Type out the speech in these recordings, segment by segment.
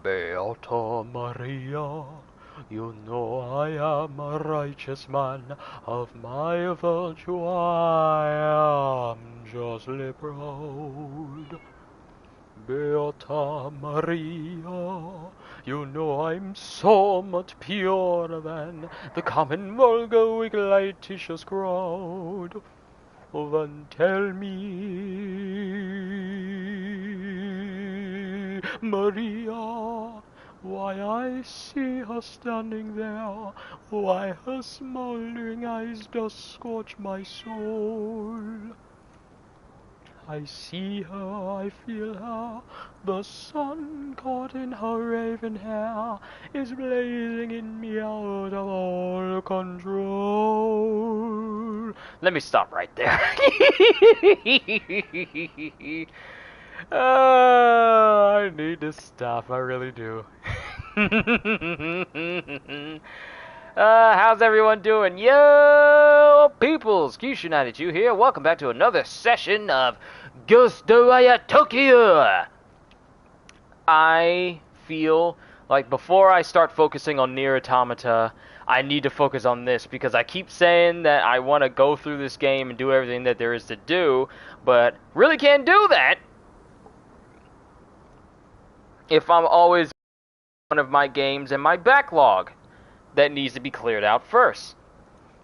Beata Maria, you know I am a righteous man, of my virtue I am justly proud. Beata Maria, you know I'm so much purer than the common vulgar wigliticious crowd. Then tell me, Maria, why I see her standing there, why her smoldering eyes does scorch my soul. I see her, I feel her, the sun caught in her raven hair is blazing in me out of all control. Let me stop right there. I need to stop, I really do. How's everyone doing? Yo, peoples! Kyushu 92 here. Welcome back to another session of Ghostwire Tokyo! I feel like before I start focusing on Nier Automata, I need to focus on this because I keep saying that I want to go through this game and do everything that there is to do, but really can't do that if I'm always one of my games in my backlog that needs to be cleared out first.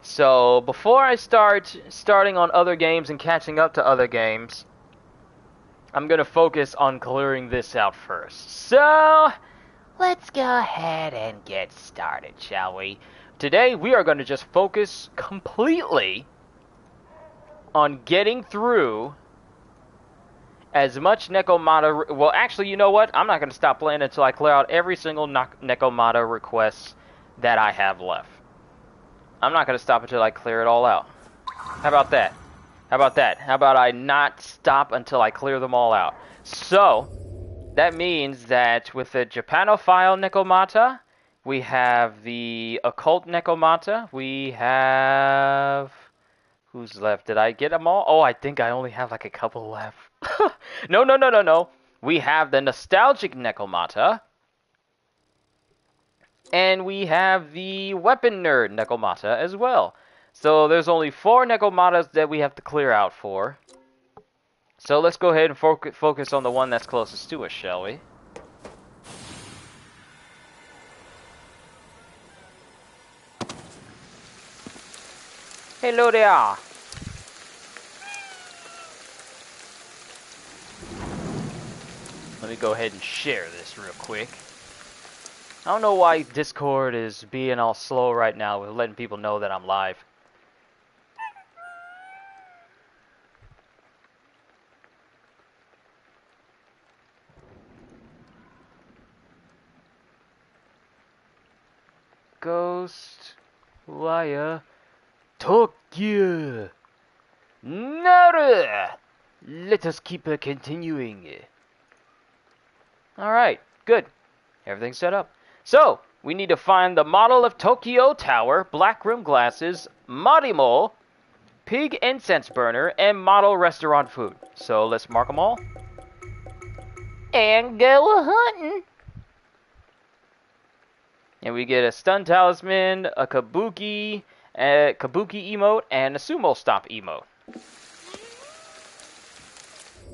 So before I starting on other games and catching up to other games, I'm going to focus on clearing this out first. So let's go ahead and get started, shall we? Today we are going to just focus completely on getting through as much Nekomata... Well, actually, you know what? I'm not going to stop playing until I clear out every single Nekomata request that I have left. I'm not going to stop until I clear it all out. How about that? How about that? How about I not stop until I clear them all out? So, that means that with the Japanophile Nekomata, we have the Occult Nekomata, we have... Who's left? Did I get them all? Oh, I think I only have like a couple left. No. We have the Nostalgic Nekomata. And we have the Weapon Nerd Nekomata as well. So there's only 4 Nekomatas that we have to clear out for. So let's go ahead and focus on the one that's closest to us, shall we? Hello there! Let me go ahead and share this real quick. I don't know why Discord is being all slow right now with letting people know that I'm live. Ghostwire Tokyo! Nara! Let us keep continuing. Alright, good. Everything's set up. So, we need to find the model of Tokyo Tower, black rim glasses, Marimo, pig incense burner, and model restaurant food. So, let's mark them all. And go hunting. And we get a stun talisman, a kabuki emote, and a sumo stomp emote.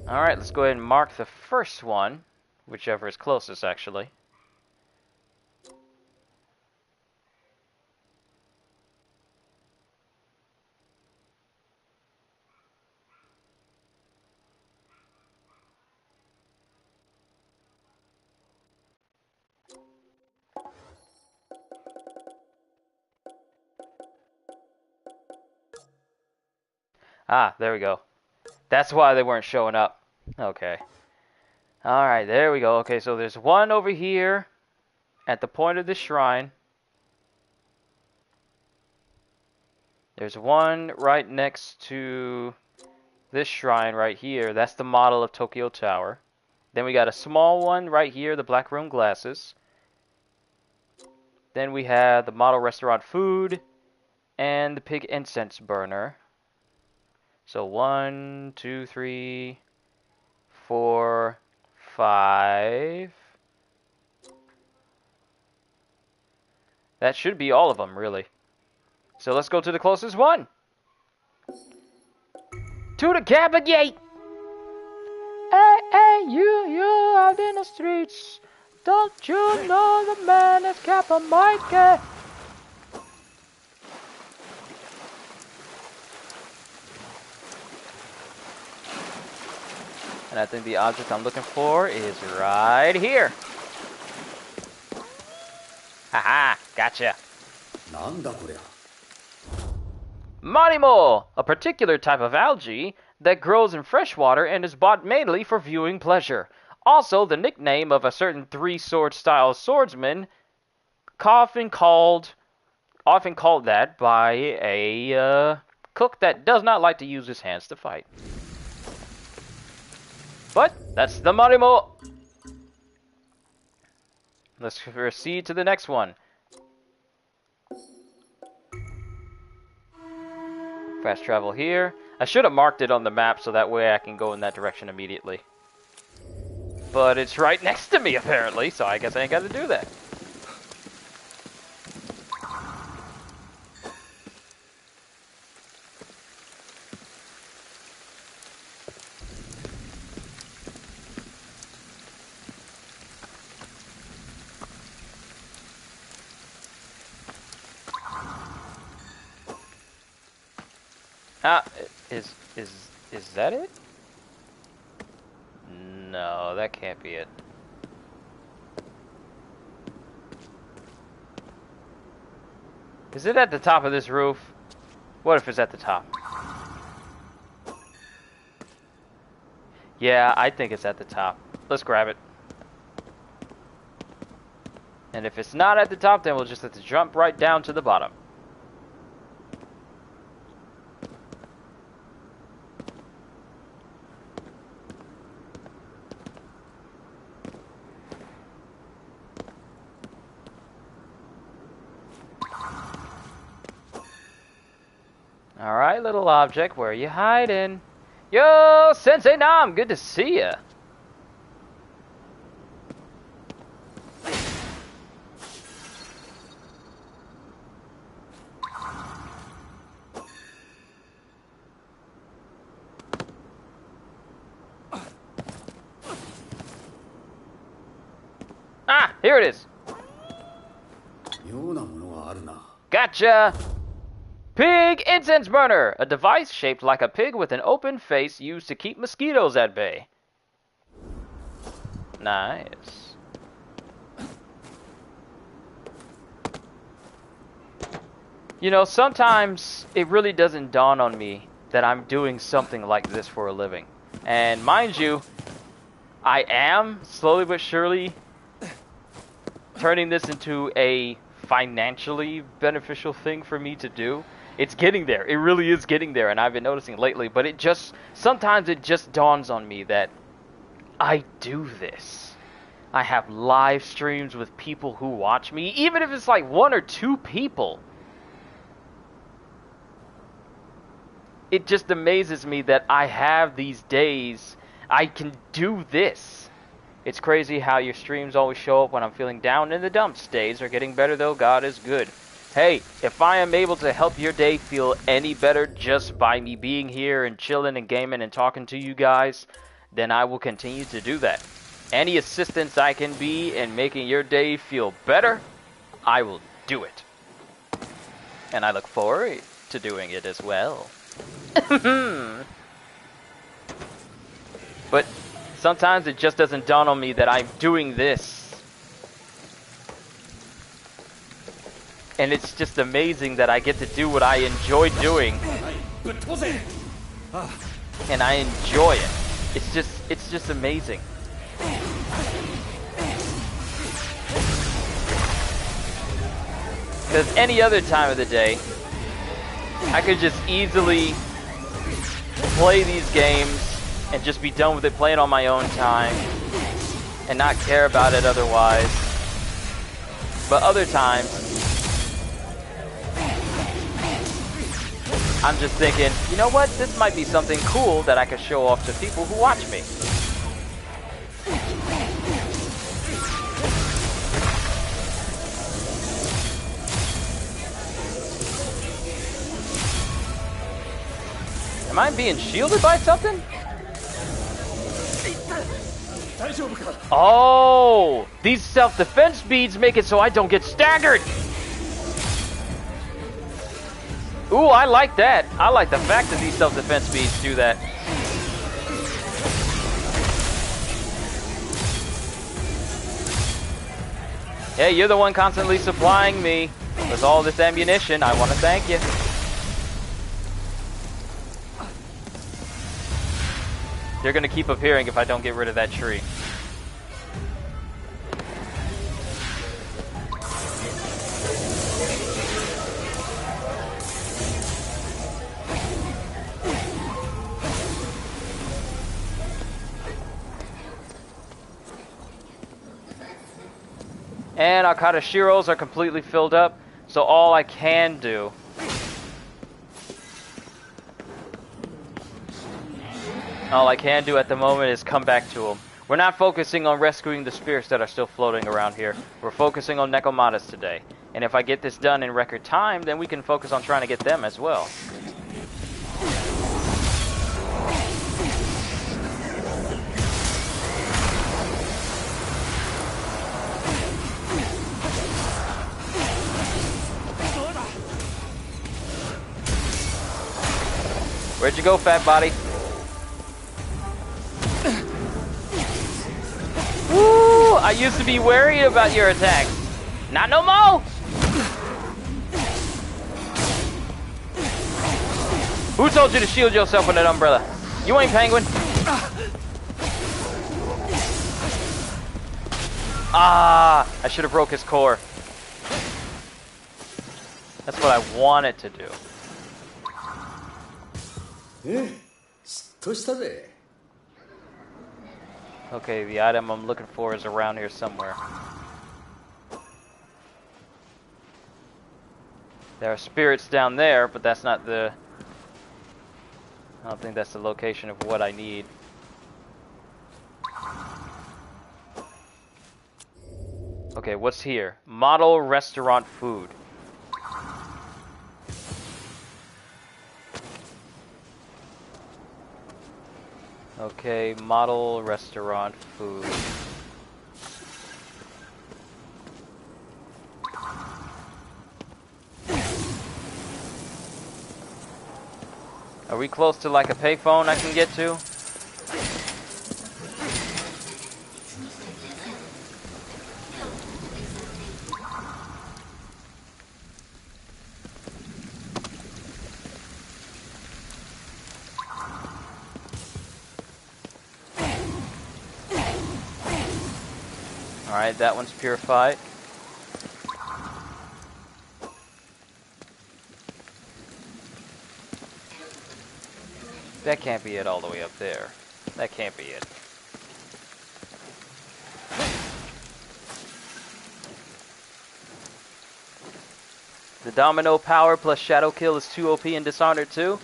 Alright, let's go ahead and mark the first one, whichever is closest actually. Ah, there we go. That's why they weren't showing up. Okay. Alright, there we go. Okay, so there's one over here at the point of the shrine. There's one right next to this shrine right here. That's the model of Tokyo Tower. Then we got a small one right here, the black room glasses. Then we have the model restaurant food and the pig incense burner. So 1, 2, 3, 4, 5. That should be all of them, really. So let's go to the closest one. To the cabin gate! Hey, you out in the streets. Don't you know the man is Captain Mikey? And I think the object I'm looking for is right here. Haha, gotcha. Marimo, a particular type of algae that grows in freshwater and is bought mainly for viewing pleasure. Also, the nickname of a certain three-sword style swordsman, often called that by a cook that does not like to use his hands to fight. But that's the Marimo. Let's proceed to the next one. Fast travel here. I should have marked it on the map so that way I can go in that direction immediately. But it's right next to me apparently, so I guess I ain't got to do that. Is that it? No, that can't be it. Is it at the top of this roof? What if it's at the top? Yeah, I think it's at the top. Let's grab it. And if it's not at the top, then we'll just have to jump right down to the bottom. Alright, little object, where are you hiding? Yo, Sensei Nam, good to see ya. Ah, here it is. Gotcha! Pig incense burner! A device shaped like a pig with an open face used to keep mosquitoes at bay. Nice. You know, sometimes it really doesn't dawn on me that I'm doing something like this for a living. And mind you, I am slowly but surely turning this into a financially beneficial thing for me to do. It's getting there. It really is getting there, and I've been noticing lately, but it just, sometimes it just dawns on me that I do this. I have live streams with people who watch me, even if it's like 1 or 2 people. It just amazes me that I have these days, I can do this. It's crazy how your streams always show up when I'm feeling down in the dumps. Days are getting better though, God is good. Hey, if I am able to help your day feel any better just by me being here and chilling and gaming and talking to you guys, then I will continue to do that. Any assistance I can be in making your day feel better, I will do it. And I look forward to doing it as well. But sometimes it just doesn't dawn on me that I'm doing this. And it's just amazing that I get to do what I enjoy doing. And I enjoy it. It's just amazing. Because any other time of the day, I could just easily play these games and just be done with it, playing on my own time, and not care about it otherwise. But other times, I'm just thinking, you know what, this might be something cool that I could show off to people who watch me. Am I being shielded by something? Oh, these self-defense beads make it so I don't get staggered. Ooh, I like that. I like the fact that these self-defense beads do that. Hey, you're the one constantly supplying me with all this ammunition. I want to thank you. They're gonna keep appearing if I don't get rid of that tree. And our Kadashiros are completely filled up, so all I can do at the moment is come back to them. We're not focusing on rescuing the spirits that are still floating around here. We're focusing on Nekomatas today. And if I get this done in record time, then we can focus on trying to get them as well. Where'd you go, fat body? Woo! I used to be worried about your attacks. Not no more! Who told you to shield yourself with that umbrella? You ain't Penguin. Ah! I should have broke his core. That's what I wanted to do. Okay, the item I'm looking for is around here somewhere. There are spirits down there, but that's not the... I don't think that's the location of what I need. Okay, what's here? Model restaurant food. Okay, model restaurant food. Are we close to like a payphone I can get to? Alright, that one's purified. That can't be it all the way up there. That can't be it. The domino power plus shadow kill is 2 OP in Dishonored 2.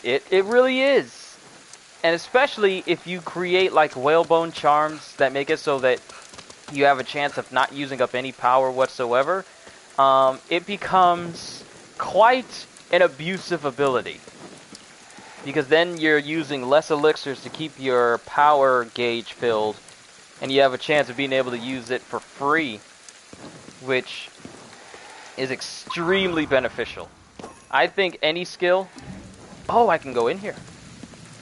It really is. And especially if you create like whalebone charms that make it so that you have a chance of not using up any power whatsoever, it becomes quite an abusive ability. Because then you're using less elixirs to keep your power gauge filled, and you have a chance of being able to use it for free, which is extremely beneficial. I think any skill... Oh, I can go in here.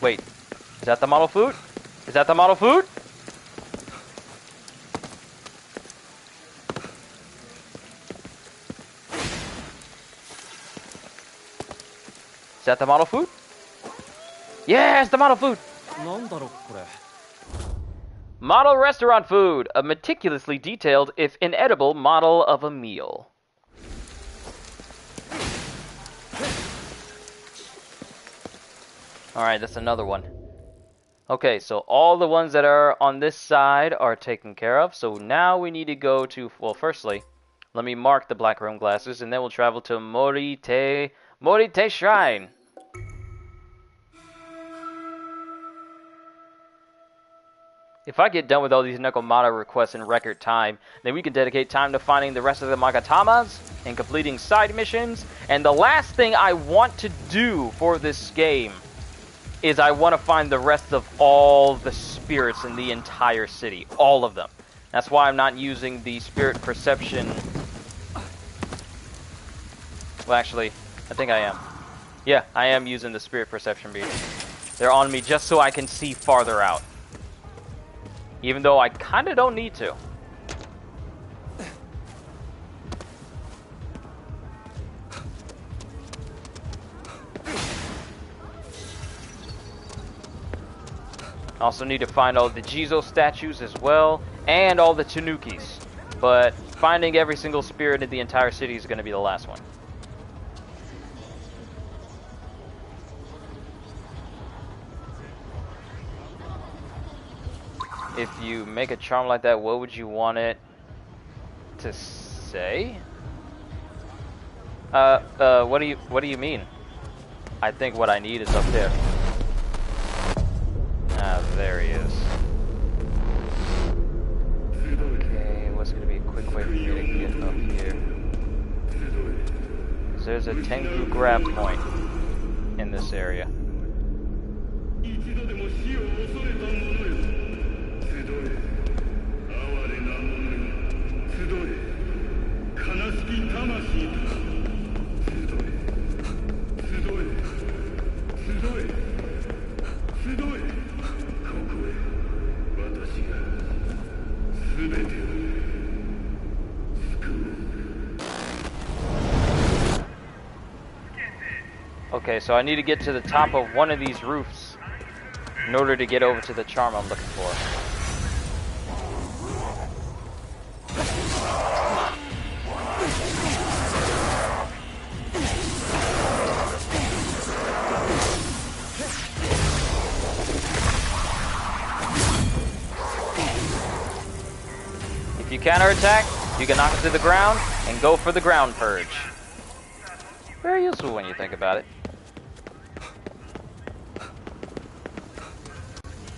Wait, is that the model food? Is that the model food? Is that the model food? Yes, the model food! Model restaurant food. A meticulously detailed, if inedible, model of a meal. Alright, that's another one. Okay, so all the ones that are on this side are taken care of. So now we need to go to... Well, firstly, let me mark the black room glasses, and then we'll travel to Morite Shrine. If I get done with all these Nekomata requests in record time, then we can dedicate time to finding the rest of the Magatamas and completing side missions. And the last thing I want to do for this game is I want to find the rest of all the spirits in the entire city. All of them. That's why I'm not using the spirit perception. Well, actually, I think I am. Yeah, I am using the spirit perception beam. They're on me just so I can see farther out. Even though I kind of don't need to. Also need to find all the Jizo statues as well, and all the Tanukis. But finding every single spirit in the entire city is going to be the last one. If you make a charm like that, what would you want it to say? What do you mean? I think what I need is up there. Ah, there he is. Okay, what's gonna be a quick way for me to get up here? 'Cause there's a Tengu grab point in this area. Okay, so I need to get to the top of one of these roofs in order to get over to the charm I'm looking for. If you counterattack, you can knock it to the ground and go for the ground purge. Very useful when you think about it.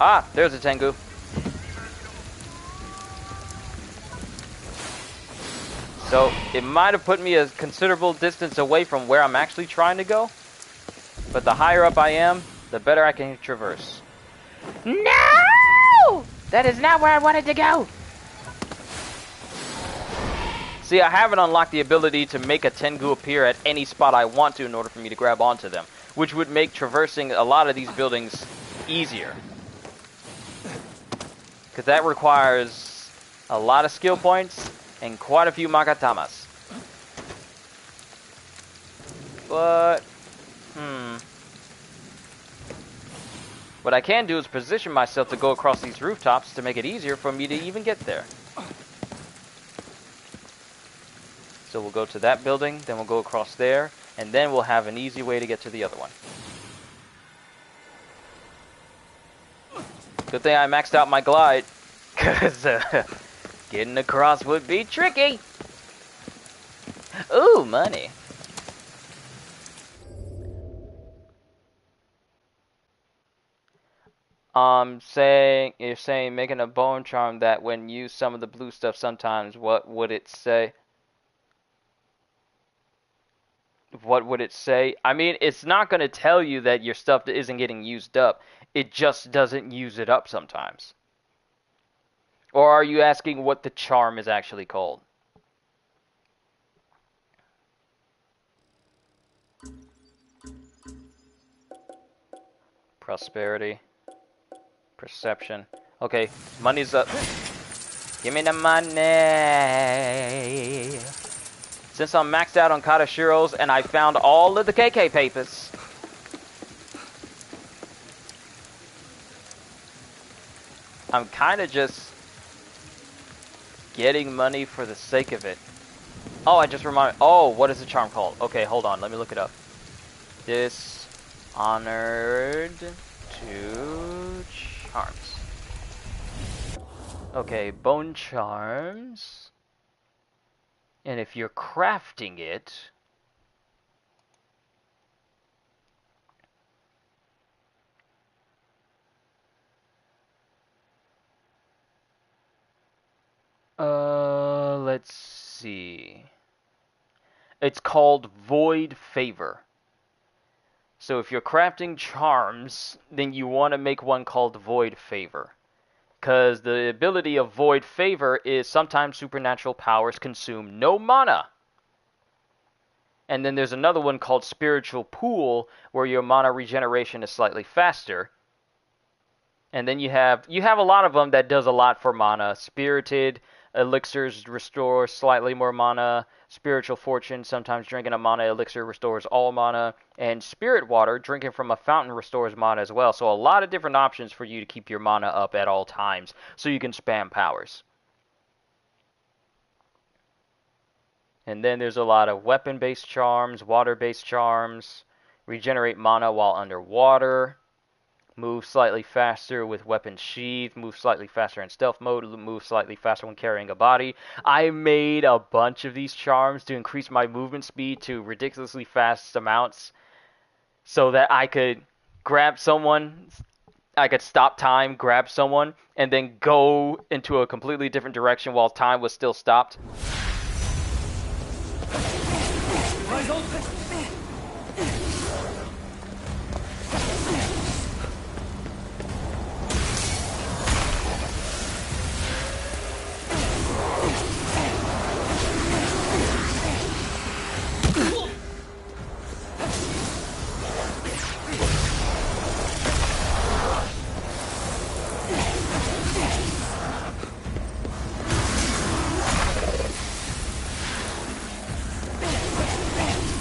Ah, there's a Tengu. So, it might have put me a considerable distance away from where I'm actually trying to go. But the higher up I am, the better I can traverse. No! That is not where I wanted to go! See, I haven't unlocked the ability to make a Tengu appear at any spot I want to in order for me to grab onto them, which would make traversing a lot of these buildings easier. Because that requires a lot of skill points and quite a few Magatamas. But, what I can do is position myself to go across these rooftops to make it easier for me to even get there. So we'll go to that building, then we'll go across there, and then we'll have an easy way to get to the other one. Good thing I maxed out my glide, because getting across would be tricky. Ooh, money. You're saying making a bone charm that when you use some of the blue stuff sometimes, what would it say? What would it say? I mean, it's not going to tell you that your stuff isn't getting used up. It just doesn't use it up sometimes. Or are you asking what the charm is actually called? Prosperity. Perception. Okay, money's up. Give me the money. Since I'm maxed out on Kadashiros and I found all of the KK papers, I'm kind of just getting money for the sake of it. Oh, I just reminded. Oh, what is the charm called? Okay, hold on. Let me look it up. Dishonored to charms. Okay, bone charms. And if you're crafting it, let's see. It's called Void Favor. So if you're crafting charms, then you want to make one called Void Favor. Because the ability of Void Favor is sometimes supernatural powers consume no mana. And then there's another one called Spiritual Pool, where your mana regeneration is slightly faster. And then you have a lot of them that does a lot for mana. Spirited elixirs restore slightly more mana. Spiritual Fortune, sometimes drinking a mana elixir restores all mana. And Spirit Water, drinking from a fountain restores mana as well. So a lot of different options for you to keep your mana up at all times, so you can spam powers. And then there's a lot of weapon-based charms, water-based charms, regenerate mana while underwater, move slightly faster with weapon sheath, move slightly faster in stealth mode, move slightly faster when carrying a body. I made a bunch of these charms to increase my movement speed to ridiculously fast amounts so that I could grab someone, I could stop time, grab someone, and then go into a completely different direction while time was still stopped.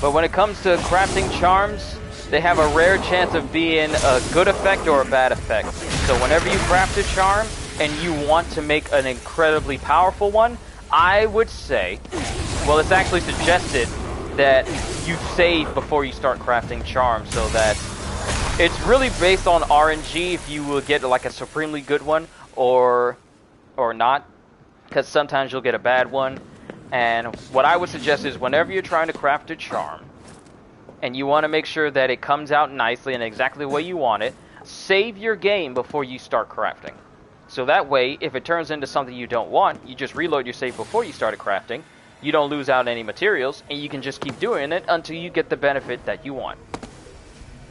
But when it comes to crafting charms, they have a rare chance of being a good effect or a bad effect. So whenever you craft a charm and you want to make an incredibly powerful one, I would say, well, it's actually suggested that you save before you start crafting charms, so that it's really based on RNG if you will get like a supremely good one or not, because sometimes you'll get a bad one. And what I would suggest is whenever you're trying to craft a charm and you want to make sure that it comes out nicely and exactly the way you want it, save your game before you start crafting. So that way, if it turns into something you don't want, you just reload your save before you started crafting, you don't lose out any materials, and you can just keep doing it until you get the benefit that you want.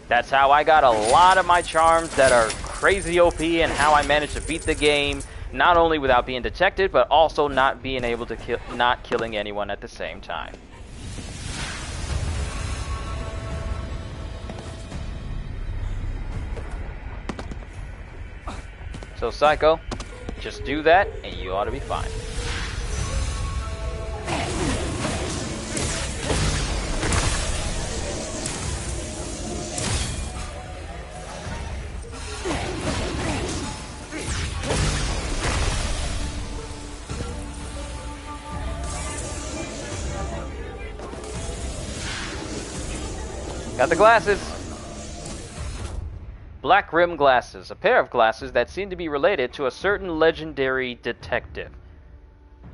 That's how I got a lot of my charms that are crazy OP, and how I managed to beat the game, not only without being detected, but also not being able to not killing anyone at the same time. So Psycho, just do that and you ought to be fine. Got the glasses. Black rim glasses, a pair of glasses that seem to be related to a certain legendary detective.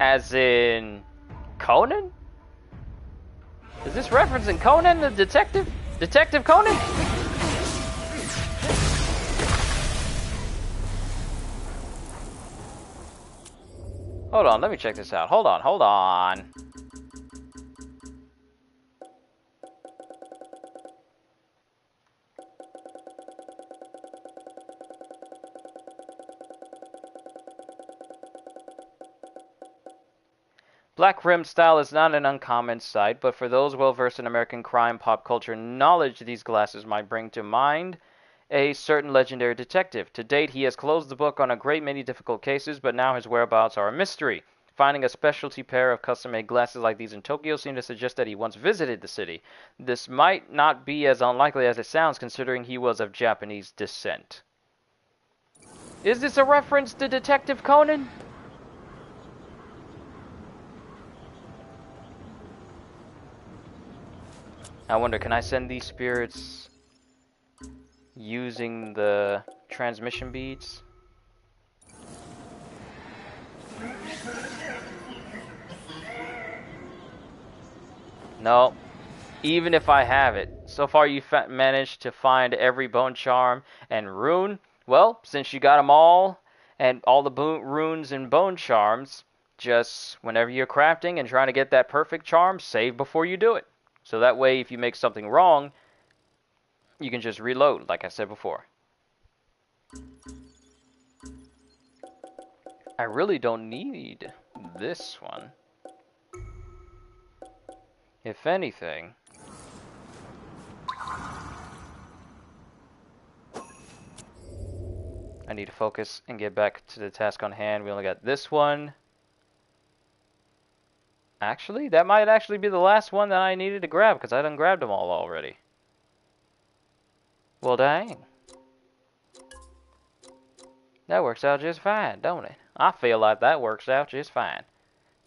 As in Conan? Is this referencing Conan the detective? Detective Conan? Hold on, let me check this out. Hold on. Black rim style is not an uncommon sight, but for those well-versed in American crime pop culture knowledge, these glasses might bring to mind a certain legendary detective. To date, he has closed the book on a great many difficult cases, but now his whereabouts are a mystery. Finding a specialty pair of custom-made glasses like these in Tokyo seemed to suggest that he once visited the city. This might not be as unlikely as it sounds, considering he was of Japanese descent. Is this a reference to Detective Conan? I wonder, can I send these spirits using the transmission beads? No. Even if I have it. So far you've managed to find every bone charm and rune. Well, since you got them all, and all the runes and bone charms, just whenever you're crafting and trying to get that perfect charm, save before you do it. So that way, if you make something wrong, you can just reload, like I said before. I really don't need this one. If anything, I need to focus and get back to the task on hand. We only got this one. Actually, that might actually be the last one that I needed to grab, because I done grabbed them all already. Well, dang. That works out just fine, don't it? I feel like that works out just fine.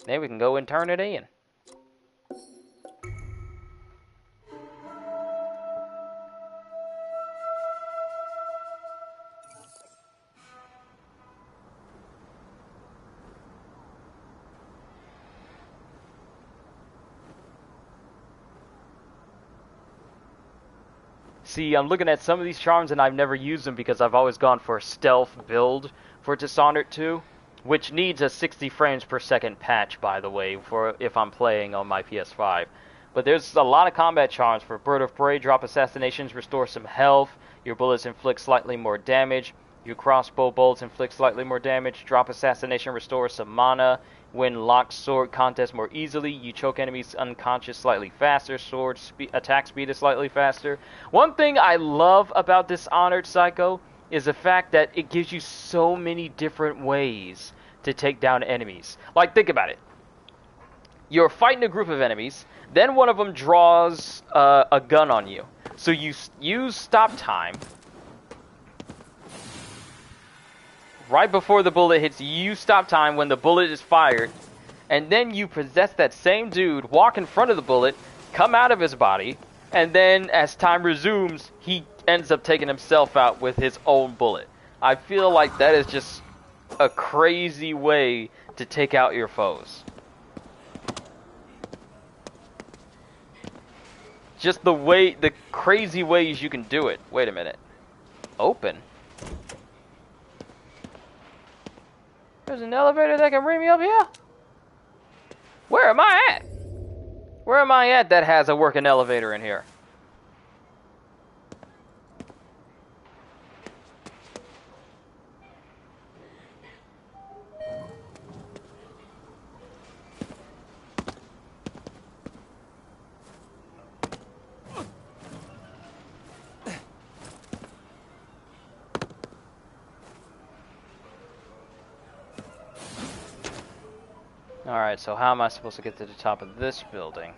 Then we can go and turn it in. See, I'm looking at some of these charms and I've never used them because I've always gone for a stealth build for Dishonored 2, which needs a 60 frames per second patch, by the way, for if I'm playing on my PS5. But there's a lot of combat charms for Bird of Prey. Drop assassinations, restore some health. Your bullets inflict slightly more damage. Your crossbow bolts inflict slightly more damage. Drop assassination, restore some mana. Win locked sword contest more easily. You choke enemies unconscious slightly faster. Sword attack speed is slightly faster. One thing I love about Dishonored, Psycho, is the fact that it gives you so many different ways to take down enemies. Like, think about it. You're fighting a group of enemies, then one of them draws a gun on you. So you use stop time. Right before the bullet hits you, you stop time when the bullet is fired, and then you possess that same dude, walk in front of the bullet, come out of his body, and then as time resumes, he ends up taking himself out with his own bullet. I feel like that is just a crazy way to take out your foes. Just the crazy ways you can do it. Wait a minute. Open? There's an elevator that can bring me up here? Where am I at? Where am I at that has a working elevator in here? Alright, so how am I supposed to get to the top of this building?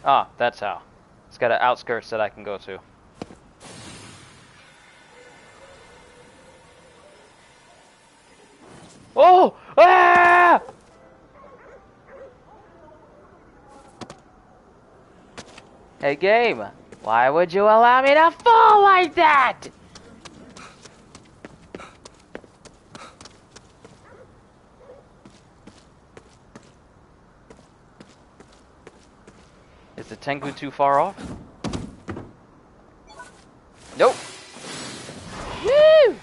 Ah, that's how. It's got an outskirts that I can go to. Oh! Ah! Hey, game. Why would you allow me to fall like that? Is the Tengu too far off? Nope. Woo!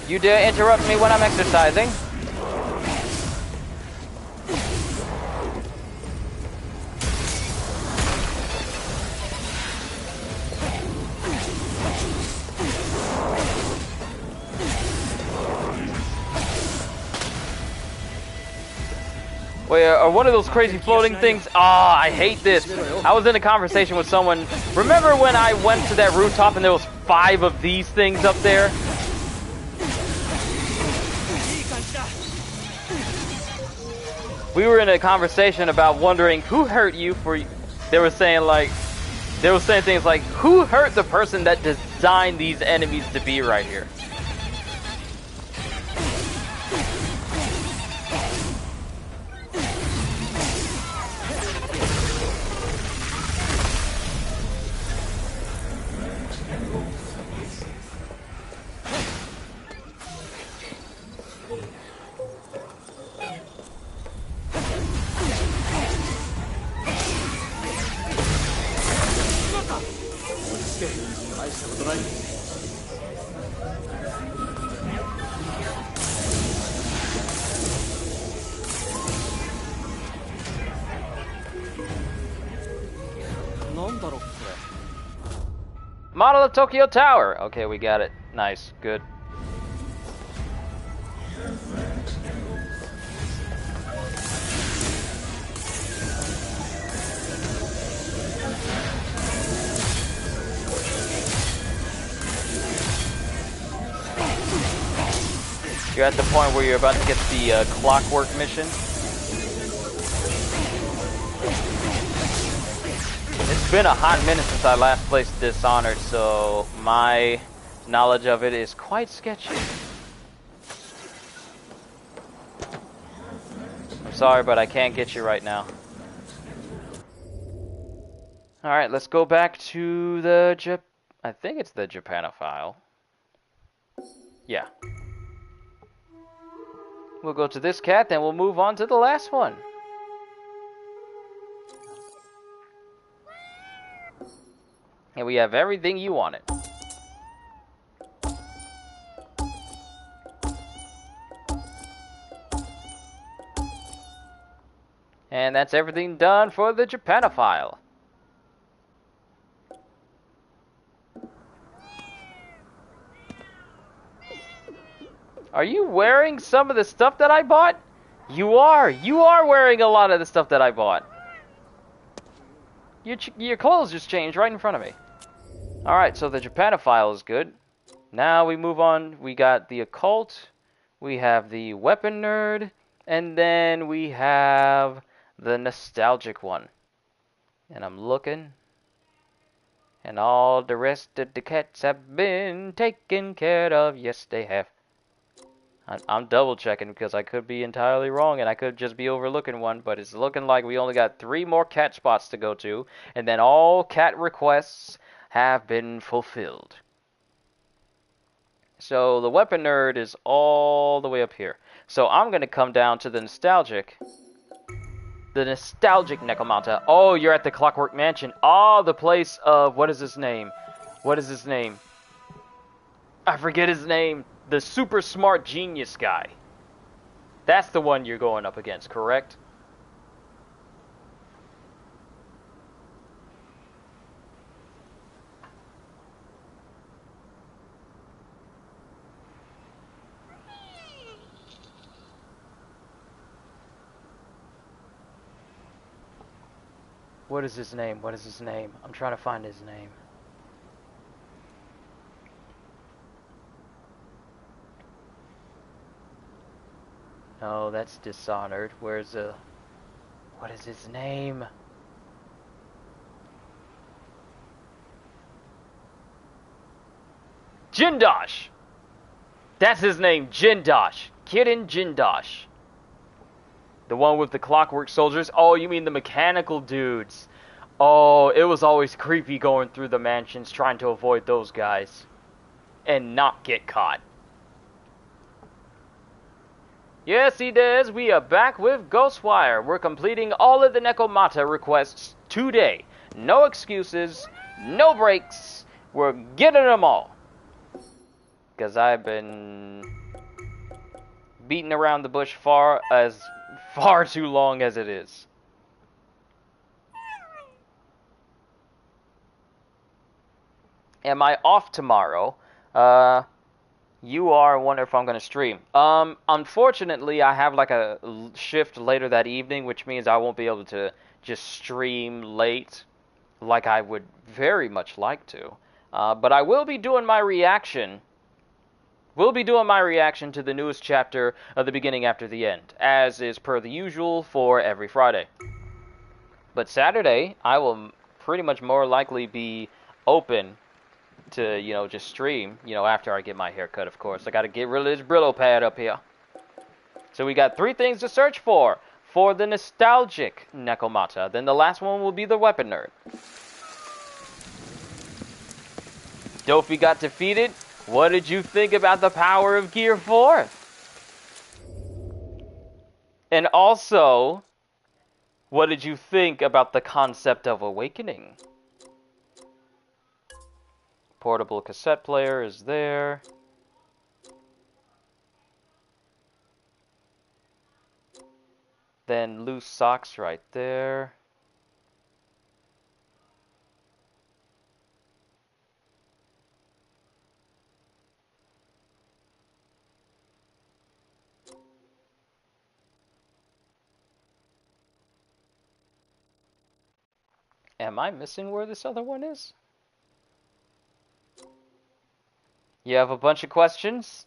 You dare interrupt me when I'm exercising? Wait, are one of those crazy floating things? Ah, I hate this. I was in a conversation with someone. Remember when I went to that rooftop and there was 5 of these things up there? We were in a conversation about wondering who hurt you for. They were saying things like, who hurt the person that designed these enemies to be right here? Model of Tokyo Tower. Okay, we got it. Nice. Good. You're at the point where you're about to get the clockwork mission. It's been a hot minute since I last placed Dishonored, so my knowledge of it is quite sketchy. I'm sorry, but I can't get you right now. Alright, let's go back to the I think it's the Japanophile. Yeah. We'll go to this cat, then we'll move on to the last one. And we have everything you wanted. And that's everything done for the Japanophile. Are you wearing some of the stuff that I bought? You are. You are wearing a lot of the stuff that I bought. Your clothes just changed right in front of me. Alright, so the Japanophile is good. Now we move on. We got the Occult. We have the Weapon Nerd. And then we have the Nostalgic one. And I'm looking. And all the rest of the cats have been taken care of. Yes, they have. I'm double checking because I could be entirely wrong and I could just be overlooking one, but it's looking like we only got 3 more cat spots to go to, and then all cat requests have been fulfilled. So the Weapon Nerd is all the way up here. So I'm going to come down to the nostalgic Nekomata. Oh, you're at the Clockwork Mansion. Oh, the place of, what is his name? What is his name? I forget his name. The super smart genius guy. That's the one you're going up against, correct? What is his name? What is his name? I'm trying to find his name. No, that's Dishonored. Where's the... What is his name? Jindosh! That's his name, Jindosh. Kirin Jindosh. The one with the clockwork soldiers. Oh, you mean the mechanical dudes. Oh, it was always creepy going through the mansions trying to avoid those guys. And not get caught. Yes, he does. We are back with Ghostwire. We're completing all of the Nekomata requests today. No excuses, no breaks. We're getting them all. Because I've been beating around the bush far too long as it is. Am I off tomorrow? You are wondering if I'm going to stream. Unfortunately, I have like a shift later that evening, which means I won't be able to just stream late like I would very much like to. But I will be doing my reaction. We'll be doing my reaction to the newest chapter of The Beginning After the End, as is per the usual for every Friday. But Saturday, I will pretty much more likely be open to, just stream, after I get my hair cut, of course. I gotta get rid of this Brillo pad up here. So we got 3 things to search for the nostalgic Nekomata. Then the last one will be the Weapon Nerd. Dofi got defeated. What did you think about the power of Gear 4? And also, what did you think about the concept of awakening? Portable cassette player is there. Then loose socks right there. Am I missing where this other one is? You have a bunch of questions?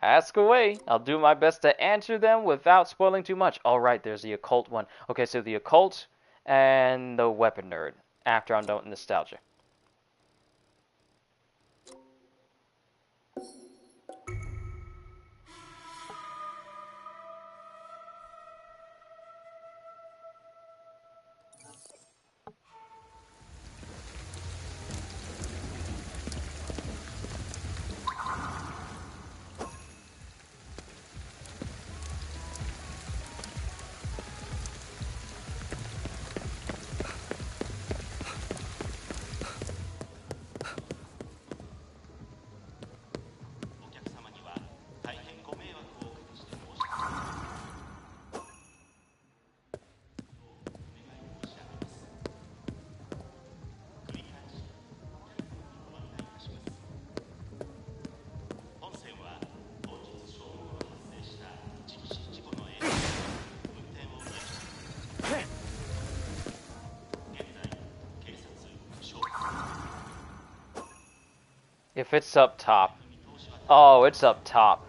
Ask away. I'll do my best to answer them without spoiling too much. Alright, there's the occult one. Okay, so the occult and the weapon nerd. After I'm done with nostalgia. If it's up top. Oh, it's up top.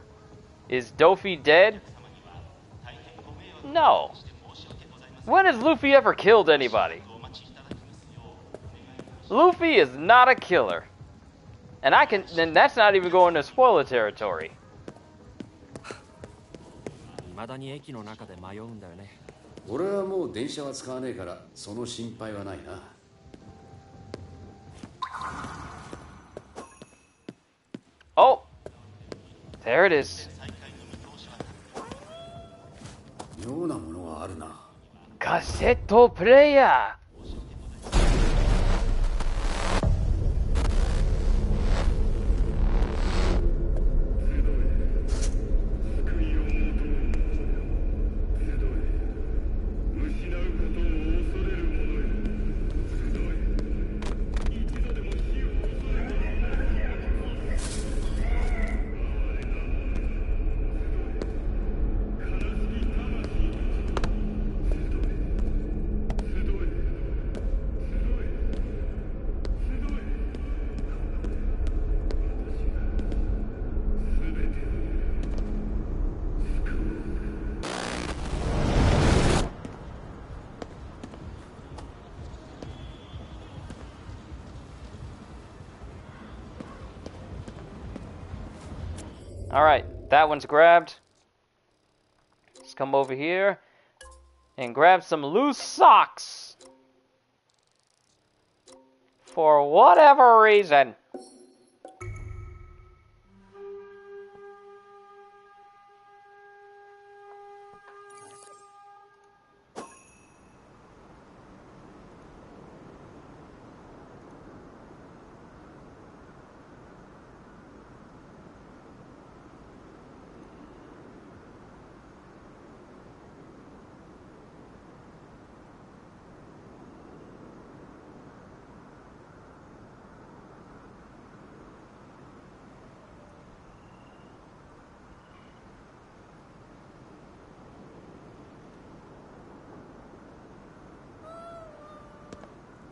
Is Dofi dead? No. When has Luffy ever killed anybody? Luffy is not a killer. And that's not even going to spoiler territory. 未だに駅の中で迷うんだよね。俺はもう電車は使わねえからその心配はないな。Oh! There it is. 妙なものはあるな。カセットプレイヤー。Alright, that one's grabbed. Let's come over here and grab some loose socks. For whatever reason.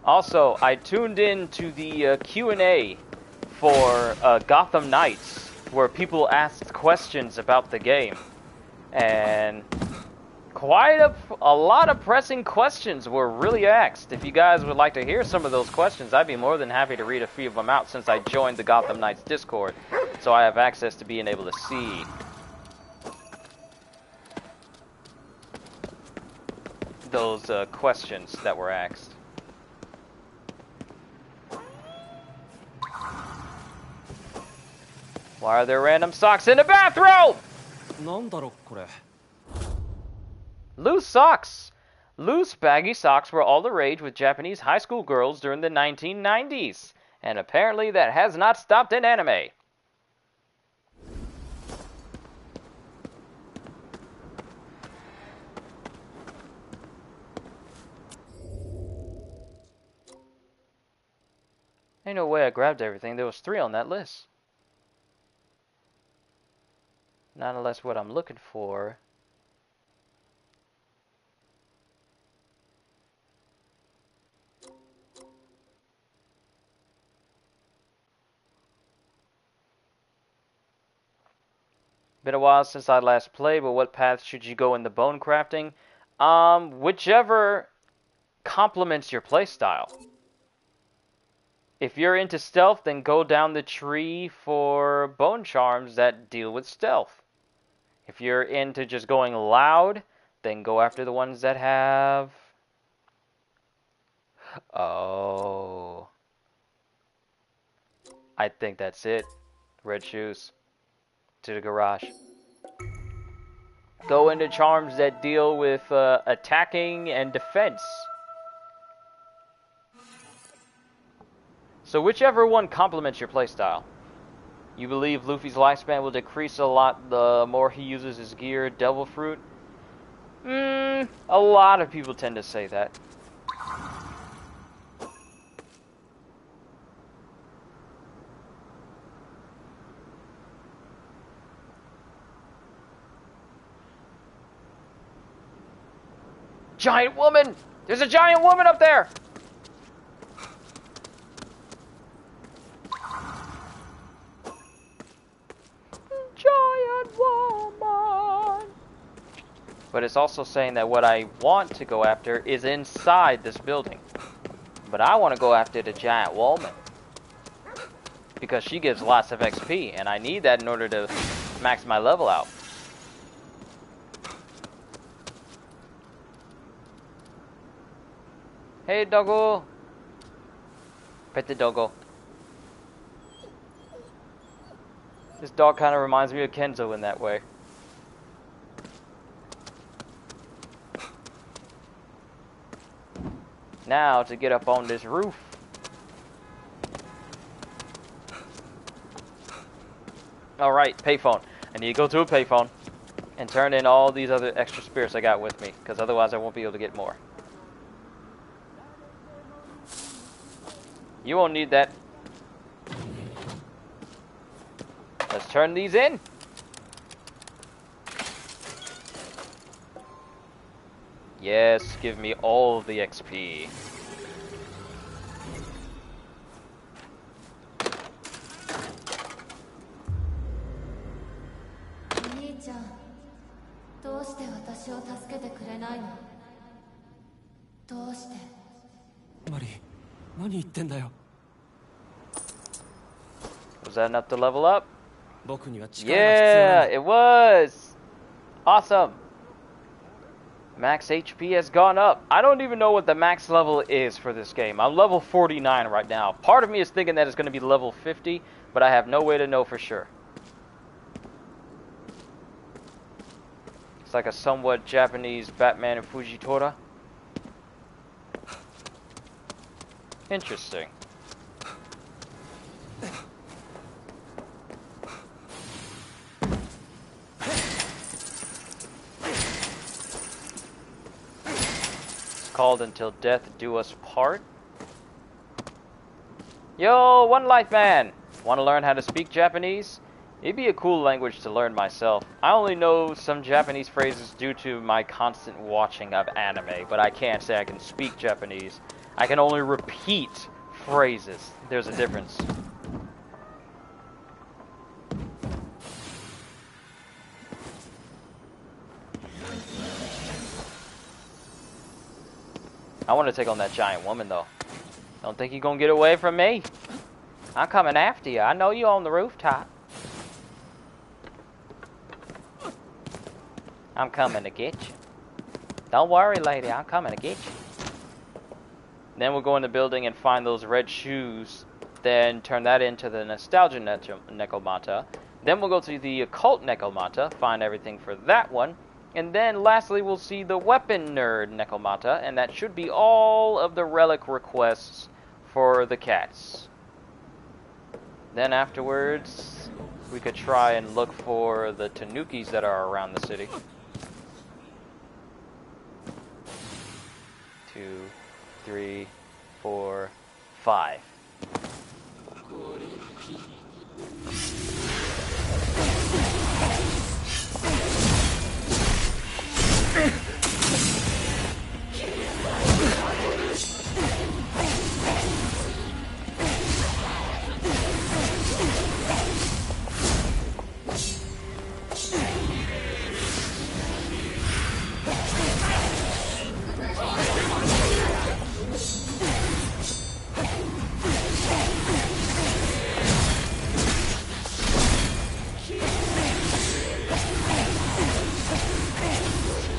Also, I tuned in to the Q&A for Gotham Knights, where people asked questions about the game. And quite a lot of pressing questions were really asked. If you guys would like to hear some of those questions, I'd be more than happy to read a few of them out since I joined the Gotham Knights Discord. So I have access to being able to see those questions that were asked. Why are there random socks in the bathroom? なんだろこれ。 Loose socks. Loose, baggy socks were all the rage with Japanese high school girls during the 1990s, and apparently that has not stopped in anime. Ain't no way I grabbed everything. There was 3 on that list. Not unless what I'm looking for. Been a while since I last played, but what path should you go in the bone crafting? Whichever complements your playstyle. If you're into stealth, then go down the tree for bone charms that deal with stealth. If you're into just going loud, then go after the ones that have... Oh. I think that's it. Red shoes. To the garage. Go into charms that deal with attacking and defense. So whichever one complements your playstyle. You believe Luffy's lifespan will decrease a lot the more he uses his gear, Devil Fruit? A lot of people tend to say that. Giant woman! There's a giant woman up there! Giant woman! But it's also saying that what I want to go after is inside this building. But I want to go after the giant woman. Because she gives lots of XP, and I need that in order to max my level out. Hey, doggo. Pet the doggo. This dog kind of reminds me of Kenzo in that way. Now to get up on this roof. Alright, payphone. I need to go to a payphone and turn in all these other extra spirits I got with me, because otherwise I won't be able to get more. You won't need that. Let's turn these in. Yes, give me all the XP. Was that enough to level up? Yeah, it was! Awesome! Max HP has gone up. I don't even know what the max level is for this game. I'm level 49 right now. Part of me is thinking that it's going to be level 50, but I have no way to know for sure. It's like a somewhat Japanese Batman and Fujitora. Interesting. Called Until Death Do Us Part. Yo, One Life Man! Want to learn how to speak Japanese? It'd be a cool language to learn myself. I only know some Japanese phrases due to my constant watching of anime, but I can't say I can speak Japanese. I can only repeat phrases. There's a difference. I want to take on that giant woman, though. Don't think you're going to get away from me. I'm coming after you. I know you're on the rooftop. I'm coming to get you. Don't worry, lady. I'm coming to get you. Then we'll go in the building and find those red shoes. Then turn that into the nostalgia Nekomata. Then we'll go to the occult Nekomata. Find everything for that one. And then lastly, we'll see the weapon nerd Nekomata, and that should be all of the relic requests for the cats. Then afterwards, we could try and look for the tanukis that are around the city. 2, 3, 4, 5.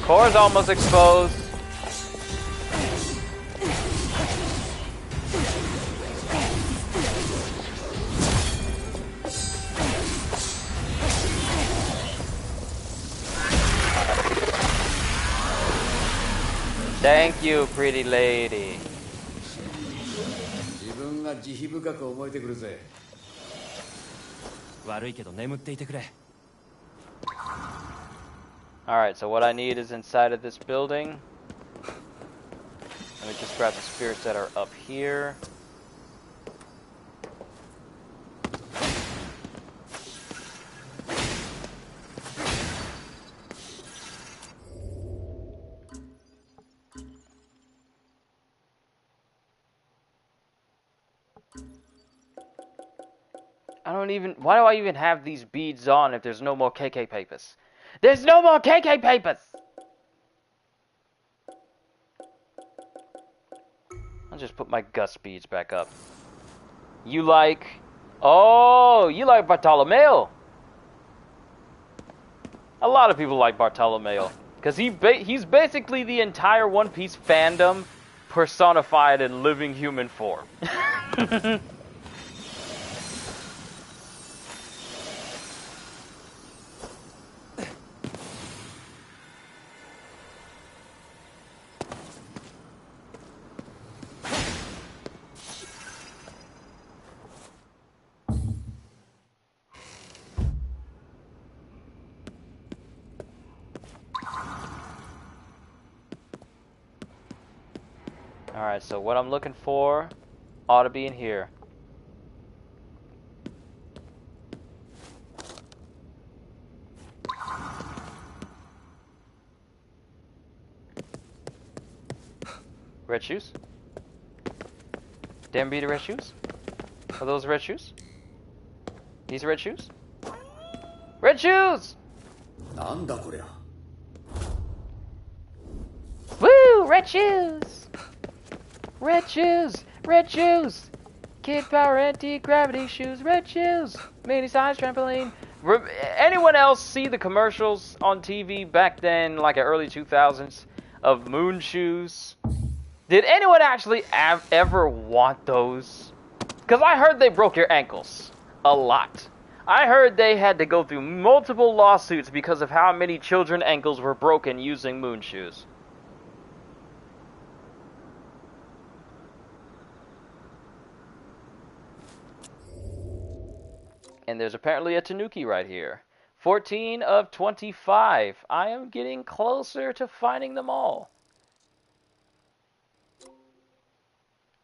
Core's almost exposed. Thank you, pretty lady. 自分が慈悲深く思えてくるぜ。悪いけど眠っていてくれ。 Alright, so what I need is inside of this building. Let me just grab the spirits that are up here. Why do I even have these beads on if there's no more KK papers? There's no more KK papers! I'll just put my Gus beads back up. You like... Oh, you like Bartolomeo. A lot of people like Bartolomeo. Because he's basically the entire One Piece fandom personified in living human form. Alright, so what I'm looking for ought to be in here. Red shoes? Damn be the red shoes? Are those red shoes? These red shoes? Red shoes! なんだこりゃ。 Woo! Red shoes! Red shoes! Red shoes! Kid Power anti-gravity shoes, red shoes! Mini size trampoline. Anyone else see the commercials on TV back then, like the early 2000s, of moon shoes? Did anyone actually ever want those? Because I heard they broke your ankles. A lot. I heard they had to go through multiple lawsuits because of how many children's ankles were broken using moon shoes. And there's apparently a Tanuki right here. 14 of 25. I am getting closer to finding them all.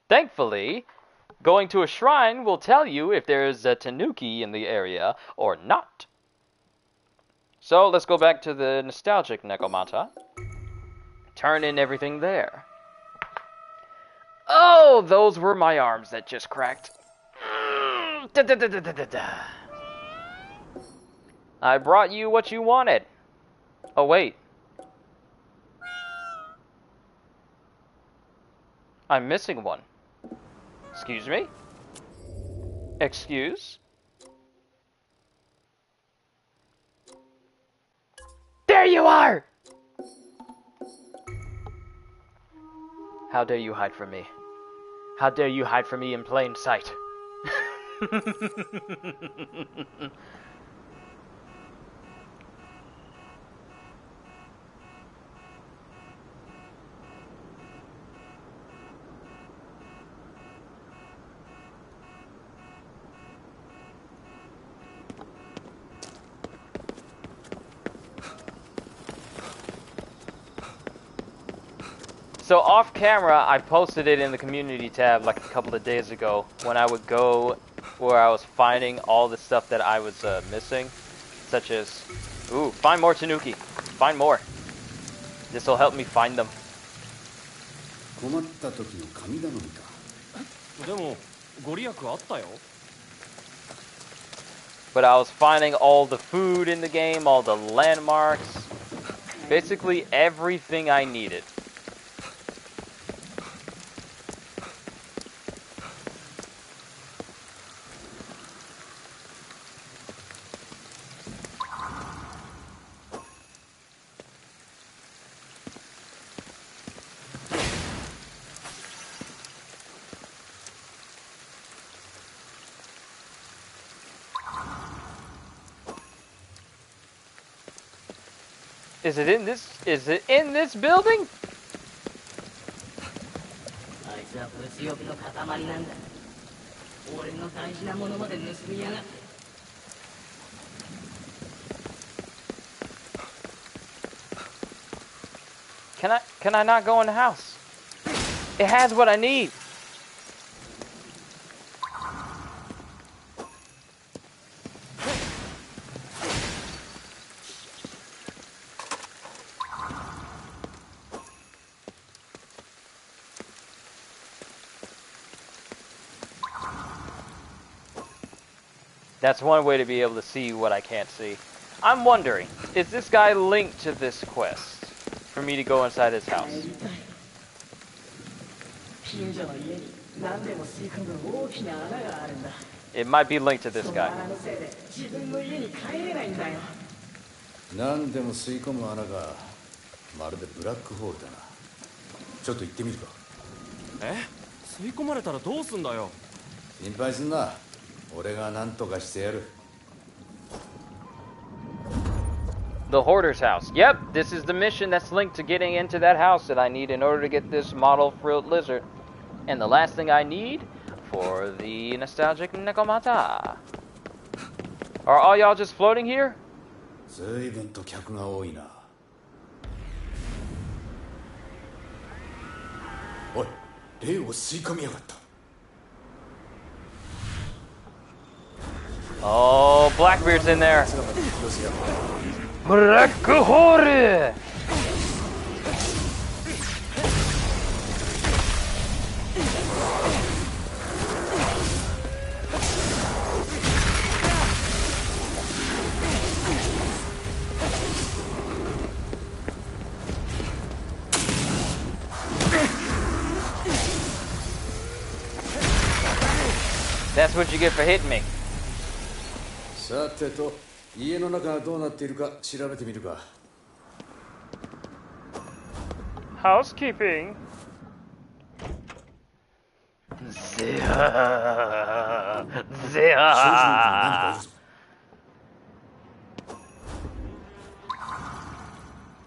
Thankfully, going to a shrine will tell you if there's a Tanuki in the area or not. So let's go back to the nostalgic Nekomata. Turn in everything there. Oh, those were my arms that just cracked. I brought you what you wanted. Oh, wait. I'm missing one. Excuse me? Excuse? There you are! How dare you hide from me? How dare you hide from me in plain sight? So off camera, I posted it in the community tab like a couple of days ago when I would go where I was finding all the stuff that I was missing, such as, ooh, find more Tanuki, find more. This will help me find them. 困った時の神頼みか。でもご利益あったよ。 But I was finding all the food in the game, all the landmarks, basically everything I needed. Is it in this? Is it in this building? Can I not go in the house? It has what I need. That's one way to be able to see what I can't see. I'm wondering, is this guy linked to this quest for me to go inside his house? It might be linked to this guy. 何でも吸い込む穴がまるでブラックホールだな。ちょっと行ってみるか。え？吸い込まれたらどうすんだよ。心配すんな。俺が何とかしてやる。 The Hoarder's house. Yep, this is the mission that's linked to getting into that house that I need in order to get this model frilled lizard. And the last thing I need for the nostalgic Nekomata. Are all y'all just floating here? 随分と客が多いな。おい、霊を吸い込みやがった。 Oh, Blackbeard's in there. Blackbeard! That's what you get for hitting me. さてと、家の中がどうなっているか調べてみるか。Housekeeping.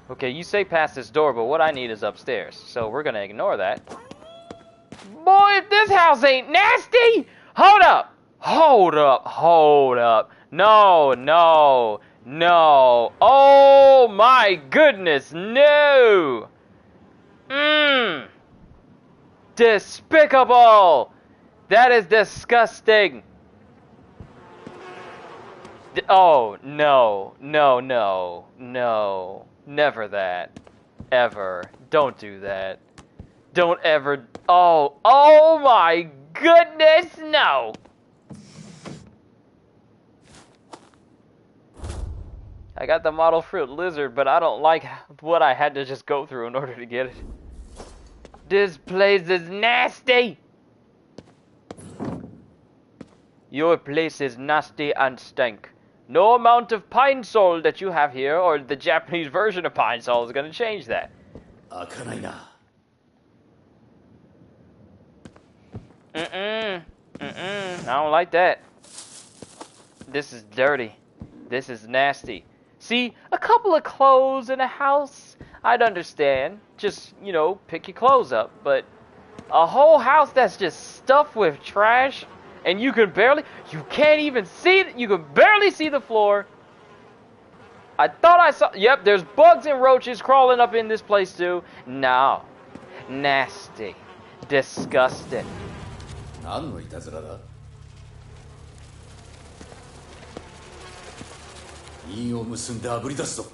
Okay, you say past this door, but what I need is upstairs. So we're gonna ignore that. Boy, if this house ain't nasty! Hold up! Hold up! Hold up! No, no, no. Oh my goodness, no! Despicable! That is disgusting. Oh, no, no, no, no. Never that. Ever. Don't do that. Don't ever. Oh my goodness, no! I got the model fruit lizard, but I don't like what I had to just go through in order to get it. This place is nasty! Your place is nasty and stank. No amount of pine sol that you have here, or the Japanese version of pine sol, is going to change that. I don't like that. This is dirty. This is nasty. See, a couple of clothes in a house, I'd understand. Just, you know, pick your clothes up. But a whole house that's just stuffed with trash, and you can't even see it. You can barely see the floor. I thought I saw, yep, there's bugs and roaches crawling up in this place too. No. nasty, disgusting. 何のいたずらだ？韻を結んであぶり出すぞ。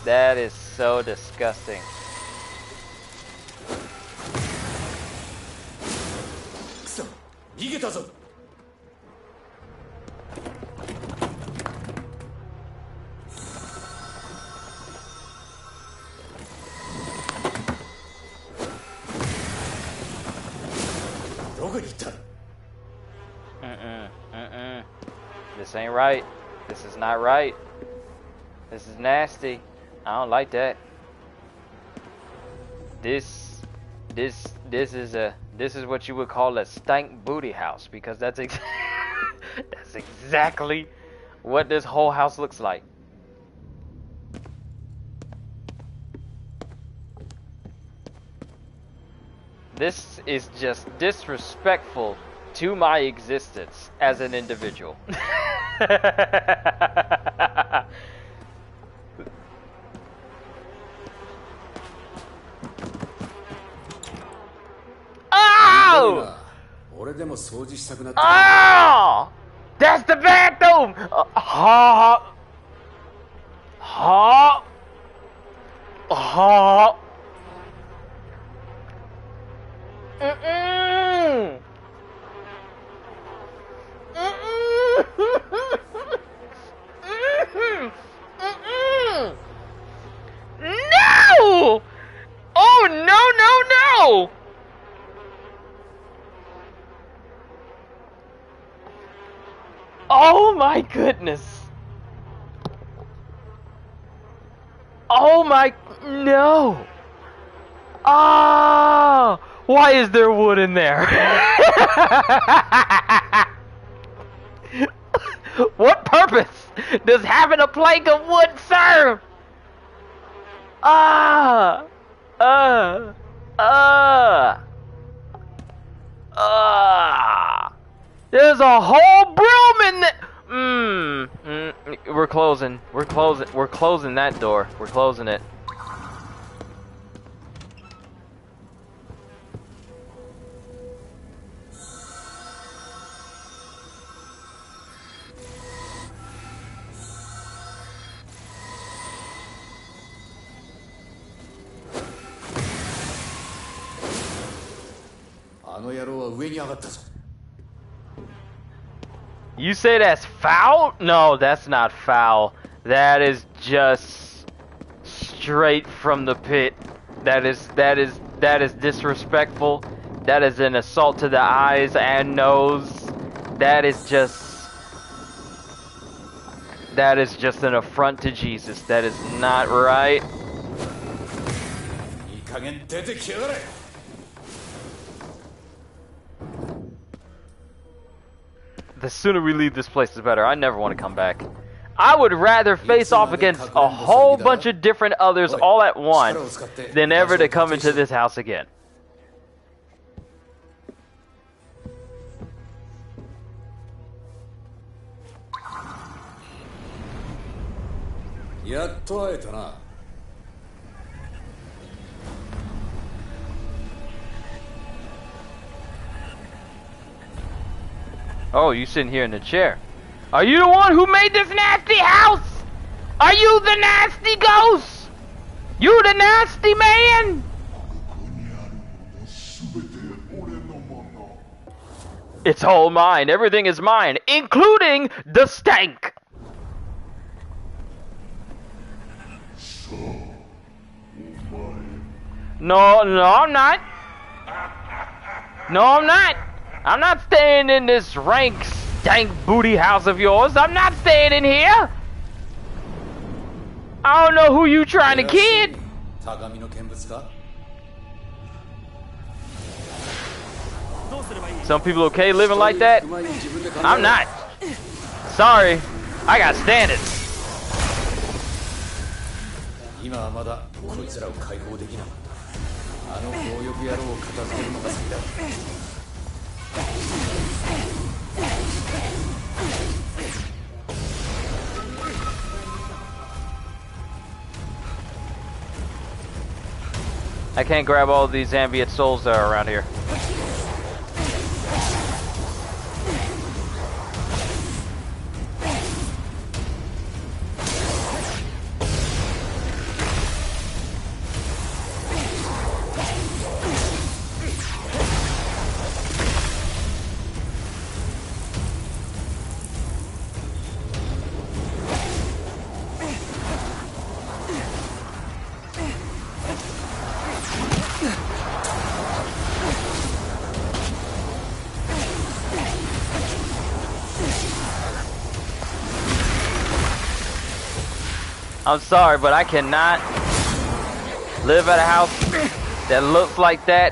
That is so disgusting. くそ、逃げたぞ。どこに行った？ This ain't right. This is not right. This is nasty. I don't like that. This is what you would call a stank booty house, because that's that's exactly what this whole house looks like. This is just disrespectful to my existence as an individual. Oh! Oh! That's the bathroom! Ha! Ha! Ha! Mm-mm! No! Oh, no! Oh my goodness. Oh my, no. Ah, why is there wood in there? What purpose does having a plank of wood serve? There's a whole broom in there. We're closing that door. We're closing it. You say that's foul? No, that's not foul. That is just straight from the pit. That is disrespectful. That is an assault to the eyes and nose. That is just an affront to Jesus. That is not right. The sooner we leave this place, the better. I never want to come back. I would rather face off against a whole bunch of different others all at once than ever to come into this house again. Oh, you sitting here in the chair. Are you the one who made this nasty house? Are you the nasty ghost? You the nasty man? It's all mine. Everything is mine, including the stank. No, I'm not. No, I'm not. I'm not staying in this rank, stank booty house of yours. I'm not staying in here. I don't know who you trying to kid. Some people okay living like that? I'm not. Sorry, I got standards. I can't grab all these ambient souls that are around here. I'm sorry, but I cannot live at a house that looks like that.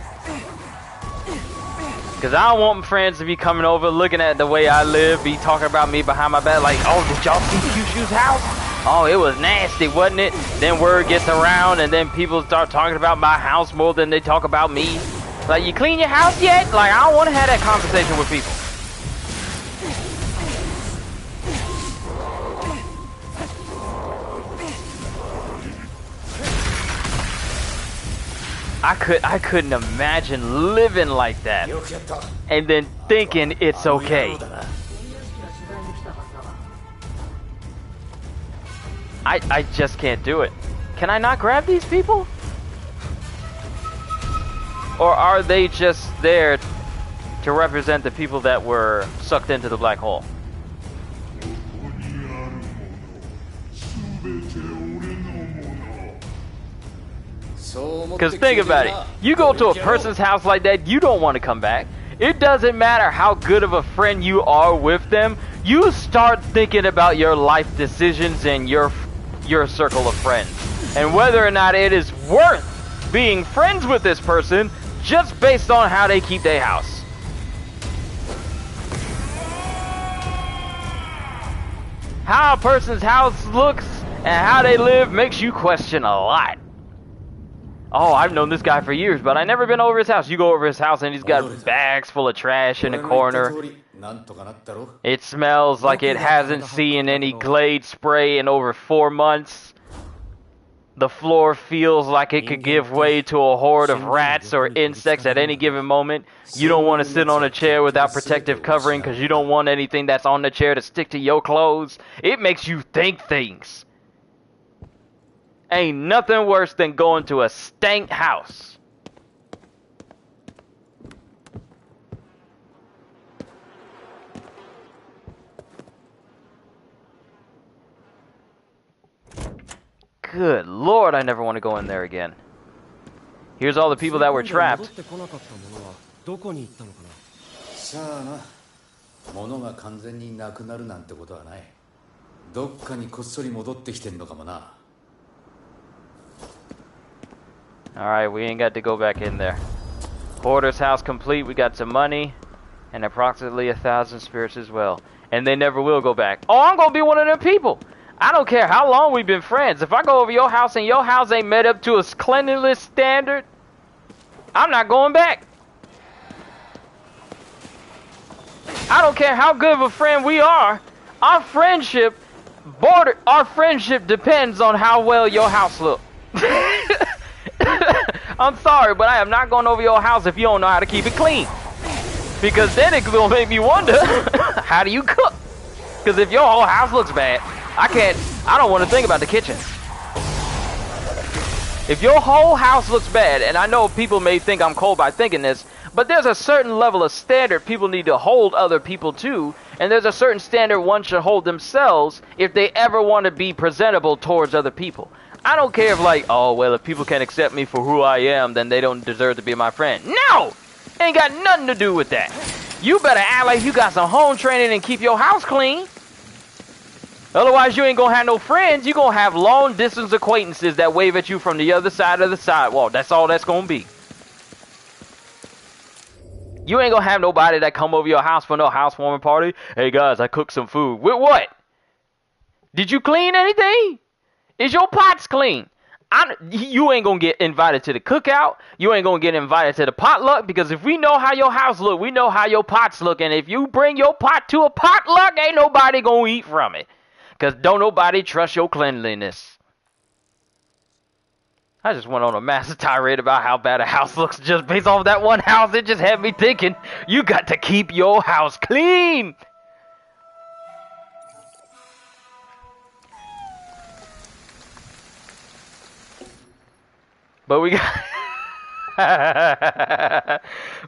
Because I don't want my friends to be coming over, looking at the way I live, be talking about me behind my back, like, oh, did y'all see Kyushu's house? Oh, it was nasty, wasn't it? Then word gets around, and then people start talking about my house more than they talk about me. Like, you clean your house yet? Like, I don't want to have that conversation with people. I couldn't imagine living like that and then thinking it's okay. I just can't do it. Can I not grab these people? Or are they just there to represent the people that were sucked into the black hole? Because think about it, you go to a person's house like that, you don't want to come back. It doesn't matter how good of a friend you are with them, you start thinking about your life decisions and your circle of friends. And whether or not it is worth being friends with this person just based on how they keep their house. How a person's house looks and how they live makes you question a lot. Oh, I've known this guy for years, but I never been over his house. You go over his house and he's got bags full of trash in the corner. It smells like it hasn't seen any Glade spray in over 4 months. The floor feels like it could give way to a horde of rats or insects at any given moment. You don't want to sit on a chair without protective covering because you don't want anything that's on the chair to stick to your clothes. It makes you think things. Ain't nothing worse than going to a stank house. Good Lord, I never want to go in there again. Here's all the people that were trapped. Alright, we ain't got to go back in there. Hoarder's house complete. We got some money and approximately 1,000 spirits as well. And they never will go back. Oh, I'm gonna be one of them people. I don't care how long we've been friends. If I go over your house and your house ain't met up to a cleanliness standard, I'm not going back. I don't care how good of a friend we are. Our friendship depends on how well your house looks. I'm sorry, but I am not going over your house if you don't know how to keep it clean. Because then it will make me wonder, how do you cook? Because if your whole house looks bad, I don't want to think about the kitchen. If your whole house looks bad, and I know people may think I'm cold by thinking this, but there's a certain level of standard people need to hold other people to, and there's a certain standard one should hold themselves if they ever want to be presentable towards other people. I don't care if like, oh, well, if people can't accept me for who I am, then they don't deserve to be my friend. No! Ain't got nothing to do with that. You better act like you got some home training and keep your house clean. Otherwise, you ain't gonna have no friends. You gonna have long-distance acquaintances that wave at you from the other side of the sidewalk. That's all that's gonna be. You ain't gonna have nobody that come over your house for no housewarming party. Hey, guys, I cooked some food. With what? Did you clean anything? Is your pots clean? You ain't gonna get invited to the cookout. You ain't gonna get invited to the potluck, because if we know how your house look, we know how your pots look. And if you bring your pot to a potluck, ain't nobody gonna eat from it. Because don't nobody trust your cleanliness. I just went on a massive tirade about how bad a house looks just based off that one house. It just had me thinking, you got to keep your house clean. But we got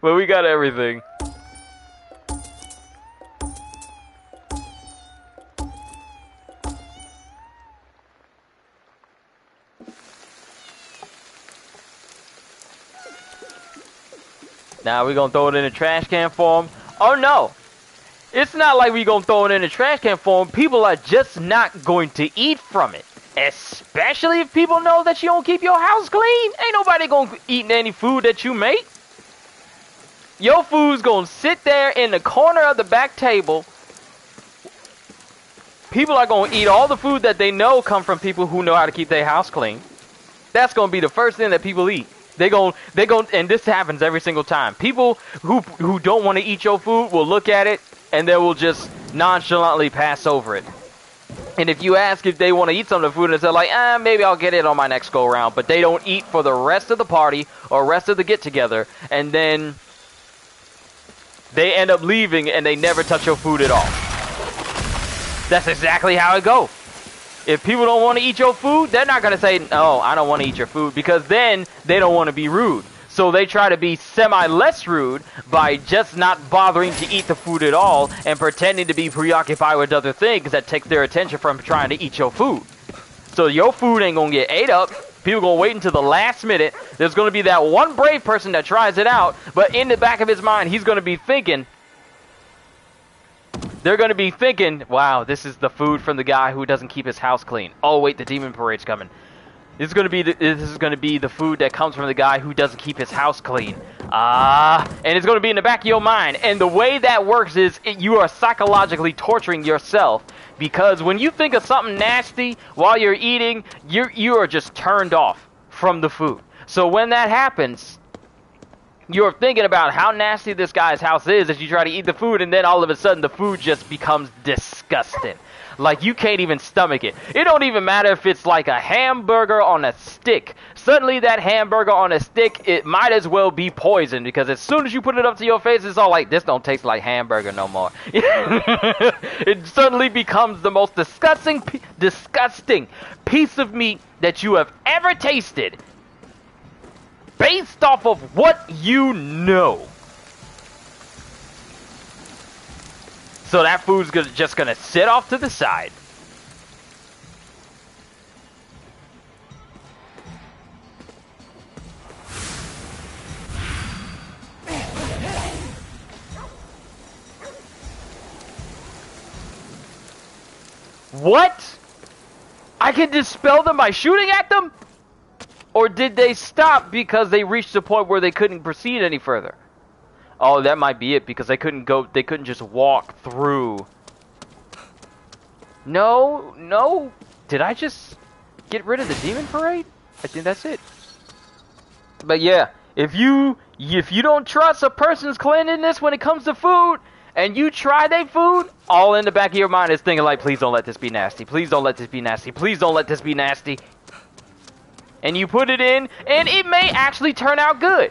but we got everything. Now we gonna throw it in a trash can form. Oh no! It's not like we gonna throw it in a trash can form. People are just not going to eat from it. Especially if people know that you don't keep your house clean. Ain't nobody gonna eat any food that you make. Your food's gonna sit there in the corner of the back table. People are gonna eat all the food that they know come from people who know how to keep their house clean. That's gonna be the first thing that people eat. They gon' and this happens every single time. People who don't want to eat your food will look at it and they will just nonchalantly pass over it. And if you ask if they want to eat some of the food, and they're like, maybe I'll get it on my next go round. But they don't eat for the rest of the party or rest of the get together, and then they end up leaving and they never touch your food at all. That's exactly how it goes. If people don't want to eat your food, they're not going to say, no, I don't want to eat your food, because then they don't want to be rude. So they try to be semi-less rude by just not bothering to eat the food at all and pretending to be preoccupied with other things that take their attention from trying to eat your food. So your food ain't going to get ate up. People going to wait until the last minute. There's going to be that one brave person that tries it out, but in the back of his mind, he's going to be thinking, they're going to be thinking, wow, this is the food from the guy who doesn't keep his house clean. Oh, wait, the demon parade's coming. This is going to be the food that comes from the guy who doesn't keep his house clean. And it's going to be in the back of your mind. And the way that works is you are psychologically torturing yourself, because when you think of something nasty while you're eating, you are just turned off from the food. So when that happens, you're thinking about how nasty this guy's house is as you try to eat the food, and then all of a sudden the food just becomes disgusting. Like, you can't even stomach it. It don't even matter if it's like a hamburger on a stick. Suddenly that hamburger on a stick, it might as well be poison, because as soon as you put it up to your face, it's all like, this don't taste like hamburger no more. It suddenly becomes the most disgusting piece of meat that you have ever tasted, based off of what you know. So that food's just gonna sit off to the side. What? I can dispel them by shooting at them? Or did they stop because they reached a point where they couldn't proceed any further? Oh, that might be it, because they couldn't just walk through. No. Did I just get rid of the demon parade? I think that's it. But yeah, if you don't trust a person's cleanliness when it comes to food, and you try their food, all in the back of your mind is thinking like, please don't let this be nasty. Please don't let this be nasty. Please don't let this be nasty. And you put it in, and it may actually turn out good.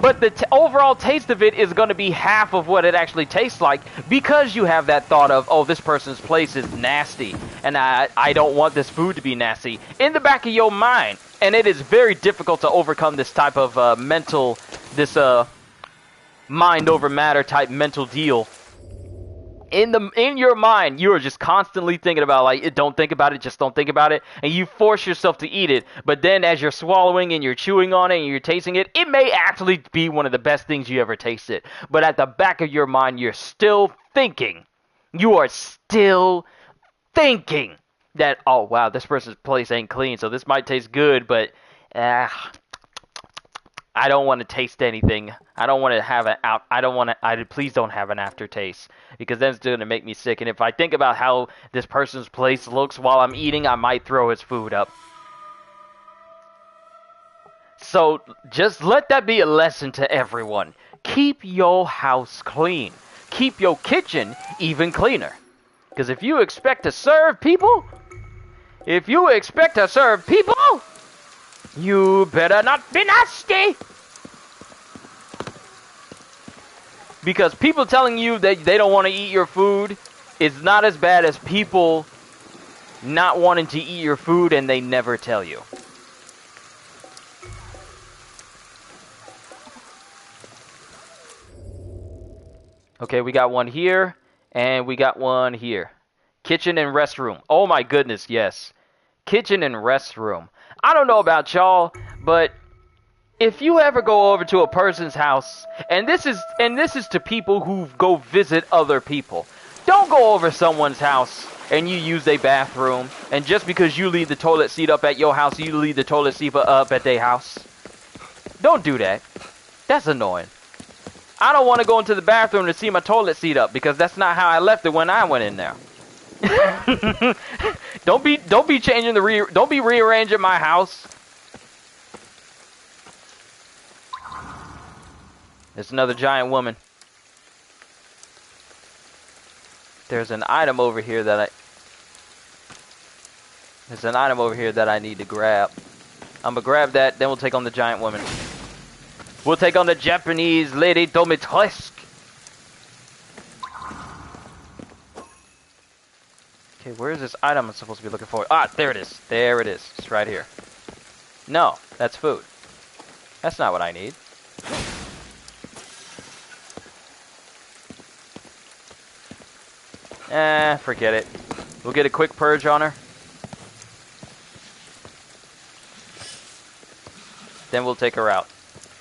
But the overall taste of it is going to be half of what it actually tastes like, because you have that thought of, oh, this person's place is nasty, and I don't want this food to be nasty in the back of your mind. And it is very difficult to overcome this type of mind over matter type mental deal. In your mind, you are just constantly thinking about, like, don't think about it, just don't think about it, and you force yourself to eat it. But then as you're swallowing and you're chewing on it and you're tasting it, it may actually be one of the best things you ever tasted. But at the back of your mind, you're still thinking. You are still thinking that, oh wow, this person's place ain't clean, so this might taste good, but I don't want to taste anything. I don't want to have please don't have an aftertaste, because that's going to make me sick. And if I think about how this person's place looks while I'm eating, I might throw his food up. So just let that be a lesson to everyone. Keep your house clean. Keep your kitchen even cleaner. Because if you expect to serve people, You better not be nasty! Because people telling you that they don't want to eat your food is not as bad as people not wanting to eat your food and they never tell you. Okay, we got one here, and we got one here. Kitchen and restroom. Oh my goodness, yes. Kitchen and restroom. I don't know about y'all, but if you ever go over to a person's house, and this is to people who go visit other people, don't go over someone's house and you use their bathroom, and just because you leave the toilet seat up at your house, you leave the toilet seat up at their house. Don't do that. That's annoying. I don't want to go into the bathroom to see my toilet seat up because that's not how I left it when I went in there. Don't be changing don't be rearranging my house. There's another giant woman. There's an item over here that I need to grab. I'm gonna grab that, then we'll take on the giant woman. We'll take on the Japanese lady Domitresk. Okay, where is this item I'm supposed to be looking for? Ah, there it is. There it is. It's right here. No, that's food. That's not what I need. Forget it. We'll get a quick purge on her. Then we'll take her out.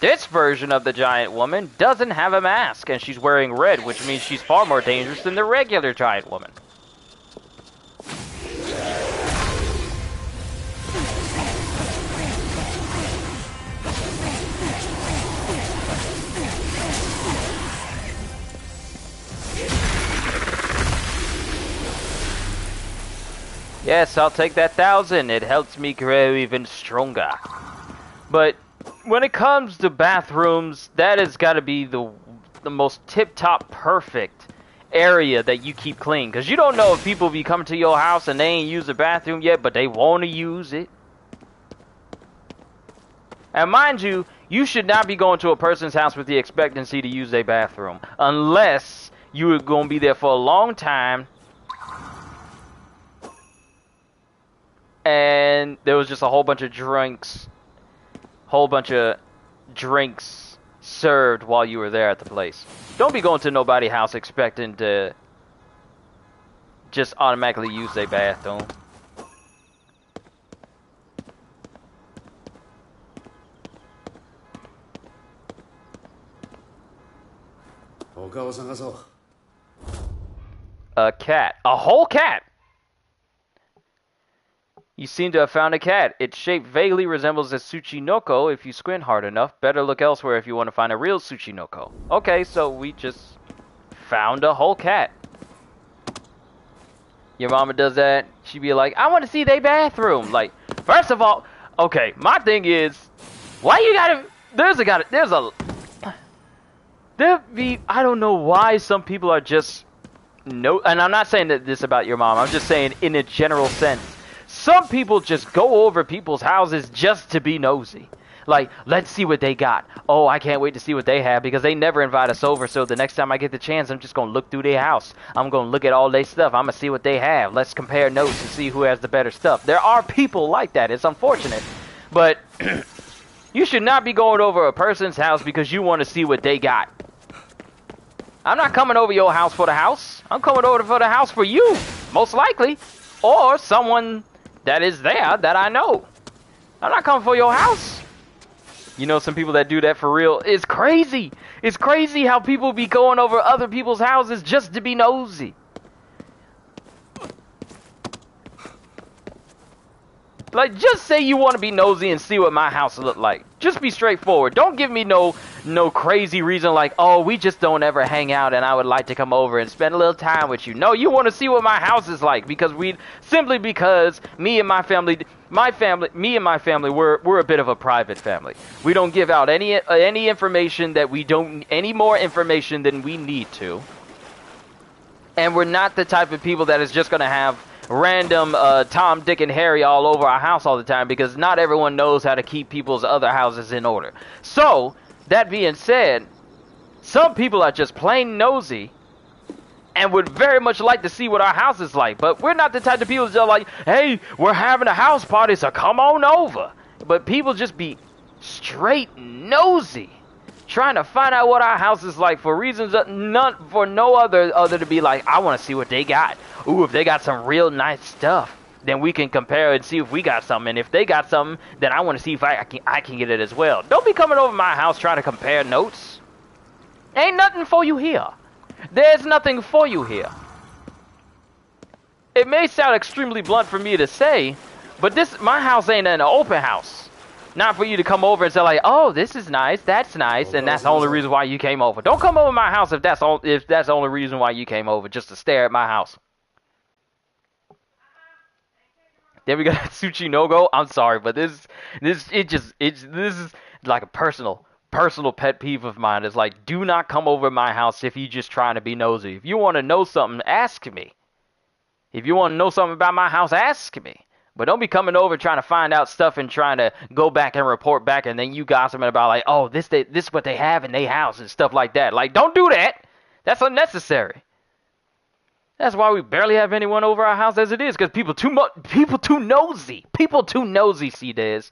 This version of the giant woman doesn't have a mask, and she's wearing red, which means she's far more dangerous than the regular giant woman. Yes, I'll take that 1,000. It helps me grow even stronger. But when it comes to bathrooms, that has got to be the most tip-top perfect area that you keep clean. Because you don't know if people be coming to your house and they ain't used the bathroom yet, but they want to use it. And mind you, you should not be going to a person's house with the expectancy to use their bathroom. Unless you are going to be there for a long time. And there was just a whole bunch of drinks served while you were there at the place. Don't be going to nobody's house expecting to just automatically use their bathroom. A cat. A whole cat! You seem to have found a cat. Its shape vaguely resembles a Tsuchinoko if you squint hard enough. Better look elsewhere if you want to find a real Tsuchinoko. Okay, so we just found a whole cat. Your mama does that. She'd be like, I want to see their bathroom. Like, first of all, okay, my thing is, why you gotta, I don't know why some people are just, no, and I'm not saying that this about your mom. I'm just saying in a general sense. Some people just go over people's houses just to be nosy. Like, let's see what they got. Oh, I can't wait to see what they have because they never invite us over. So the next time I get the chance, I'm just going to look through their house. I'm going to look at all their stuff. I'm going to see what they have. Let's compare notes and see who has the better stuff. There are people like that. It's unfortunate. But you should not be going over a person's house because you want to see what they got. I'm not coming over your house for the house. I'm coming over for the house for you, most likely. Or someone that is there that I know. I'm not coming for your house. You know some people that do that for real. It's crazy. It's crazy how people be going over other people's houses just to be nosy. Like, just say you want to be nosy and see what my house look like. Just be straightforward. Don't give me no crazy reason like, oh, we just don't ever hang out and I would like to come over and spend a little time with you. No, you want to see what my house is like because me and my family, we're a bit of a private family. We don't give out any information that we don't, any more information than we need to. And we're not the type of people that is just going to have random Tom, Dick, and Harry all over our house all the time because not everyone knows how to keep people's other houses in order. So, that being said, some people are just plain nosy and would very much like to see what our house is like. But we're not the type of people that are like, hey, we're having a house party, so come on over. But people just be straight nosy, trying to find out what our house is like for reasons that no other to be like, I want to see what they got. Ooh, if they got some real nice stuff, then we can compare and see if we got something. And if they got something, then I want to see if I can get it as well. Don't be coming over my house trying to compare notes. Ain't nothing for you here. There's nothing for you here. It may sound extremely blunt for me to say, but my house ain't an open house. Not for you to come over and say like, oh, this is nice, that's nice, and that's the only reason why you came over. Don't come over my house if that's the only reason why you came over, just to stare at my house. Then we got Suchi no Go. I'm sorry, but this is like a personal pet peeve of mine. It's like, do not come over my house if you're just trying to be nosy. If you want to know something, ask me. If you want to know something about my house, ask me. But don't be coming over trying to find out stuff and trying to go back and report back, and then you gossiping about like, oh, this is what they have in their house and stuff like that. Like, don't do that. That's unnecessary. That's why we barely have anyone over our house as it is, because people too nosy. People too nosy, C-Dez.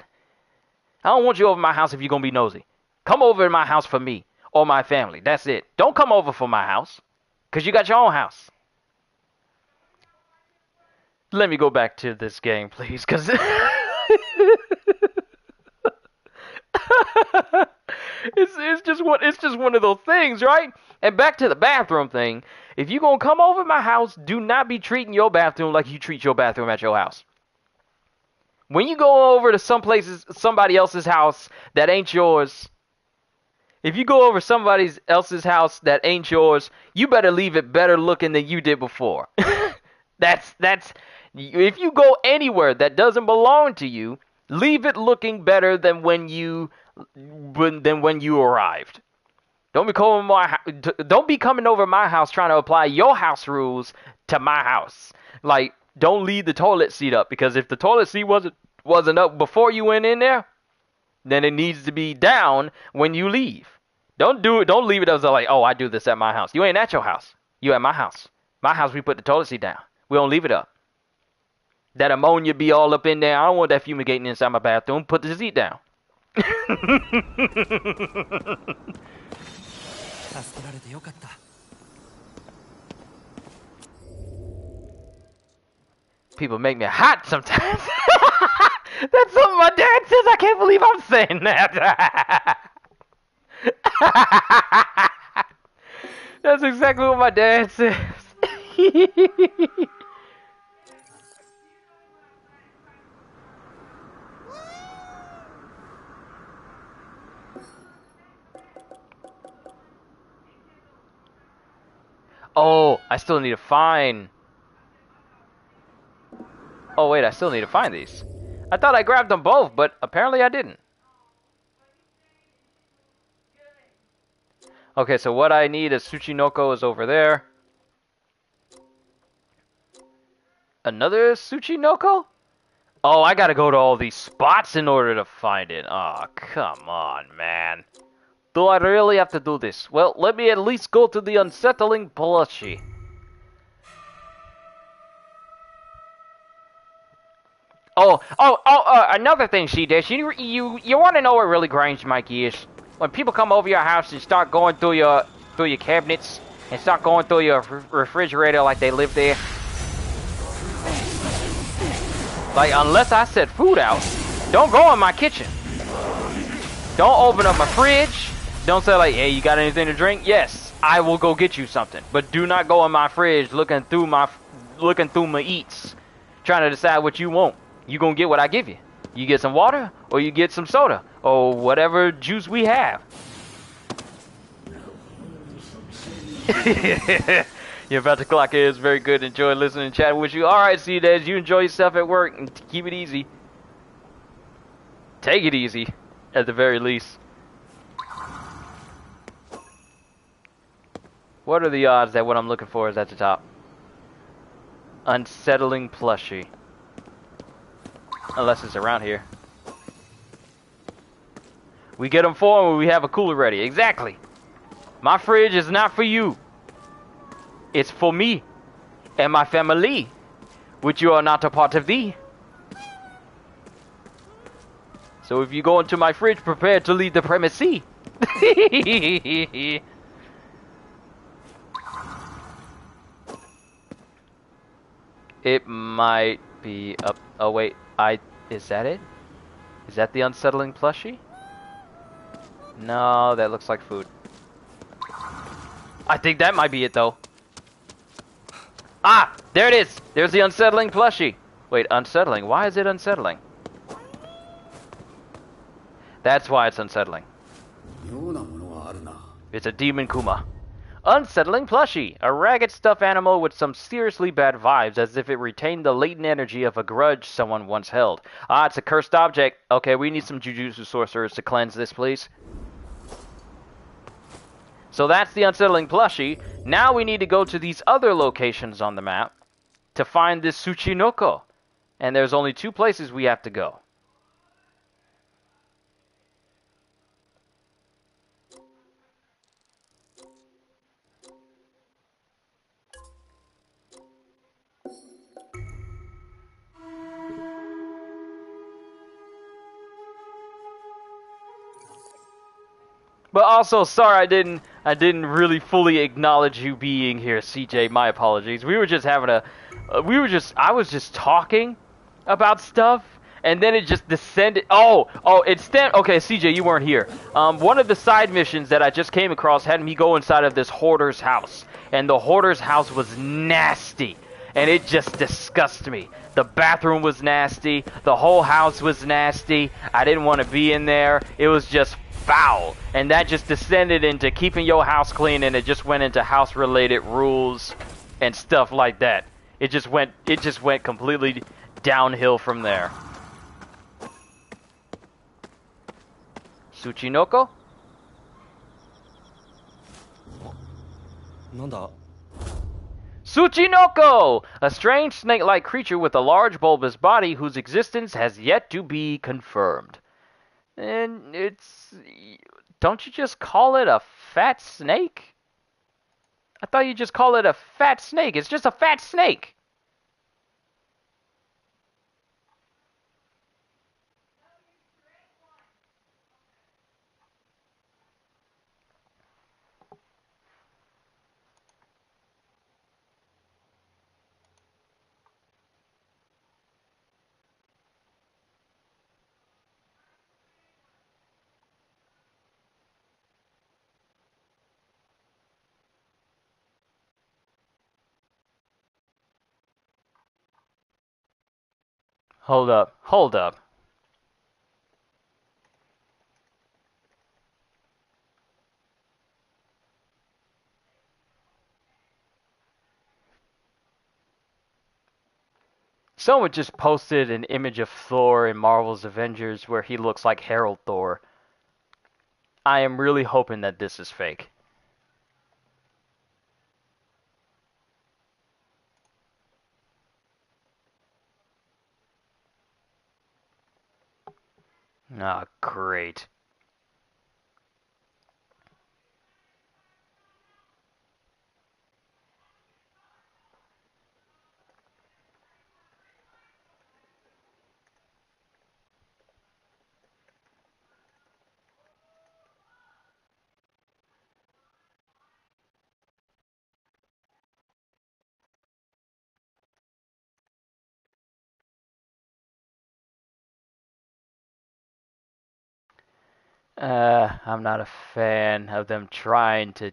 I don't want you over my house if you're going to be nosy. Come over to my house for me or my family. That's it. Don't come over for my house, because you got your own house. Let me go back to this game, please, because it's just one of those things, right? And back to the bathroom thing. If you're going to come over my house, do not be treating your bathroom like you treat your bathroom at your house. When you go over to somebody else's house that ain't yours, if you go over somebody else's house that ain't yours, you better leave it better looking than you did before. That's if you go anywhere that doesn't belong to you, leave it looking better than when you arrived. Don't be coming over my house trying to apply your house rules to my house. Like, don't leave the toilet seat up, because if the toilet seat wasn't up before you went in there, then it needs to be down when you leave. Don't leave it as like, oh, I do this at my house. You ain't at your house. You at my house. My house, we put the toilet seat down. We don't leave it up. That ammonia be all up in there. I don't want that fumigating inside my bathroom. Put the seat down. People make me hot sometimes. That's something my dad says. I can't believe I'm saying that. That's exactly what my dad says. Oh, I still need to find... Oh, wait, I still need to find these. I thought I grabbed them both, but apparently I didn't. Okay, so what I need is Tsuchinoko is over there. Another Tsuchinoko? Oh, I gotta go to all these spots in order to find it. Oh, come on, man. Do I really have to do this? Well, let me at least go to the unsettling plushie. Another thing, C-Dish, you want to know what really grinds my gears? When people come over your house and start going through your cabinets and start going through your refrigerator like they live there. Like, unless I set food out, don't go in my kitchen. Don't open up my fridge. Don't say like, hey, you got anything to drink? Yes, I will go get you something. But do not go in my fridge looking through my eats, trying to decide what you want. You gonna get what I give you. You get some water, or you get some soda, or whatever juice we have. You're about to clock in. It's very good. Enjoy listening and chatting with you. Alright, see you guys. You enjoy yourself at work and keep it easy. Take it easy, at the very least. What are the odds that what I'm looking for is at the top? Unsettling plushie. Unless it's around here. We get them for when we have a cooler ready. Exactly. My fridge is not for you. It's for me and my family, which you are not a part of thee. So if you go into my fridge, prepare to leave the premises. It might be up. Oh wait, is that it? Is that the unsettling plushie? No, that looks like food. I think that might be it though. Ah, there it is. There's the unsettling plushie. Wait, unsettling. Why is it unsettling? That's why it's unsettling. It's a demon Kuma. Unsettling plushie. A ragged stuffed animal with some seriously bad vibes, as if it retained the latent energy of a grudge someone once held. Ah, it's a cursed object. Okay, we need some Jujutsu sorcerers to cleanse this, please. So that's the unsettling plushie. Now we need to go to these other locations on the map to find this Tsuchinoko. And there's only 2 places we have to go. But also, sorry, I didn't really fully acknowledge you being here, CJ. My apologies. We were just having a, I was just talking about stuff, and then it just descended. Okay, CJ, you weren't here. One of the side missions that I just came across had me go inside of this hoarder's house, and the hoarder's house was nasty, and it just disgusted me. The bathroom was nasty. The whole house was nasty. I didn't want to be in there. It was just foul, and that just descended into keeping your house clean, and it just went into house-related rules and stuff like that. It just went completely downhill from there. Tsuchinoko? Nanda? Tsuchinoko! A strange snake-like creature with a large bulbous body whose existence has yet to be confirmed. And it's... Don't you just call it a fat snake? I thought you just call it a fat snake. It's just a fat snake. Hold up. Hold up. Someone just posted an image of Thor in Marvel's Avengers where he looks like Harold Thor. I am really hoping that this is fake. Ah, great. I'm not a fan of them trying to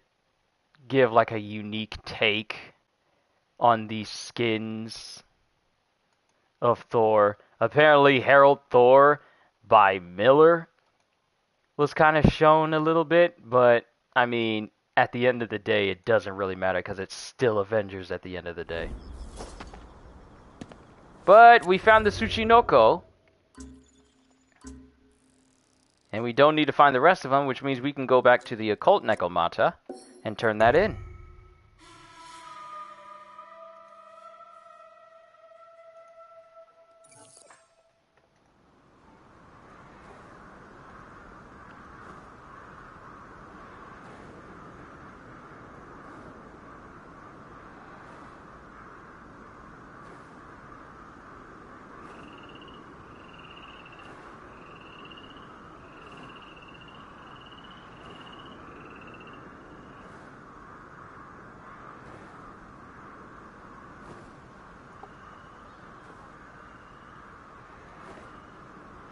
give like a unique take on these skins of Thor. Apparently, Harold Thor by Miller was kind of shown a little bit, but I mean, at the end of the day, it doesn't really matter because it's still Avengers at the end of the day. But we found the Tsuchinoko, and we don't need to find the rest of them, which means we can go back to the occult Nekomata and turn that in.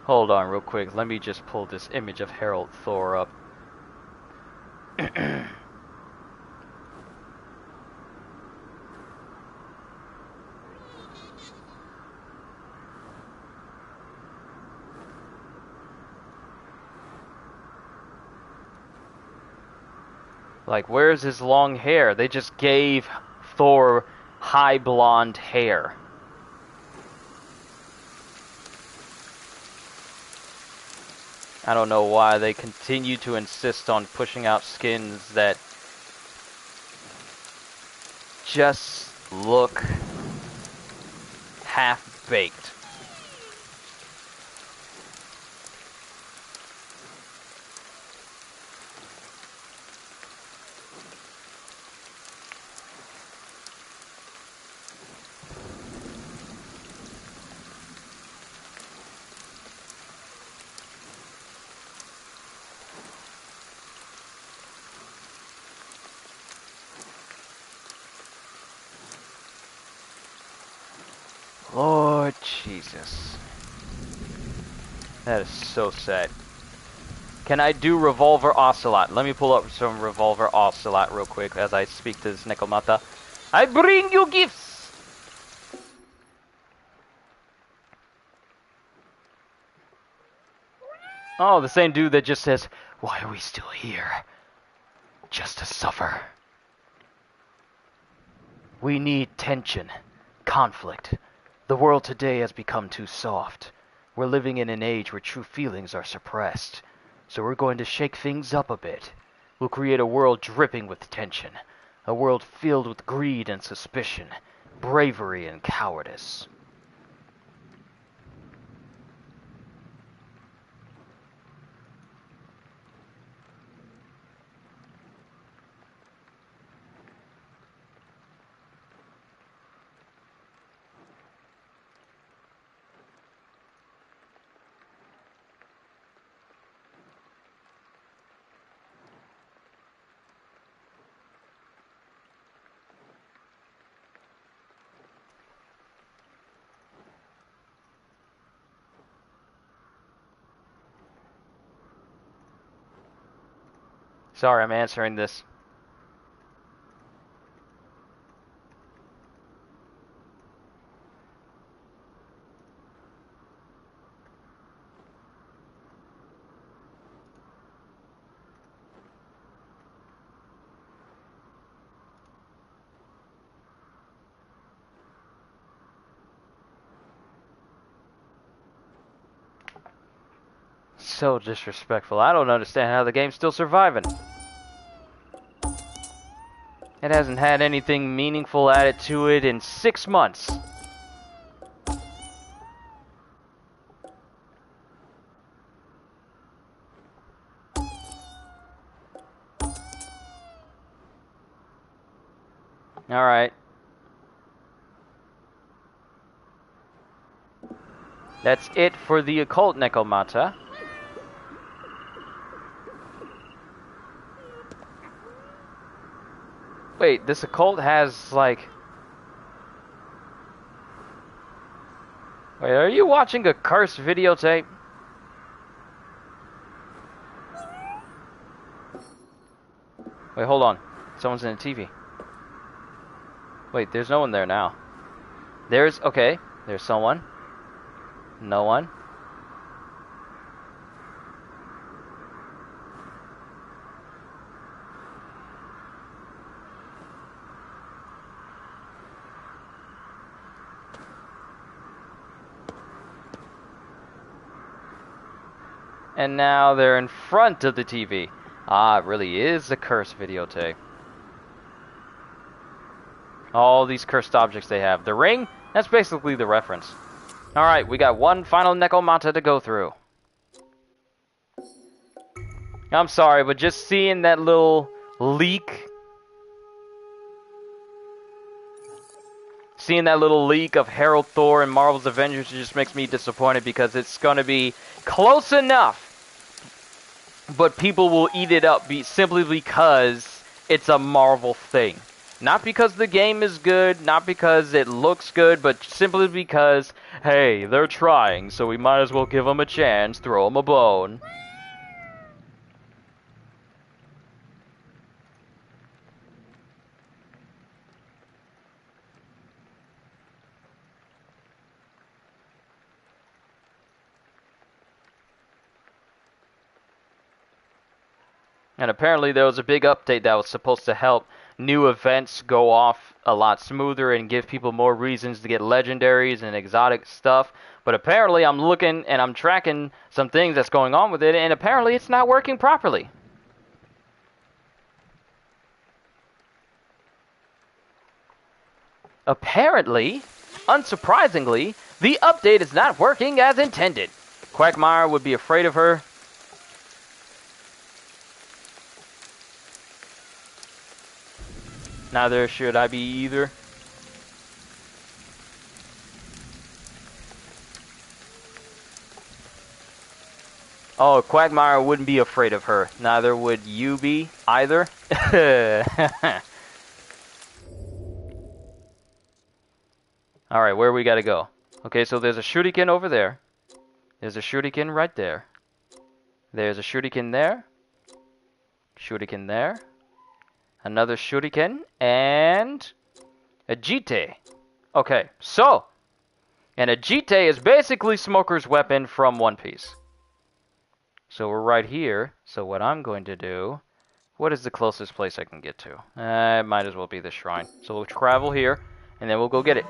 Hold on real quick. Let me just pull this image of Harold Thor up. Like, where's his long hair? They just gave Thor high blonde hair. I don't know why they continue to insist on pushing out skins that just look half-baked. Lord Jesus. That is so sad. Can I do Revolver Ocelot? Let me pull up some Revolver Ocelot real quick as I speak to this Nekomata. I bring you gifts! Oh, the same dude that just says, why are we still here? Just to suffer. We need tension, conflict. The world today has become too soft. We're living in an age where true feelings are suppressed. So we're going to shake things up a bit. We'll create a world dripping with tension. A world filled with greed and suspicion, bravery and cowardice. Sorry, I'm answering this. So disrespectful. I don't understand how the game's still surviving. It hasn't had anything meaningful added to it in 6 months. Alright. That's it for the occult Nekomata. Wait, this occult has, like... Wait, are you watching a cursed videotape? Wait, hold on. Someone's in the TV. Wait, there's no one there now. Okay, there's someone. No one. And now they're in front of the TV. Ah, it really is a cursed videotape. All these cursed objects they have. The ring? That's basically the reference. Alright, we got one final Nekomata to go through. I'm sorry, but just seeing that little leak... Seeing that little leak of Harold Thor and Marvel's Avengers just makes me disappointed because it's going to be close enough. But people will eat it up simply because it's a Marvel thing. Not because the game is good, not because it looks good, but simply because, hey, they're trying, so we might as well give them a chance, throw them a bone. And apparently there was a big update that was supposed to help new events go off a lot smoother and give people more reasons to get legendaries and exotic stuff. But apparently I'm looking and I'm tracking some things that's going on with it, and apparently it's not working properly. Apparently, unsurprisingly, the update is not working as intended. Quagmire would be afraid of her. Neither should I be either. Oh, Quagmire wouldn't be afraid of her. Neither would you be either. Alright, where we gotta go? Okay, so there's a shuriken over there. There's a shuriken right there. There's a shuriken there. Shuriken there. Another shuriken. And a jite. Okay, so. And a jite is basically Smoker's weapon from One Piece. So we're right here. So what I'm going to do... What is the closest place I can get to? It might as well be the shrine. So we'll travel here. And then we'll go get it.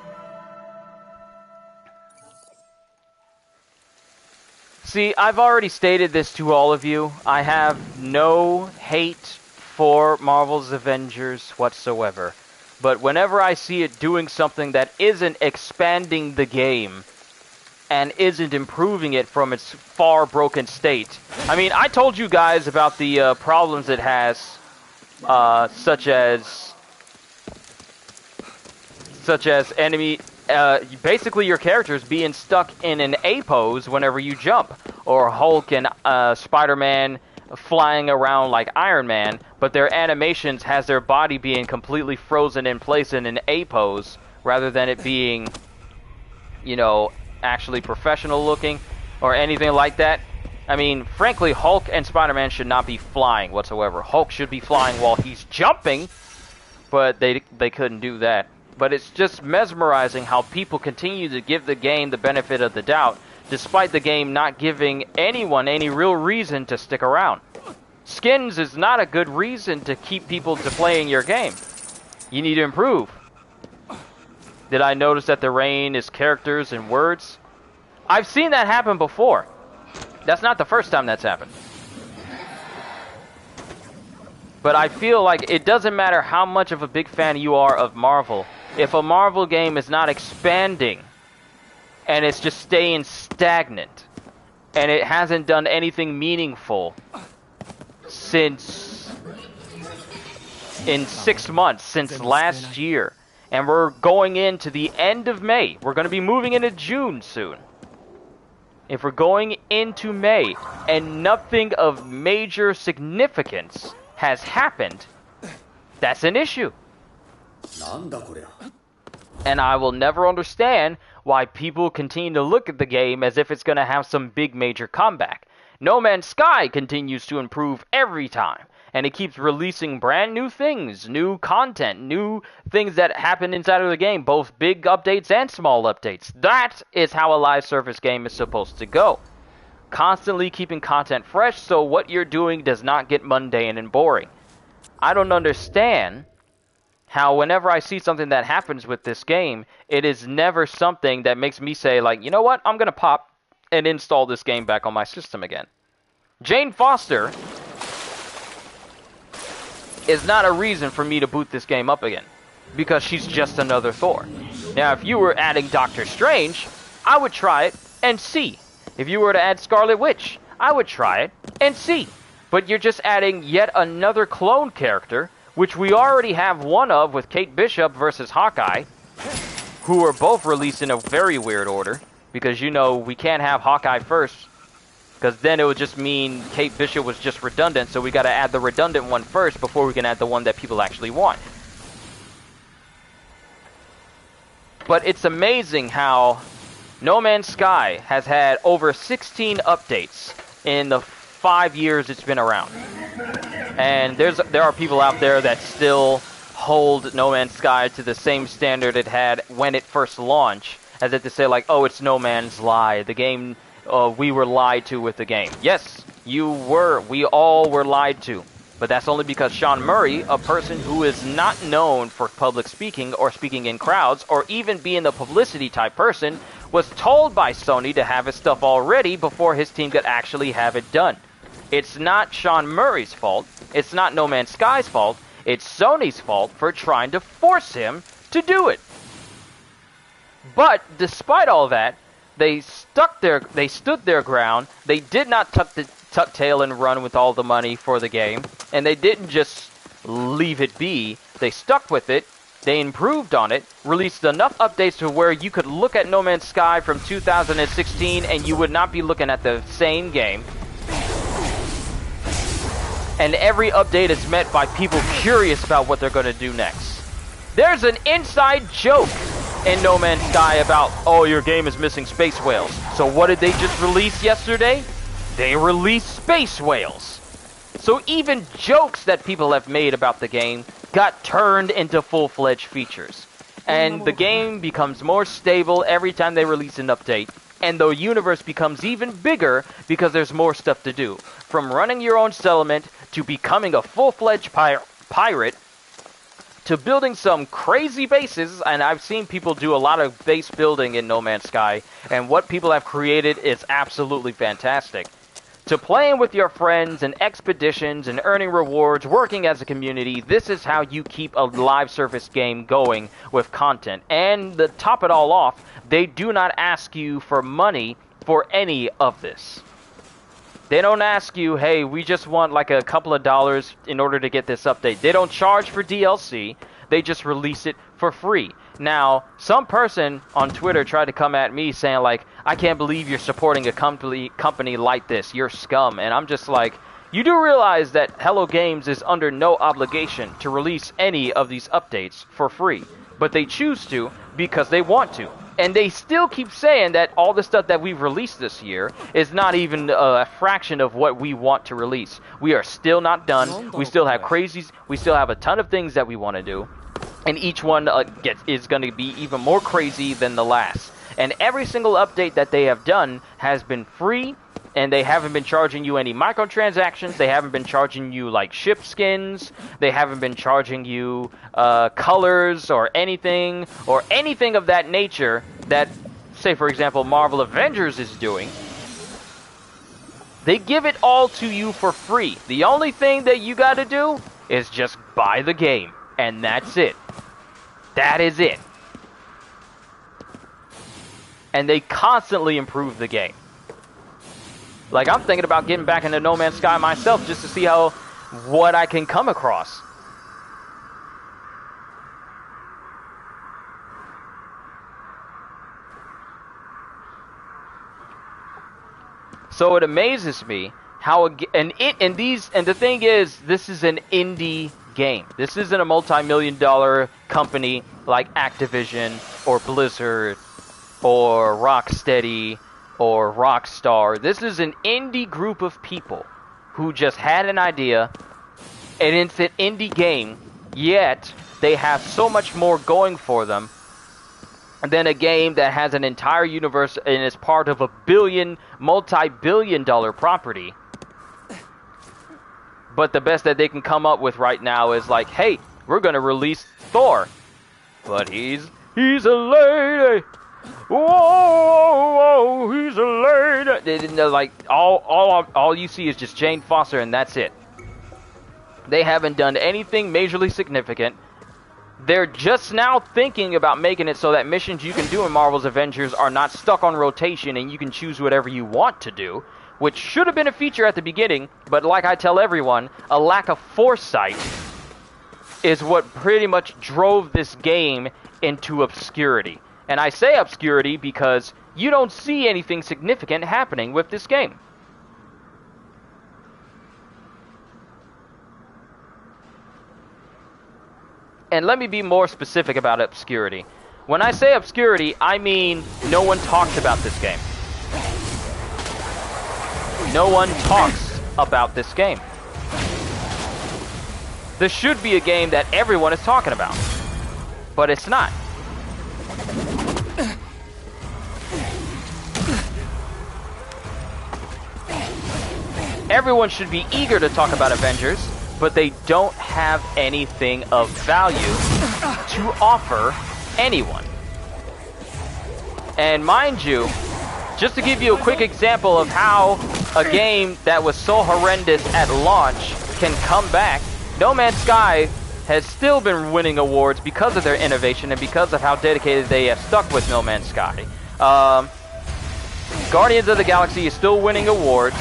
See, I've already stated this to all of you. I have no hate for Marvel's Avengers whatsoever. But whenever I see it doing something that isn't expanding the game and isn't improving it from its far broken state. I mean, I told you guys about the problems it has, such as enemy... basically your characters being stuck in an A pose whenever you jump, or Hulk and Spider-Man flying around like Iron Man, but their animations has their body being completely frozen in place in an A pose, rather than it being, you know, actually professional looking, or anything like that. I mean, frankly, Hulk and Spider-Man should not be flying whatsoever. Hulk should be flying while he's jumping, but they couldn't do that. But it's just mesmerizing how people continue to give the game the benefit of the doubt, despite the game not giving anyone any real reason to stick around. Skins is not a good reason to keep people to playing your game. You need to improve. Did I notice that the rain is characters and words? I've seen that happen before. That's not the first time that's happened. But I feel like it doesn't matter how much of a big fan you are of Marvel. If a Marvel game is not expanding, and it's just staying stagnant, and it hasn't done anything meaningful since... in 6 months, since last year, and we're going into the end of May. We're going to be moving into June soon. If we're going into May, and nothing of major significance has happened, that's an issue. And I will never understand why people continue to look at the game as if it's going to have some big major comeback. No Man's Sky continues to improve every time, and it keeps releasing brand new things, new content, new things that happen inside of the game, both big updates and small updates. That is how a live service game is supposed to go. Constantly keeping content fresh so what you're doing does not get mundane and boring. I don't understand how whenever I see something that happens with this game, it is never something that makes me say, like, you know what, I'm going to pop and install this game back on my system again. Jane Foster is not a reason for me to boot this game up again, because she's just another Thor. Now, if you were adding Doctor Strange, I would try it and see. If you were to add Scarlet Witch, I would try it and see. But you're just adding yet another clone character, which we already have one of with Kate Bishop versus Hawkeye, who are both released in a very weird order, because, you know, we can't have Hawkeye first, because then it would just mean Kate Bishop was just redundant, so we got to add the redundant one first before we can add the one that people actually want. But it's amazing how No Man's Sky has had over 16 updates in the 5 years it's been around. And there are people out there that still hold No Man's Sky to the same standard it had when it first launched, as if to say like, oh, it's No Man's Lie. The game, we were lied to with the game. Yes, you were. We all were lied to. But that's only because Sean Murray, a person who is not known for public speaking or speaking in crowds or even being the publicity type person, was told by Sony to have his stuff all ready before his team could actually have it done. It's not Sean Murray's fault. It's not No Man's Sky's fault. It's Sony's fault for trying to force him to do it. But despite all that, they stood their ground. They did not tuck tail and run with all the money for the game, and they didn't just leave it be. They stuck with it. They improved on it, released enough updates to where you could look at No Man's Sky from 2016 and you would not be looking at the same game. And every update is met by people curious about what they're going to do next. There's an inside joke in No Man's Sky about, oh, your game is missing space whales. So what did they just release yesterday? They released space whales. So even jokes that people have made about the game got turned into full-fledged features. And the game becomes more stable every time they release an update. And the universe becomes even bigger because there's more stuff to do. From running your own settlement to becoming a full-fledged pirate to building some crazy bases. And I've seen people do a lot of base building in No Man's Sky. And what people have created is absolutely fantastic. To playing with your friends and expeditions and earning rewards, working as a community, this is how you keep a live service game going with content. And to top it all off, they do not ask you for money for any of this. They don't ask you, hey, we just want like a couple of dollars in order to get this update. They don't charge for DLC. They just release it for free. Now, some person on Twitter tried to come at me saying like, I can't believe you're supporting a company like this. You're scum. And I'm just like, you do realize that Hello Games is under no obligation to release any of these updates for free. But they choose to because they want to. And they still keep saying that all the stuff that we've released this year is not even a fraction of what we want to release. We are still not done. We still have crazies. We still have a ton of things that we want to do. And each one is going to be even more crazy than the last. And every single update that they have done has been free, and they haven't been charging you any microtransactions. They haven't been charging you like ship skins. They haven't been charging you colors or anything of that nature that, say for example, Marvel Avengers is doing. They give it all to you for free. The only thing that you got to do is just buy the game, and that's it. That is it. And they constantly improve the game. Like, I'm thinking about getting back into No Man's Sky myself just to see what I can come across. So it amazes me how the thing is, this is an indie game. This isn't a multi-million-dollar company like Activision or Blizzard or Rocksteady or Rockstar. This is an indie group of people who just had an idea, and it's an indie game, yet they have so much more going for them than a game that has an entire universe and is part of a multi-billion-dollar property. But the best that they can come up with right now is like, hey, we're going to release Thor. But he's a lady. Whoa, he's a lady. Like, all you see is just Jane Foster, and that's it. They haven't done anything majorly significant. They're just now thinking about making it so that missions you can do in Marvel's Avengers are not stuck on rotation and you can choose whatever you want to do, which should have been a feature at the beginning, but like I tell everyone, a lack of foresight is what pretty much drove this game into obscurity. And I say obscurity because you don't see anything significant happening with this game. And let me be more specific about obscurity. When I say obscurity, I mean no one talks about this game. No one talks about this game. This should be a game that everyone is talking about, but it's not. Everyone should be eager to talk about Avengers, but they don't have anything of value to offer anyone. And mind you, just to give you a quick example of how a game that was so horrendous at launch can come back, No Man's Sky has still been winning awards because of their innovation and because of how dedicated they have stuck with No Man's Sky. Guardians of the Galaxy is still winning awards.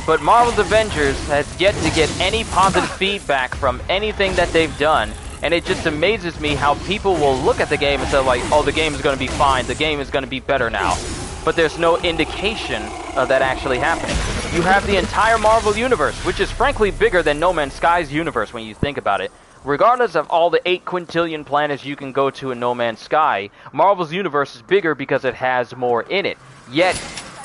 But Marvel's Avengers has yet to get any positive feedback from anything that they've done. And it just amazes me how people will look at the game and say like, oh, the game is going to be fine, the game is going to be better now. But there's no indication of that actually happening. You have the entire Marvel universe, which is frankly bigger than No Man's Sky's universe when you think about it. Regardless of all the 8 quintillion planets you can go to in No Man's Sky, Marvel's universe is bigger because it has more in it. Yet,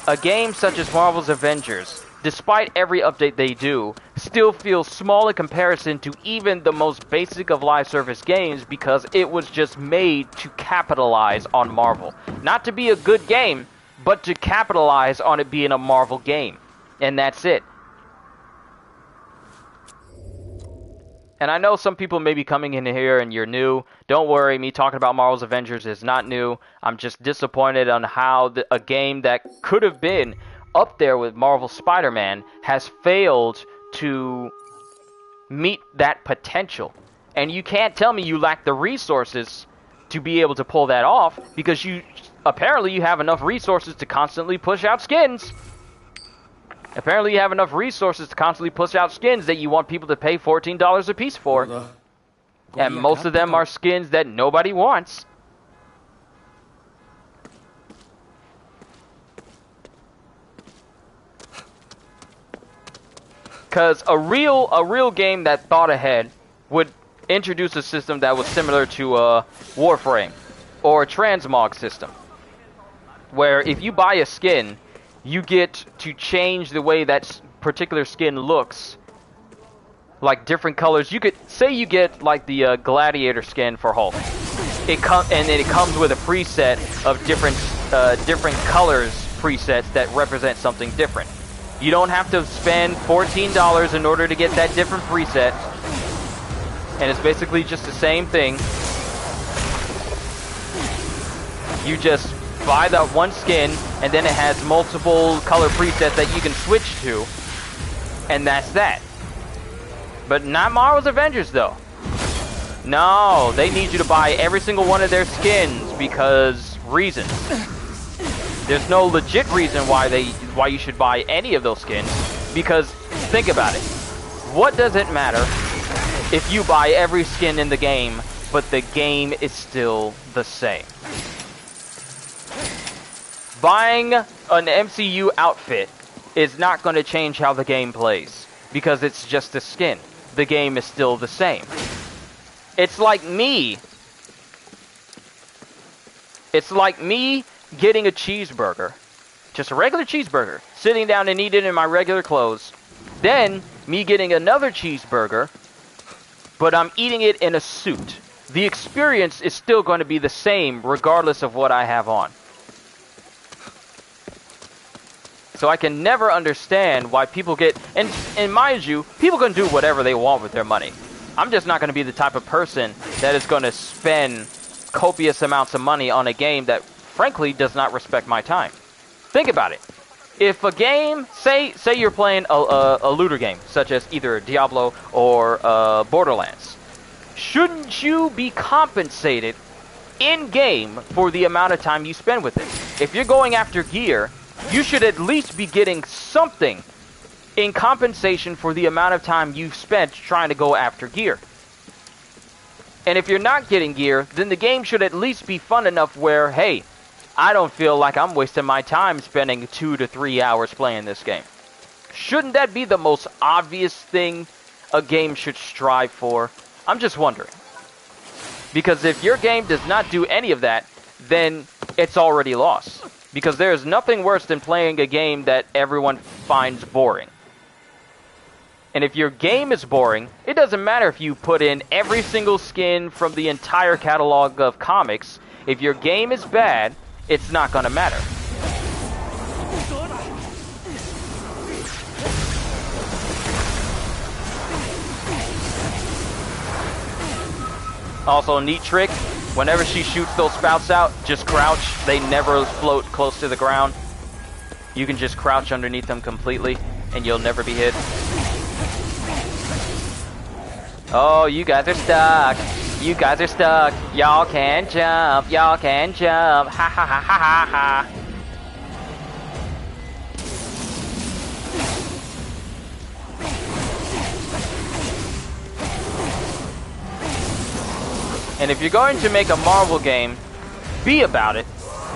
a game such as Marvel's Avengers, despite every update they do, still feels small in comparison to even the most basic of live service games because it was just made to capitalize on Marvel. Not to be a good game, but to capitalize on it being a Marvel game. And that's it. And I know some people may be coming in here and you're new. Don't worry, me talking about Marvel's Avengers is not new. I'm just disappointed on how a game that could have been up there with Marvel Spider-Man has failed to meet that potential. And you can't tell me you lack the resources to be able to pull that off, because apparently you have enough resources to constantly push out skins. Apparently you have enough resources to constantly push out skins that you want people to pay $14 a piece for. And most of them are skins that nobody wants. Because a real game that thought ahead would introduce a system that was similar to Warframe or a transmog system, where if you buy a skin, you get to change the way that particular skin looks, like different colors. You could say you get like the Gladiator skin for Hulk. And then it comes with a preset of different colors presets that represent something different. You don't have to spend $14 in order to get that different preset. And it's basically just the same thing. You just buy that one skin, and then it has multiple color presets that you can switch to. And that's that. But not Marvel's Avengers, though. No, they need you to buy every single one of their skins because reasons. There's no legit reason why you should buy any of those skins, because think about it. What does it matter if you buy every skin in the game, but the game is still the same? Buying an MCU outfit is not going to change how the game plays, because it's just a skin. The game is still the same. It's like me getting a cheeseburger, just a regular cheeseburger, sitting down and eating it in my regular clothes, then me getting another cheeseburger, but I'm eating it in a suit. The experience is still going to be the same regardless of what I have on. So I can never understand why people get, and mind you, people can do whatever they want with their money. I'm just not going to be the type of person that is going to spend copious amounts of money on a game that frankly does not respect my time. Think about it. If a game, say you're playing a looter game, such as either Diablo or Borderlands, shouldn't you be compensated in-game for the amount of time you spend with it? If you're going after gear, you should at least be getting something in compensation for the amount of time you've spent trying to go after gear. And if you're not getting gear, then the game should at least be fun enough where, hey, I don't feel like I'm wasting my time spending 2 to 3 hours playing this game. Shouldn't that be the most obvious thing a game should strive for? I'm just wondering. Because if your game does not do any of that, then it's already lost. Because there is nothing worse than playing a game that everyone finds boring. And if your game is boring, it doesn't matter if you put in every single skin from the entire catalog of comics. If your game is bad, it's not gonna matter. Also, a neat trick, whenever she shoots those spouts out, just crouch. They never float close to the ground. You can just crouch underneath them completely, and you'll never be hit. Oh, you guys are stuck. You guys are stuck. Y'all can jump. Y'all can jump. Ha ha ha ha ha ha. And if you're going to make a Marvel game, be about it.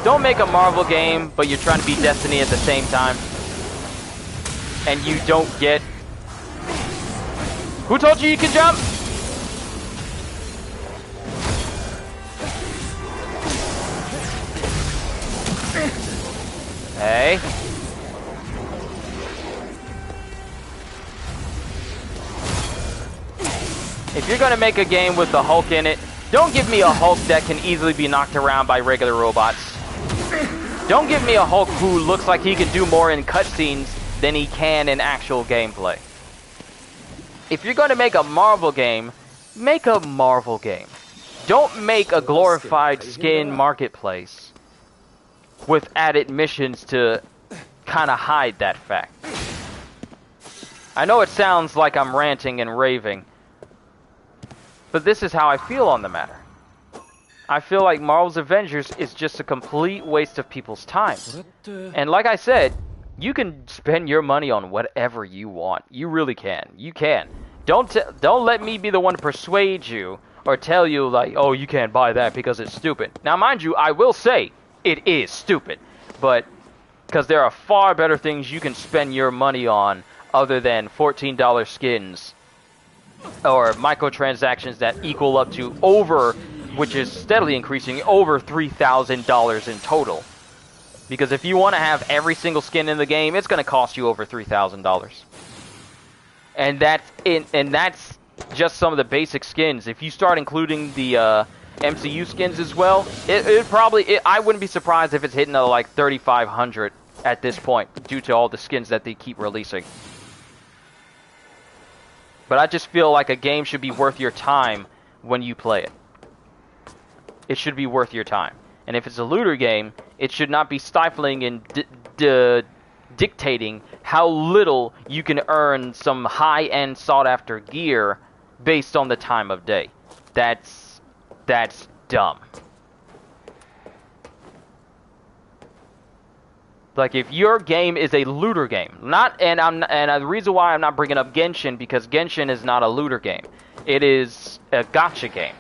Don't make a Marvel game, but you're trying to be Destiny at the same time. And you don't get... Who told you you can jump? Hey. If you're gonna make a game with the Hulk in it, don't give me a Hulk that can easily be knocked around by regular robots. Don't give me a Hulk who looks like he can do more in cutscenes than he can in actual gameplay. If you're going to make a Marvel game, make a Marvel game. Don't make a glorified skin marketplace with added missions to kind of hide that fact. I know it sounds like I'm ranting and raving, but this is how I feel on the matter. I feel like Marvel's Avengers is just a complete waste of people's time. And like I said, you can spend your money on whatever you want. You really can. You can. Don't let me be the one to persuade you or tell you like, oh, you can't buy that because it's stupid. Now, mind you, I will say it is stupid, but because there are far better things you can spend your money on other than $14 skins or microtransactions that equal up to over, which is steadily increasing, over $3,000 in total. Because if you want to have every single skin in the game, it's going to cost you over $3,000. And that's just some of the basic skins. If you start including the MCU skins as well, I wouldn't be surprised if it's hitting like 3,500 at this point due to all the skins that they keep releasing. But I just feel like a game should be worth your time when you play it. It should be worth your time. And if it's a looter game, it should not be stifling and dictating how little you can earn some high-end sought-after gear based on the time of day. That's dumb. Like, if your game is a looter game, and the reason why I'm not bringing up Genshin, because Genshin is not a looter game. It is a gacha game.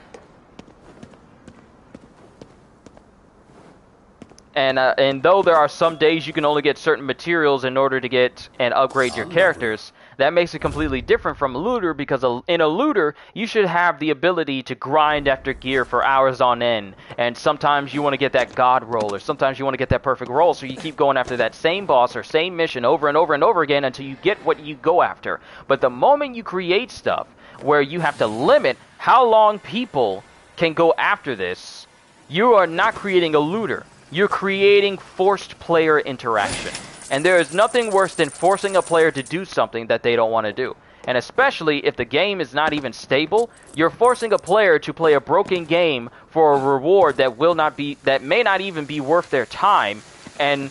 And though there are some days you can only get certain materials in order to get and upgrade your characters, that makes it completely different from a looter, because in a looter, you should have the ability to grind after gear for hours on end. And sometimes you want to get that god roll, or sometimes you want to get that perfect roll, so you keep going after that same boss or same mission over and over and over again until you get what you go after. But the moment you create stuff where you have to limit how long people can go after this, you are not creating a looter. You're creating forced player interaction. And there is nothing worse than forcing a player to do something that they don't want to do. And especially if the game is not even stable, you're forcing a player to play a broken game for a reward that may not even be worth their time. And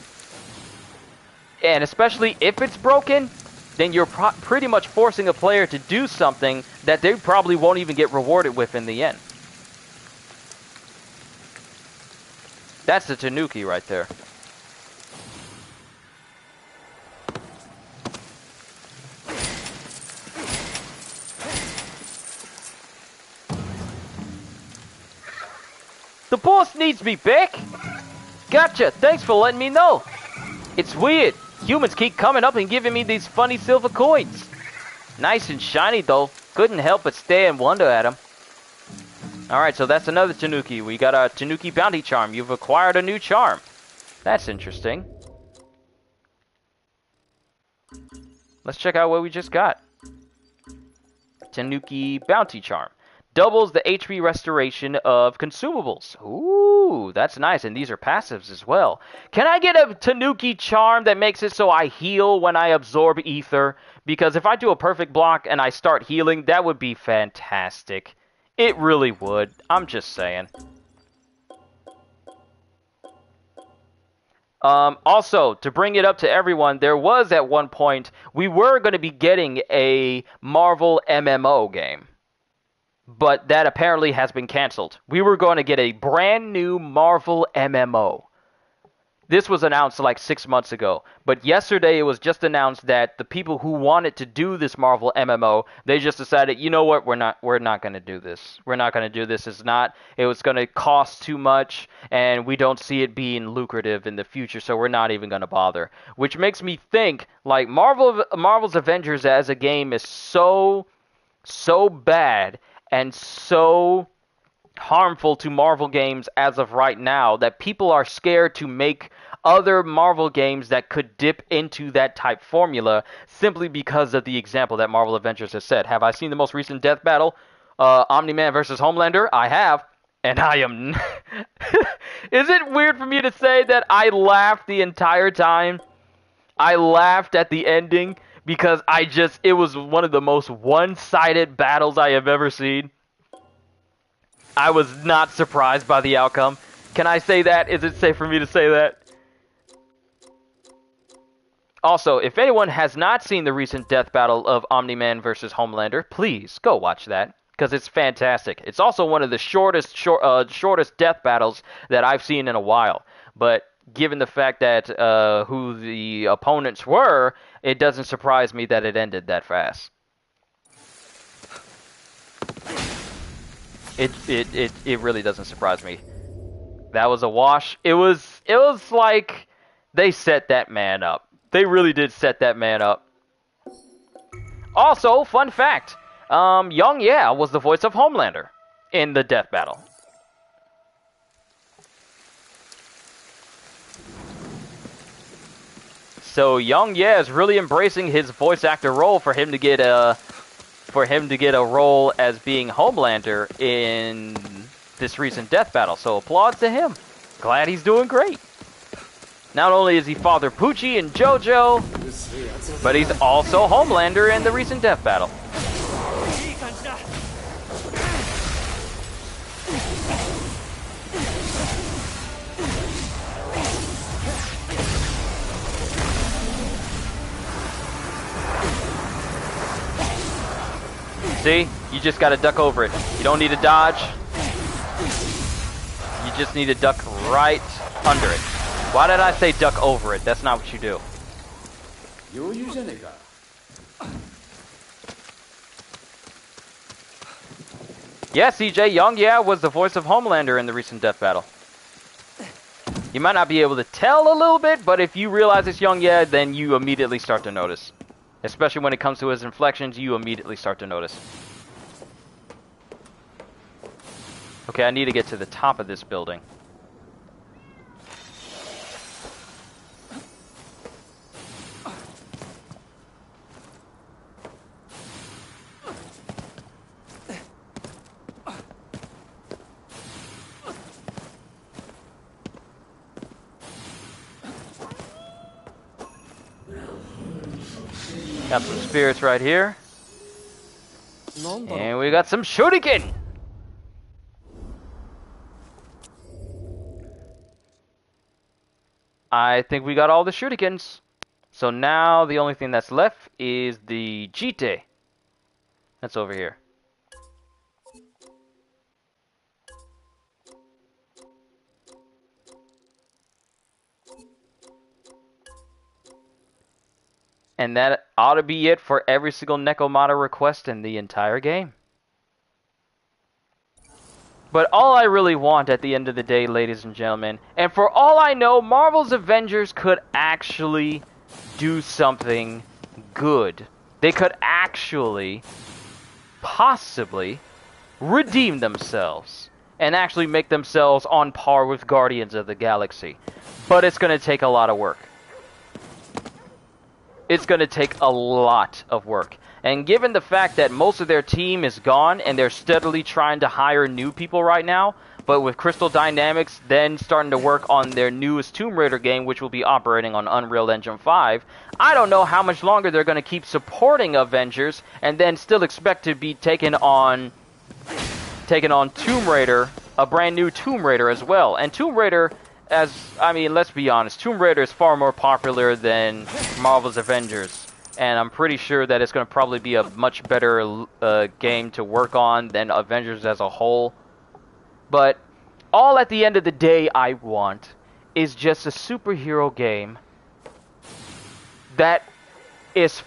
especially if it's broken, then you're pretty much forcing a player to do something that they probably won't even get rewarded with in the end. That's the Tanuki right there. The boss needs me back. Gotcha, thanks for letting me know. It's weird. Humans keep coming up and giving me these funny silver coins. Nice and shiny, though. Couldn't help but stare and wonder at him. Alright, so that's another Tanuki. We got a Tanuki Bounty Charm. You've acquired a new charm. That's interesting. Let's check out what we just got. Tanuki Bounty Charm. Doubles the HP restoration of consumables. Ooh, that's nice. And these are passives as well. Can I get a Tanuki Charm that makes it so I heal when I absorb ether? Because if I do a perfect block and I start healing, that would be fantastic. It really would. I'm just saying. Also, to bring it up to everyone, there was at one point, we were going to be getting a Marvel MMO game. But that apparently has been canceled. We were going to get a brand new Marvel MMO. This was announced like 6 months ago. But yesterday it was just announced that the people who wanted to do this Marvel MMO, they just decided, you know what, we're not going to do this. We're not going to do this. It was going to cost too much, and we don't see it being lucrative in the future, so we're not even going to bother. Which makes me think, like, Marvel's Avengers as a game is so bad and so harmful to Marvel games as of right now that people are scared to make other Marvel games that could dip into that type formula simply because of the example that Marvel Avengers has set. Have I seen the most recent death battle? Omni-Man versus Homelander? I have. And I am... Is it weird for me to say that I laughed the entire time? I laughed at the ending because it was one of the most one-sided battles I have ever seen. I was not surprised by the outcome. Can I say that? Is it safe for me to say that? Also, if anyone has not seen the recent death battle of Omni-Man versus Homelander, please go watch that, because it's fantastic. It's also one of the shortest death battles that I've seen in a while. But given the fact that who the opponents were, it doesn't surprise me that it ended that fast. It really doesn't surprise me. That was a wash. It was like they set that man up. They really did set that man up. Also, fun fact, Young Yeah was the voice of Homelander in the death battle. So Young Yeah is really embracing his voice actor role for him to get a role as being Homelander in this recent death battle. So applause to him. Glad he's doing great. Not only is he Father Poochie in JoJo, but he's also Homelander in the recent death battle. See? You just gotta duck over it. You don't need to dodge. You just need to duck right under it. Why did I say duck over it? That's not what you do. Yeah, CJ, Young Yeah was the voice of Homelander in the recent death battle. You might not be able to tell a little bit, but if you realize it's Young Yeah, then you immediately start to notice. Especially when it comes to his inflections, you immediately start to notice. Okay, I need to get to the top of this building. Got some spirits right here. And we got some shuriken! I think we got all the shurikens. So now the only thing that's left is the jite. That's over here. And that ought to be it for every single Nekomata request in the entire game. But all I really want at the end of the day, ladies and gentlemen, and for all I know, Marvel's Avengers could actually do something good. they could actually, possibly, redeem themselves and actually make themselves on par with Guardians of the Galaxy. But it's going to take a lot of work. It's going to take a lot of work. And given the fact that most of their team is gone and they're steadily trying to hire new people right now, but with Crystal Dynamics then starting to work on their newest Tomb Raider game, which will be operating on Unreal Engine 5, I don't know how much longer they're going to keep supporting Avengers and then still expect to be taking on Tomb Raider, a brand new Tomb Raider as well. And Tomb Raider, let's be honest, Tomb Raider is far more popular than Marvel's Avengers. And I'm pretty sure that it's going to probably be a much better game to work on than Avengers as a whole. But all at the end of the day I want is just a superhero game that is...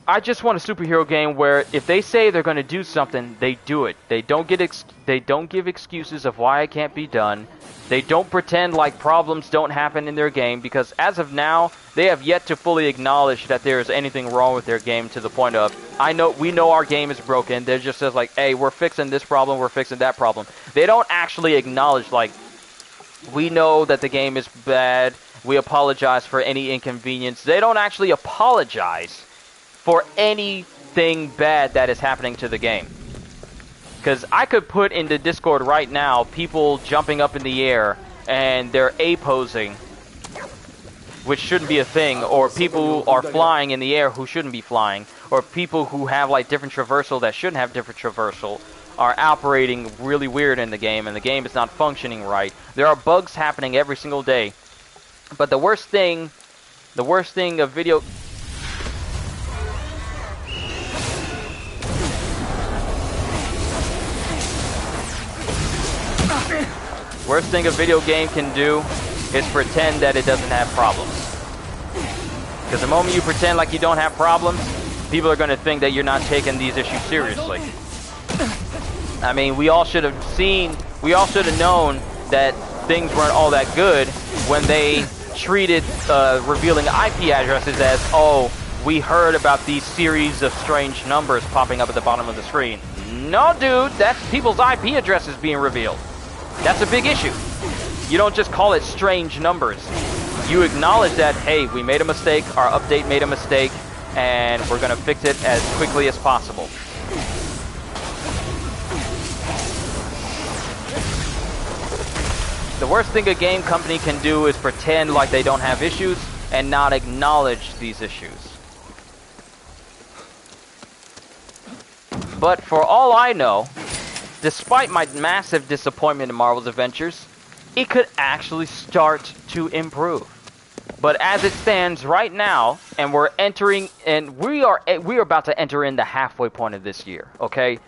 I just want a superhero game where if they say they're going to do something, they do it. They don't give excuses of why it can't be done. They don't pretend like problems don't happen in their game, because as of now, they have yet to fully acknowledge that there is anything wrong with their game to the point of, we know our game is broken. They're just says like, hey, we're fixing this problem, we're fixing that problem. They don't actually acknowledge, like, we know that the game is bad, we apologize for any inconvenience. They don't actually apologize for anything bad that is happening to the game. Because I could put into Discord right now people jumping up in the air and they're A-posing, which shouldn't be a thing, or people who are flying in the air who shouldn't be flying, or people who have like different traversal that shouldn't have different traversal are operating really weird in the game, and the game is not functioning right. There are bugs happening every single day. But the worst thing of video... Worst thing a video game can do is pretend that it doesn't have problems. Because the moment you pretend like you don't have problems, people are going to think that you're not taking these issues seriously. I mean, we all should have known that things weren't all that good when they treated revealing IP addresses as, oh, we heard about these series of strange numbers popping up at the bottom of the screen. No, dude, that's people's IP addresses being revealed. That's a big issue. You don't just call it strange numbers. You acknowledge that, hey, we made a mistake, our update made a mistake, and we're going to fix it as quickly as possible. The worst thing a game company can do is pretend like they don't have issues and not acknowledge these issues. But for all I know, despite my massive disappointment in Marvel's Avengers, it could actually start to improve. But as it stands right now, and we are about to enter in the halfway point of this year, okay?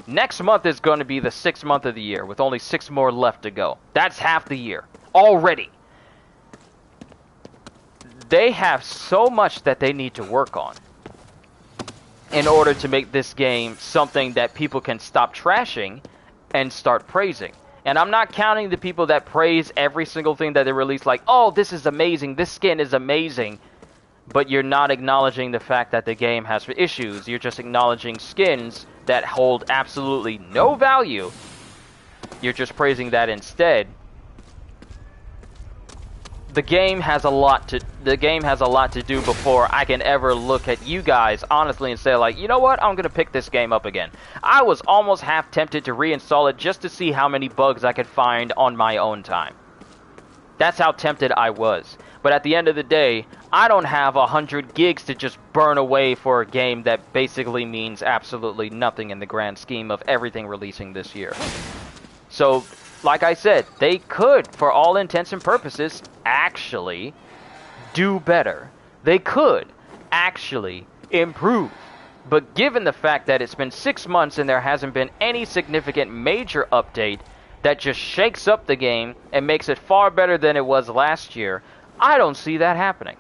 Next month is going to be the 6th month of the year, with only 6 more left to go. That's half the year, already. They have so much that they need to work on in order to make this game something that people can stop trashing and start praising. And I'm not counting the people that praise every single thing that they release, like, oh, this is amazing, this skin is amazing, but you're not acknowledging the fact that the game has issues. You're just acknowledging skins that hold absolutely no value. You're just praising that instead. The game has a lot to do before I can ever look at you guys honestly and say, like, you know what, I'm gonna pick this game up again. I was almost half tempted to reinstall it just to see how many bugs I could find on my own time. That's how tempted I was. But at the end of the day, I don't have 100 gigs to just burn away for a game that basically means absolutely nothing in the grand scheme of everything releasing this year. So, like I said, they could, for all intents and purposes, actually do better. They could actually improve. But given the fact that it's been 6 months and there hasn't been any significant major update that just shakes up the game and makes it far better than it was last year, I don't see that happening.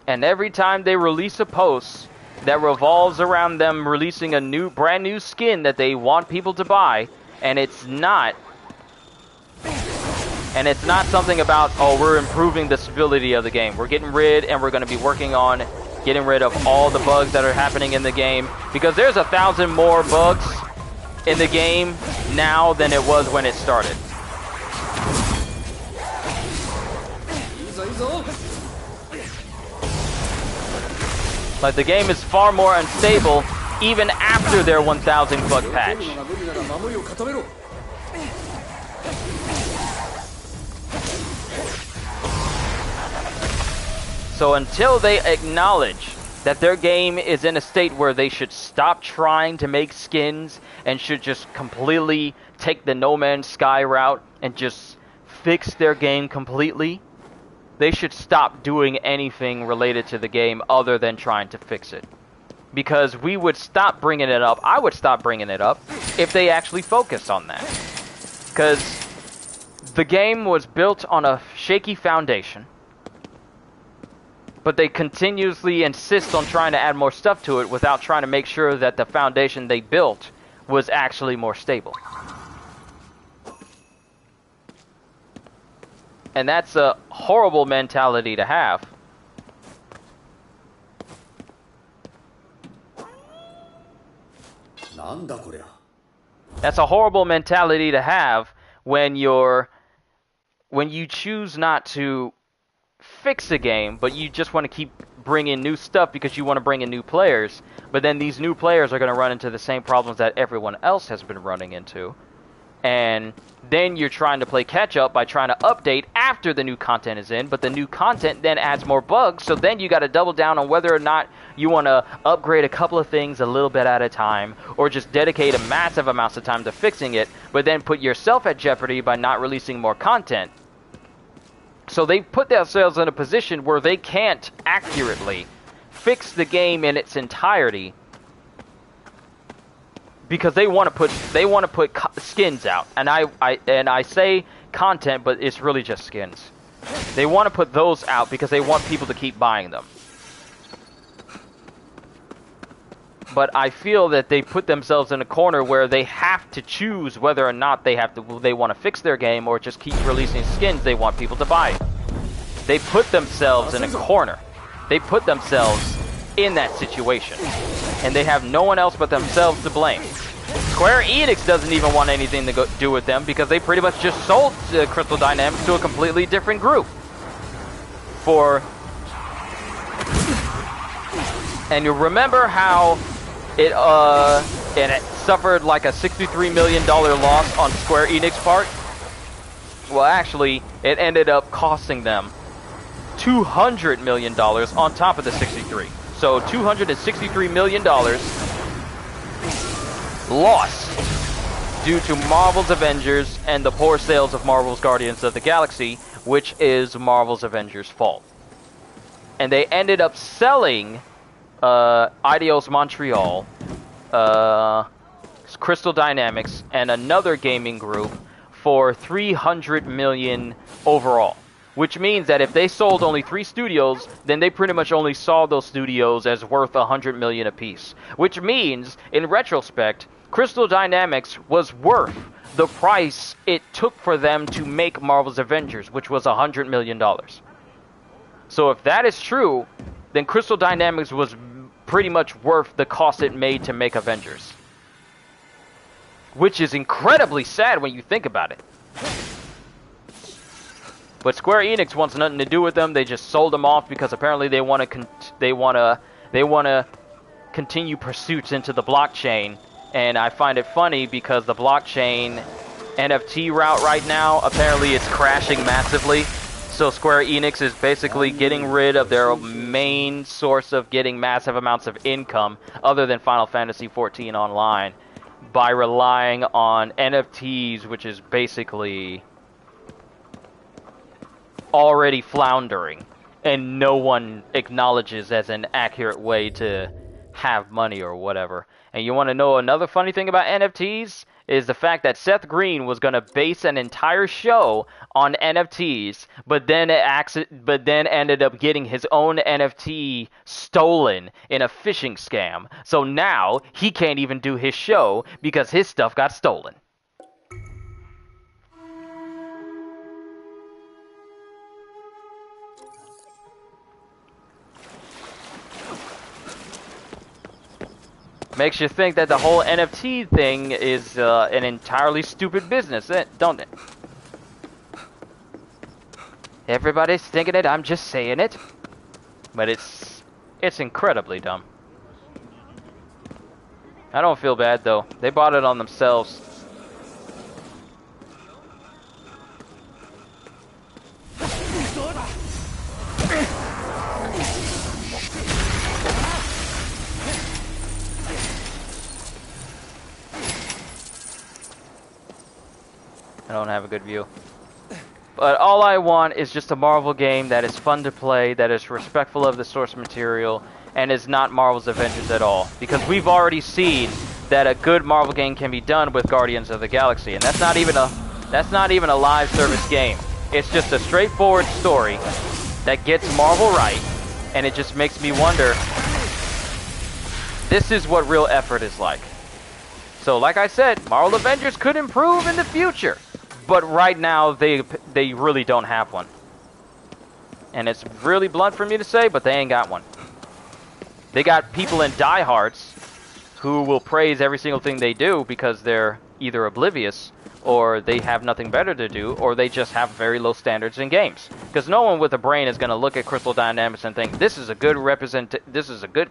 And every time they release a post that revolves around them releasing a brand new skin that they want people to buy, and it's not something about, oh, we're improving the stability of the game. We're getting rid, and we're going to be working on getting rid of all the bugs that are happening in the game, because there's 1,000 more bugs in the game now than it was when it started. Like, the game is far more unstable even after their 1,000 bug patch. So until they acknowledge that their game is in a state where they should stop trying to make skins and should just completely take the No Man's Sky route and just fix their game completely, they should stop doing anything related to the game other than trying to fix it. Because we would stop bringing it up, I would stop bringing it up, if they actually focused on that. Because the game was built on a shaky foundation, but they continuously insist on trying to add more stuff to it without trying to make sure that the foundation they built was actually more stable. And that's a horrible mentality to have. That's a horrible mentality to have when you choose not to fix a game, but you just want to keep bringing new stuff because you want to bring in new players. But then these new players are going to run into the same problems that everyone else has been running into. And then you're trying to play catch up by trying to update after the new content is in, but the new content then adds more bugs, so then you got to double down on whether or not you want to upgrade a couple of things a little bit at a time, or just dedicate a massive amounts of time to fixing it, but then put yourself at jeopardy by not releasing more content. So they put themselves in a position where they can't accurately fix the game in its entirety, because they want to put skins out, and I say content, but it's really just skins. They want to put those out because they want people to keep buying them. But I feel that they put themselves in a corner where they have to choose whether or not they want to fix their game or just keep releasing skins they want people to buy. They put themselves in a corner. They put themselves in that situation, and they have no one else but themselves to blame. Square Enix doesn't even want anything to do with them because they pretty much just sold Crystal Dynamics to a completely different group. And you remember how it suffered like a $63 million loss on Square Enix part? Well, actually, it ended up costing them $200 million on top of the 63. So $263 million loss due to Marvel's Avengers and the poor sales of Marvel's Guardians of the Galaxy, which is Marvel's Avengers' fault. And they ended up selling Eidos Montreal, Crystal Dynamics, and another gaming group for $300 million overall. Which means that if they sold only 3 studios, then they pretty much only saw those studios as worth $100 million apiece. Which means, in retrospect, Crystal Dynamics was worth the price it took for them to make Marvel's Avengers, which was $100 million. So if that is true, then Crystal Dynamics was pretty much worth the cost it made to make Avengers. Which is incredibly sad when you think about it. But Square Enix wants nothing to do with them. They just sold them off because apparently they want to continue pursuits into the blockchain. And I find it funny because the blockchain NFT route right now, apparently it's crashing massively. So Square Enix is basically getting rid of their main source of getting massive amounts of income other than Final Fantasy XIV Online by relying on NFTs, which is basically already floundering and no one acknowledges as an accurate way to have money or whatever. And you want to know another funny thing about NFTs is the fact that Seth Green was going to base an entire show on NFTs, but then ended up getting his own NFT stolen in a phishing scam. So now he can't even do his show because his stuff got stolen. Makes you think that the whole NFT thing is an entirely stupid business, don't it? Everybody's thinking it, I'm just saying it. But it's incredibly dumb. I don't feel bad, though. They bought it on themselves. I don't have a good view. But all I want is just a Marvel game that is fun to play, that is respectful of the source material, and is not Marvel's Avengers at all. Because we've already seen that a good Marvel game can be done with Guardians of the Galaxy, and that's not even a live service game. It's just a straightforward story that gets Marvel right, and it just makes me wonder, this is what real effort is like. So like I said, Marvel Avengers could improve in the future. But right now, they really don't have one. And it's really blunt for me to say, but they ain't got one. They got people in diehards who will praise every single thing they do because they're either oblivious, or they have nothing better to do, or they just have very low standards in games. Because no one with a brain is going to look at Crystal Dynamics and think, this is a good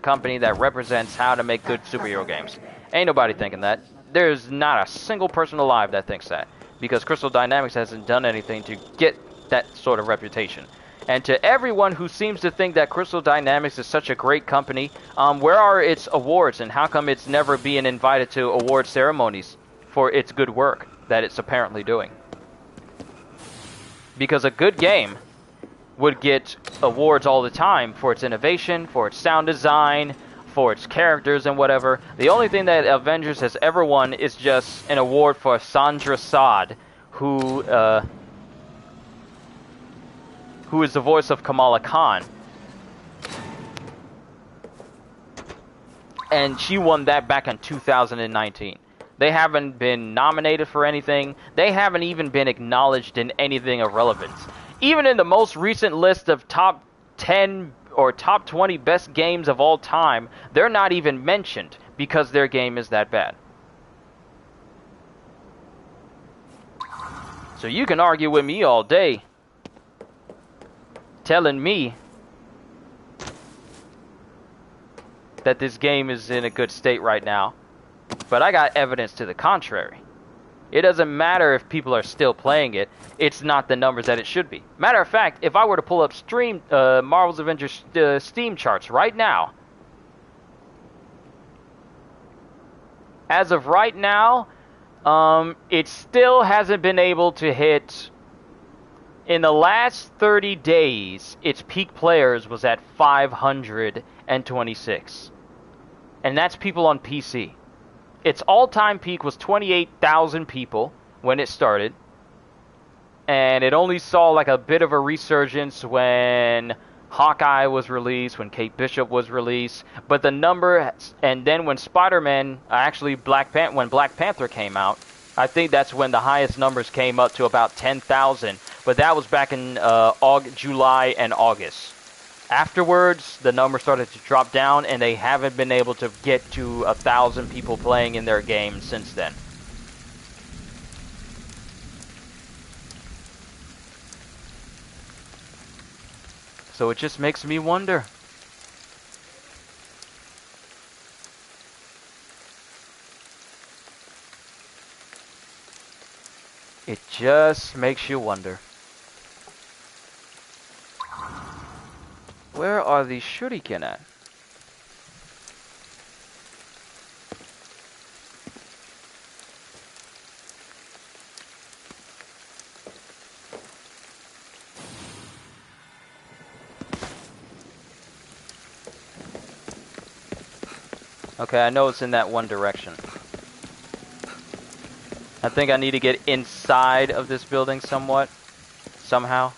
company that represents how to make good superhero games. Ain't nobody thinking that. There's not a single person alive that thinks that. Because Crystal Dynamics hasn't done anything to get that sort of reputation. And to everyone who seems to think that Crystal Dynamics is such a great company, where are its awards, and how come it's never being invited to award ceremonies for its good work that it's apparently doing? Because a good game would get awards all the time for its innovation, for its sound design, for its characters and whatever. The only thing that Avengers has ever won is just an award for Sandra Saad, who is the voice of Kamala Khan. And she won that back in 2019. They haven't been nominated for anything. They haven't even been acknowledged in anything of relevance. Even in the most recent list of top 10 or top 20 best games of all time, they're not even mentioned because their game is that bad. So you can argue with me all day, telling me that this game is in a good state right now, but I got evidence to the contrary. It doesn't matter if people are still playing it. It's not the numbers that it should be. Matter of fact, if I were to pull up Marvel's Avengers Steam charts right now, as of right now, it still hasn't been able to hit. In the last 30 days, its peak players was at 526. And that's people on PC. Its all-time peak was 28,000 people when it started. And it only saw like a bit of a resurgence when Hawkeye was released, when Kate Bishop was released. But the number, and then when Spider-Man, when Black Panther came out, I think that's when the highest numbers came up to about 10,000. But that was back in July and August. Afterwards, the number started to drop down, and they haven't been able to get to 1,000 people playing in their game since then. So it just makes me wonder. It just makes you wonder. Where are these shuriken at? Okay, I know it's in that one direction. I think I need to get inside of this building somewhat. Somehow.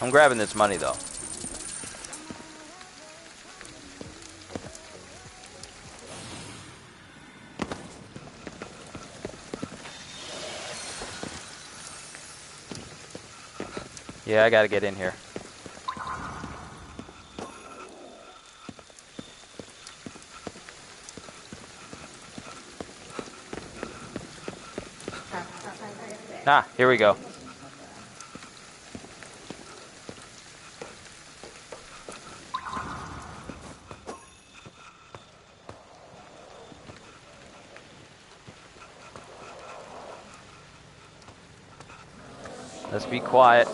I'm grabbing this money though. Yeah, I gotta get in here. Ah, here we go. Let's be quiet.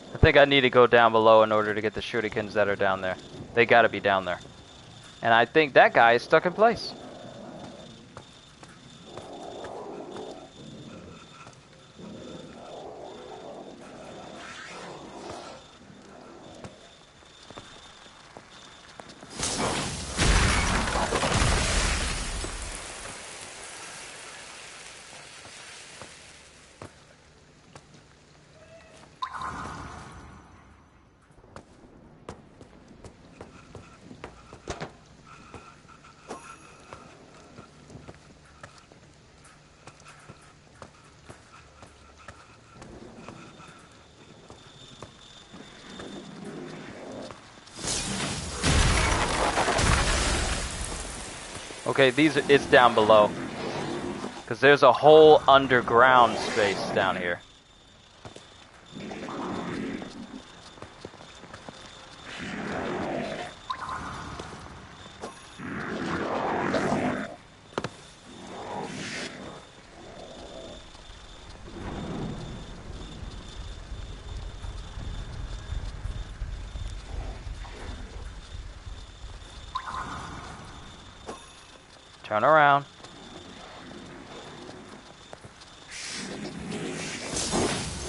I think I need to go down below in order to get the shurikens that are down there. They gotta be down there. And I think that guy is stuck in place. Okay, it's down below. Because there's a whole underground space down here. Turn around.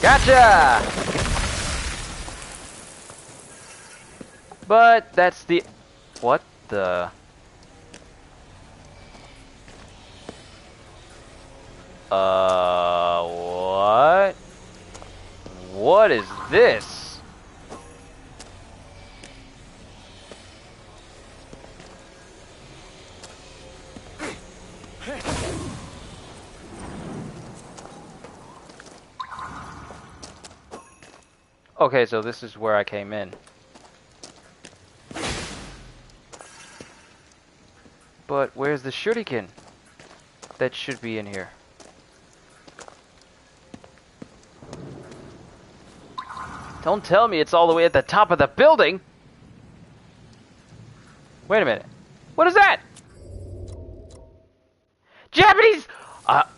Gotcha! But that's the... What the... What? What is this? Okay, so this is where I came in. But where's the shuriken? That should be in here. Don't tell me it's all the way at the top of the building! Wait a minute. What is that? Japanese!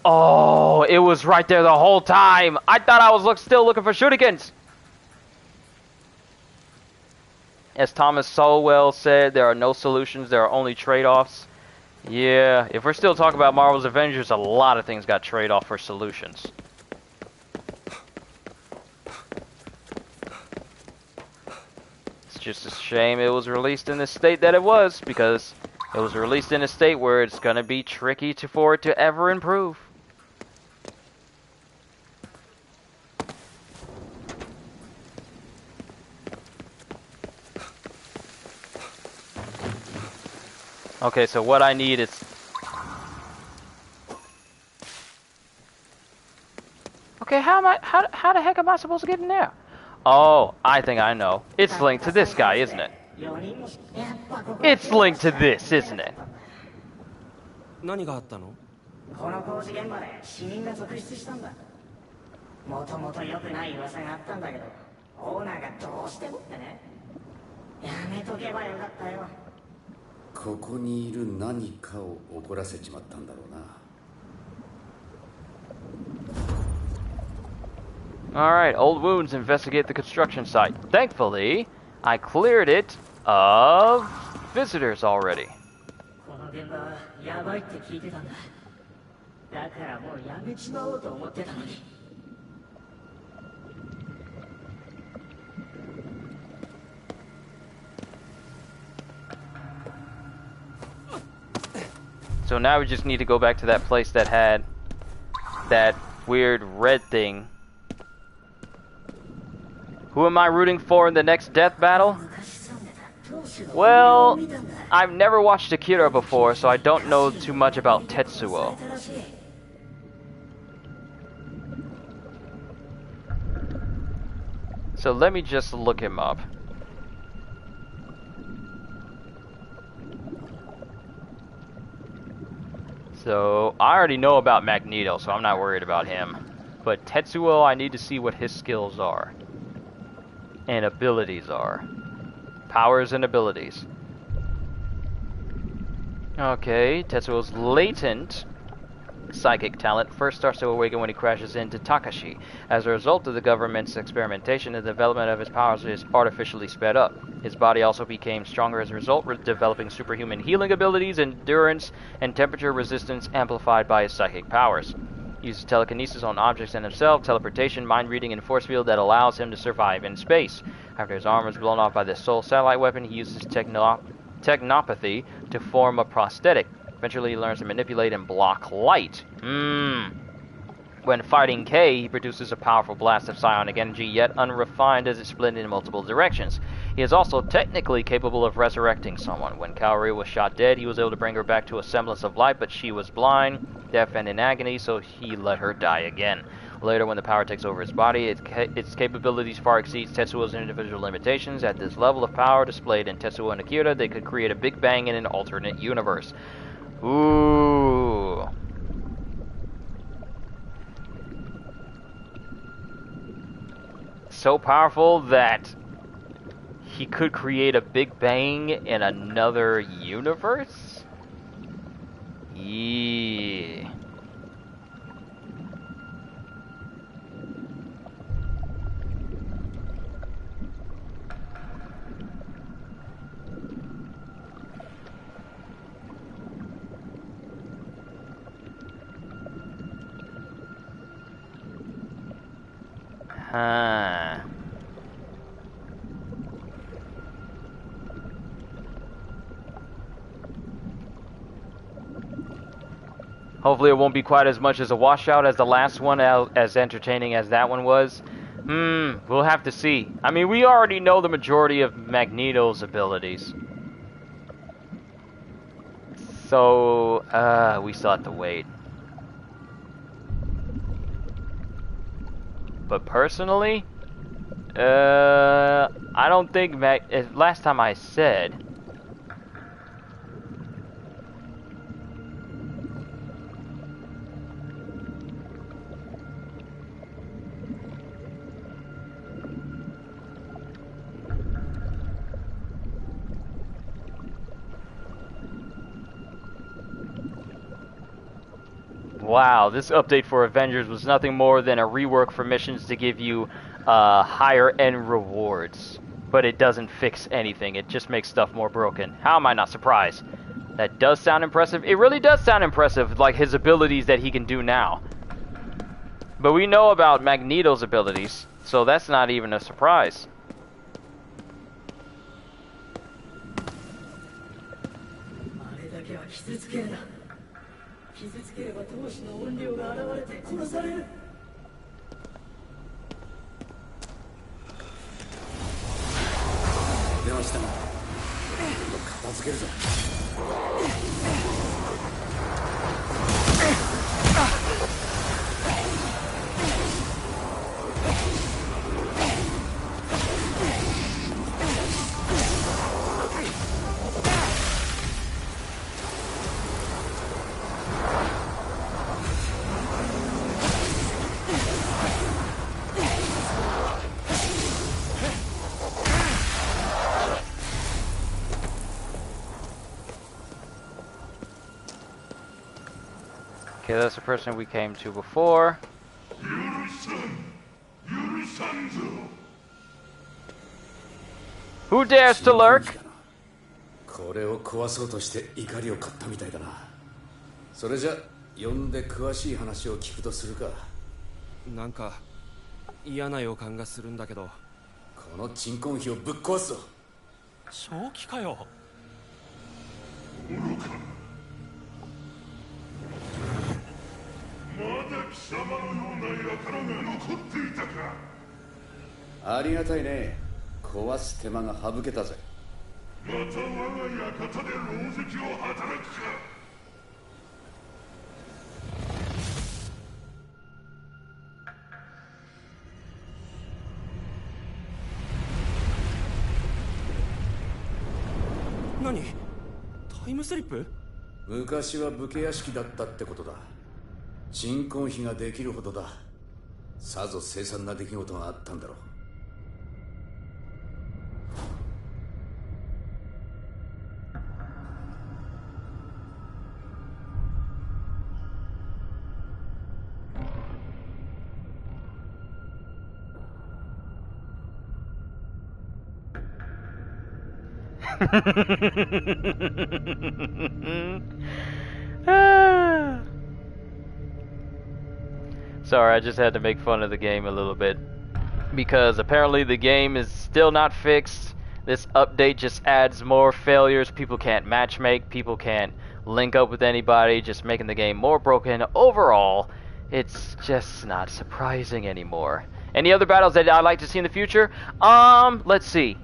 Oh, it was right there the whole time! I thought I was still looking for shurikens! As Thomas Sowell said, there are no solutions, there are only trade-offs. Yeah, if we're still talking about Marvel's Avengers, a lot of things got trade-off for solutions. It's just a shame it was released in the state that it was, because it was released in a state where it's gonna be tricky for it to ever improve. Okay, so what I need is... How the heck am I supposed to get in there? Oh, I think I know. It's linked to this guy, isn't it? It's linked to this, isn't it? 何があったの？この工事現場で死人が続出したんだ。もともと良くない噂があったんだけど、オーナーがどうしてもってね。やめとけばよかったよ。ここにいる何かを怒らせちまったんだろうな。Alright, old wounds, investigate the construction site. Thankfully, I cleared it of visitors already. この現場はやばいって聞いてたんだ。だからもうやめちまおうと思ってたのに。So now we just need to go back to that place that had that weird red thing. Who am I rooting for in the next death battle? Well, I've never watched Akira before, so I don't know too much about Tetsuo. So let me just look him up. So, I already know about Magneto, so I'm not worried about him. But Tetsuo, I need to see what his skills are. And abilities are. Powers and abilities. Okay, Tetsuo's latent psychic talent first starts to awaken when he crashes into Takashi. As a result of the government's experimentation, the development of his powers is artificially sped up. His body also became stronger as a result, developing superhuman healing abilities, endurance, and temperature resistance amplified by his psychic powers. He uses telekinesis on objects and himself, teleportation, mind reading, and force field that allows him to survive in space. After his arm was blown off by the Soul satellite weapon, he uses technopathy to form a prosthetic. Eventually, he learns to manipulate and block light. When fighting K, he produces a powerful blast of psionic energy, yet unrefined as it split in multiple directions. He is also technically capable of resurrecting someone. When Kaori was shot dead, he was able to bring her back to a semblance of life, but she was blind, deaf, and in agony, so he let her die again. Later, when the power takes over his body, its capabilities far exceeds Tetsuo's individual limitations. At this level of power displayed in Tetsuo and Akira, they could create a Big Bang in an alternate universe. Ooh. So powerful that he could create a Big Bang in another universe? Yeah. Huh. Hopefully it won't be quite as much as a washout as the last one, as entertaining as that one was. We'll have to see. I mean, we already know the majority of Magneto's abilities. So, we still have to wait. But personally, I don't think last time I said, wow, this update for Avengers was nothing more than a rework for missions to give you higher end rewards. But it doesn't fix anything, it just makes stuff more broken. How am I not surprised? That does sound impressive. It really does sound impressive, like his abilities that he can do now. But we know about Magneto's abilities, so that's not even a surprise. Okay, that's the person we came to before. Who dares to lurk? これを壊そうとして怒りを買ったみたいだな。それじゃ呼んで詳しい話を聞くとするか。なんか嫌な予感がするんだけど。この鎮魂碑をぶっ壊すぞ。正気かよ。愚か。まだ貴様のような輩が残っていたか。ありがたいね。壊す手間が省けたぜ。また我が館で狼藉を働くか。何？タイムスリップ？昔は武家屋敷だったってことだ。鎮魂碑ができるほどだ。さぞ凄惨な出来事があったんだろう。Sorry, I just had to make fun of the game a little bit. Because apparently the game is still not fixed. This update just adds more failures. People can't matchmake. People can't link up with anybody. Just making the game more broken. Overall, it's just not surprising anymore. Any other battles that I'd like to see in the future? Let's see.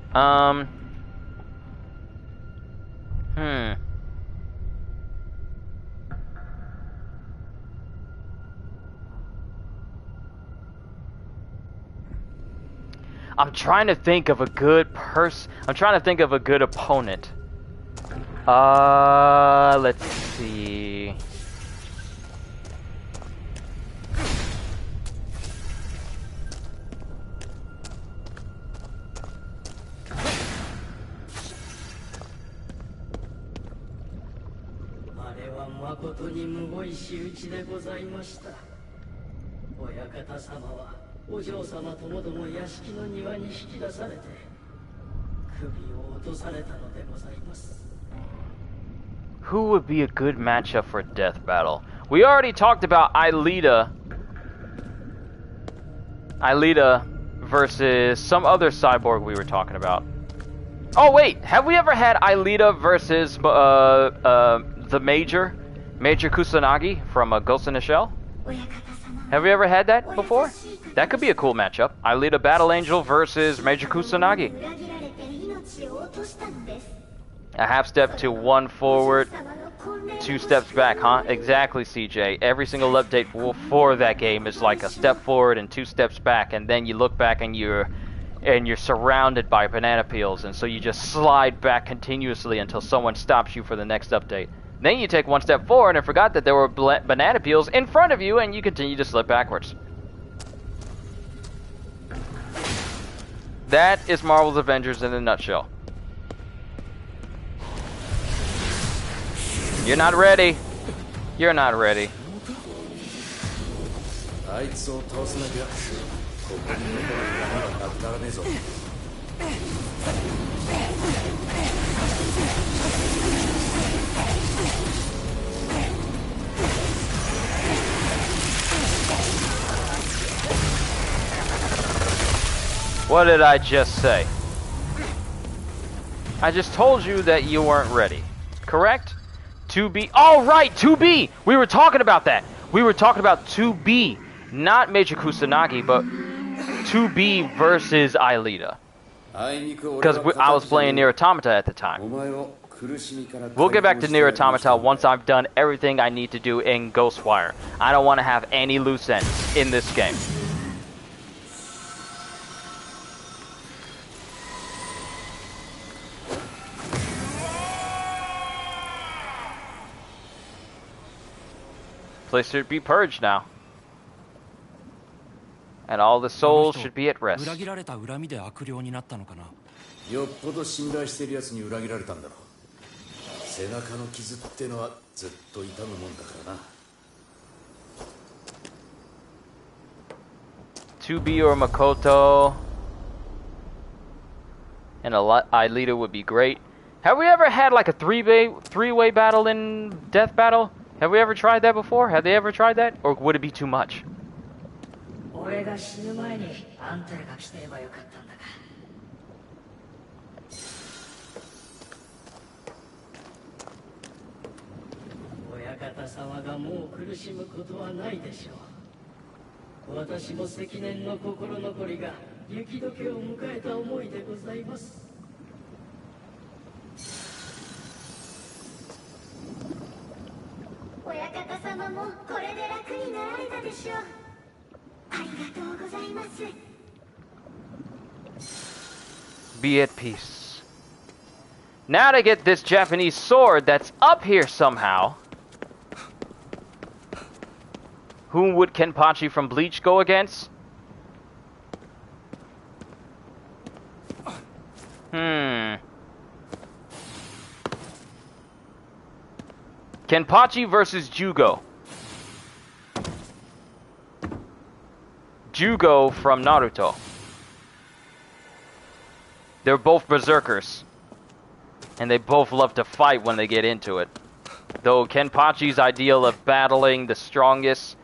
I'm trying to think of a good I'm trying to think of a good opponent. Let's see. Who would be a good matchup for a death battle? We already talked about Aelita versus some other cyborg we were talking about. Oh wait, have we ever had Aelita versus the Major Kusanagi from Ghost in the Shell? Have we ever had that before? That could be a cool matchup. Aelita Battle Angel versus Major Kusanagi. A half step to one forward, 2 steps back, huh? Exactly, CJ. Every single update for that game is like a step forward and 2 steps back, and then you look back and you're surrounded by banana peels, and so you just slide back continuously until someone stops you for the next update. Then you take 1 step forward and forgot that there were banana peels in front of you, and you continue to slip backwards. That is Marvel's Avengers in a nutshell. You're not ready. You're not ready. What did I just say? I just told you that you weren't ready. Correct? 2B. Oh, right, 2B! We were talking about that. We were talking about 2B. Not Major Kusanagi, but 2B versus Aelita. Because I was playing Nier Automata at the time. We'll get back to Nier Automata once I've done everything I need to do in Ghostwire. I don't want to have any loose ends in this game. Place should be purged now. And all the souls should be at rest. よっぽど信頼しているやつに裏切られたんだろう。背中の傷ってのはずっと痛むもんだからな。2B or Makoto. And a leader would be great. Have we ever had like a three-way battle in Death Battle? Have we ever tried that before? Have they ever tried that? Or would it be too much? 俺が死ぬ前にあんたらが来てればよかったんだが。親方様がもう苦しむことはないでしょう。私も積年の心残りが雪解けを迎えた思いでございます。親方様もこれで楽になられたでしょう。ありがとうございます。Be at peace. Now to get this Japanese sword that's up here somehow. Whom would Kenpachi from Bleach go against? Kenpachi versus Jugo. Jugo from Naruto. They're both berserkers. And they both love to fight when they get into it. Though Kenpachi's ideal of battling the strongest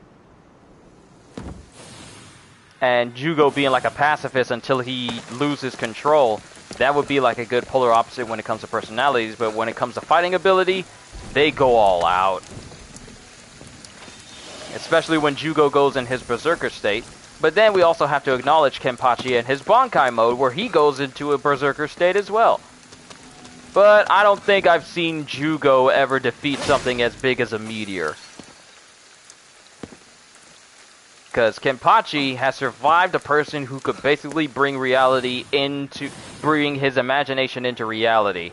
and Jugo being like a pacifist until he loses control, that would be like a good polar opposite when it comes to personalities, but when it comes to fighting ability, they go all out. Especially when Jugo goes in his berserker state. But then we also have to acknowledge Kenpachi in his Bankai mode, where he goes into a berserker state as well. But I don't think I've seen Jugo ever defeat something as big as a meteor. Because Kenpachi has survived a person who could basically bring his imagination into reality.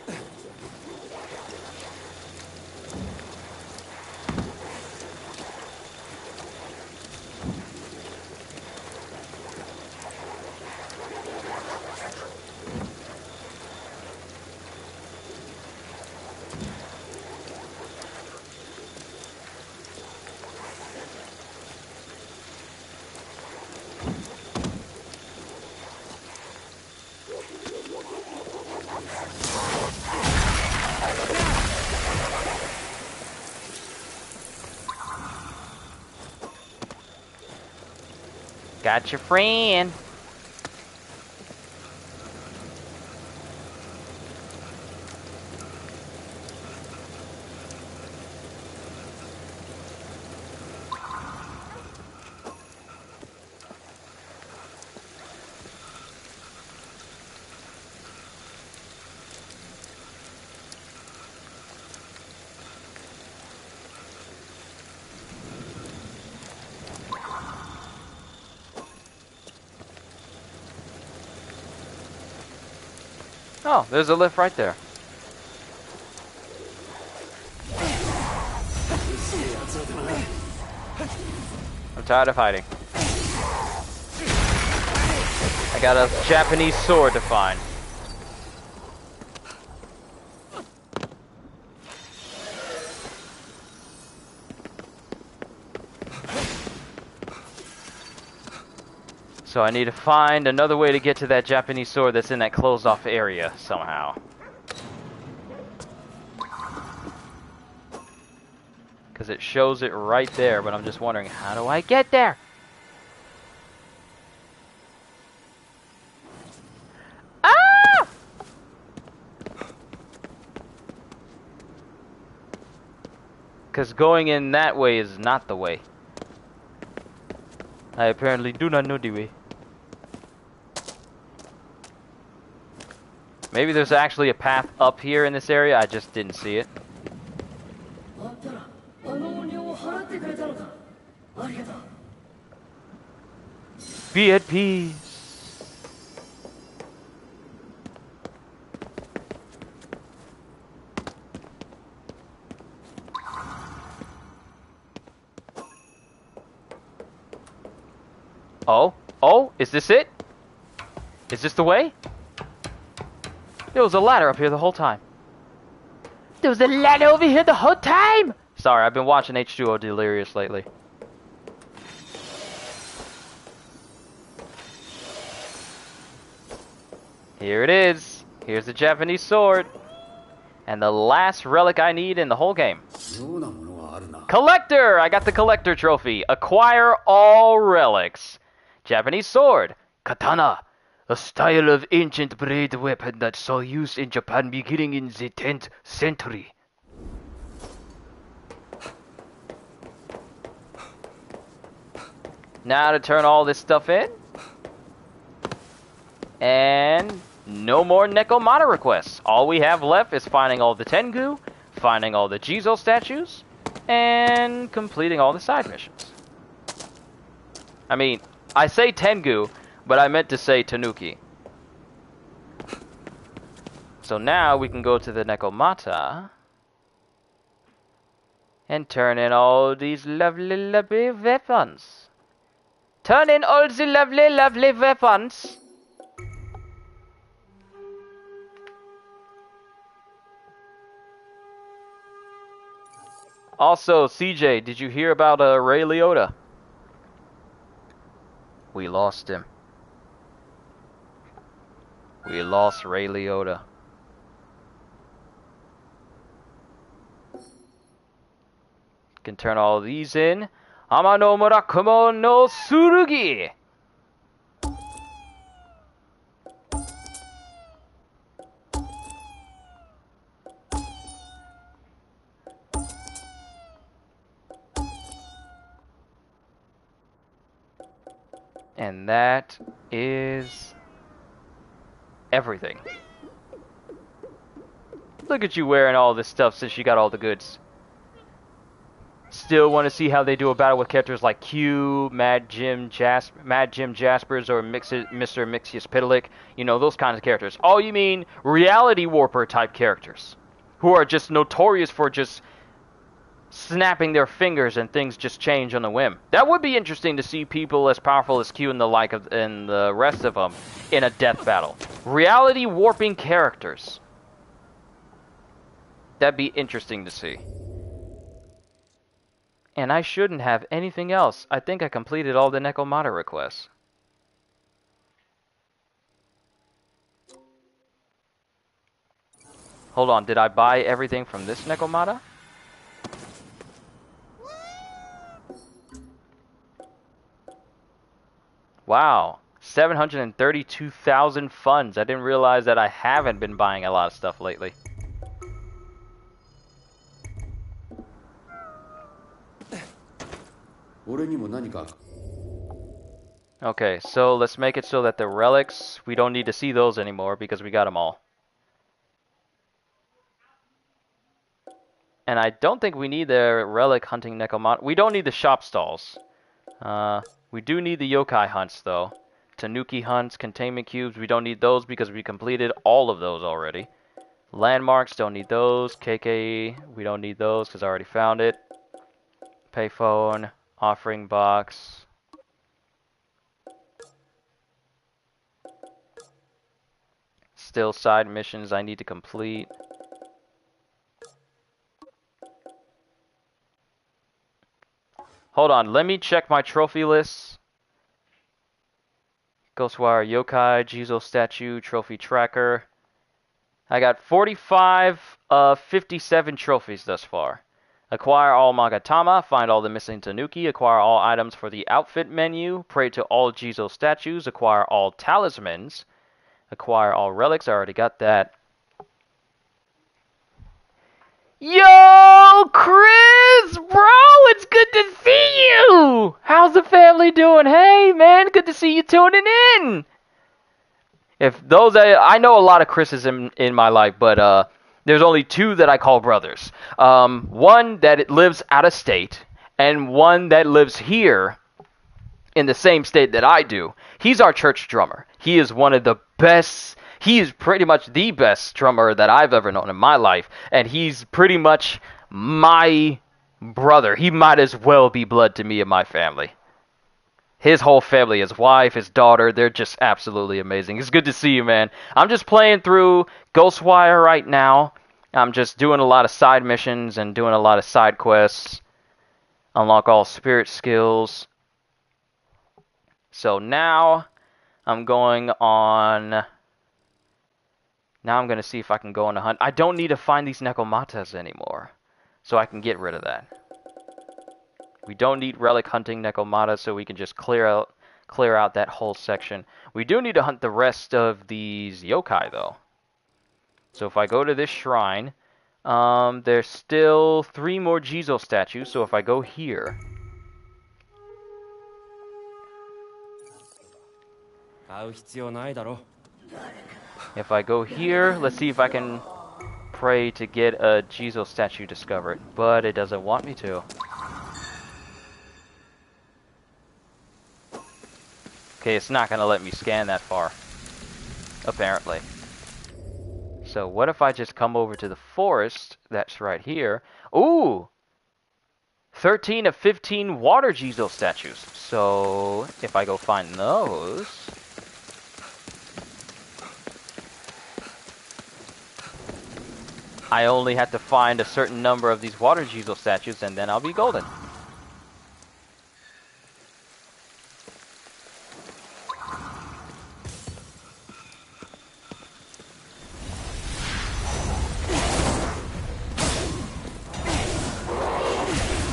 Got your friend. Oh, there's a lift right there. I'm tired of hiding. I got a Japanese sword to find. So I need to find another way to get to that Japanese sword that's in that closed off area somehow. Because it shows it right there, but I'm just wondering, how do I get there? Ah! Because going in that way is not the way. I apparently do not know the way. Maybe there's actually a path up here in this area, I just didn't see it. Be at peace. Oh, is this it? Is this the way? There was a ladder up here the whole time. There was a ladder over here the whole time! Sorry, I've been watching H2O Delirious lately. Here it is. Here's the Japanese sword. And the last relic I need in the whole game. 妙なものがあるな。 Collector! I got the collector trophy. Acquire all relics. Japanese sword. Katana. A style of ancient blade weapon that saw use in Japan beginning in the 10th century. Now to turn all this stuff in. And no more Nekomata requests. All we have left is finding all the Tengu, finding all the Jizo statues, and completing all the side missions. I mean, I say Tengu, but I meant to say Tanuki. So now we can go to the Nekomata and turn in all these lovely, lovely weapons. Turn in all the lovely, lovely weapons. Also, CJ, did you hear about Ray Liotta? We lost him. We lost Ray Liotta. Can turn all these in. Amano Murakumo no Tsurugi! And that is everything. Look at you wearing all this stuff since you got all the goods. Still want to see how they do a battle with characters like Q, Mad Jim Jaspers, or Mr. Mixius Pitalik. You know, those kinds of characters. Oh, you mean reality warper type characters who are just notorious for just snapping their fingers and things just change on a whim. That would be interesting to see people as powerful as Q and the like of, and the rest of them in a death battle. Reality warping characters. That'd be interesting to see. And I shouldn't have anything else. I think I completed all the Nekomata requests. Hold on, did I buy everything from this Nekomata? Wow, 732,000 funds. I didn't realize that I haven't been buying a lot of stuff lately. Okay, so let's make it so that the relics, we don't need to see those anymore because we got them all. And I don't think we need the relic hunting Nekomata. We don't need the shop stalls. We do need the yokai hunts though. Tanuki hunts, containment cubes, we don't need those because we completed all of those already. Landmarks, don't need those. KK, we don't need those because I already found it. Payphone, offering box. Still side missions I need to complete. Hold on, let me check my trophy list. Ghostwire Yokai, Jizo Statue, Trophy Tracker. I got 45 of 57 trophies thus far. Acquire all Magatama, find all the missing Tanuki, acquire all items for the outfit menu, pray to all Jizo statues, acquire all talismans, acquire all relics, I already got that. Yo, Chris, bro, it's good to see you. How's the family doing? Hey, man, good to see you tuning in. If those, I know a lot of Chris's in my life, but there's only two that I call brothers. One that lives out of state, and one that lives here in the same state that I do. He's our church drummer. He is one of the best. He is pretty much the best drummer that I've ever known in my life, and he's pretty much my brother. He might as well be blood to me and my family. His whole family, his wife, his daughter, they're just absolutely amazing. It's good to see you, man. I'm just playing through Ghostwire right now. I'm just doing a lot of side missions and doing a lot of side quests. Unlock all spirit skills. So now I'm going on Now I'm going to see if I can go on a hunt. I don't need to find these Nekomatas anymore, so I can get rid of that. We don't need relic hunting Nekomata, so we can just clear out that whole section. We do need to hunt the rest of these yokai, though. So if I go to this shrine, there's still 3 more Jizo statues, so if I go here... If I go here, let's see if I can pray to get a Jizo statue discovered, but it doesn't want me to. Okay, it's not going to let me scan that far, apparently. So what if I just come over to the forest that's right here? Ooh! 13 of 15 water Jizo statues. So if I go find those... I only have to find a certain number of these water Jizo statues and then I'll be golden.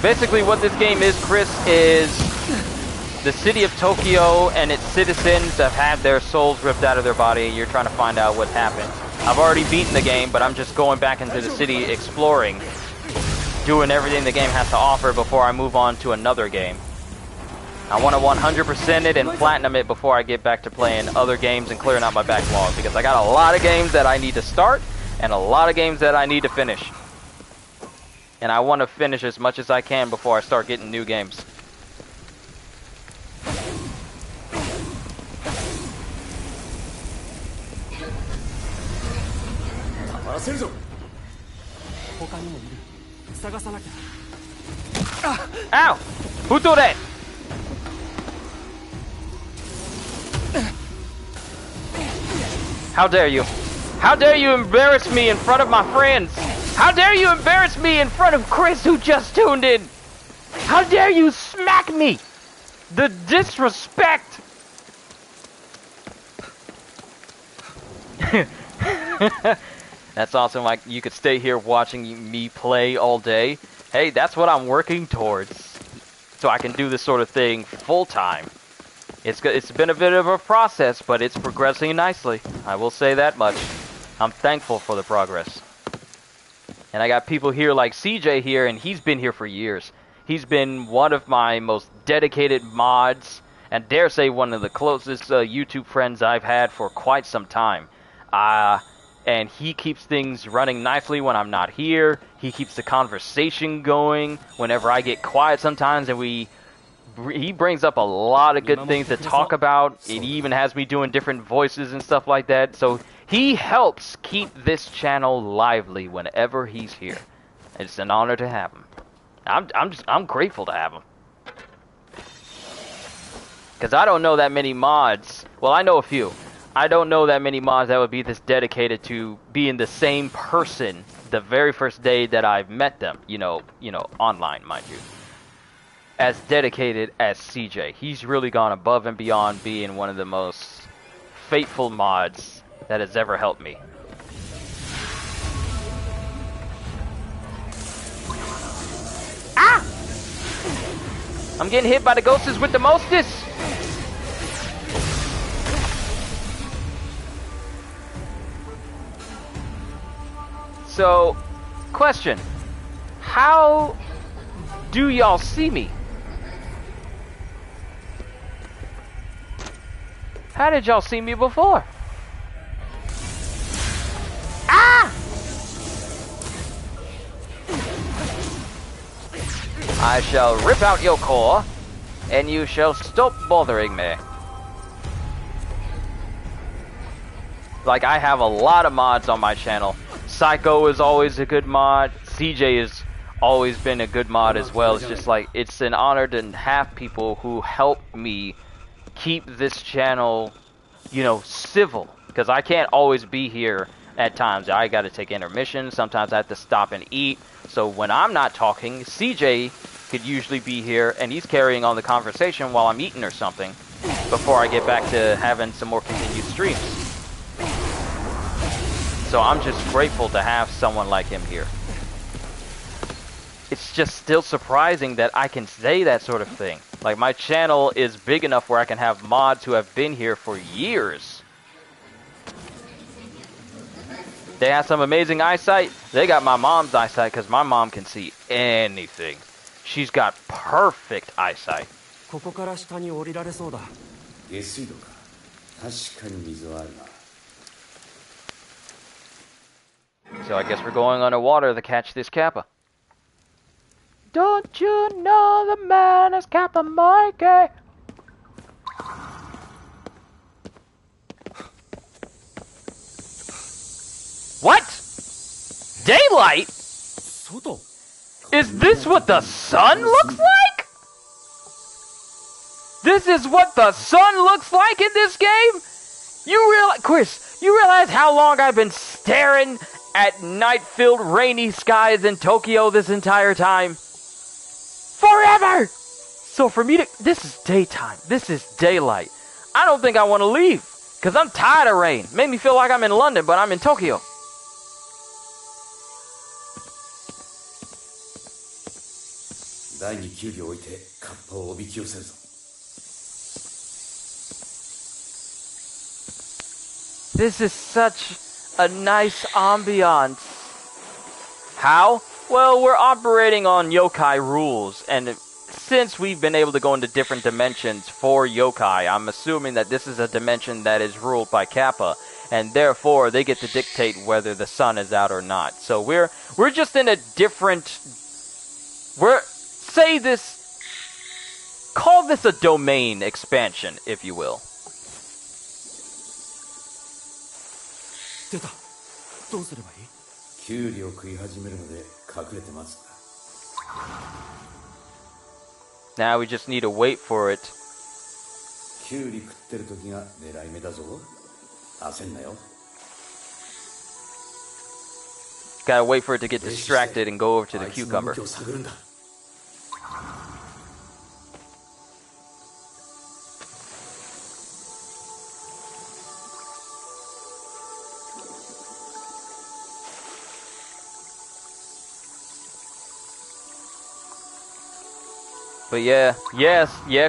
Basically what this game is, Chris, is the city of Tokyo and its citizens have had their souls ripped out of their body and you're trying to find out what happened. I've already beaten the game, but I'm just going back into the city exploring, doing everything the game has to offer before I move on to another game. I want to 100% it and platinum it before I get back to playing other games and clearing out my backlog, because I got a lot of games that I need to start and a lot of games that I need to finish. And I want to finish as much as I can before I start getting new games. Ow! Who threw that? How dare you? How dare you embarrass me in front of my friends? How dare you embarrass me in front of Chris who just tuned in? How dare you smack me? The disrespect! That's awesome. Like, you could stay here watching me play all day. Hey, that's what I'm working towards. So I can do this sort of thing full time. It's been a bit of a process, but it's progressing nicely. I will say that much. I'm thankful for the progress. And I got people here like CJ here, and he's been here for years. He's been one of my most dedicated mods, and dare say one of the closest YouTube friends I've had for quite some time. And he keeps things running nicely when I'm not here. He keeps the conversation going whenever I get quiet sometimes, and he brings up a lot of good things to talk about. It even has me doing different voices and stuff like that. So he helps keep this channel lively whenever he's here. It's an honor to have him. I'm grateful to have him. Because I don't know that many mods. Well, I know a few. I don't know that many mods that would be this dedicated to being the same person the very first day that I've met them. You know, online, mind you. As dedicated as CJ. He's really gone above and beyond being one of the most faithful mods that has ever helped me. Ah! I'm getting hit by the ghosts with the mostest. So, question. How do y'all see me? How did y'all see me before? Ah! I shall rip out your core, and you shall stop bothering me. Like, I have a lot of mods on my channel. Psycho is always a good mod. CJ has always been a good mod as well. It's just like, it's an honor to have people who help me keep this channel, you know, civil. Because I can't always be here at times. I gotta take intermissions. Sometimes I have to stop and eat. So when I'm not talking, CJ could usually be here, and he's carrying on the conversation while I'm eating or something, before I get back to having some more continued streams. So I'm just grateful to have someone like him here. It's just still surprising that I can say that sort of thing. Like, my channel is big enough where I can have mods who have been here for years. They have some amazing eyesight. They got my mom's eyesight because my mom can see anything. She's got perfect eyesight. ここから下に降りられそうだ。下水道か。確かに水はあるな。 So I guess we're going underwater to catch this Kappa. Don't you know the man is Kappa Mikey? What? Daylight? 外 Is this what the sun looks like? This is what the sun looks like in this game? Chris, you realize how long I've been staring at night-filled rainy skies in Tokyo this entire time? Forever! So for me to... This is daytime. This is daylight. I don't think I want to leave. Because I'm tired of rain. Made me feel like I'm in London, but I'm in Tokyo. This is such a nice ambiance. How? Well, we're operating on yokai rules, and since we've been able to go into different dimensions for yokai, I'm assuming that this is a dimension that is ruled by Kappa, and therefore they get to dictate whether the sun is out or not. So we're just in a different... Call this a domain expansion, if you will. 出た。どうすればいい？キュウリを食い始めるので隠れて待つんだ。 Now we just need to wait for it. キュウリ食ってる時が狙い目だぞ。焦んなよ。 Gotta wait for it to get distracted and go over to the cucumber. But yeah,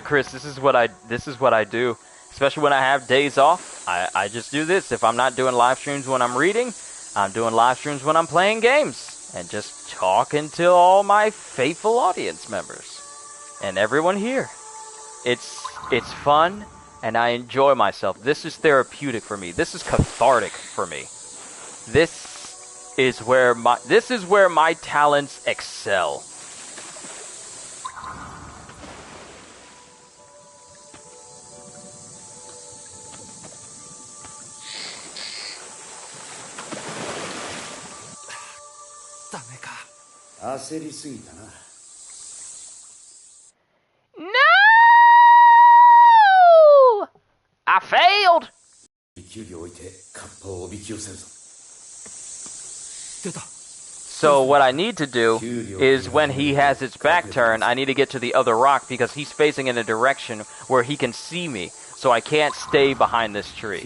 Chris, this is what I do. Especially when I have days off, I just do this. If I'm not doing live streams when I'm reading, I'm doing live streams when I'm playing games. And just talking to all my faithful audience members. And everyone here. It's fun, and I enjoy myself. This is therapeutic for me. This is cathartic for me. This is where my talents excel. No! I failed! So what I need to do is when he has its back turned, I need to get to the other rock because he's facing in a direction where he can see me. So I can't stay behind this tree.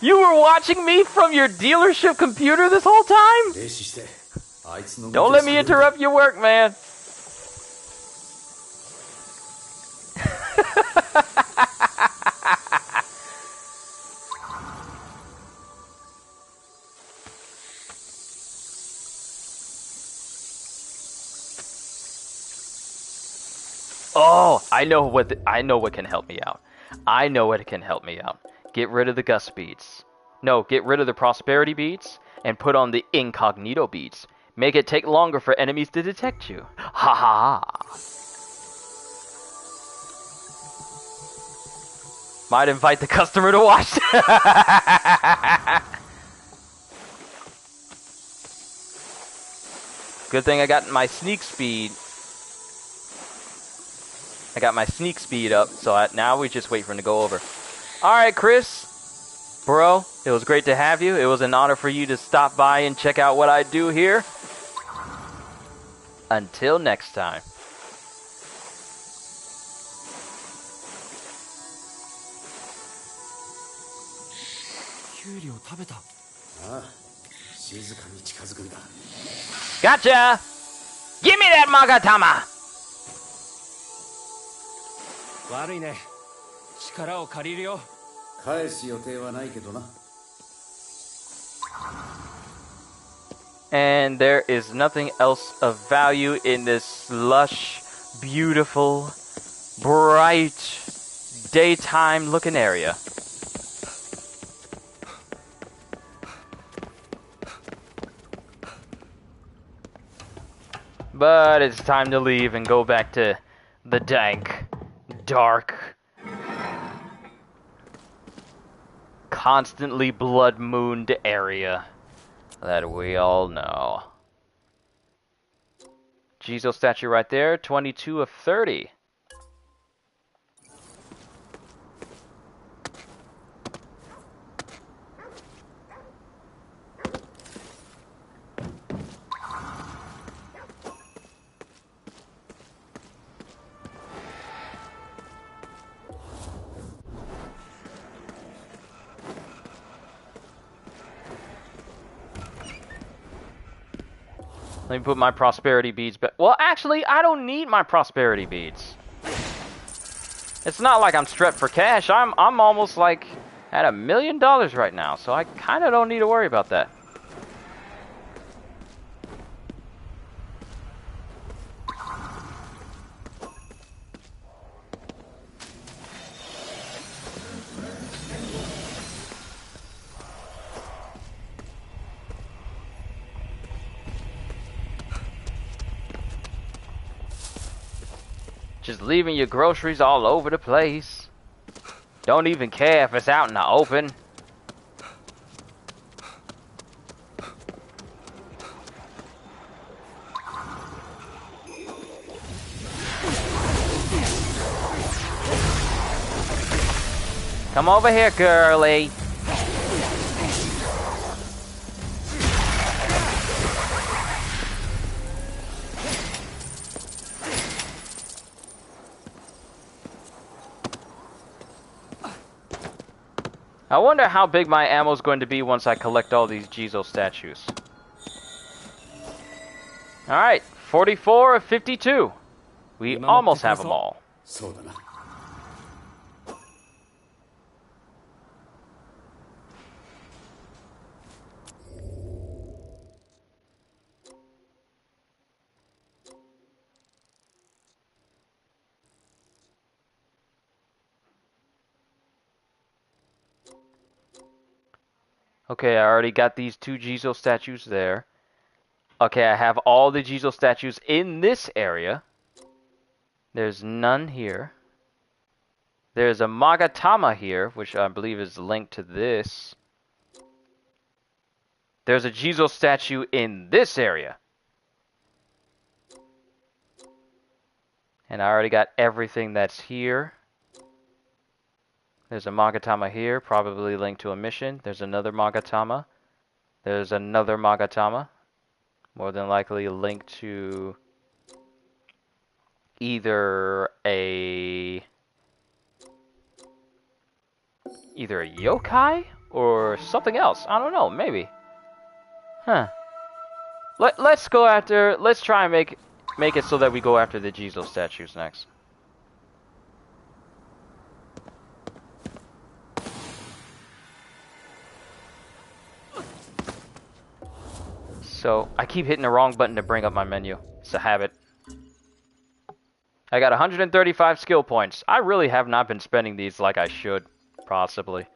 You were watching me from your dealership computer this whole time? Don't let me interrupt your work, man. Oh, I know what can help me out. I know what can help me out. Get rid of the gust beads. No, get rid of the prosperity beads and put on the incognito beads. Make it take longer for enemies to detect you. Ha ha. Might invite the customer to watch. Good thing I got my sneak speed. I got my sneak speed up, so now we just wait for him to go over. Alright, Chris. Bro, it was great to have you. It was an honor for you to stop by and check out what I do here. Until next time. キュウリを食べた。ああ、静かに近づくんだ。 Gotcha! Give me that Magatama! 悪いね。力を借りるよ。返す予定はないけどな。 And there is nothing else of value in this lush, beautiful, bright, daytime looking area. But it's time to leave and go back to the dank, dark, constantly blood-mooned area that we all know. Jizo statue right there, 22 of 30. Let me put my prosperity beads back. Well, actually, I don't need my prosperity beads. It's not like I'm strapped for cash. I'm almost like at $1 million right now, so I kind of don't need to worry about that. Just leaving your groceries all over the place. Don't even care if it's out in the open. Come over here, girly. I wonder how big my ammo is going to be once I collect all these Jizo statues. Alright, 44 of 52. We almost have them all. そうだな。 Okay, I already got these 2 Jizo statues there. Okay, I have all the Jizo statues in this area. There's none here. There's a Magatama here, which I believe is linked to this. There's a Jizo statue in this area. And I already got everything that's here. There's a Magatama here, probably linked to a mission. There's another Magatama. There's another Magatama. More than likely linked to either a yokai or something else. I don't know, maybe. Huh. Let's go after, let's try and make it so that we go after the Jizo statues next. So, I keep hitting the wrong button to bring up my menu. It's a habit. I got 135 skill points. I really have not been spending these like I should, possibly.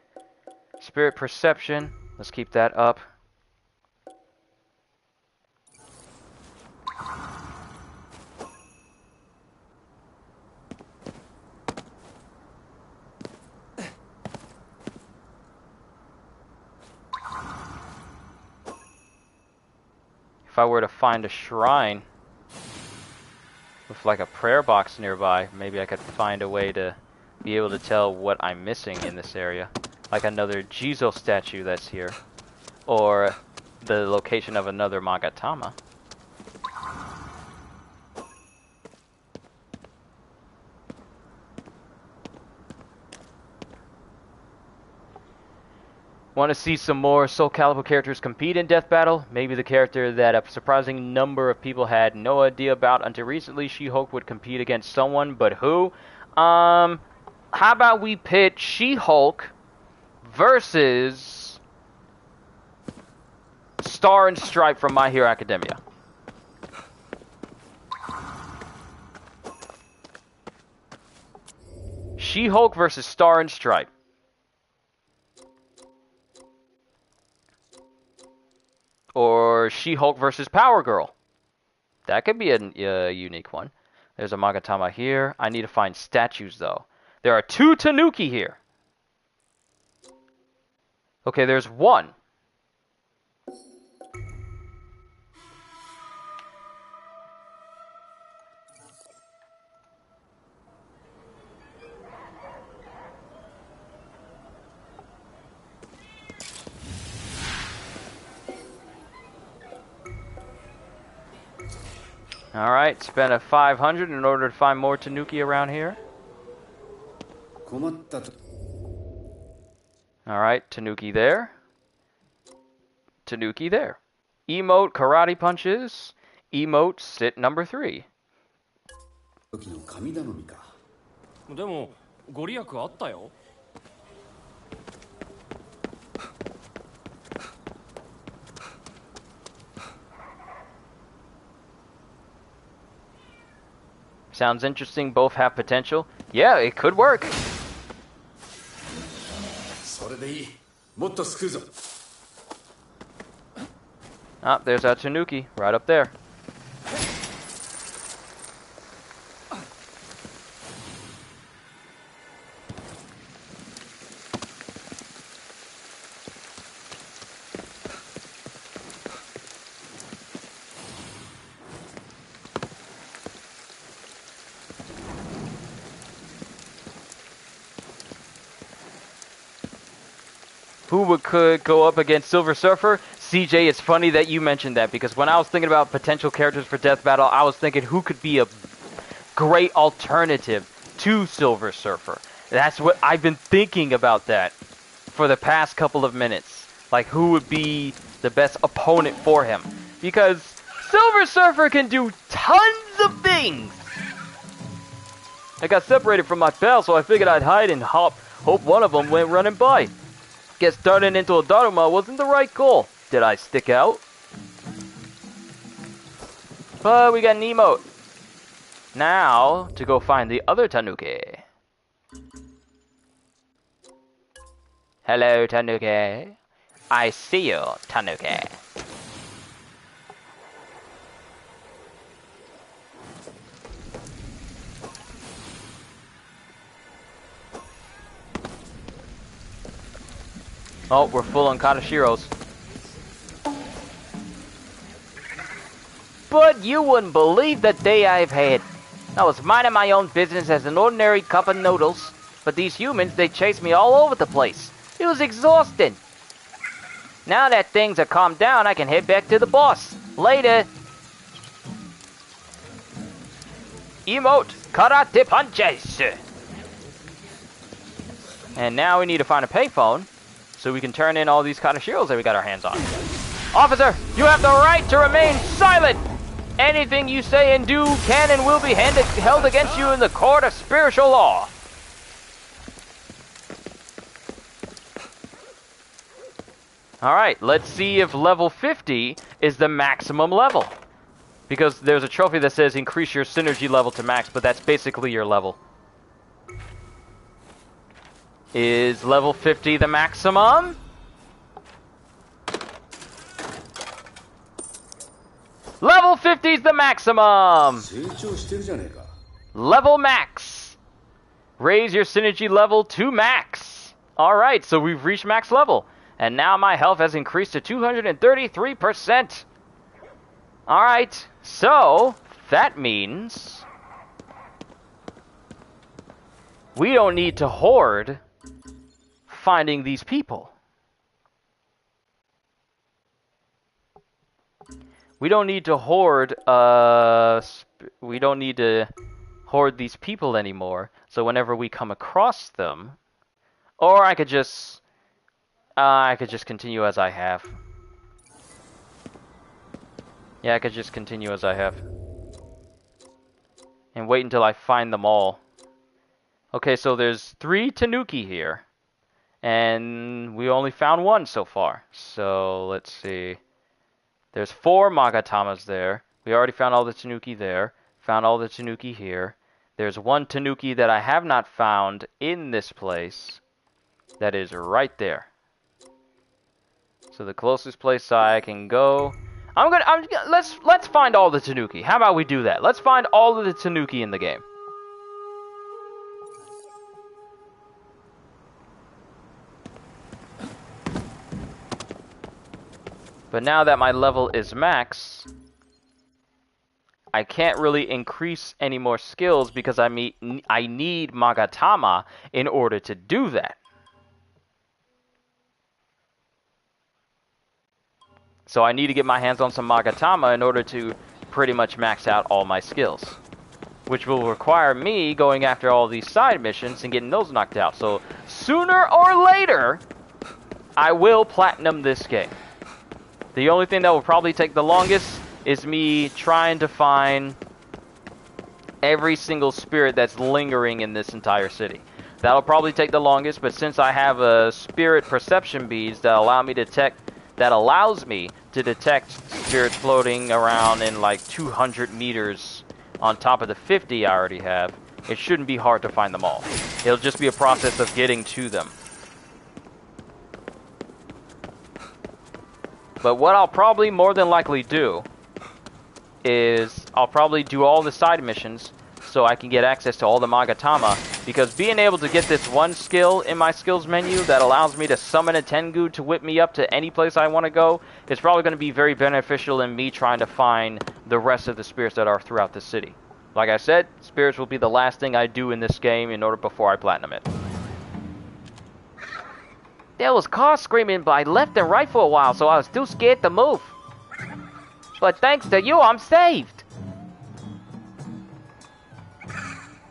Spirit perception. Let's keep that up. If I were to find a shrine with like a prayer box nearby, maybe I could find a way to be able to tell what I'm missing in this area. Like another Jizo statue that's here. Or the location of another Magatama. Want to see some more Soul Calibur characters compete in Death Battle? Maybe the character that a surprising number of people had no idea about until recently. She-Hulk would compete against someone, but who? How about we pit She-Hulk versus Star and Stripe from My Hero Academia. She-Hulk versus Star and Stripe. Or She-Hulk versus Power Girl. That could be a unique one. There's a Magatama here. I need to find statues, though. There are 2 Tanuki here. Okay, there's 1. Alright, spend a 500 in order to find more Tanuki around here. Alright, Tanuki there. Tanuki there. Emote karate punches. Emote sit number 3. 時の神頼みか。でもご利益あったよ。Sounds interesting. Both have potential. Yeah, it could work. それでいい。もっと救うぞ。Ah, there's our Tanuki right up there. Could go up against Silver Surfer. CJ, it's funny that you mentioned that, because when I was thinking about potential characters for Death Battle, I was thinking who could be a great alternative to Silver Surfer. That's what I've been thinking about that for the past couple of minutes. Like, who would be the best opponent for him? Because Silver Surfer can do tons of things! I got separated from my pal, so I figured I'd hide and hope one of them went running by. Guess turning into a Daruma wasn't the right call. Did I stick out? But we got an emote. Now, to go find the other Tanuki. Hello, Tanuki. I see you, Tanuki. Oh, we're full on Kadashiros. But you wouldn't believe the day I've had. I was minding my own business as an ordinary cup of noodles, but these humans, they chased me all over the place. It was exhausting. Now that things are calmed down, I can head back to the boss. Later. Emote karate punches. And now we need to find a payphone, so we can turn in all these Kadashiros that we got our hands on. Officer, you have the right to remain silent! Anything you say and do can and will be held against you in the court of spiritual law. Alright, let's see if level 50 is the maximum level. Because there's a trophy that says increase your synergy level to max, but that's basically your level. Is level 50 the maximum? Level 50 is the maximum! Level max! Raise your synergy level to max! Alright, so we've reached max level. And now my health has increased to 233%. Alright, so that means we don't need to hoard finding these people. We don't need to hoard these people anymore. So whenever we come across them, or I could just I could just continue as I have. Yeah, I could just continue as I have. And wait until I find them all. Okay, so there's 3 Tanuki here. And we only found 1 so far. So, let's see. There's 4 Magatamas there. We already found all the Tanuki there. Found all the Tanuki here. There's 1 Tanuki that I have not found in this place. That is right there. So the closest place I can go... let's find all the Tanuki. How about we do that? Let's find all of the Tanuki in the game. But now that my level is max, I can't really increase any more skills because I need Magatama in order to do that. So I need to get my hands on some Magatama in order to pretty much max out all my skills. Which will require me going after all these side missions and getting those knocked out. So sooner or later, I will platinum this game. The only thing that will probably take the longest is me trying to find every single spirit that's lingering in this entire city. That'll probably take the longest, but since I have a spirit perception beads that allows me to detect spirits floating around in like 200 meters on top of the 50 I already have, it shouldn't be hard to find them all. It'll just be a process of getting to them. But what I'll probably more than likely do is I'll probably do all the side missions so I can get access to all the Magatama, because being able to get this one skill in my skills menu that allows me to summon a Tengu to whip me up to any place I want to go is probably going to be very beneficial in me trying to find the rest of the spirits that are throughout the city. Like I said, spirits will be the last thing I do in this game in order before I platinum it. There was cars screaming by left and right for a while, so I was too scared to move. But thanks to you, I'm saved.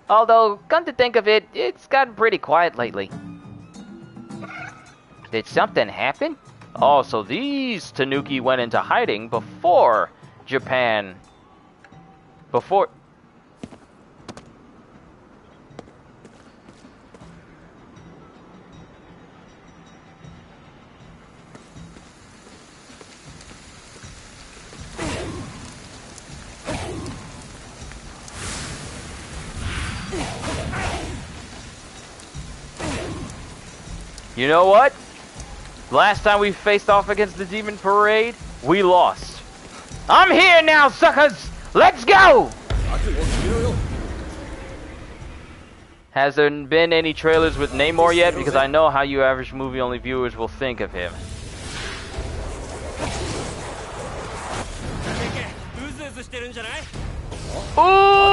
Although, come to think of it, it's gotten pretty quiet lately. Did something happen? Oh, so these Tanuki went into hiding before Japan. Before... You know what? Last time we faced off against the Demon Parade, we lost. I'm here now, suckers! Let's go! Has there been any trailers with Namor yet? Because I know how you average movie-only viewers will think of him. Ooh-wee!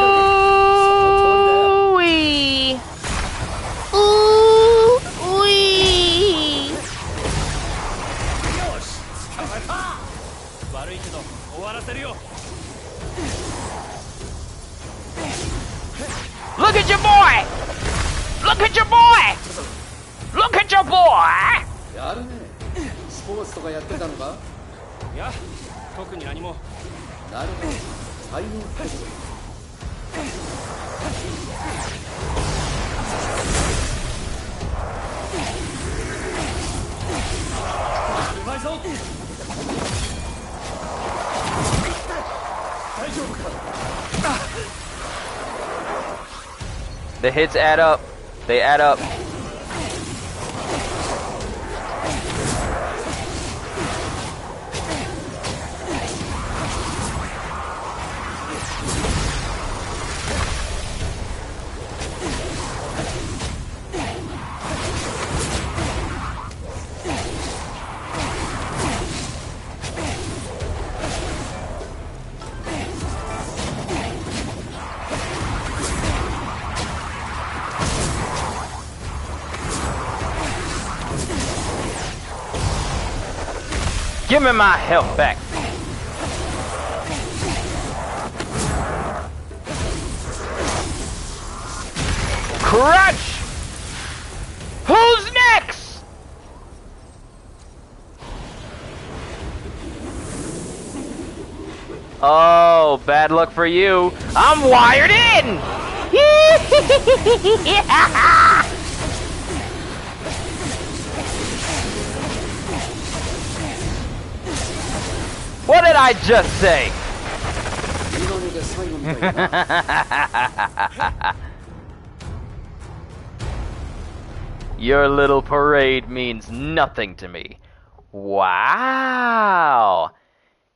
Ooh-wee! Look at your boy! Look at your boy! Look at your boy! やるね。スポーツとかやってたのか？いや、特に何も。なるほど。才能ってこと。うまいぞ。大丈夫か？ The hits add up. They add up. Give me my health back. Crutch! Who's next? Oh, bad luck for you. I'm wired in! What did I just say? Your little parade means nothing to me. Wow!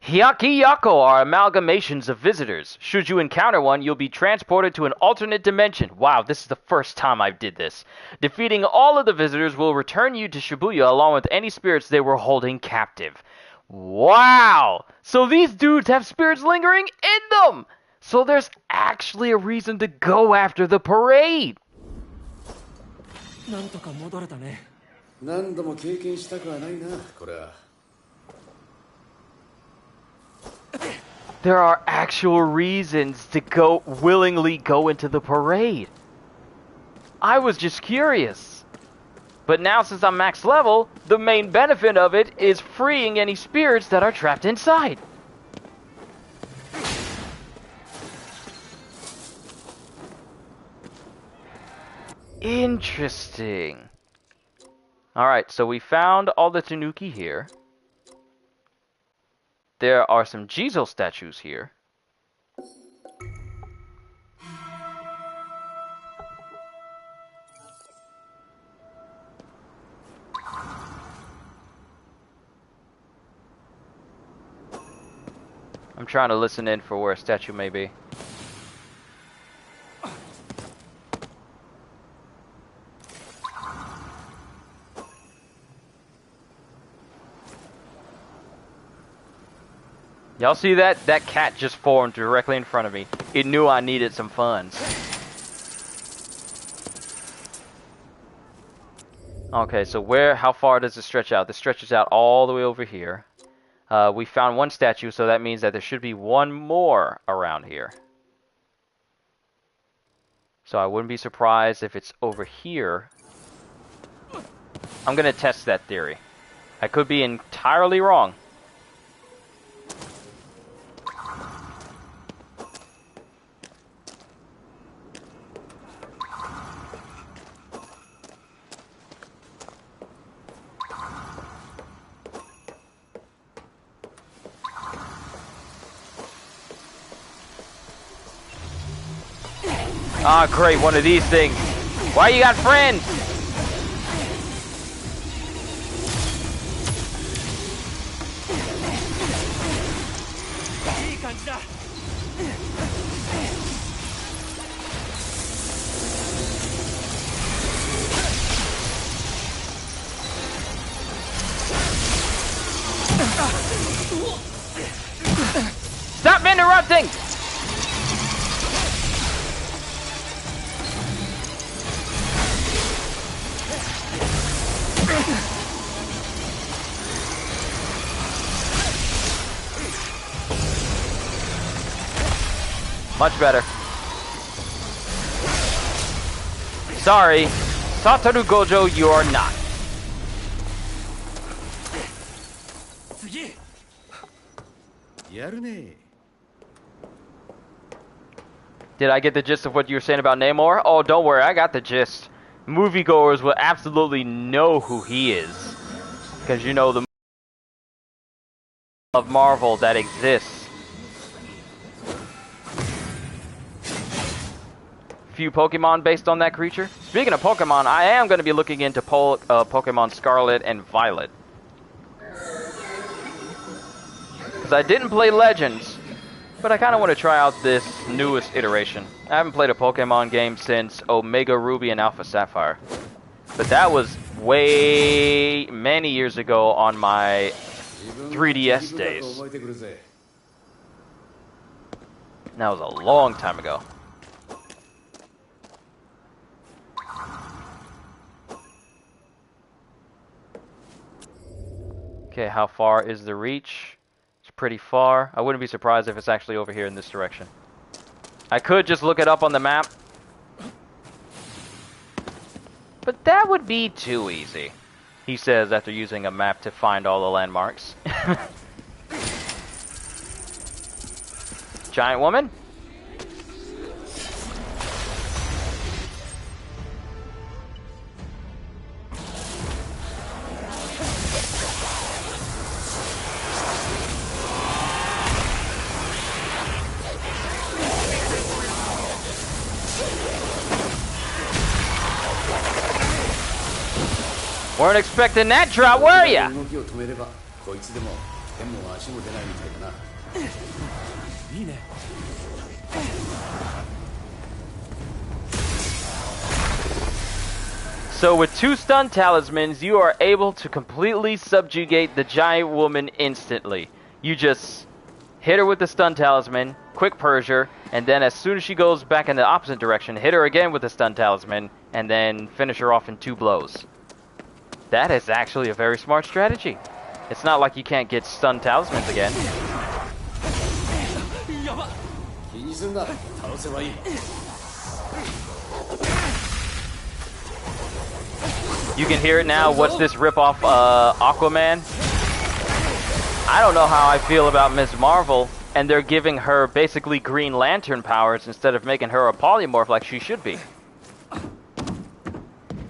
Hyaki Yako are amalgamations of visitors. Should you encounter one, you'll be transported to an alternate dimension. Wow, this is the first time I did this. Defeating all of the visitors will return you to Shibuya along with any spirits they were holding captive. Wow! So these dudes have spirits lingering in them! So there's actually a reason to go after the parade! なんとか戻れたね。何度も経験したくはないな、これは。There are actual reasons to willingly go into the parade. I was just curious. But now since I'm max level, the main benefit of it is freeing any spirits that are trapped inside. Interesting. Alright, so we found all the Tanuki here. There are some Jizo statues here. I'm trying to listen in for where a statue may be. Y'all see that? That cat just formed directly in front of me. It knew I needed some funds. Okay, so how far does it stretch out? This stretches out all the way over here. We found one statue, so that means that there should be one more around here. So I wouldn't be surprised if it's over here. I'm gonna test that theory. I could be entirely wrong. Ah, great, one of these things. Why you got friends? Stop interrupting! Much better. Sorry, Satoru Gojo, you are not. Did I get the gist of what you were saying about Namor? Oh, don't worry, I got the gist. Moviegoers will absolutely know who he is. Because you know the of Marvel that exists. Few Pokemon based on that creature. Speaking of Pokemon, I am going to be looking into Pokemon Scarlet and Violet. Because I didn't play Legends, but I kind of want to try out this newest iteration. I haven't played a Pokemon game since Omega Ruby and Alpha Sapphire. But that was way many years ago on my 3DS days. That was a long time ago. Okay, how far is the reach? It's pretty far. I wouldn't be surprised if it's actually over here in this direction. I could just look it up on the map. But that would be too easy, he says after using a map to find all the landmarks. giant woman. Weren't expecting that drop, were ya? 動きを止めればこいつでも手も足も出ないみたいだな。いいね。 So with 2 stun talismans, you are able to completely subjugate the giant woman instantly. You just hit her with the stun talisman, quick purge her, and then as soon as she goes back in the opposite direction, hit her again with the stun talisman, and then finish her off in 2 blows. That is actually a very smart strategy. It's not like you can't get stun talismans again. 気にすんな、倒せばいい。 You can hear it now. What's this ripoff Aquaman? I don't know how I feel about Ms. Marvel, and they're giving her basically Green Lantern powers instead of making her a polymorph like she should be.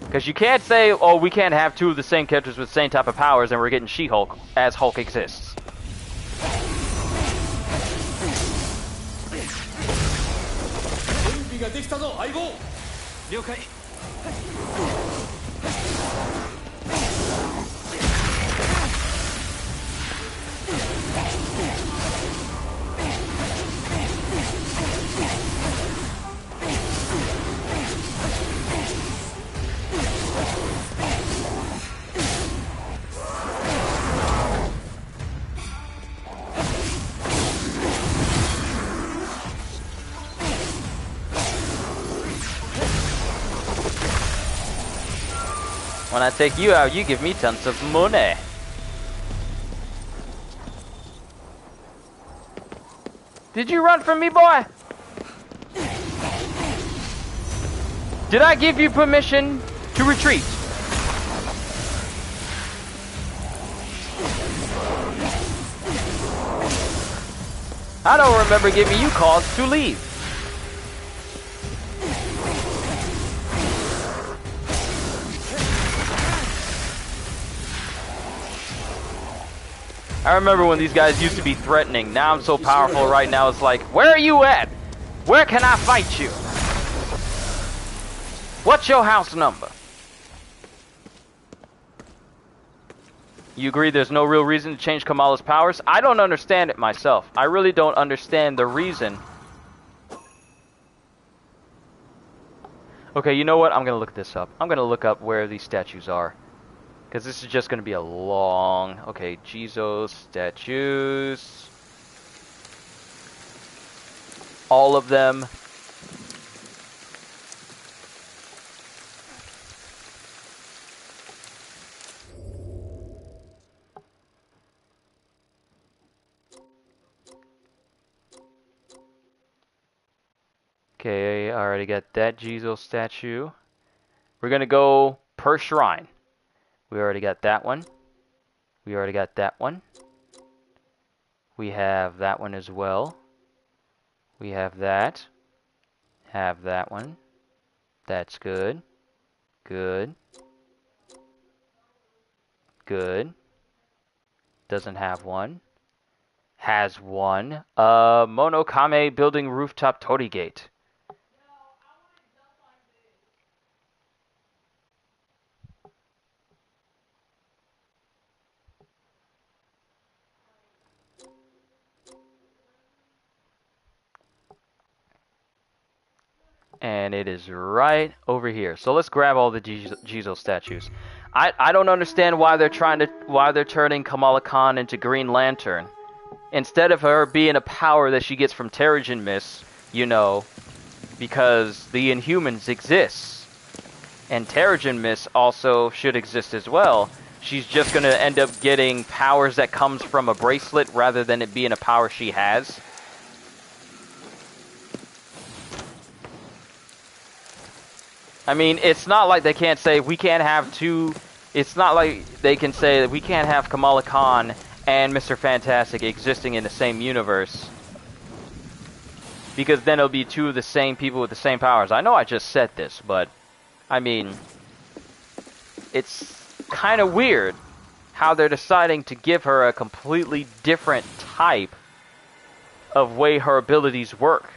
Because you can't say, oh, we can't have 2 of the same characters with the same type of powers and we're getting She-Hulk as Hulk exists. When I take you out, you give me tons of money. Did you run from me, boy? Did I give you permission to retreat? I don't remember giving you cause to leave. I remember when these guys used to be threatening. Now I'm so powerful right now, it's like, where are you at? Where can I fight you? What's your house number? You agree there's no real reason to change Kamala's powers? I don't understand it myself. I really don't understand the reason. Okay, you know what? I'm gonna look this up. I'm gonna look up where these statues are. Because this is just going to be a long... Okay, Jizo statues. All of them. Okay, I already got that Jizo statue. We're going to go per shrine. We already got that one. We already got that one. We have that one as well. We have that. Have that one. That's good. Good. Good. Doesn't have one. Has one. Monokame building rooftop torii gate. And it is right over here. So let's grab all the Jizo statues. I don't understand why they're turning Kamala Khan into Green Lantern. Instead of her being a power that she gets from Terrigen Mist, you know, because the Inhumans exists. And Terrigen Mist also should exist as well. She's just going to end up getting powers that comes from a bracelet rather than it being a power she has. I mean, it's not like they can't say we can't have 2... It's not like they can say that we can't have Kamala Khan and Mr. Fantastic existing in the same universe. Because then it'll be two of the same people with the same powers. I know I just said this, but I mean, it's kind of weird how they're deciding to give her a completely different type of way her abilities work.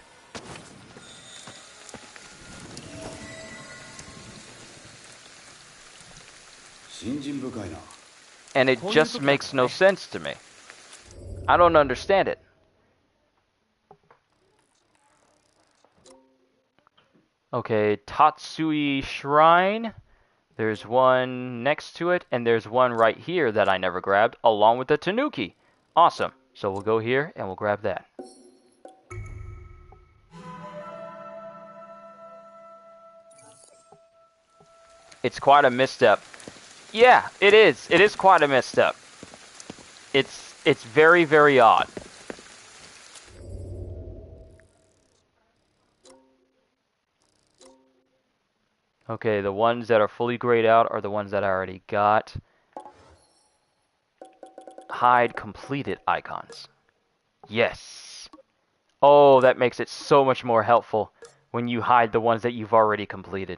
And it just makes no sense to me. I don't understand it. Okay, Tatsui Shrine. There's one next to it, and there's one right here that I never grabbed, along with the Tanuki. Awesome. So we'll go here, and we'll grab that. It's quite a misstep. Yeah, it is. It is quite a misstep. It's very, very odd. Okay, the ones that are fully grayed out are the ones that I already got. Hide completed icons. Yes. Oh, that makes it so much more helpful when you hide the ones that you've already completed.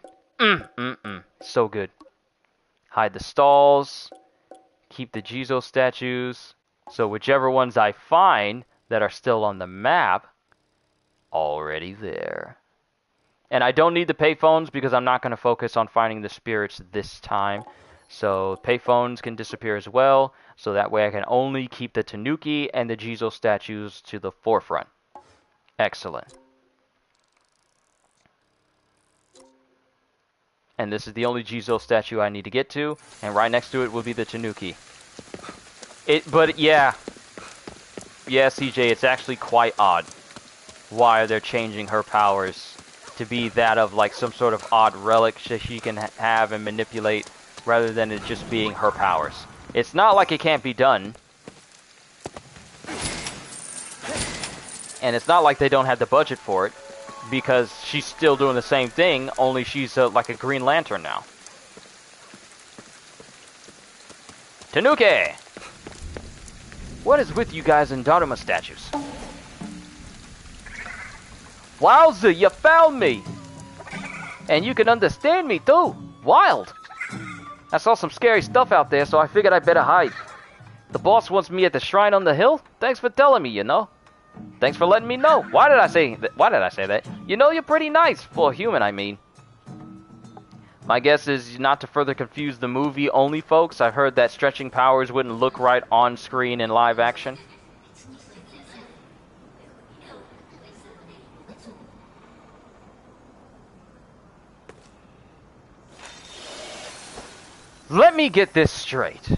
So good. Hide the stalls. Keep the Jizo statues. So whichever ones I find that are still on the map, already there. And I don't need the payphones because I'm not going to focus on finding the spirits this time. So payphones can disappear as well. So that way I can only keep the Tanuki and the Jizo statues to the forefront. Excellent. And this is the only Jizo statue I need to get to. And right next to it will be the Tanuki. But yeah. Yeah, CJ, it's actually quite odd why they're changing her powers to be that of like some sort of odd relic that she can have and manipulate rather than it just being her powers. It's not like it can't be done. And it's not like they don't have the budget for it, because she's still doing the same thing, only she's like a Green Lantern now. Tanuki! What is with you guys and Dharma statues? Wowza, you found me! And you can understand me too. Wild! I saw some scary stuff out there, so I figured I better hide. The boss wants me at the shrine on the hill? Thanks for telling me, you know. Thanks for letting me know. Why did I say that? You know, you're pretty nice. For a human, I mean. My guess is not to further confuse the movie only, folks. I've heard that stretching powers wouldn't look right on screen in live action. Let me get this straight.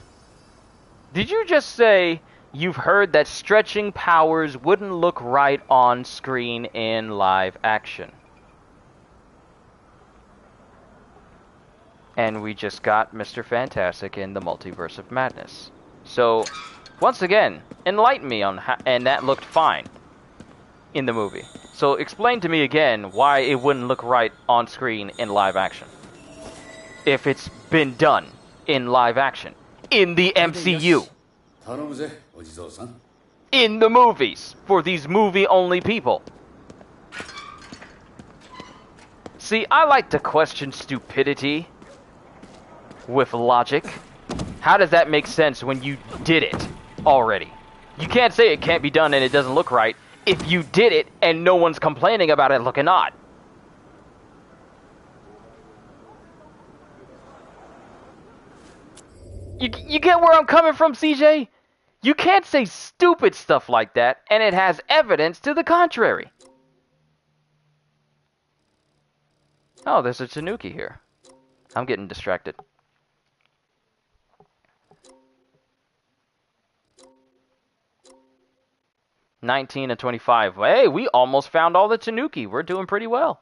Did you just say you've heard that stretching powers wouldn't look right on screen in live action? And we just got Mr. Fantastic in the Multiverse of Madness. So, once again, enlighten me on how, and that looked fine in the movie. So explain to me again why it wouldn't look right on screen in live action. If it's been done in live action. In the MCU. In the movies. For these movie-only people. See, I like to question stupidity with logic. How does that make sense when you did it already? You can't say it can't be done and it doesn't look right if you did it and no one's complaining about it looking odd. You get where I'm coming from, CJ? You can't say stupid stuff like that and it has evidence to the contrary. Oh, there's a Tanuki here. I'm getting distracted. $19 and $25. Hey, we almost found all the Tanuki. We're doing pretty well.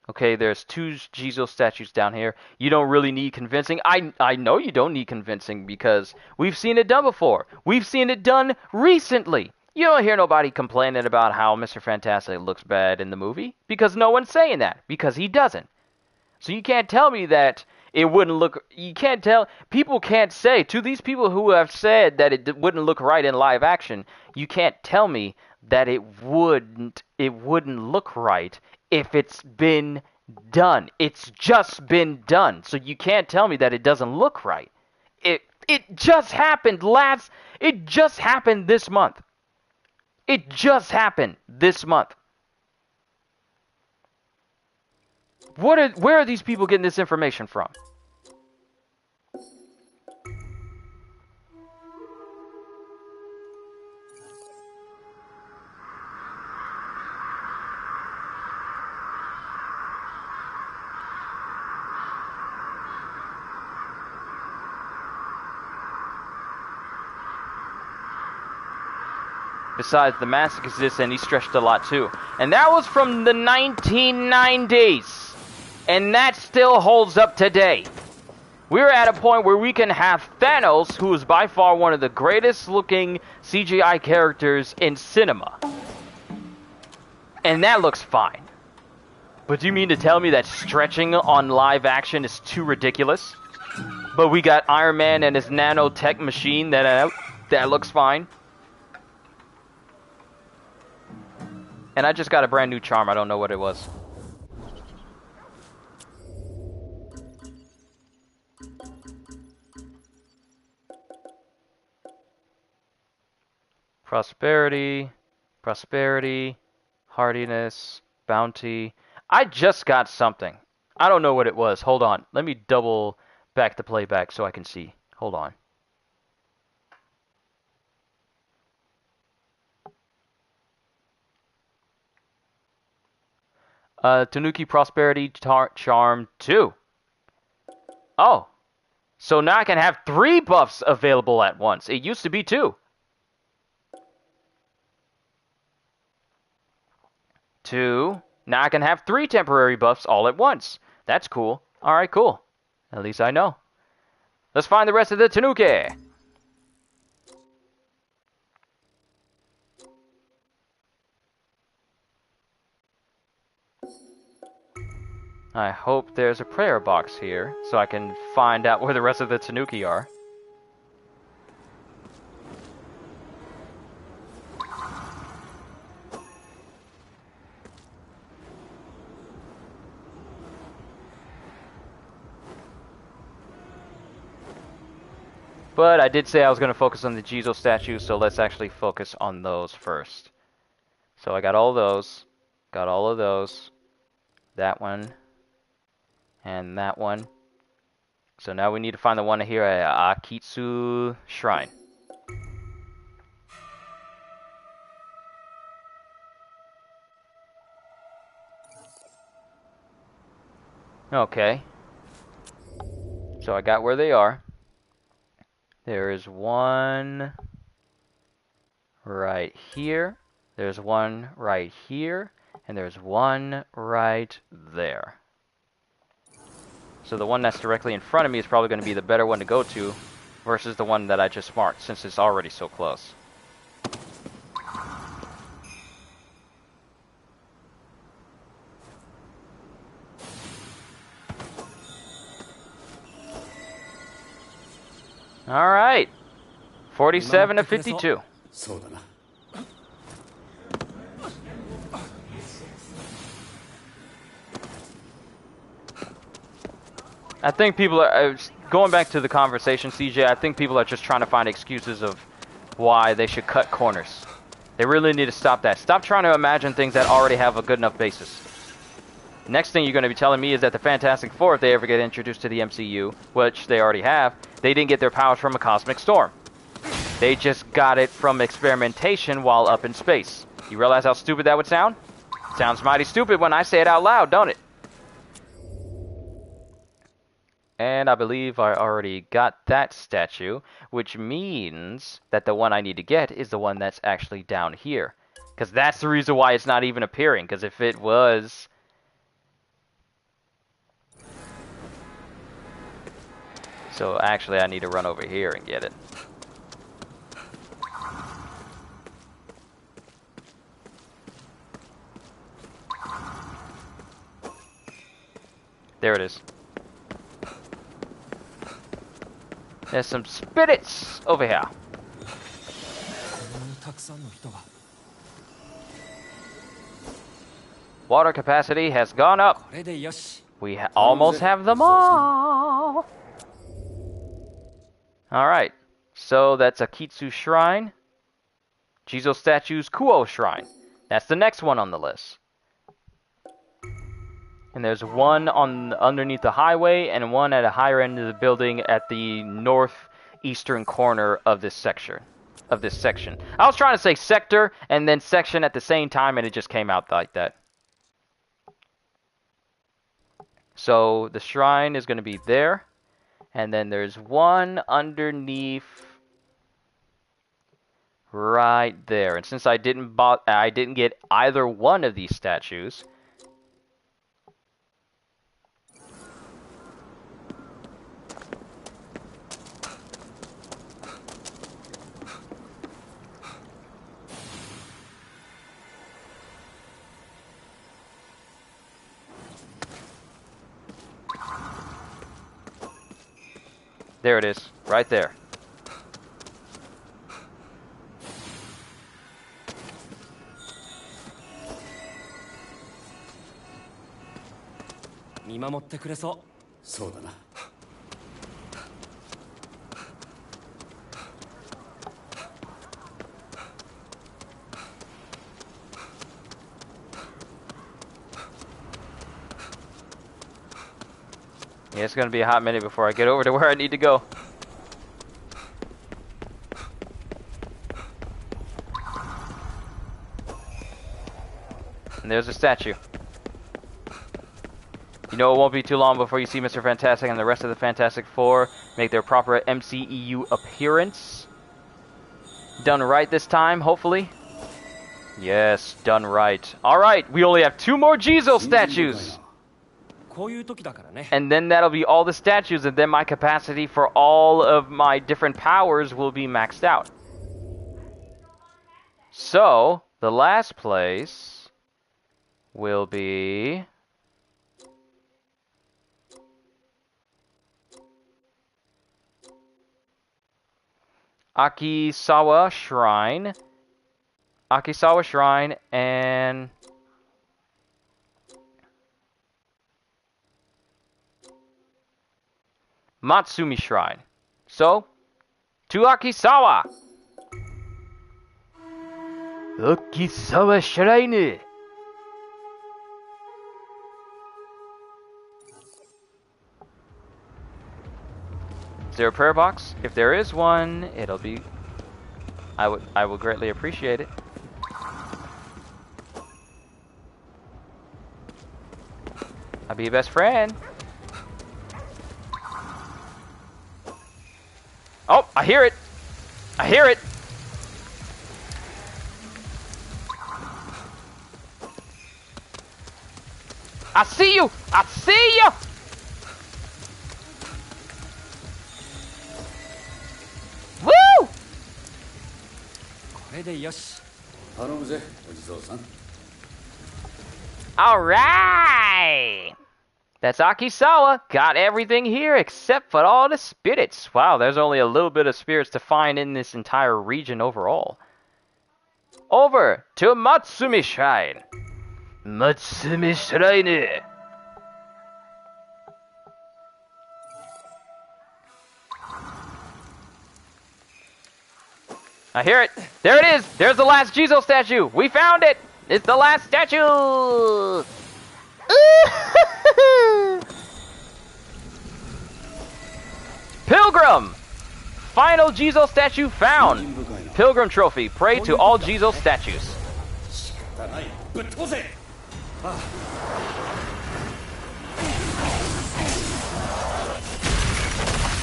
Okay, there's two Jizo statues down here. You don't really need convincing. I know you don't need convincing because we've seen it done before. We've seen it done recently. You don't hear nobody complaining about how Mr. Fantastic looks bad in the movie because no one's saying that because he doesn't. So you can't tell me that it wouldn't look. You can't tell. People can't say to these people who have said that it wouldn't look right in live action. You can't tell me that it wouldn't. It wouldn't look right if it's been done. It's just been done. So you can't tell me that it doesn't look right. It just happened last. It just happened this month. It just happened this month. Where are these people getting this information from? Besides, the mask exists and he stretched a lot too. And that was from the 1990s. And that still holds up today. We're at a point where we can have Thanos, who is by far one of the greatest looking CGI characters in cinema. And that looks fine. But do you mean to tell me that stretching on live action is too ridiculous? But we got Iron Man and his nanotech machine that looks fine. And I just got a brand new charm. I don't know what it was. Prosperity, hardiness, bounty. I just got something. I don't know what it was. Hold on. Let me double back the playback so I can see. Hold on. Tanuki Prosperity Charm 2. Oh. So now I can have 3 buffs available at once. It used to be 2. 2. Now I can have 3 temporary buffs all at once. That's cool. Alright, cool. At least I know. Let's find the rest of the Tanuki. I hope there's a prayer box here, so I can find out where the rest of the Tanuki are. But I did say I was going to focus on the Jizo statues, so let's actually focus on those first. So I got all those, got all of those, that one, and that one. So now we need to find the one here at Akitsu Shrine. Okay. So I got where they are. There is one right here. There's one right here. And there's one right there. So the one that's directly in front of me is probably going to be the better one to go to versus the one that I just marked, since it's already so close. All right. 47 to 52. I think people are, going back to the conversation, CJ, I think people are just trying to find excuses of why they should cut corners. They really need to stop that. Stop trying to imagine things that already have a good enough basis. Next thing you're going to be telling me is that the Fantastic Four, if they ever get introduced to the MCU, which they already have, they didn't get their powers from a cosmic storm. They just got it from experimentation while up in space. You realize how stupid that would sound? Sounds mighty stupid when I say it out loud, don't it? And I believe I already got that statue, which means that the one I need to get is the one that's actually down here. Because that's the reason why it's not even appearing, because if it was... So actually I need to run over here and get it. There it is. There's some spirits over here. たくさんの人が Water capacity has gone up. これでよし We almost have them all. Alright. So that's Akitsu Shrine. Jizo Statue's Kuo Shrine. That's the next one on the list. And there's one on underneath the highway and one at a higher end of the building at the northeastern corner of this section. I was trying to say sector and then section at the same time, and it just came out like that. So the shrine is going to be there, and then there's one underneath right there. And since I didn't get either one of these statues, there it is, right there. Yeah, it's gonna be a hot minute before I get over to where I need to go. And there's a statue. You know it won't be too long before you see Mr. Fantastic and the rest of the Fantastic Four make their proper MCEU appearance. Done right this time, hopefully. Yes, done right. Alright, we only have 2 more Jizo statues. And then that'll be all the statues, and then my capacity for all of my different powers will be maxed out. So, the last place will be Akisawa Shrine. Akisawa Shrine and Matsumi Shrine. So, to Akisawa! Akisawa Shrine! Is there a prayer box? If there is one, it'll be... I would greatly appreciate it. I'll be your best friend. Oh, I hear it. I hear it. I see you. I see you. Woo! All right. That's Akisawa. Got everything here except for all the spirits. Wow, there's only a little bit of spirits to find in this entire region overall. Over to Matsumi Shrine. Matsumi Shrine. I hear it. There it is. There's the last Jizo statue. We found it. It's the last statue. Pilgrim! Final Jizo statue found. Pilgrim trophy. Pray to all Jizo statues.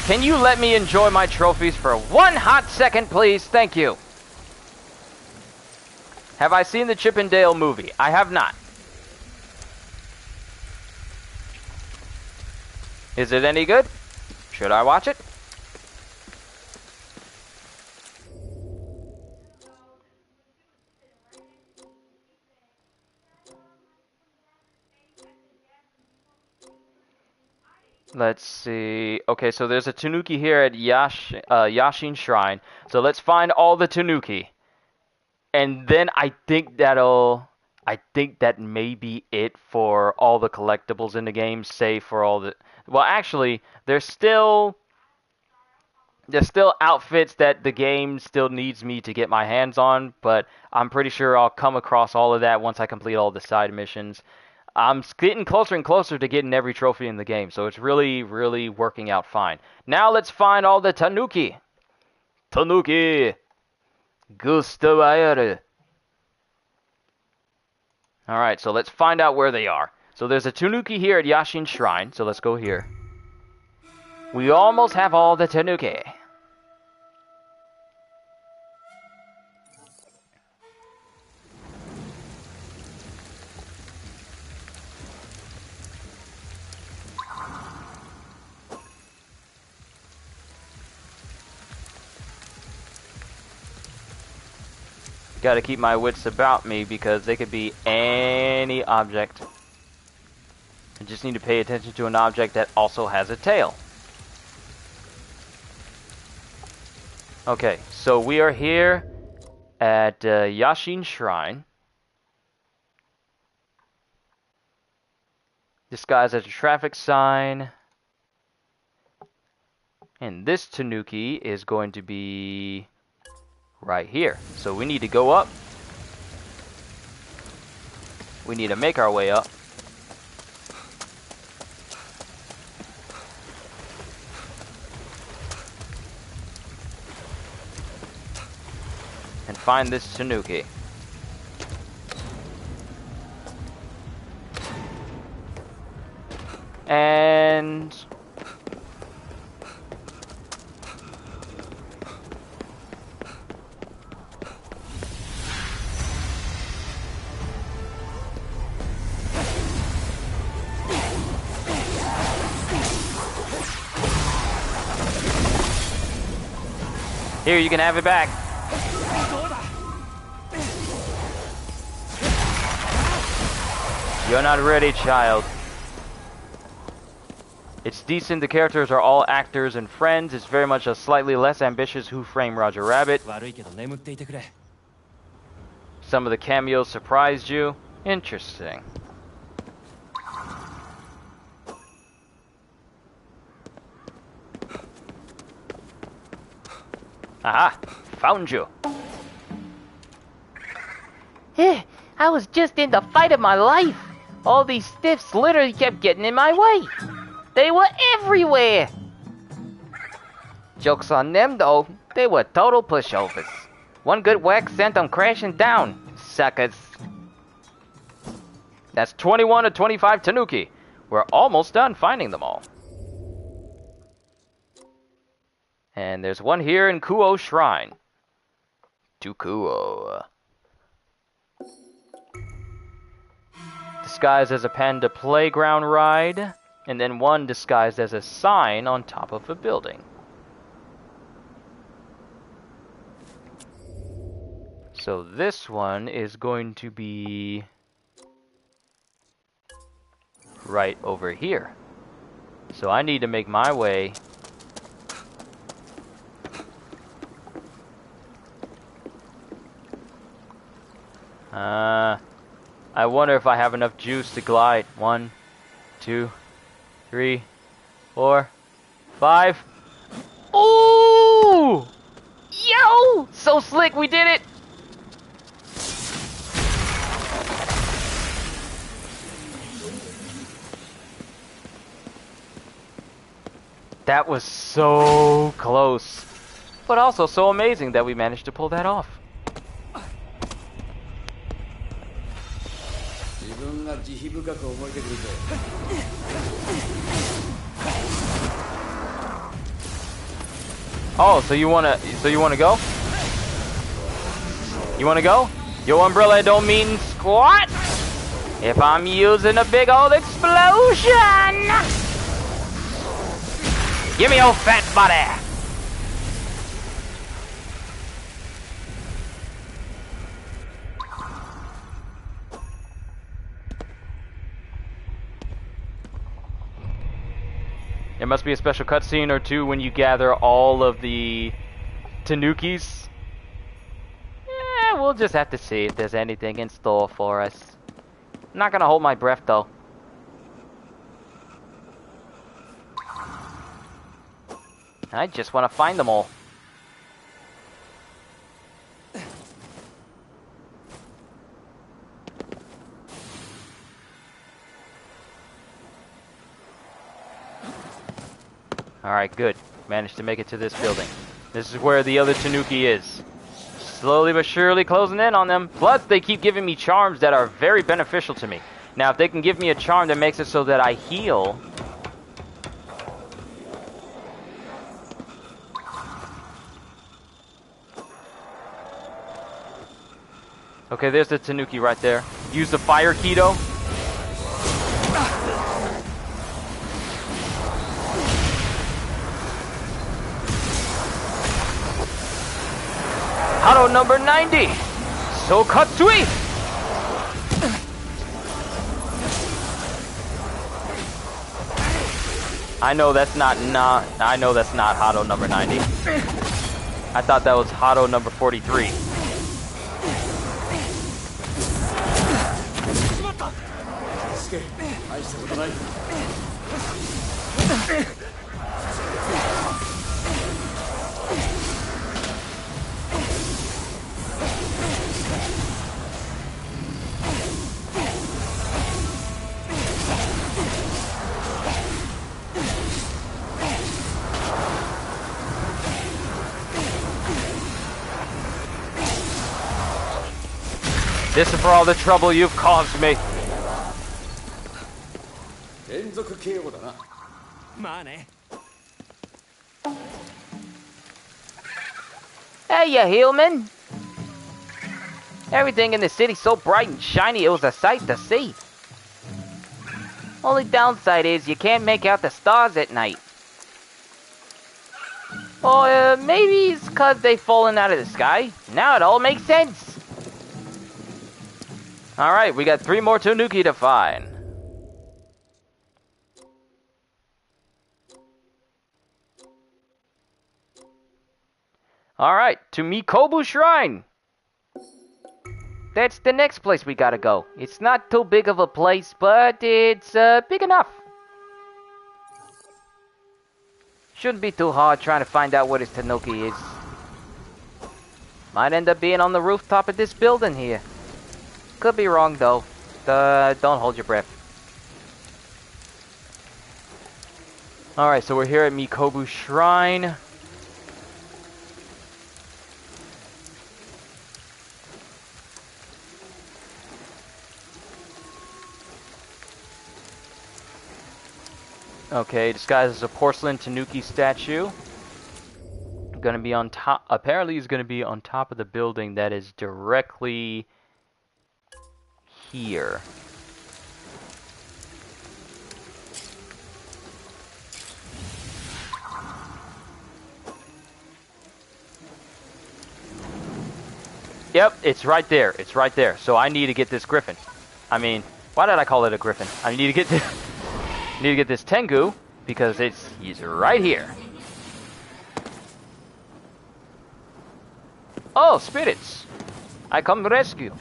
Can you let me enjoy my trophies for 1 hot second, please? Thank you. Have I seen the Chip and Dale movie? I have not. Is it any good? Should I watch it? Let's see. Okay, so there's a Tanuki here at Yashin Shrine. So let's find all the Tanuki. And then I think that may be it for all the collectibles in the game, save for all the... Well, actually, there's still outfits that the game still needs me to get my hands on, but I'm pretty sure I'll come across all of that once I complete all the side missions. I'm getting closer and closer to getting every trophy in the game, so it's really, really working out fine. Now let's find all the Tanuki. Tanuki! Ghostwire. Alright, so let's find out where they are. So there's a Tanuki here at Yashin Shrine, so let's go here. We almost have all the Tanuki. Gotta keep my wits about me because they could be any object. I just need to pay attention to an object that also has a tail. Okay, so we are here at Yashin Shrine. Disguised as a traffic sign. And this Tanuki is going to be right here. So we need to go up. We need to make our way up. And find this Tanuki. And here, you can have it back. You're not ready, child. It's decent, the characters are all actors and friends. It's very much a slightly less ambitious Who Framed Roger Rabbit. Some of the cameos surprised you. Interesting. Aha! Found you! I was just in the fight of my life! All these stiffs literally kept getting in my way! They were everywhere! Joke's on them though, they were total pushovers. One good whack sent them crashing down, suckers. That's 21 to 25 Tanuki. We're almost done finding them all. And there's one here in Kuo Shrine. To Kuo. Disguised as a panda playground ride. And then one disguised as a sign on top of a building. So this one is going to be right over here. So I need to make my way I wonder if I have enough juice to glide. 1, 2, 3, 4, 5. Ooh! Yo! So slick, we did it! That was so close. But also so amazing that we managed to pull that off. Oh, so you wanna go? You wanna go? Your umbrella don't mean squat if I'm using a big old explosion! Give me your fat body! There must be a special cutscene or two when you gather all of the Tanukis. Yeah, we'll just have to see if there's anything in store for us. I'm not gonna hold my breath though. I just want to find them all. Alright, good. Managed to make it to this building. This is where the other Tanuki is. Slowly but surely closing in on them. Plus, they keep giving me charms that are very beneficial to me. Now, if they can give me a charm that makes it so that I heal... Okay, there's the Tanuki right there. Use the fire keto. Hado number 90! So Katsui! I know that's not Hado number 90. I thought that was Hado number 43. This is for all the trouble you've caused me. 連続警護だな。まあね。 Hey, you human! Everything in the city's so bright and shiny, it was a sight to see. Only downside is you can't make out the stars at night. Or maybe it's because they've fallen out of the sky. Now it all makes sense. Alright, we got 3 more Tanuki to find. Alright, to Mikobu Shrine. That's the next place we gotta go. It's not too big of a place, but it's big enough. Shouldn't be too hard trying to find out where this Tanuki is. Might end up being on the rooftop of this building here. Could be wrong though. Don't hold your breath. Alright, so we're here at Mikobu Shrine. Okay, disguised as a porcelain Tanuki statue. Gonna be on top. Apparently, he's gonna be on top of the building that is directly here. Yep, it's right there. It's right there. So I need to get this griffin. I mean, why did I call it a griffin? I need to get this. Need to get this Tengu because he's right here. Oh, spirits! I come to rescue.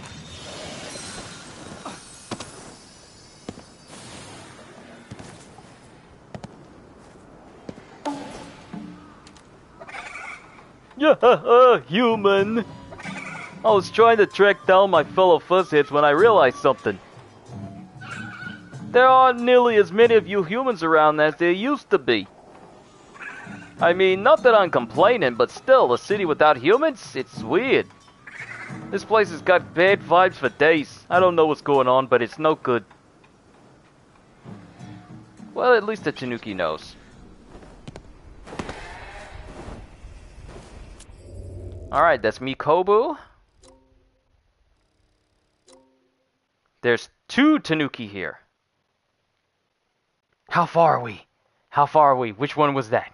Yeah, human. I was trying to track down my fellow fuzzheads when I realized something. There aren't nearly as many of you humans around as there used to be. I mean, not that I'm complaining, but still, a city without humans? It's weird. This place has got bad vibes for days. I don't know what's going on, but it's no good. Well, at least the Tanuki knows. Alright, that's Mikobu. There's 2 Tanuki here. How far are we? How far are we? Which one was that?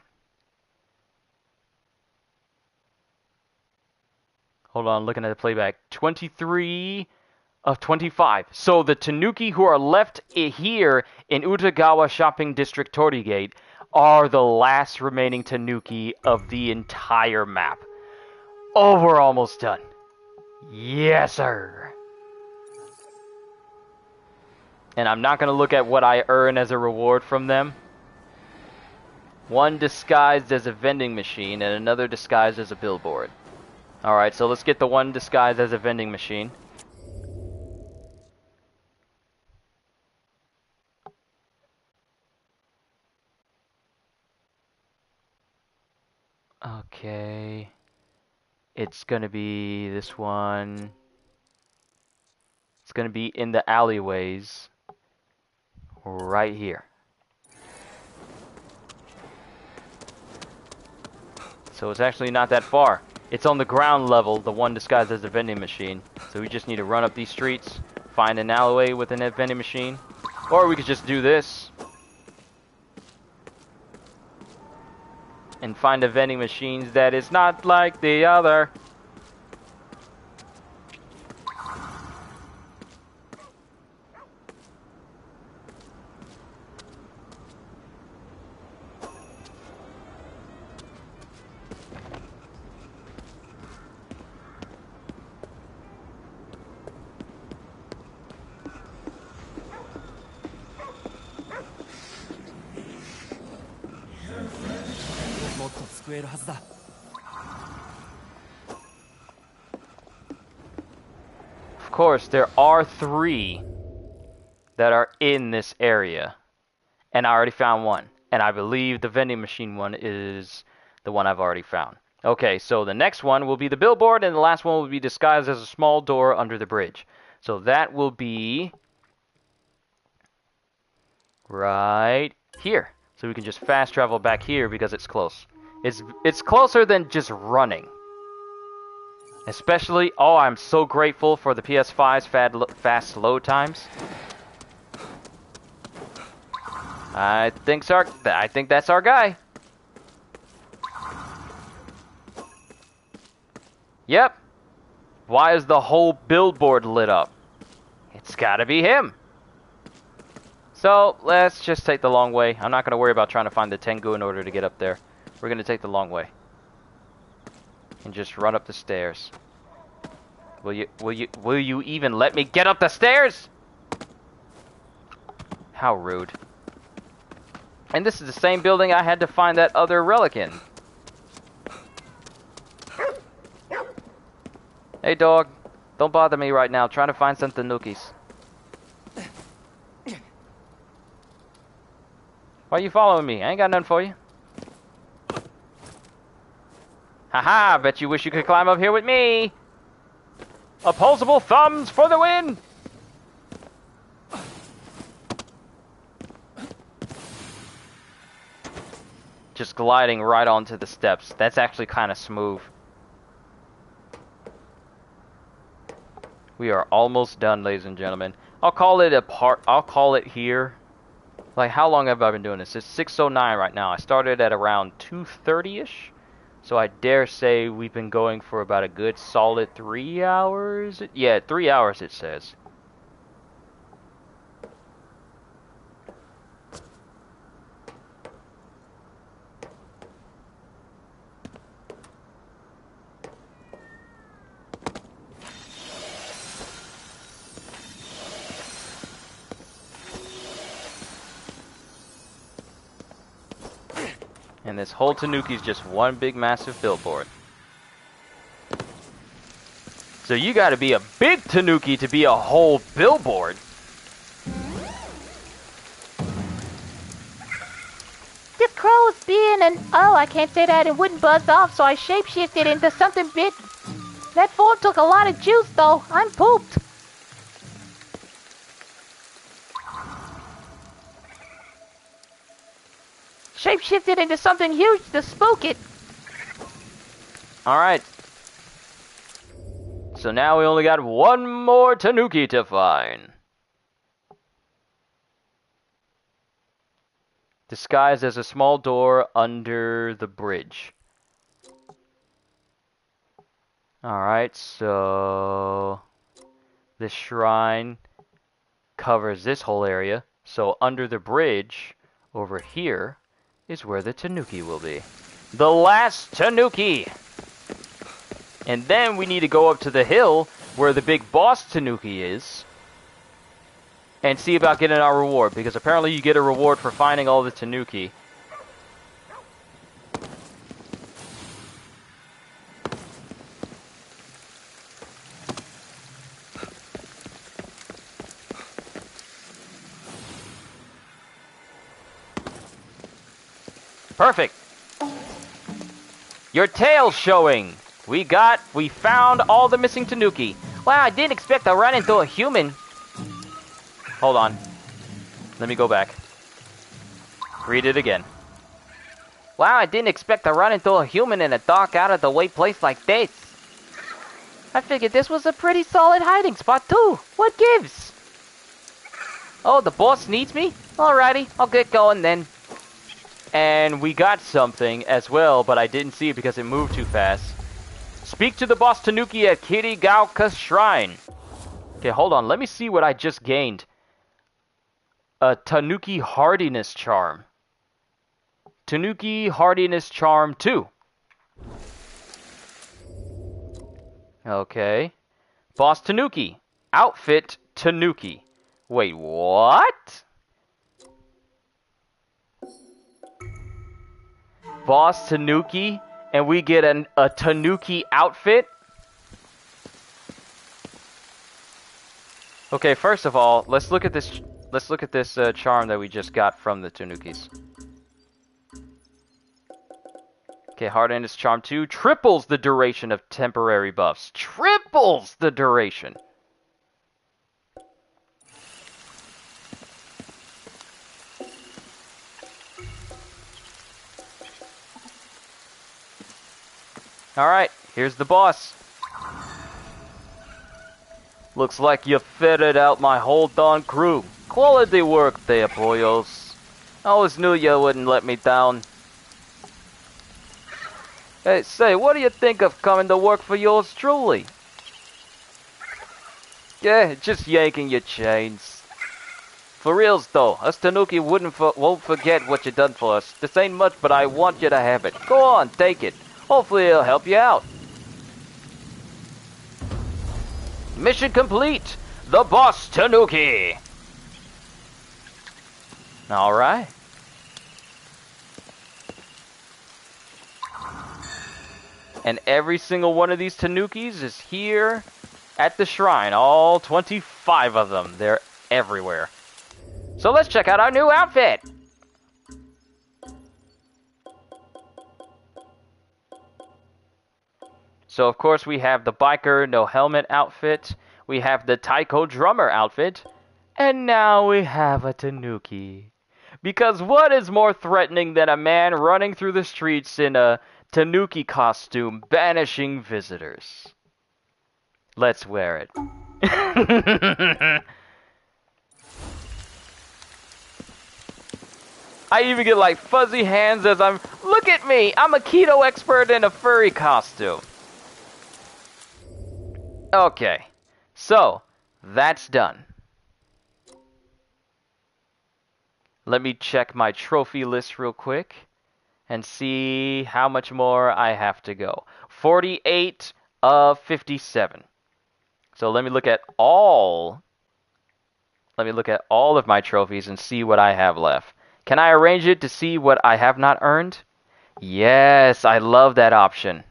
Hold on, looking at the playback. 23 of 25. So the Tanuki who are left here in Utagawa Shopping District Tortigate are the last remaining Tanuki of the entire map. Oh, we're almost done. Yes, sir. And I'm not going to look at what I earn as a reward from them. One disguised as a vending machine and another disguised as a billboard. Alright, so let's get the one disguised as a vending machine. Okay. It's gonna be this one. It's gonna be in the alleyways. Right here. So it's actually not that far. It's on the ground level, the one disguised as a vending machine. So we just need to run up these streets, find an alleyway with a vending machine. Or we could just do this. And find a vending machine that is not like the other. Of course, there are 3 that are in this area. And I already found one. And I believe the vending machine one is the one I've already found. Okay, so the next one will be the billboard, and the last one will be disguised as a small door under the bridge. So that will be right here. So we can just fast travel back here because it's close. It's closer than just running. Especially, oh, I'm so grateful for the PS5's fast load times. I think that's our guy. Yep. Why is the whole billboard lit up? It's gotta be him. So, let's just take the long way. I'm not gonna worry about trying to find the Tengu in order to get up there. We're gonna take the long way. And just run up the stairs. Will you even let me get up the stairs? How rude. And this is the same building I had to find that other relic in. Hey dog, don't bother me right now. I'm trying to find some Tanukis. Why are you following me? I ain't got nothing for you. Haha, bet you wish you could climb up here with me. Opposable thumbs for the win! Just gliding right onto the steps. That's actually kind of smooth. We are almost done, ladies and gentlemen. I'll call it here. Like, how long have I been doing this? It's 6:09 right now. I started at around 2:30-ish. So I dare say we've been going for about a good solid 3 hours. Yeah, 3 hours it says. And this whole Tanuki is just one big massive billboard. So you gotta be a big Tanuki to be a whole billboard. This crow is being I can't say that, it wouldn't buzz off, so I shapeshifted into something big. That form took a lot of juice, though. I'm pooped. Shapeshifted into something huge to spook it. Alright. So now we only got one more Tanuki to find. Disguised as a small door under the bridge. Alright, so this shrine covers this whole area. So under the bridge over here is where the Tanuki will be. The last Tanuki! And then we need to go up to the hill where the big boss Tanuki is and see about getting our reward, because apparently you get a reward for finding all the Tanuki. Perfect. Your tail's showing. We found all the missing Tanuki. Wow, I didn't expect to run into a human. Hold on. Let me go back. Read it again. Wow, I didn't expect to run into a human in a dark, out-of-the-way place like this. I figured this was a pretty solid hiding spot, too. What gives? Oh, the boss needs me? Alrighty, I'll get going then. And we got something as well, but I didn't see it because it moved too fast. Speak to the boss Tanuki at Kirigaoka Shrine. Okay, hold on. Let me see what I just gained. A Tanuki Hardiness Charm. Tanuki Hardiness Charm 2. Okay. Boss Tanuki. Outfit Tanuki. Wait, what? Boss Tanuki, and we get a Tanuki outfit? Okay, first of all, let's look at this charm that we just got from the Tanukis. Okay, Hardiness Charm 2 triples the duration of temporary buffs. Triples the duration. Alright, here's the boss. Looks like you fitted out my whole darn crew. Quality work there, pollos. I always knew you wouldn't let me down. Hey, say, what do you think of coming to work for yours truly? Yeah, just yanking your chains. For reals though, us Tanuki won't forget what you done for us. This ain't much, but I want you to have it. Go on, take it. Hopefully it'll help you out. Mission complete! The boss Tanuki! Alright. And every single one of these Tanukis is here at the shrine. All 25 of them. They're everywhere. So let's check out our new outfit! So of course we have the biker no helmet outfit, we have the taiko drummer outfit, and now we have a Tanuki. Because what is more threatening than a man running through the streets in a Tanuki costume banishing visitors? Let's wear it. I even get like fuzzy hands as look at me, I'm a keto expert in a furry costume. Okay, so that's done. Let me check my trophy list real quick and see how much more I have to go. 48 of 57. So let me look at all of my trophies and see what I have left. Can I arrange it to see what I have not earned? Yes, I love that option.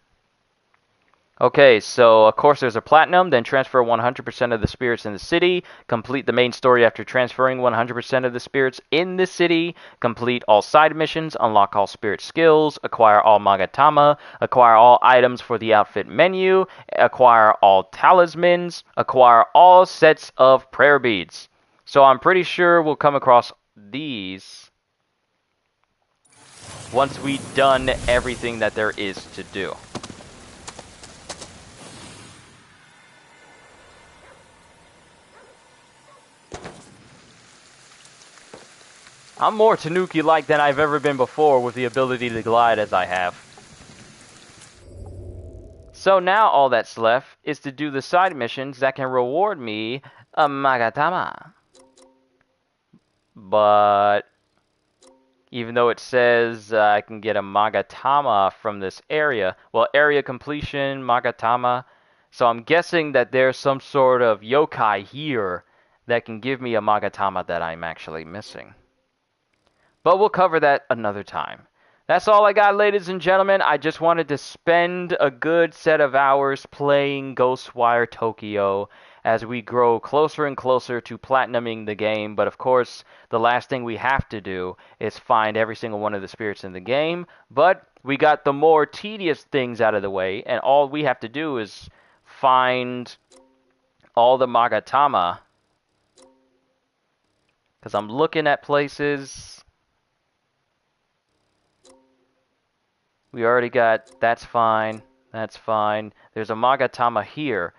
Okay, so of course there's a platinum, then transfer 100% of the spirits in the city, complete the main story after transferring 100% of the spirits in the city, complete all side missions, unlock all spirit skills, acquire all Magatama, acquire all items for the outfit menu, acquire all talismans, acquire all sets of prayer beads. So I'm pretty sure we'll come across these once we've done everything that there is to do. I'm more Tanuki-like than I've ever been before with the ability to glide as I have. So now all that's left is to do the side missions that can reward me a Magatama. But Even though it says I can get a Magatama from this area. Well, area completion, Magatama. So I'm guessing that there's some sort of yokai here that can give me a Magatama that I'm actually missing. But we'll cover that another time. That's all I got, ladies and gentlemen. I just wanted to spend a good set of hours playing Ghostwire Tokyo as we grow closer and closer to platinuming the game. But of course, the last thing we have to do is find every single one of the spirits in the game. But we got the more tedious things out of the way, and all we have to do is find all the Magatama. Because I'm looking at places. We already got, that's fine, that's fine. There's a Magatama here.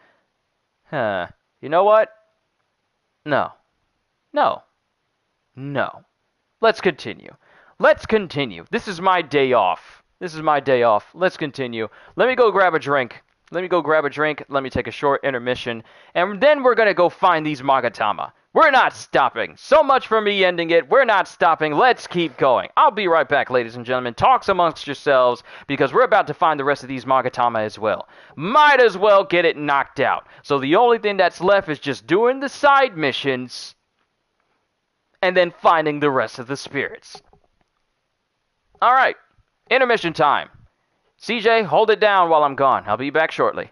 Huh. You know what? No. No. No. Let's continue. Let's continue. This is my day off. This is my day off. Let's continue. Let me go grab a drink. Let me go grab a drink. Let me take a short intermission. And then we're going to go find these Magatama. We're not stopping. So much for me ending it. We're not stopping. Let's keep going. I'll be right back, ladies and gentlemen. Talks amongst yourselves, because we're about to find the rest of these Magatama as well. Might as well get it knocked out. So the only thing that's left is just doing the side missions and then finding the rest of the spirits. Alright, intermission time. CJ, hold it down while I'm gone. I'll be back shortly.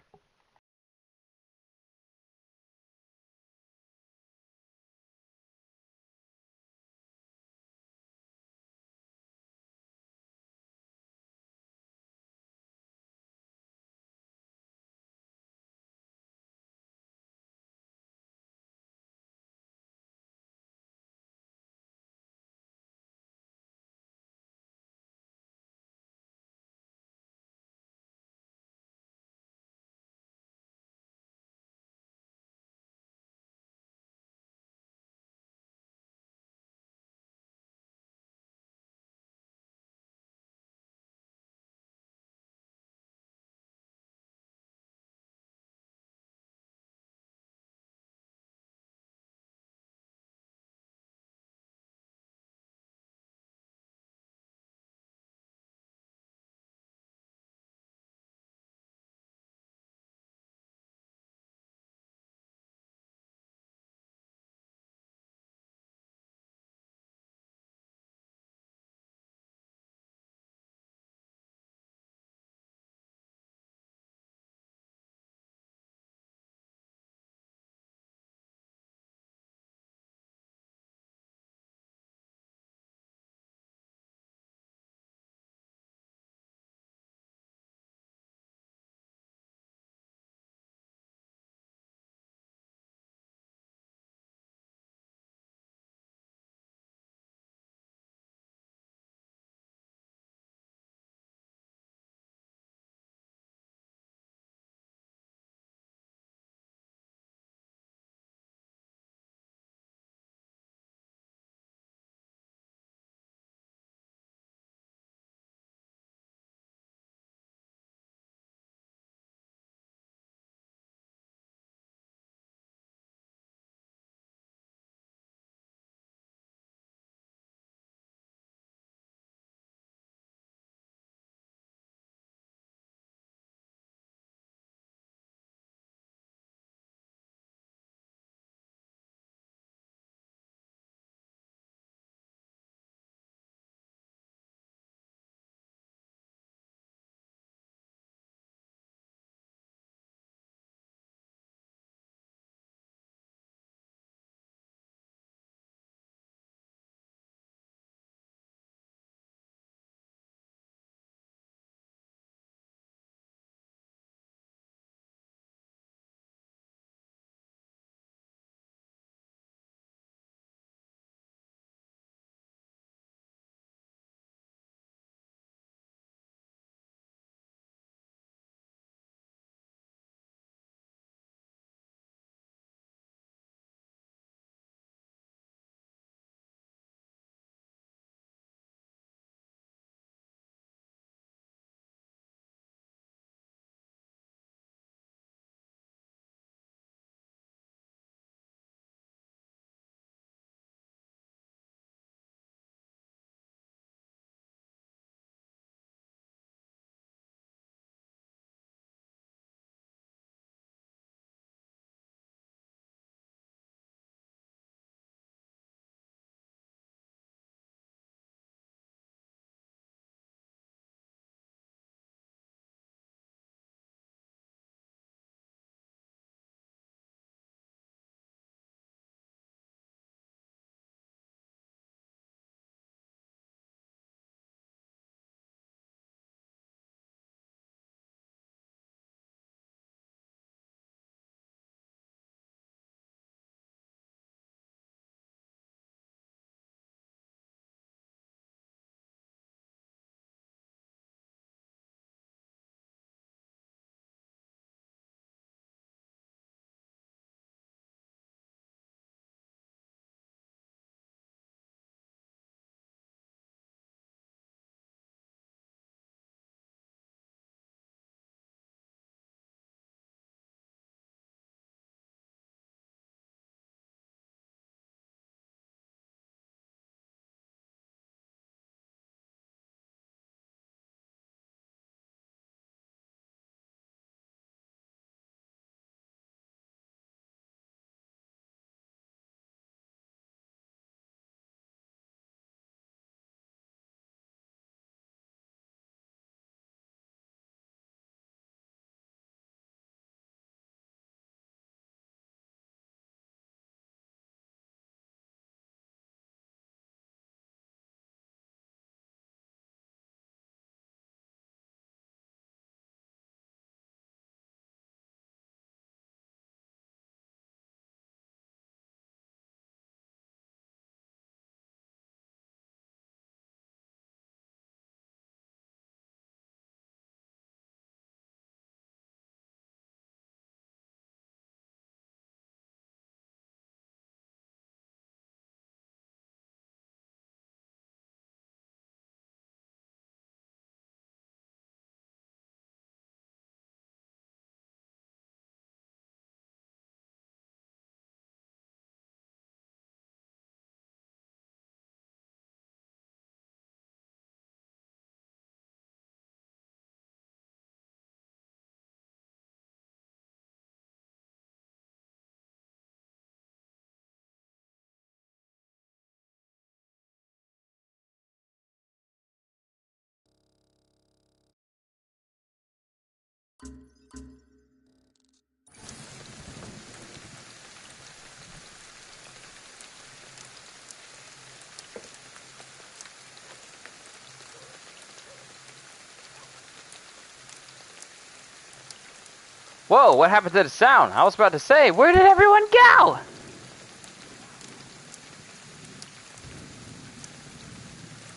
Whoa, what happened to the sound? I was about to say, where did everyone go?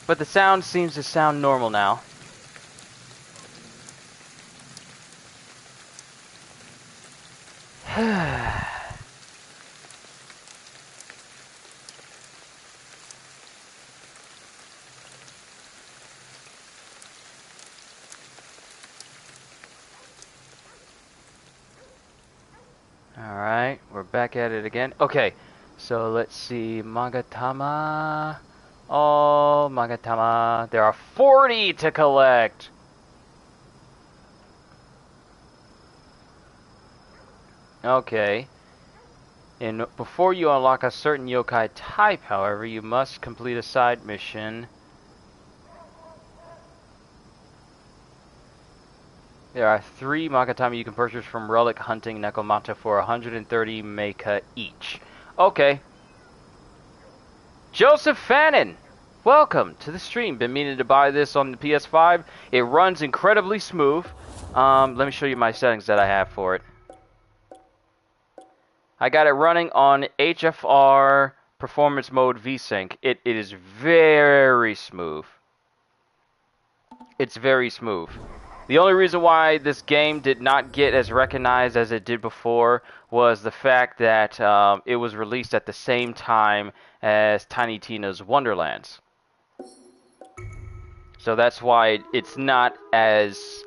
But the sound seems to sound normal now. Alright, we're back at it again. Okay, so let's see. Magatama. Oh, Magatama. There are 40 to collect. Okay. And before you unlock a certain yokai type, however, you must complete a side mission. There are 3 Magatama you can purchase from relic hunting Nekomata for 130 mecha each. Okay. Joseph Fannin! Welcome to the stream. Been meaning to buy this on the PS5. It runs incredibly smooth. Let me show you my settings that I have for it. I got it running on HFR Performance Mode VSync. It is very smooth. It's very smooth. The only reason why this game did not get as recognized as it did before was the fact that it was released at the same time as Tiny Tina's Wonderlands. So that's why it's not as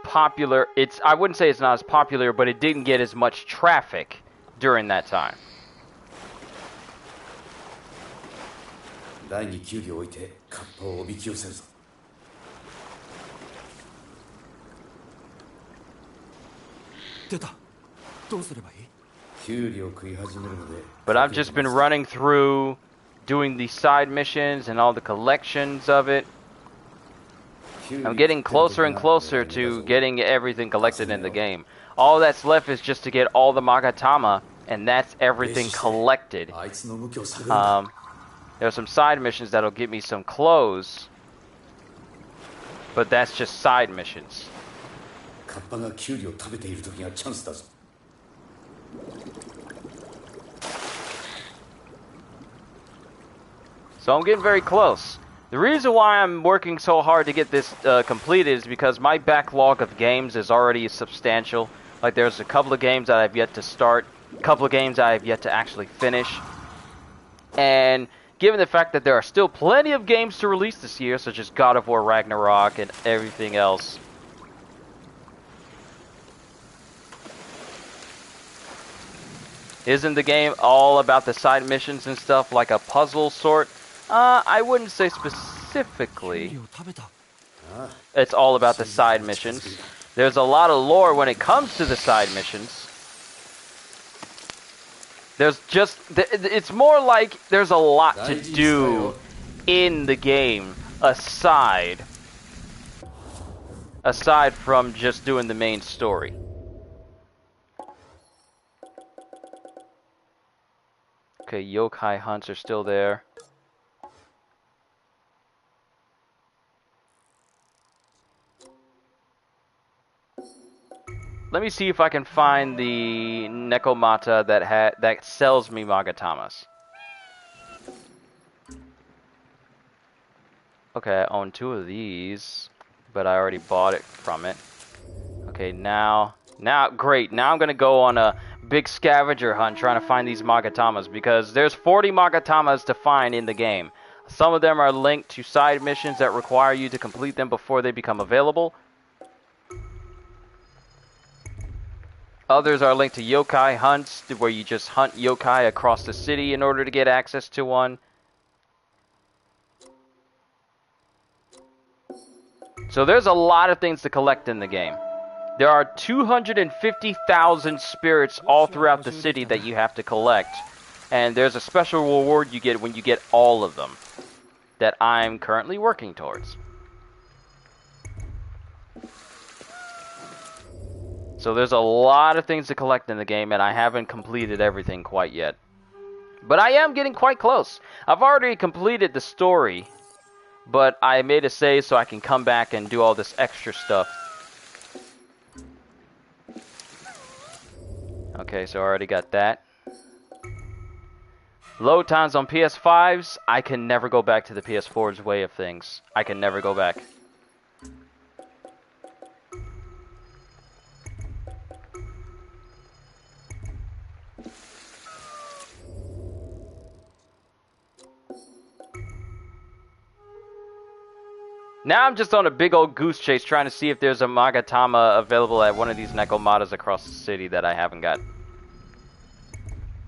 popular. I wouldn't say it's not as popular, but it didn't get as much traffic during that time. 第二球技を置いてカッパをおびき寄せるぞ。出た。どうすればいい？キュウリを食い始めるので。But I've just been running through, doing the side missions and all the collections of it. I'm getting closer and closer to getting everything collected in the game. All that's left is just to get all the Magatama, and that's everything collected. There are some side missions that'll get me some clothes, but that's just side missions. So I'm getting very close. The reason why I'm working so hard to get this completed is because my backlog of games is already substantial. Like, there's a couple of games that I've yet to start, a couple of games that I've yet to actually finish. And given the fact that there are still plenty of games to release this year, such as God of War Ragnarok and everything else. Isn't the game all about the side missions and stuff, like a puzzle sort? I wouldn't say specifically. It's all about the side missions. There's a lot of lore when it comes to the side missions. It's more like there's a lot to do in the game aside from just doing the main story. Okay, yokai hunts are still there. Let me see if I can find the Nekomata that sells me Magatamas. Okay, I own 2 of these, but I already bought it from it. Okay, great. Now I'm gonna go on a big scavenger hunt trying to find these Magatamas, because there's 40 Magatamas to find in the game. Some of them are linked to side missions that require you to complete them before they become available. Others are linked to yokai hunts, where you just hunt yokai across the city in order to get access to one. So there's a lot of things to collect in the game. There are 250,000 spirits all throughout the city that you have to collect. And there's a special reward you get when you get all of them, that I'm currently working towards. So there's a lot of things to collect in the game, and I haven't completed everything quite yet. But I am getting quite close. I've already completed the story, but I made a save so I can come back and do all this extra stuff. Okay, so I already got that. Load times on PS5s, I can never go back to the PS4's way of things. I can never go back. Now I'm just on a big old goose chase trying to see if there's a Magatama available at one of these Nekomatas across the city that I haven't got.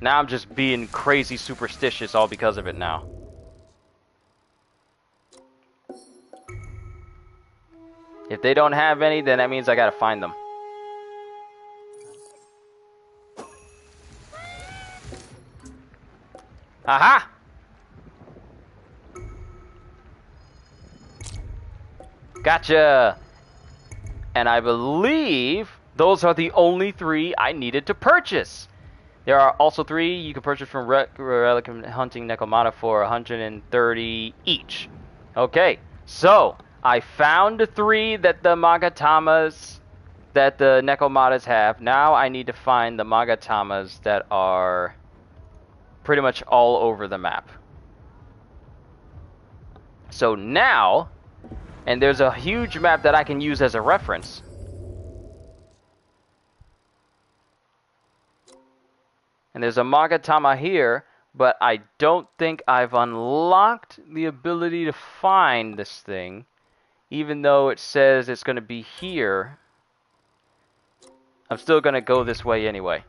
Now I'm just being crazy superstitious all because of it now. If they don't have any, then that means I gotta find them. Aha! Gotcha! And I believe those are the only 3 I needed to purchase. There are also 3 you can purchase from Relic Hunting Nekomata for 130 each. Okay, so I found the 3 that the Magatamas, that the Nekomatas have. Now I need to find the Magatamas that are pretty much all over the map. So now, and there's a huge map that I can use as a reference. And there's a Magatama here, but I don't think I've unlocked the ability to find this thing, even though it says it's going to be here. I'm still going to go this way anyway.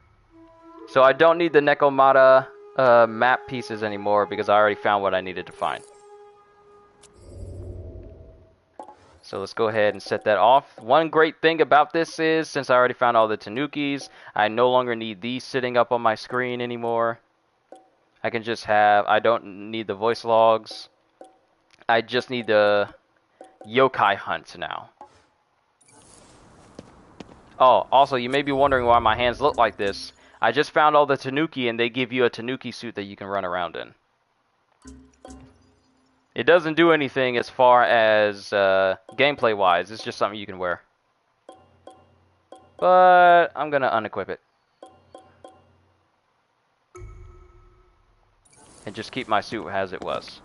So I don't need the Nekomata map pieces anymore because I already found what I needed to find. So let's go ahead and set that off. One great thing about this is, since I already found all the Tanukis, I no longer need these sitting up on my screen anymore. I can just have, I don't need the voice logs. I just need the yokai hunt now. Oh, also, you may be wondering why my hands look like this. I just found all the Tanuki, and they give you a Tanuki suit that you can run around in. It doesn't do anything as far as gameplay-wise. It's just something you can wear. But I'm going to unequip it. And just keep my suit as it was.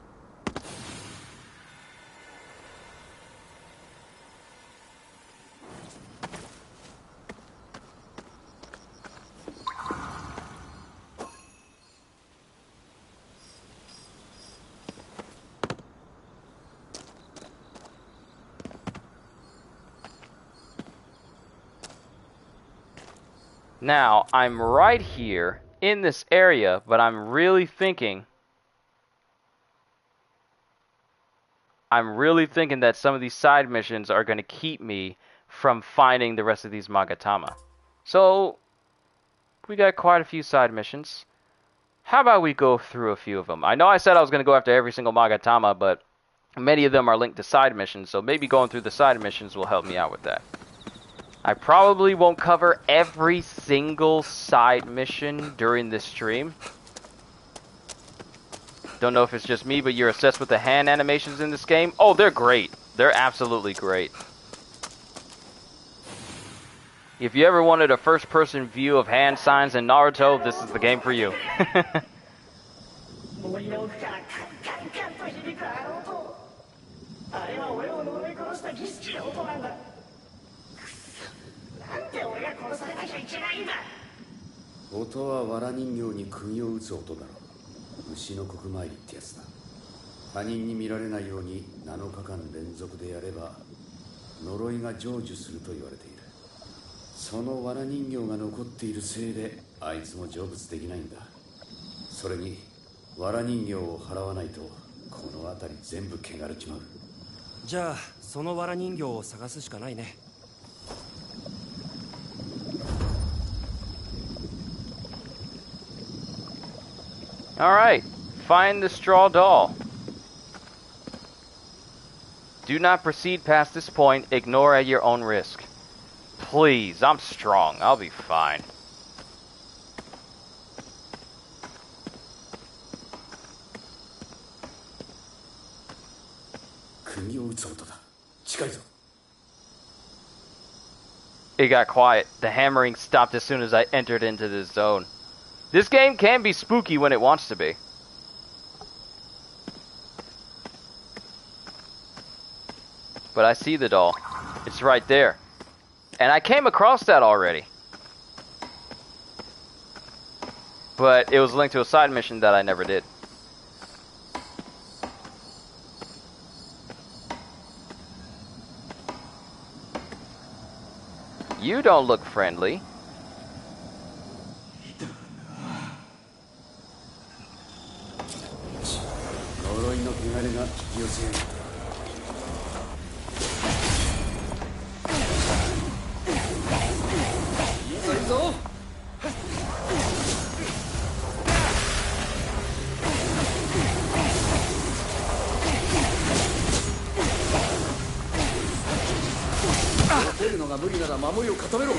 Now, I'm right here in this area, but I'm really thinking that some of these side missions are going to keep me from finding the rest of these Magatama. So, we got quite a few side missions. How about we go through a few of them? I know I said I was going to go after every single Magatama, but many of them are linked to side missions, so maybe going through the side missions will help me out with that. I probably won't cover every single side mission during this stream. Don't know if it's just me, but you're obsessed with the hand animations in this game. Oh, they're great. They're absolutely great. If you ever wanted a first-person view of hand signs in Naruto, this is the game for you. Alright, find the straw doll. Do not proceed past this point. Ignore at your own risk. Please, I'm strong. I'll be fine. it got quiet. The hammering stopped as soon as I entered into this zone. This game can be spooky when it wants to be. But I see the doll. It's right there. And I came across that already. But it was linked to a side mission that I never did. You don't look friendly. 呪いの汚れが引き寄せやがった。いいぞいいぞ。出るのが無理なら守りを固めろ。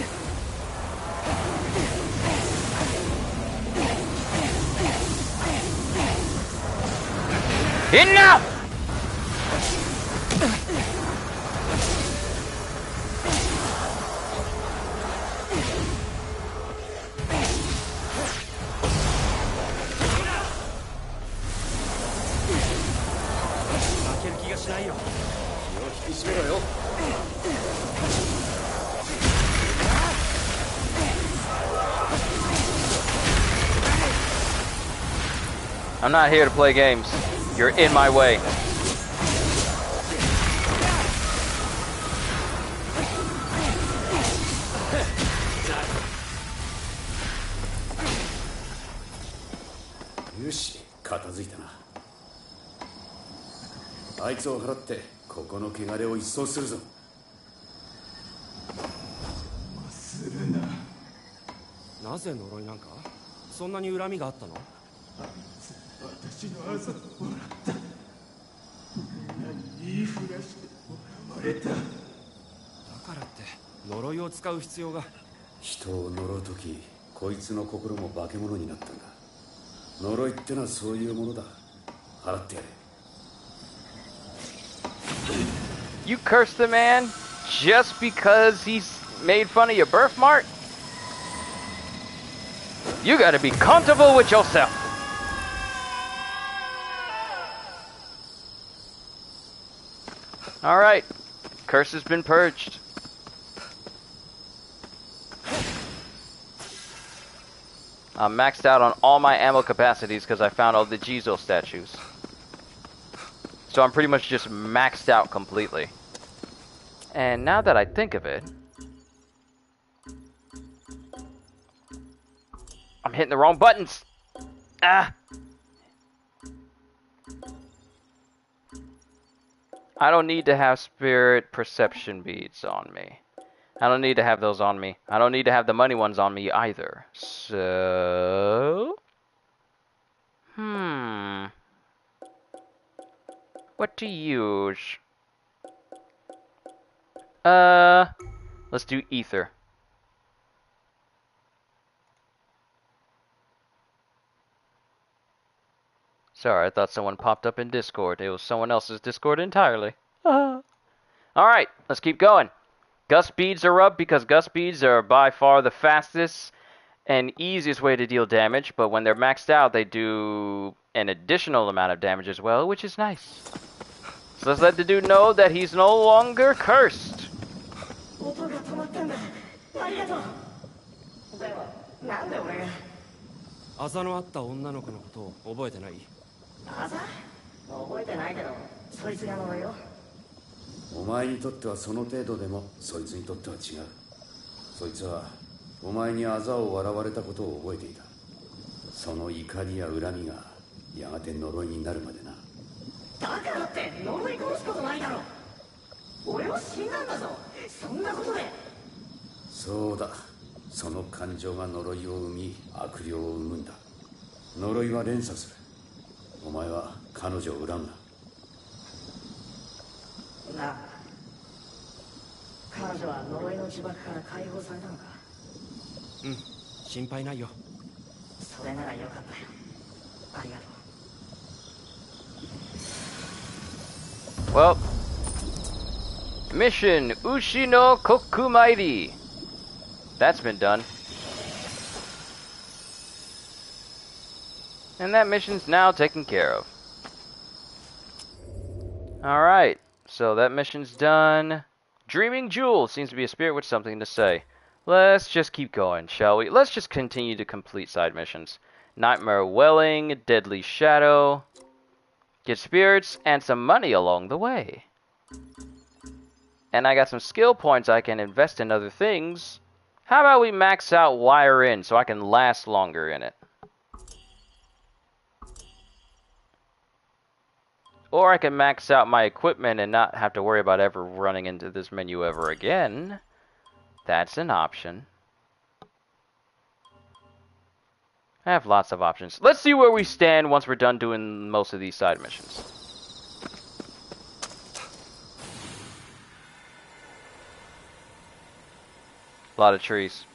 Enough! I'm not here to play games. You're in my way.よし、片付いたな。あいつを払ってここの汚れを一掃するぞ。するな。なぜ呪いなんか？そんなに恨みがあったの？私の朝をもらった。言いふらして笑われた。だからって呪いを使う必要が。人を呪うとき、こいつの心も化け物になったんだ。呪いってのはそういうものだ。払ってやれ。You cursed the man just because he's made fun of your birthmark? You gotta be comfortable with yourself. Alright, curse has been purged. I'm maxed out on all my ammo capacities because I found all the Jizo statues. So I'm pretty much just maxed out completely. And now that I think of it, I'm hitting the wrong buttons. Ah! I don't need to have spirit perception beads on me. I don't need to have those on me. I don't need to have the money ones on me either. So... what to use? Let's do ether. Sorry, I thought someone popped up in Discord. It was someone else's Discord entirely. Alright, let's keep going. Gust beads are up because gust beads are by far the fastest and easiest way to deal damage, but when they're maxed out, they do an additional amount of damage as well, which is nice. So let's let the dude know that he's no longer cursed. Asa? 覚えてないけど、そいつが呪いを。お前にとってはその程度でも、そいつにとっては違う。そいつはお前にあざを笑われたことを覚えていた。その怒りや恨みがやがて呪いになるまでな。だからって呪い殺すことないだろ。俺は死んだんだぞ。そんなことで。そうだ。その感情が呪いを生み、悪霊を生むんだ。呪いは連鎖する。お前は彼女を恨むな。なあ、彼女は呪いの呪縛から解放されたのか。うん、心配ないよ。それならよかったよ。ありがとう。Well, mission Ushi no Kokumairi. That's been done. And that mission's now taken care of. Alright, so that mission's done. Dreaming Jewel seems to be a spirit with something to say. Let's just keep going, shall we? Let's just continue to complete side missions. Nightmare Welling, Deadly Shadow. Get spirits and some money along the way. And I got some skill points I can invest in other things. How about we max out Wire In so I can last longer in it? Or I can max out my equipment and not have to worry about ever running into this menu ever again. That's an option. I have lots of options. Let's see where we stand once we're done doing most of these side missions. A lot of trees.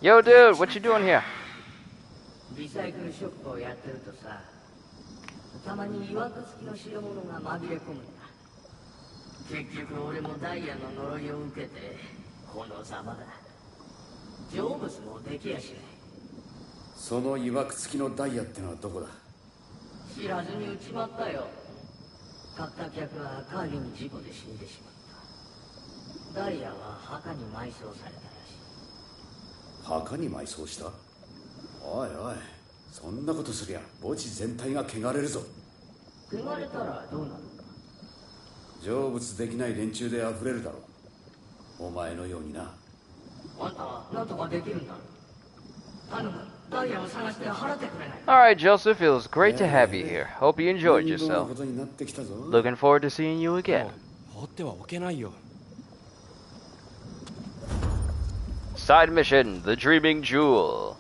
Yo, dude, what you doing here? リサイクルショップをやってるとさ、たまに曰く付きの代物が紛れ込むんだ。結局俺もダイヤの呪いを受けてこのざまだ。成仏もできやしない。その曰く付きのダイヤってのはどこだ？知らずに撃ちまったよ。買った客はカーギに事故で死んでしまった。ダイヤは墓に埋葬されたらしい。墓に埋葬した？おいおい、そんなことすりゃ墓地全体が汚れるぞ。汚れたらどうなるか。成仏できない連中で溢れるだろう。お前のようにな。あんたは何とかできるんだろう。頼む、ダイヤを探して払ってくれない。Alright, Joseph, it was great to have you here. Hope you enjoyed yourself. Looking forward to seeing you again. 放ってはおけないよ。 Side mission, the Dreaming Jewel.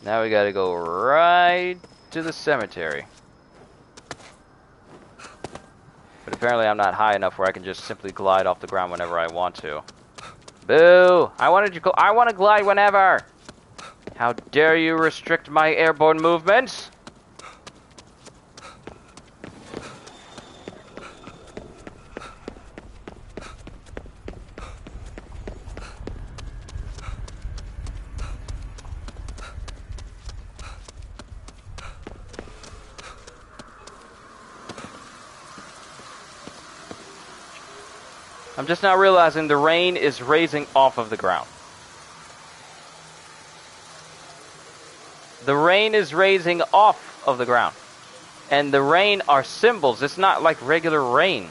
Now we gotta go right to the cemetery. But apparently I'm not high enough where I can just simply glide off the ground whenever I want to. Boo! I want to glide whenever! How dare you restrict my airborne movements? I'm just now realizing the rain is raising off of the ground. The rain is raising off of the ground. And the rain are symbols. It's not like regular rain.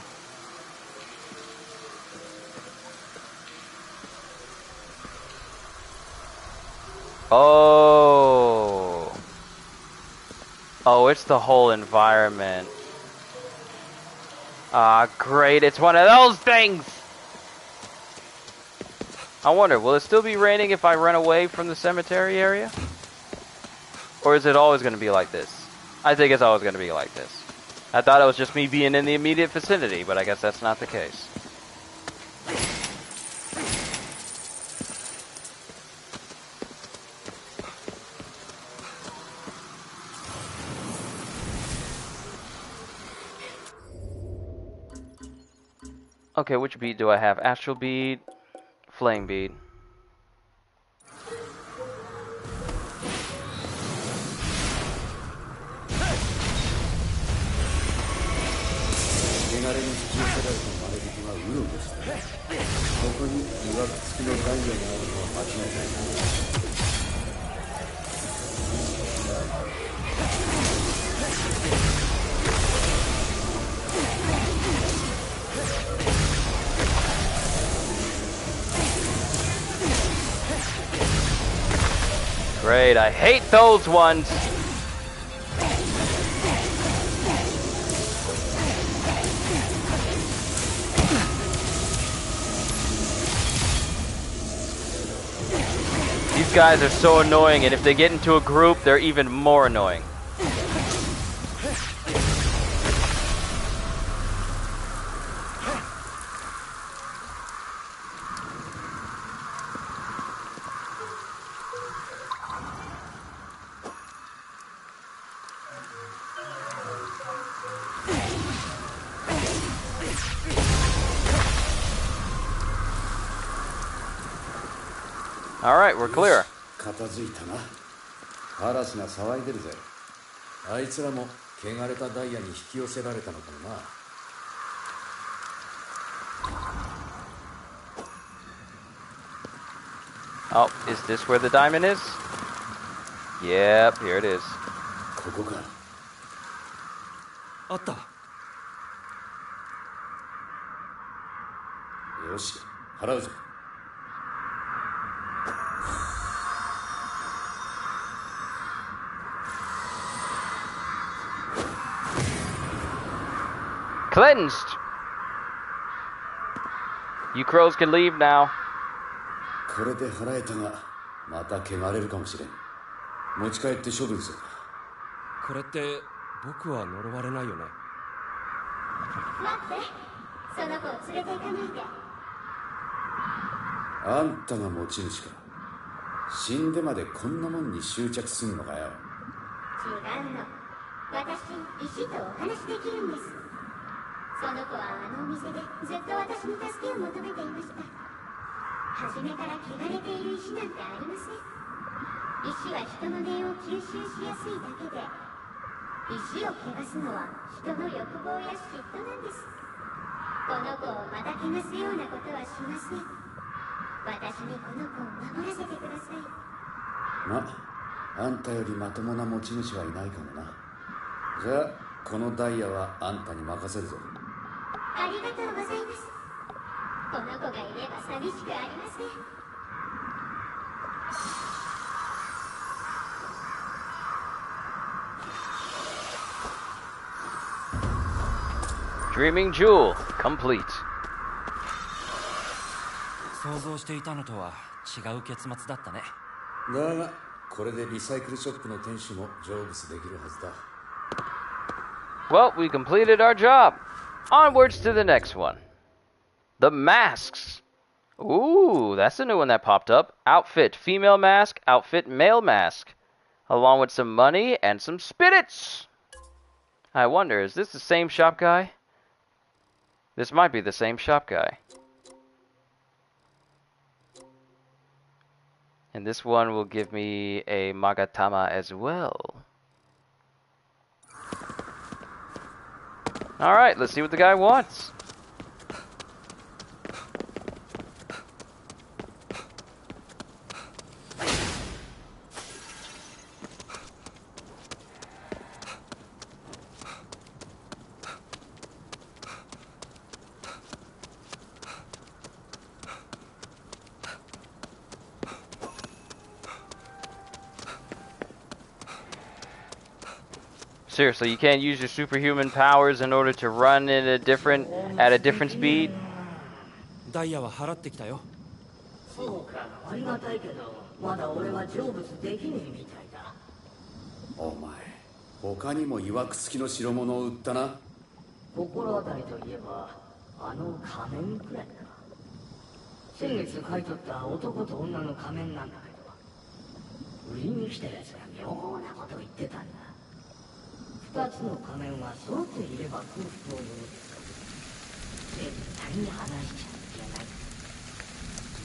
Oh. Oh, it's the whole environment. Ah, great, it's one of those things! I wonder, will it still be raining if I run away from the cemetery area? Or is it always going to be like this? I think it's always going to be like this. I thought it was just me being in the immediate vicinity, but I guess that's not the case. Okay, which bead do I have? Astral bead, flame bead. Great, I hate those ones! These guys are so annoying, and if they get into a group, they're even more annoying. Alright, we're clear. 片付いたな。嵐が騒いでるぜ。あいつらも汚れたダイヤに引き寄せられたのかもな。Oh, is this where the diamond is? Yep, here it is. ここか。あった。よし、払うぞ。Cleansed! You crows can leave now. これで払えたが、また汚れるかもしれん。持ち帰って処分する。これって僕は呪われないよね。待って、その子を連れて行かないで。あんたが持ち主か。死んでまでこんなもんに執着すんのかよ。違うの。私、石とお話できるんです。その子はあのお店でずっと私に助けを求めていました。初めから汚れている石なんてありません。石は人の念を吸収しやすいだけで、石を汚すのは人の欲望や嫉妬なんです。この子をまた汚すようなことはしません。私にこの子を守らせてください。ま、あんたよりまともな持ち主はいないかもな。じゃあこのダイヤはあんたに任せるぞ。ありがとうございます。この子がいれば寂しくありません。Dreaming Jewel, complete. 想像していたのとは違う結末だったね。だがこれでリサイクルショップの店主も成仏できるはずだ。Well, we completed our job. Onwards to the next one. The masks. Ooh, that's a new one that popped up. Outfit, female mask. Outfit, male mask. Along with some money and some spirits. I wonder, is this the same shop guy? This might be the same shop guy. And this one will give me a Magatama as well. Alright, let's see what the guy wants. Seriously, you can't use your superhuman powers in order to run at a different speed? ダイヤは払ってきたよ。そうか、ありがたいけど、まだ俺は成仏できねえみたいだ。お前、他にも曰く付きの代物を売ったな。心当たりといえば、あの仮面くらいか。先月買い取った男と女の仮面なんだけど、売りに来た奴が妙なこと言ってたんだ。二つの仮面は揃っていれば空腹を呼ぶ。絶対に話しちゃいけない。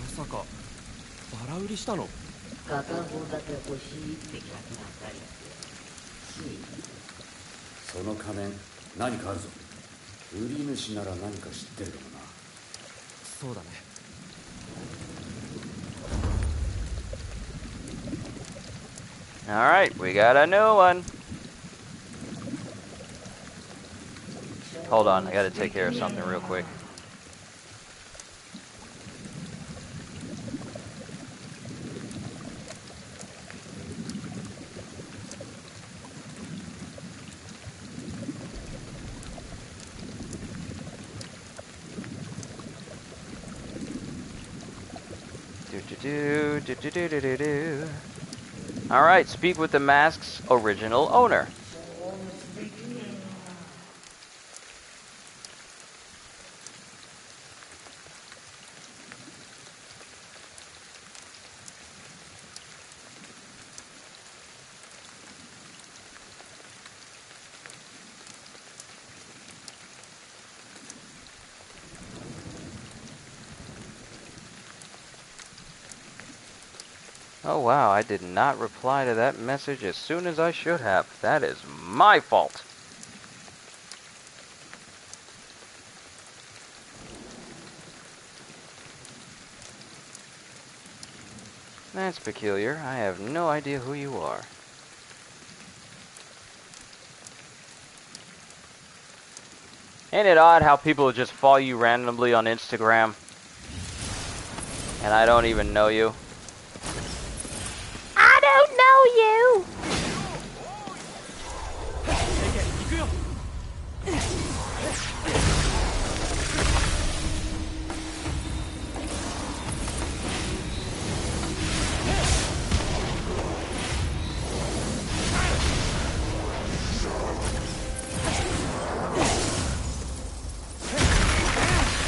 まさかバラ売りしたの？片方だけ欲しいって客が二人いて、つい。その仮面何かあるぞ。売り主なら何か知ってるかもな。そうだね。Alright, we got a new one. Hold on, I gotta take care of something real quick. Alright, speak with the mask's original owner. Oh wow, I did not reply to that message as soon as I should have. That is my fault. That's peculiar. I have no idea who you are. Ain't it odd how people just follow you randomly on Instagram? And I don't even know you. I don't know you.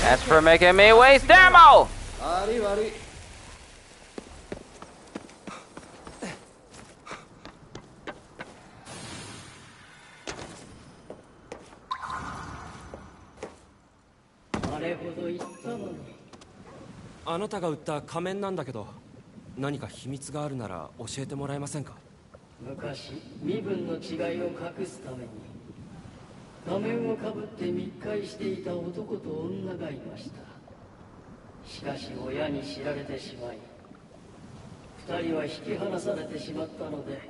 That's for making me waste ammo! 悪い悪い。あれほど言ったのに。あなたが売った仮面なんだけど、何か秘密があるなら教えてもらえませんか？昔身分の違いを隠すために仮面をかぶって密会していた男と女がいました。しかし親に知られてしまい二人は引き離されてしまったので、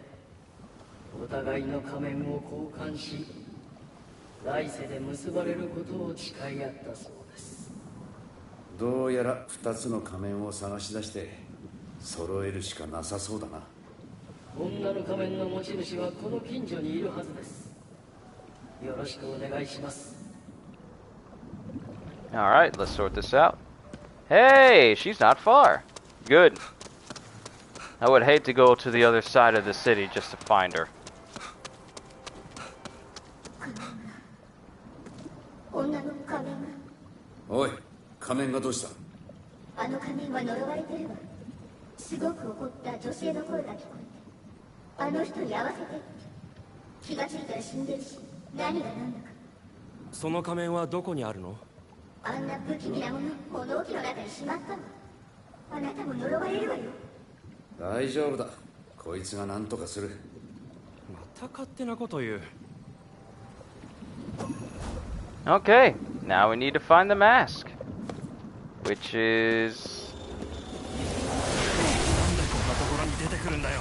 お互いの仮面を交換し来世で結ばれることを誓い合ったそうです。どうやら2つの仮面を探し出して揃えるしかなさそうだな。女の仮面の持ち主はこの近所にいるはずです。よろしくお願いします。 Alright, let's sort this out. Hey, she's not far. Good. I would hate to go to the other side of the city just to find her. 女の仮面が。おい、仮面がどうした？あの仮面は呪われてるわ。すごく怒った女性の声が聞こえて、あの人に会わせて。気がついたら死んでるし、何が何だか。その仮面はどこにあるの？あんな不気味なもの、物置の中にしまったの。あなたも呪われるわよ。大丈夫だ。こいつが何とかする。また勝手なこと言う。Okay, now we need to find the mask. Which is... なんでこんなところに出てくるんだよ。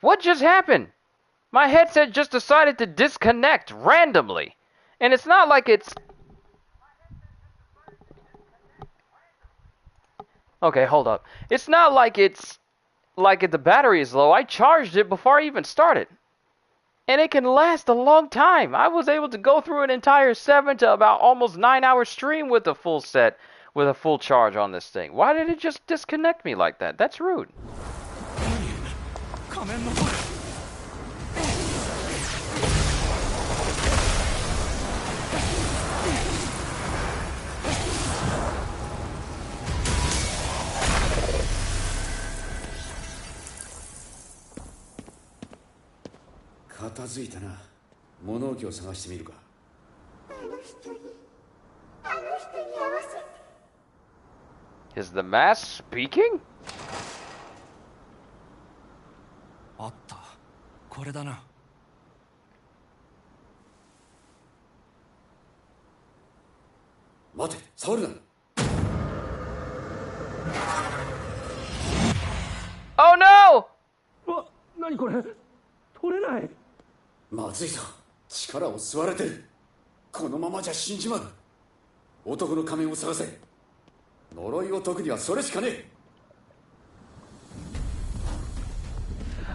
What just happened? My headset just decided to disconnect randomly. And it's not like it's... Okay, hold up. It's not like it's... like the battery is low. I charged it before I even started. And it can last a long time. I was able to go through an entire 7 to about almost 9 hour stream with a full set, with a full charge on this thing. Why did it just disconnect me like that? That's rude. 仮面の声。片付いたな。物置を探してみるか。あの人に合わせて。 Is the mask speaking? あった。これだな。待て、触るな。Oh no! わ、何これ？取れない。まずいぞ。力を吸われてる。このままじゃ死んじまう。男の仮面を探せ。呪いを解くにはそれしかねえ。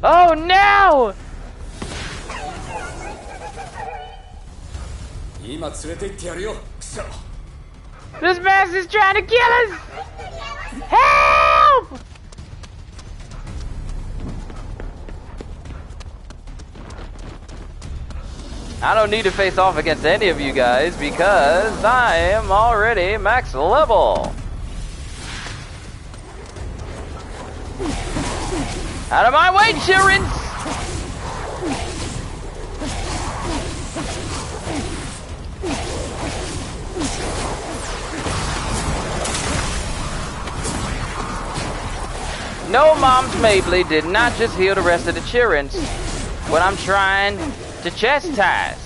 Oh no! 今連れて行ってやるよ。クソ。 This mask is trying to kill us! Help! I don't need to face off against any of you guys because I am already max level. Out of my way, children! No, Mom's Mabley did not just heal the rest of the children when I'm trying to chastise.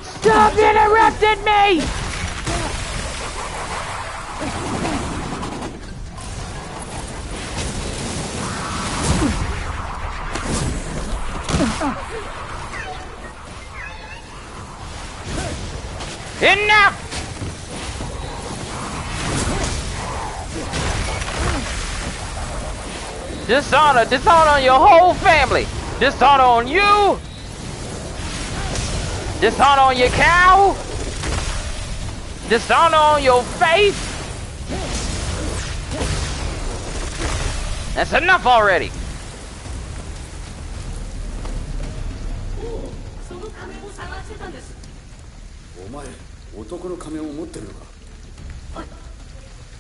Stop interrupting me! Enough! Dishonor on your whole family. Dishonor on you. Dishonor on your cow. Dishonor on your face. That's enough already. その仮面を探してたんです。お前、男の仮面を持ってるのか？はい。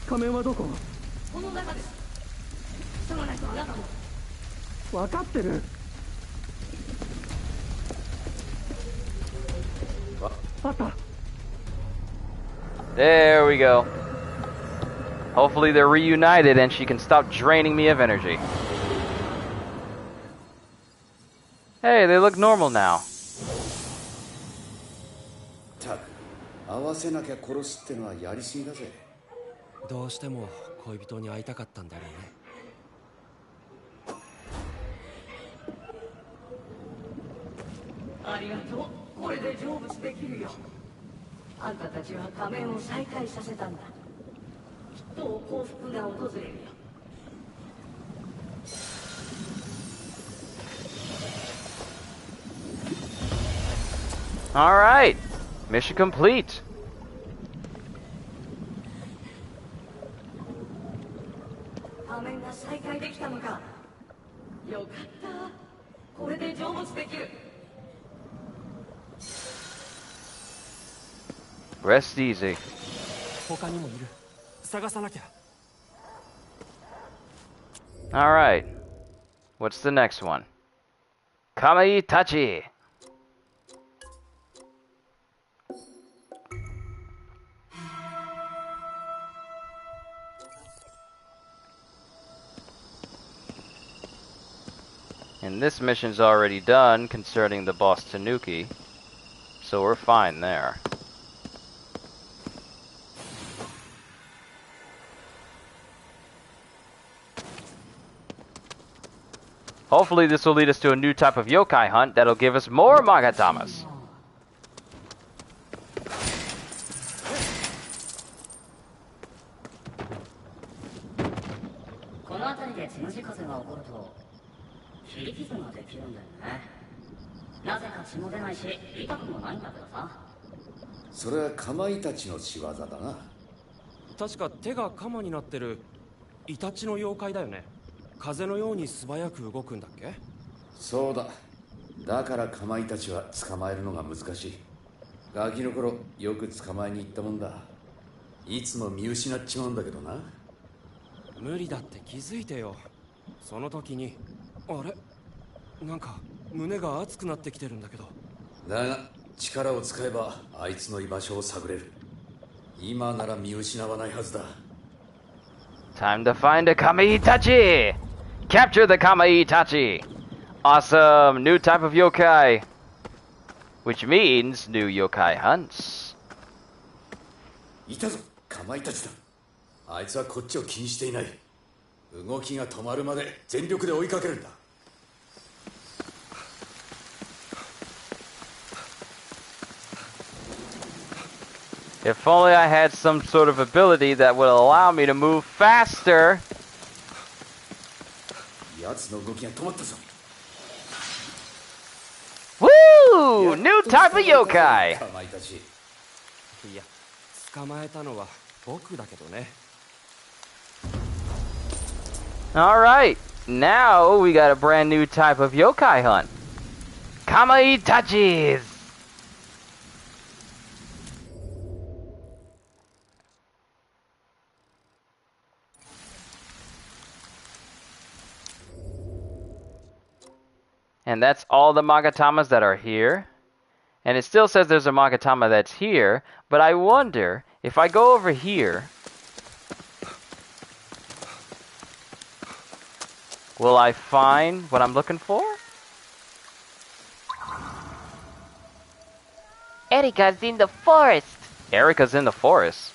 仮面はどこ？この中です。急がないとあなたも。分かってる。あった。There we go. Hopefully they're reunited and she can stop draining me of energy. Hey, they look normal now. たく、合わせなきゃ殺すってのはやりすぎだぜ。どうしても恋人に会いたかったんだろうね。ありがとう。これで成仏できるよ。あんたたちは仮面を再開させたんだ。きっと幸福が訪れるよ。All right, mission complete. 仮面が再開できたのか。よかった。これで成仏できる。Rest easy. 他にもいる。探さなきゃ。All right. What's the next one? Kamaitachi. And this mission's already done concerning the boss Tanuki, so we're fine there. Hopefully this will lead us to a new type of yokai hunt that'll give us more Magatamas. この辺りでつむじ風が起こると切り傷ができるんだよね。なぜか血も出ないし痛くもないんだけどさ。それはかまいたちの仕業だな。確か手が鎌になってるイタチの妖怪だよね。風のように素早く動くんだっけ？そうだ。だからかまいたちは捕まえるのが難しい。ガキの頃よく捕まえに行ったもんだ。いつも見失っちまうんだけどな。無理だって気づいてよ。その時にあれなんか胸が熱くなってきてるんだけど。だが力を使えばあいつの居場所を探れる。今なら見失わないはずだ。 Time to find a Kamaitachi! Capture the Kamaitachi! Awesome! New type of yokai! Which means new yokai hunts. いたぞ、かまいたちだ。あいつはこっちを気にしていない。動きが止まるまで全力で追いかけるんだ。 If only I had some sort of ability that would allow me to move faster. 奴の動きが止まったぞ。 Woo! New type of yokai! かまいたち。いや、捕まえたのは僕だけどね。Alright, now we got a brand new type of yokai hunt. Kamaitachis! And that's all the Magatamas that are here. And it still says there's a Magatama that's here, but I wonder if I go over here, will I find what I'm looking for? Erika's in the forest. Erica's in the forest.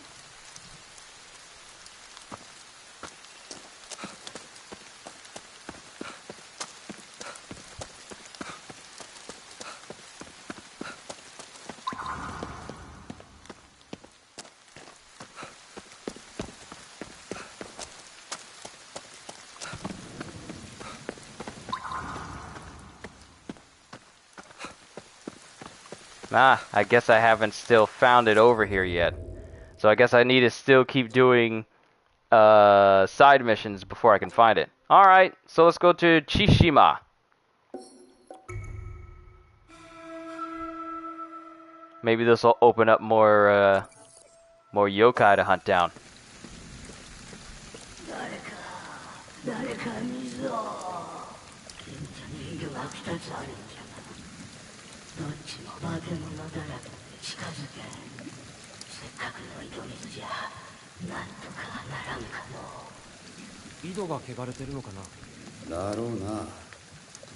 Ah, I guess I haven't still found it over here yet. So I guess I need to still keep doing side missions before I can find it. Alright, so let's go to Chishima. Maybe this will open up more yokai to hunt down. 誰かにぞ近所にいるが2つあるんじゃがどっちも化け物だらけで近づけせっかくの井戸水じゃなんとかならんかの井戸が汚れてるのかな。だろうな。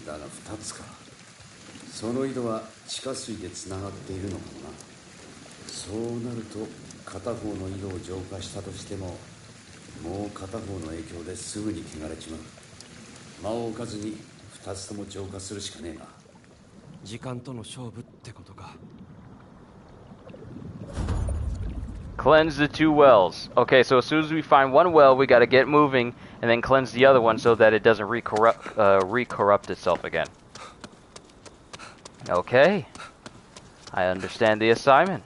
だが2つか。その井戸は地下水でつながっているのかもな。そうなると片方の井戸を浄化したとしてももう片方の影響ですぐに汚れちまう。間を置かずに2つとも浄化するしかねえな。時間との勝負ってことか。Cleanse the two wells. Okay, so as soon as we find one well, we gotta get moving and then cleanse the other one so that it doesn't re-corrupt itself again. Okay. I understand the assignment.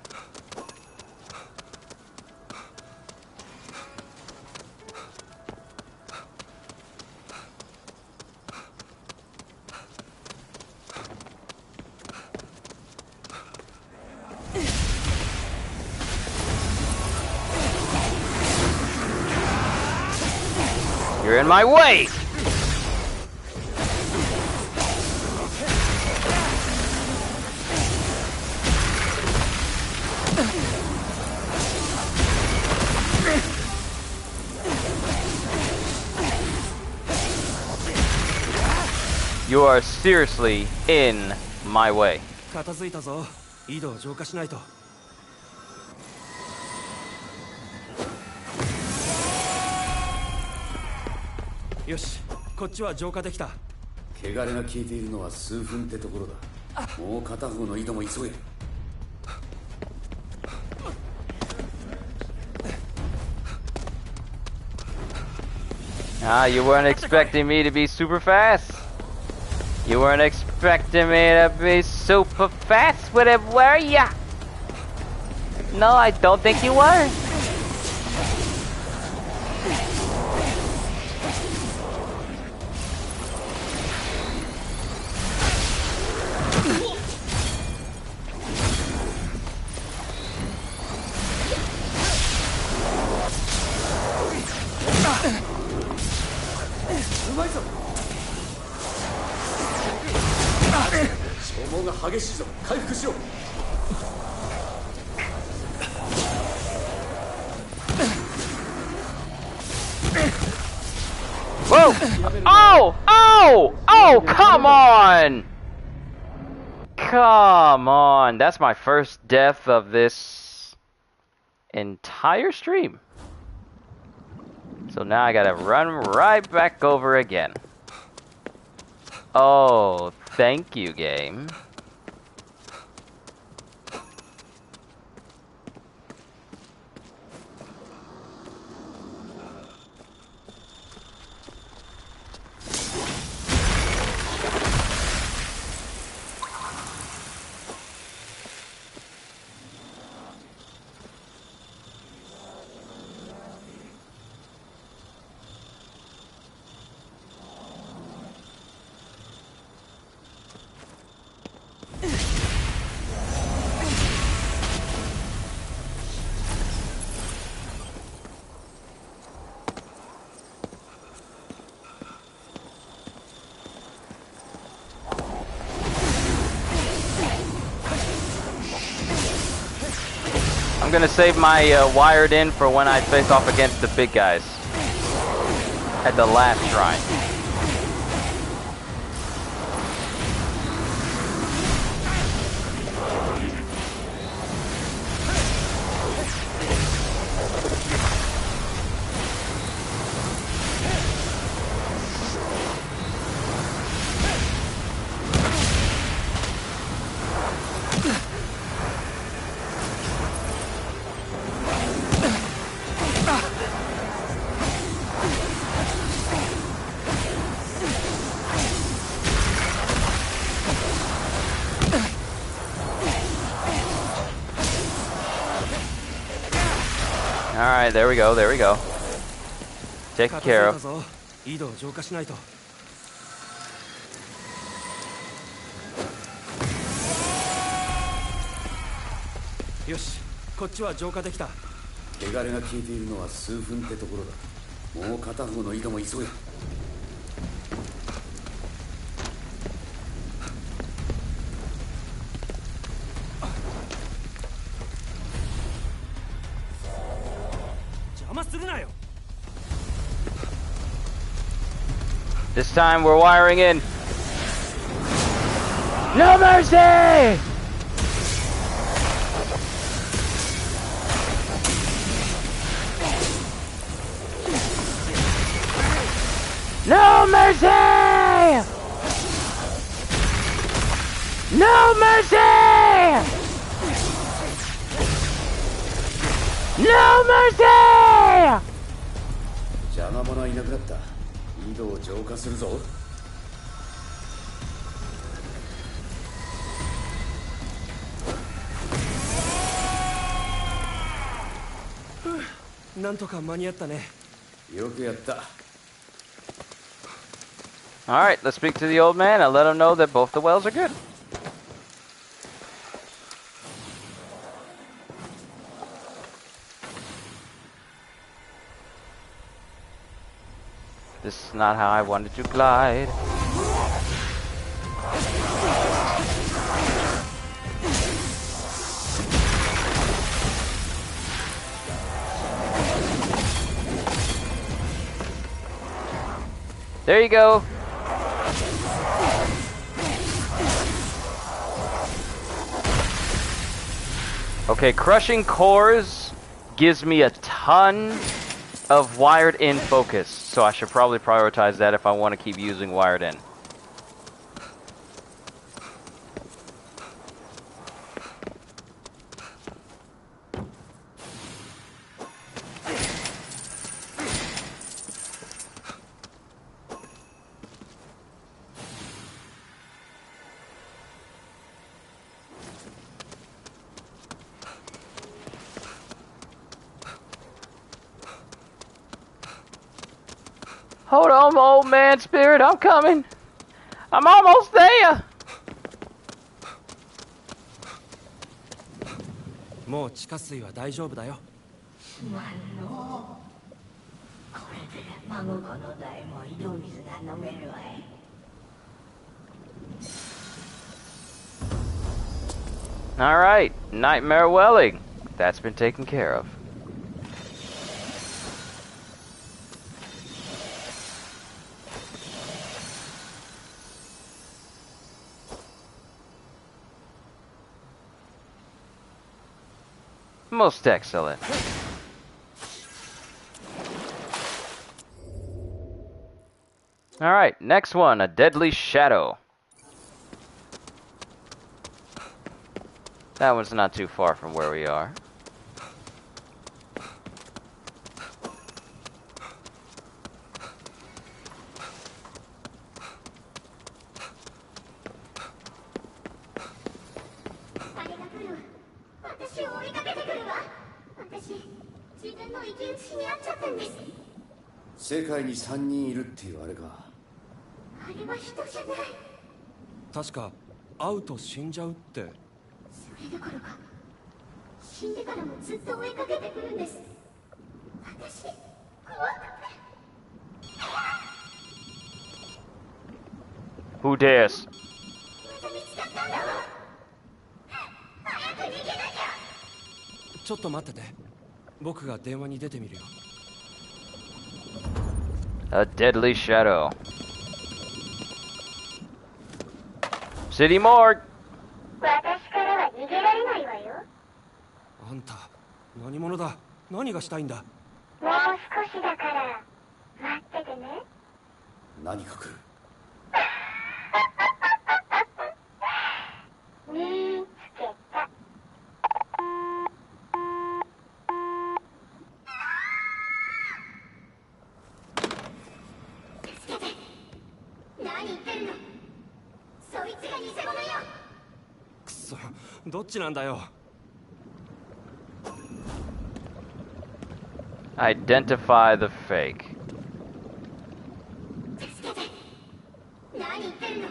You're in my way! You are seriously in my way. 片付いたぞ。井戸を浄化しないと。よし、こっちは浄化できた。汚れが消えているのは数分ってところだ。もう片方の井戸も急げ。Ah, you weren't expecting me to be super fast. You weren't expecting me to be super fast with it, were ya? No, I don't think you were. Whoa! Oh! Oh! Oh! Come on! Come on! That's my first death of this entire stream. So now I gotta run right back over again. Oh, thank you, game. I'm gonna save my wired in for when I face off against the big guys at the last shrine. Alright, there we go, there we go. Taken care of. 移動浄化しないと。よし、こっちは浄化できた。汚れが消えているのは数分ってところだ。もう片方の井戸も急げ。邪魔するなよ。 This time we're wiring in. No mercy! No mercy! No mercy! No mercy! 邪魔者はいなくなった。井戸を浄化するぞ。なんとか間に合ったね。よくやった。 Alright, let's speak to the old man and let him know that both the wells are good. This is not how I wanted to glide. There you go. Okay, crushing cores gives me a ton of wired in focus, so I should probably prioritize that if I want to keep using wired in. Hold on, old man spirit, I'm coming. I'm almost there. もう地下水は大丈夫だよ。これで孫子の代も井戸水が飲めるわい。Alright, nightmare welling. That's been taken care of. Most excellent. Alright, next one, a deadly shadow. That one's not too far from where we are.確か会うと死んじゃうって。それどころか死んでからもずっと追いかけてくるんです。私怖くて。 Who dares? ちちょっと待ってて。僕が電話に出てみるよ。A deadly shadow. City morgue. 私からは逃げられないわよ。あんた、何者だ？何がしたいんだ？もう少しだから待っててね。何か来る。見つけた。助けて。何言ってるの。そいつが偽物よ。くそ、どっちなんだよ。Identify the fake. 助けて。何言ってるの。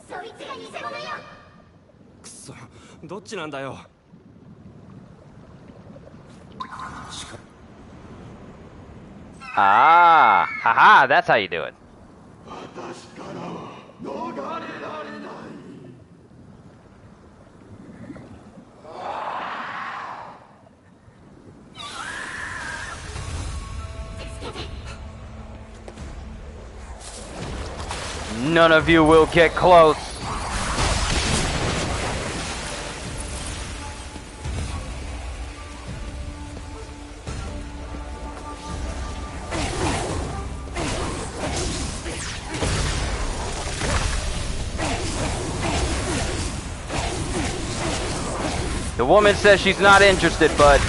そいつが偽物よ。くそ、どっちなんだよ。Ah, haha, that's how you do it. 私からは逃れられない。None of you will get close. The woman says she's not interested, but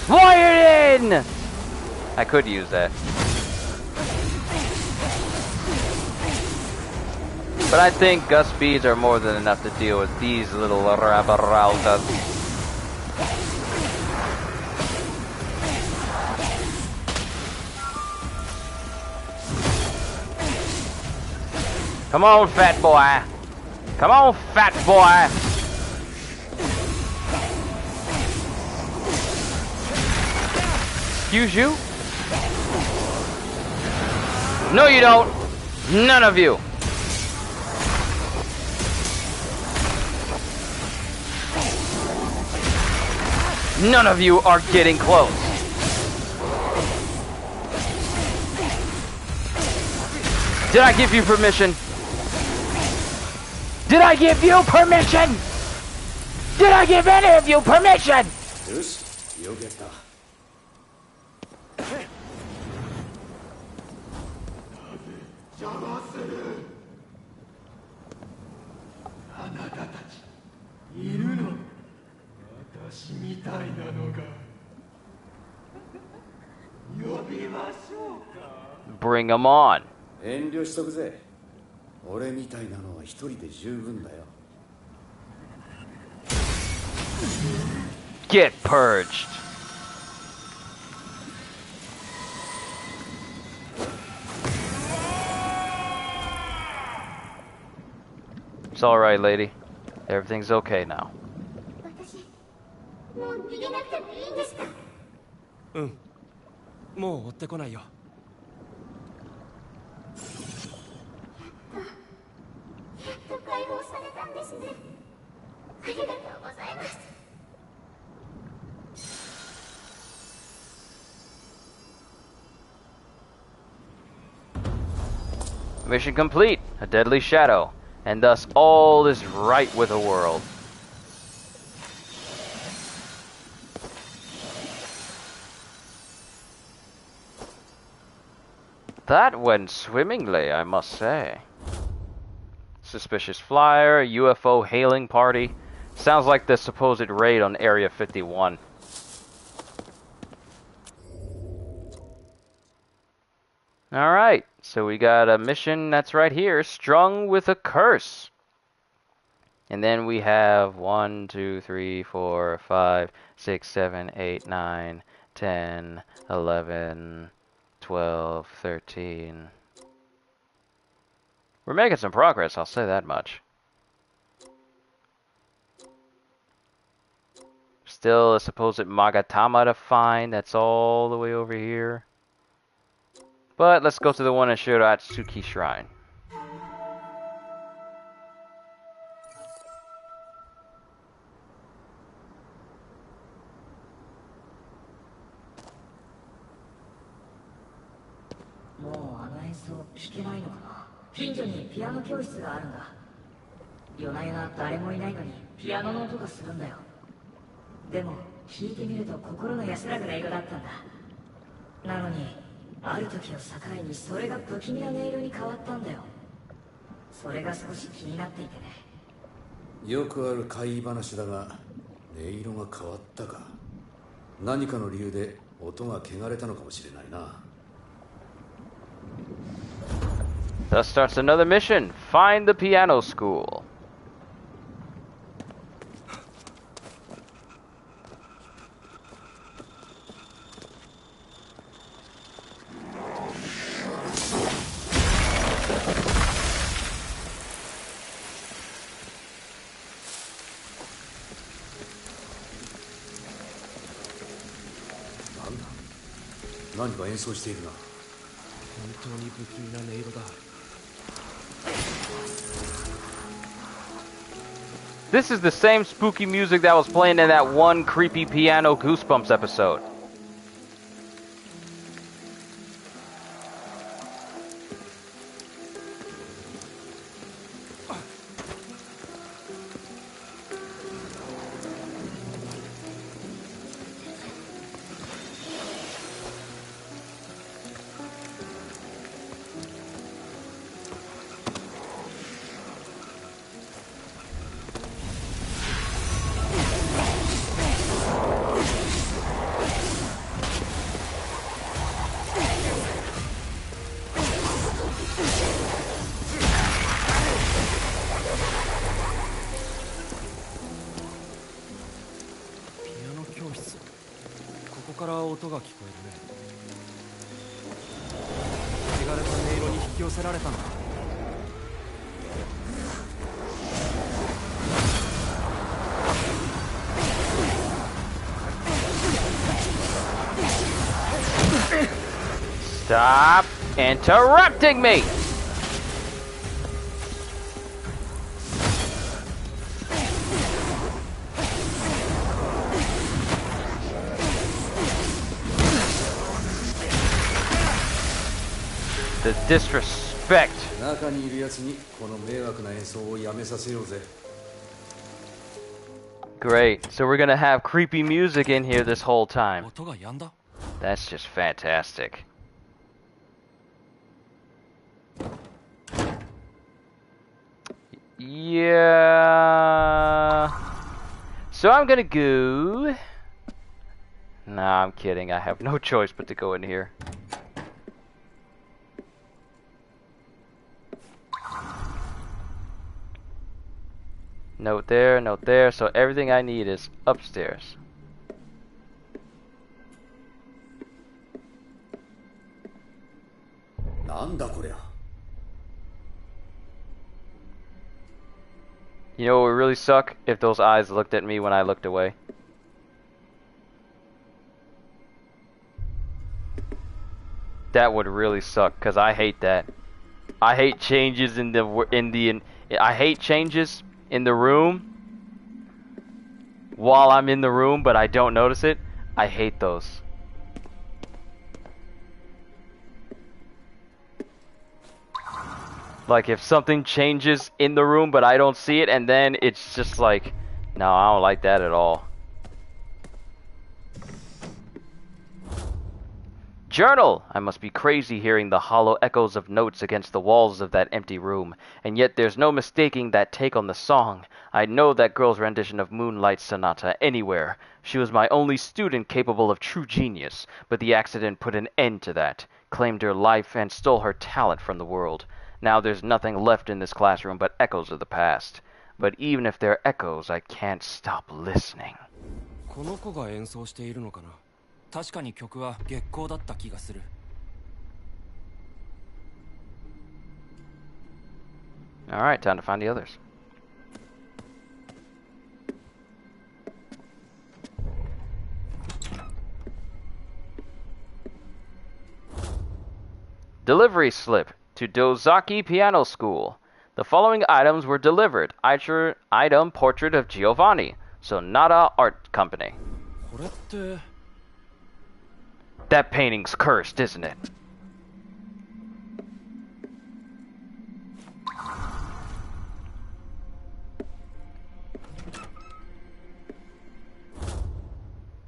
Wired in! I could use that. But I think gust speeds are more than enough to deal with these little rabarautas. Come on, fat boy. Come on, fat boy. Excuse you? No, you don't. None of you. None of you are getting close. Did I give you permission? Did I give you permission? Did I give any of you permission? よし、よけた。邪魔する。あなたたちいるの。私みたいなのが。呼びましょうか。Bring them on. 遠慮しとくぜ。俺みたいなのは一人で十分だよ。Get purged. It's alright, lady. Everything's okay now. 私もう逃げなくてもいいんですか。うん。もう追ってこないよ。やっと解放されたんですね。ありがとうございます。Mission complete. A deadly shadow. And thus all is right with the world. That went swimmingly, I must say. Suspicious flyer, UFO hailing party. Sounds like the supposed raid on Area 51. Alright, so we got a mission that's right here, strung with a curse. And then we have 1, 2, 3, 4, 5, 6, 7, 8, 9, 10, 11, 12, 13. We're making some progress, I'll say that much. Still a supposed Magatama to find. That's all the way over here. But let's go to the one in Shiratsuki Shrine.よくある怪異話だが、音色が変わったか。何かの理由で音が汚れたのかもしれないな。Thus starts another mission. Find the piano school.なんだ、何か演奏しているな。本当に不気味な音色だ。This is the same spooky music that was playing in that one creepy piano Goosebumps episode. Stop interrupting me! The disrespect. 中にいる奴にこの迷惑な演奏をやめさせようぜ。Great. So we're gonna have creepy music in here this whole time. 音が止んだ。That's just fantastic. Yeah. So I'm gonna go. Nah, I'm kidding. I have no choice but to go in here. Note there, note there. So everything I need is upstairs. You know what would really suck? If those eyes looked at me when I looked away. That would really suck, cause I hate that. I hate changes I hate changes in the room while I'm in the room, but I don't notice it. I hate those. Like if something changes in the room but I don't see it, and then it's just like, no, I don't like that at all. Journal! I must be crazy hearing the hollow echoes of notes against the walls of that empty room, and yet there's no mistaking that take on the song. I know that girl's rendition of Moonlight Sonata anywhere. She was my only student capable of true genius, but the accident put an end to that, claimed her life, and stole her talent from the world. Now there's nothing left in this classroom but echoes of the past. But even if they're echoes, I can't stop listening. この子が演奏しているのかな。確かに曲は月光だった気がする。Alright, time to find the others. Delivery slip to Dozaki Piano School. The following items were delivered. Item portrait of Giovanni. Sonata Art Company. これって。 That painting's cursed, isn't it?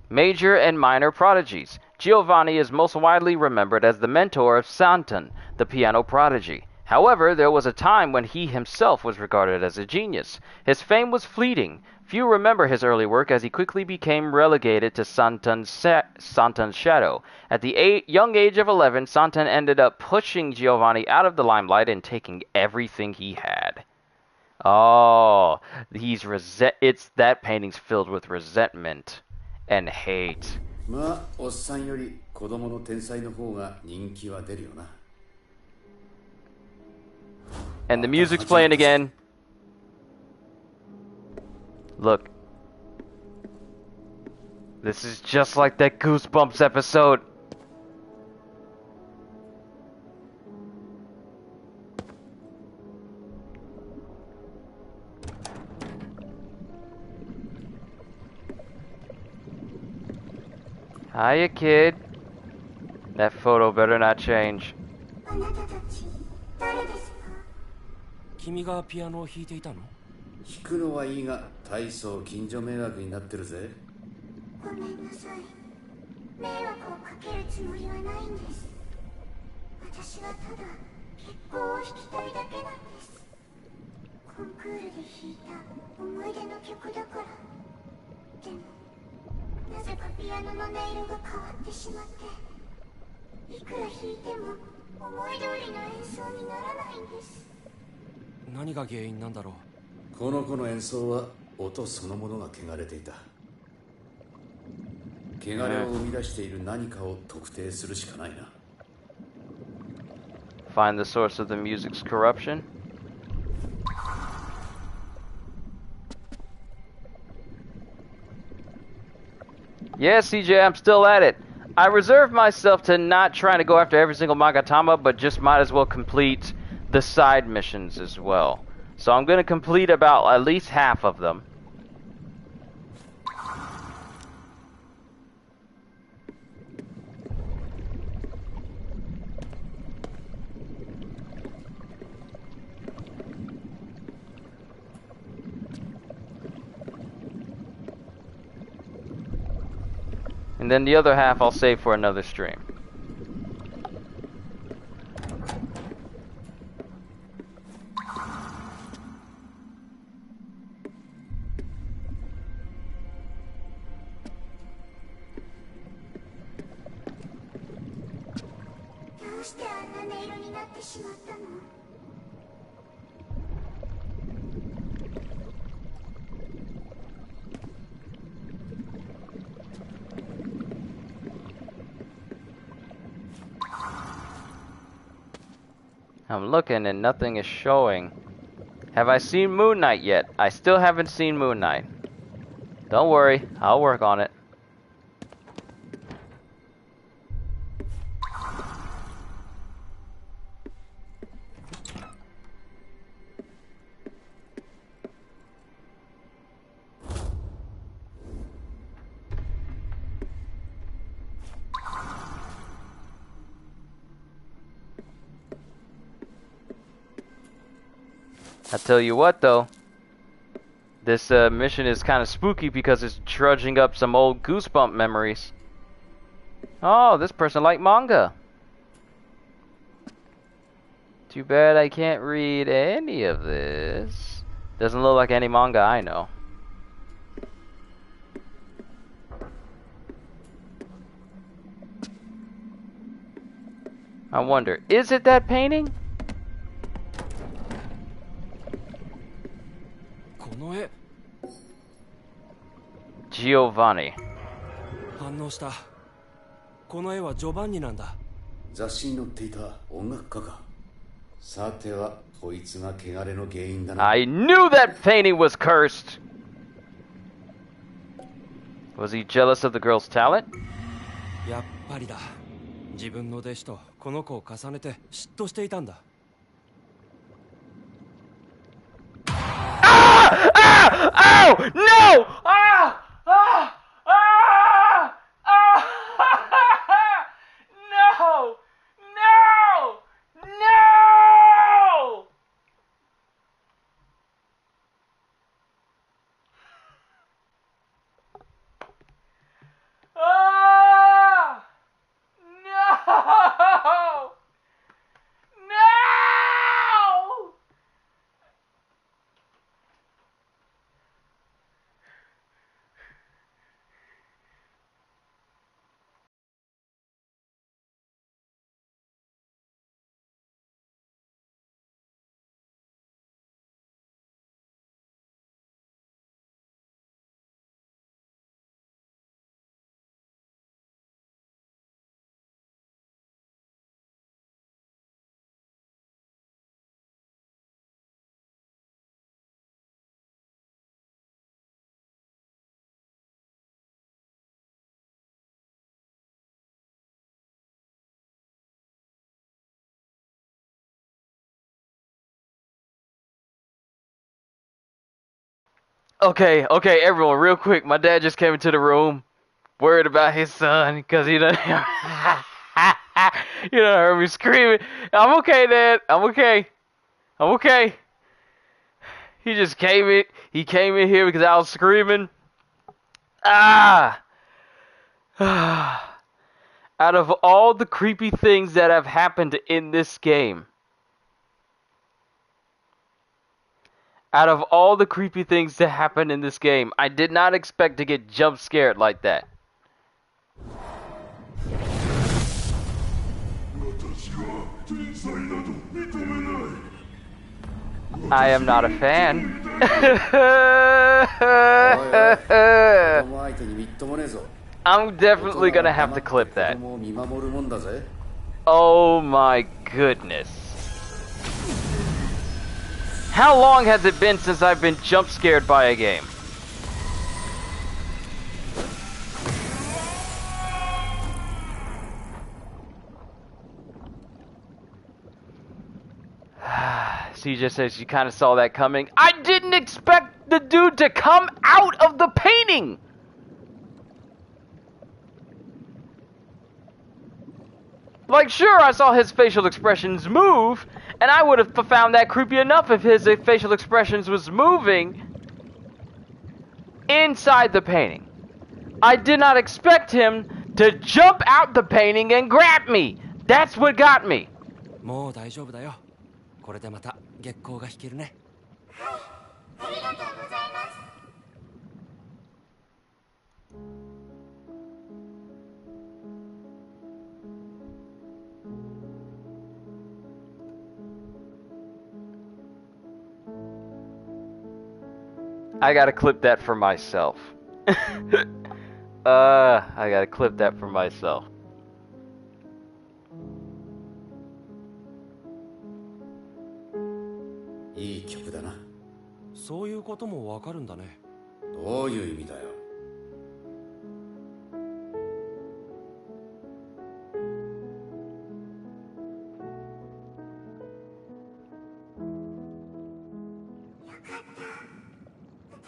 Major and minor prodigies. Giovanni is most widely remembered as the mentor of Santon, the piano prodigy. However, there was a time when he himself was regarded as a genius. His fame was fleeting. Few remember his early work as he quickly became relegated to Santon's shadow. At the young age of 11, Santon ended up pushing Giovanni out of the limelight and taking everything he had. Oh, that painting's filled with resentment and hate. まあ、おっさんより子供の天才の方が人気は出るよな。 And the music's playing again. Look. This is just like that Goosebumps episode. Hiya, kid. That photo better not change. あなたたち誰ですか？ 君がピアノを弾いていたの？ 弾くのはいいが大層近所迷惑になってるぜ。 ごめんなさい。迷惑をかけるつもりはないんです。私はただ結婚を弾きたいだけなんです。コンクールで弾いた思い出の曲だから。でもなぜかピアノの音色が変わってしまって、いくら弾いても思い通りの演奏にならないんです。 何が原因なんだろう。この子の演奏は音そのものが汚れていた。汚れを生み出している何かを特定するしかないな。 Find the source of the music's corruption. Yeah, CJ, I'm still at it. I reserve myself to not trying to go after every single Magatama, but just might as well complete the side missions as well. So I'm going to complete about at least half of them. And then the other half I'll save for another stream. I'm looking and nothing is showing. Have I seen Moon Knight yet? I still haven't seen Moon Knight. Don't worry, I'll work on it. I tell you what though, this mission is kind of spooky because it's trudging up some old Goosebump memories. Oh, this person liked manga. Too bad I can't read any of this. Doesn't look like any manga I know. I wonder, is it that painting? の絵 Giovanni. 反応した。この絵はジョバンニなんだ。雑誌に載っていた音楽家か。さてはこいつが汚れの原因だな。 I knew that painting was cursed. Was he jealous of the girl's talent? やっぱりだ。自分の弟子とこの子を重ねて嫉妬していたんだ。Ah! Oh! No! Ah! Ah! Ah! Ah! No! No! No! Ah! No! No! Okay, everyone, real quick. My dad just came into the room, worried about his son, because he done, you done heard me screaming. I'm okay, Dad. I'm okay. I'm okay. He just he came in here because I was screaming. Ah! Out of all the creepy things that have happened in this game, I did not expect to get jump scared like that. I am not a fan. I'm definitely gonna have to clip that. Oh my goodness. How long has it been since I've been jump scared by a game? CJ says she kind of saw that coming. I didn't expect the dude to come out of the painting! Like, sure, I saw his facial expressions move, and I would have found that creepy enough if his facial expressions was moving inside the painting. I did not expect him to jump out the painting and grab me. That's what got me. もう大丈夫だよ。これでまた月光が引けるね。ありがとうございます。 I gotta clip that for myself. I gotta clip that for myself.いい曲だな。そういうこともわかるんだね。どういう意味だよ。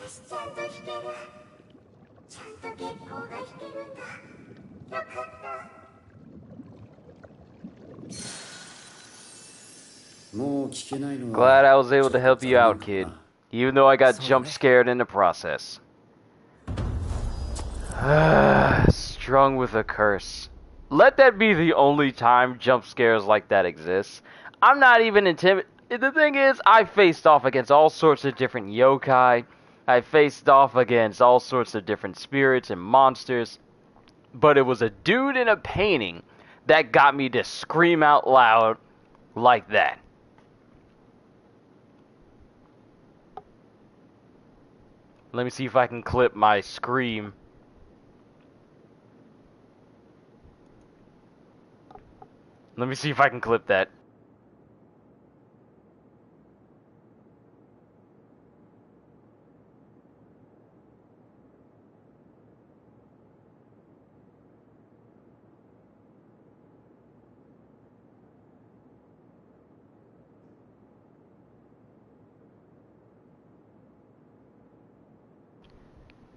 私ちゃんと弾ける。ちゃんと月光が弾けるんだ。よかった。もう聞けないのは Glad I was able to help you out, kid. Even though I got jump scared in the process. Strung with a curse. Let that be the only time jump scares like that exist. I'm not even intimidated. The thing is, I faced off against all sorts of different yokai. I faced off against all sorts of different spirits and monsters. But it was a dude in a painting that got me to scream out loud like that. Let me see if I can clip my scream. Let me see if I can clip that.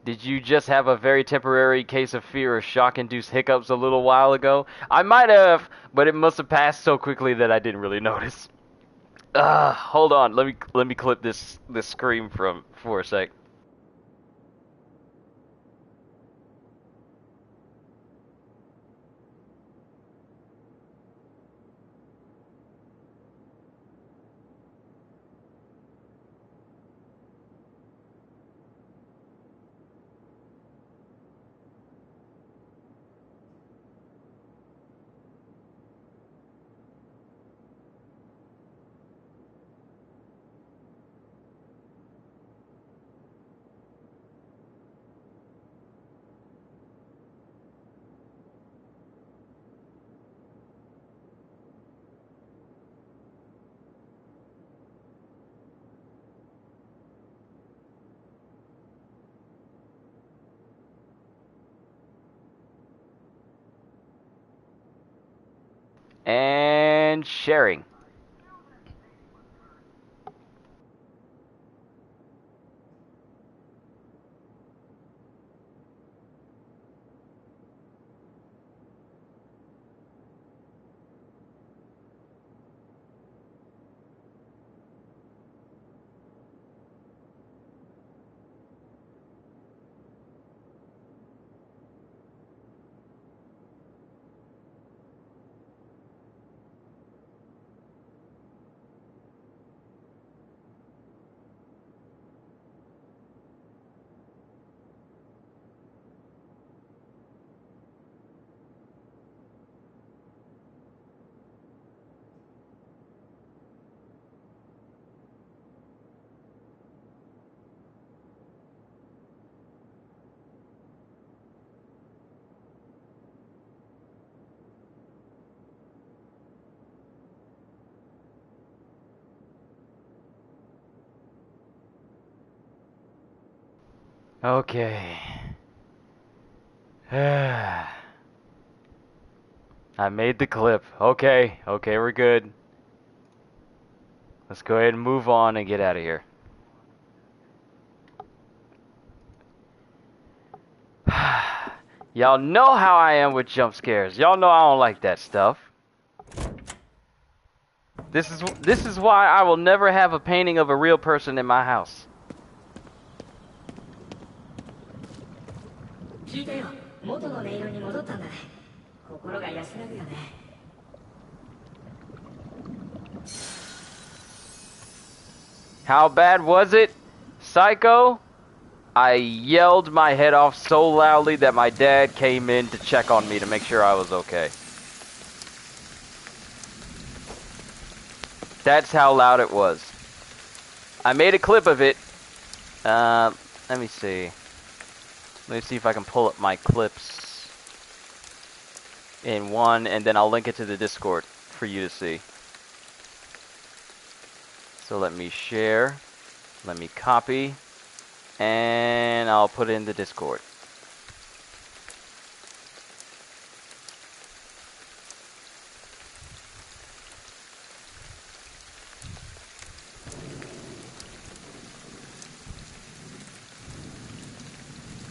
Did you just have a very temporary case of fear or shock-induced hiccups a little while ago? I might have, but it must have passed so quickly that I didn't really notice. Hold on. Let me clip this scream for a sec. And sharing. Okay. I made the clip. Okay, we're good. Let's go ahead and move on and get out of here. Y'all know how I am with jump scares. Y'all know I don't like that stuff. This is why I will never have a painting of a real person in my house. 聞いたよ。元の音色に戻ったんだね。心が安らぐよね。How bad was it? Psycho? I yelled my head off so loudly that my dad came in to check on me to make sure I was okay. That's how loud it was. I made a clip of it. Let me see. Let me see if I can pull up my clips in one, and then I'll link it to the Discord for you to see. So let me share, let me copy, and I'll put it in the Discord.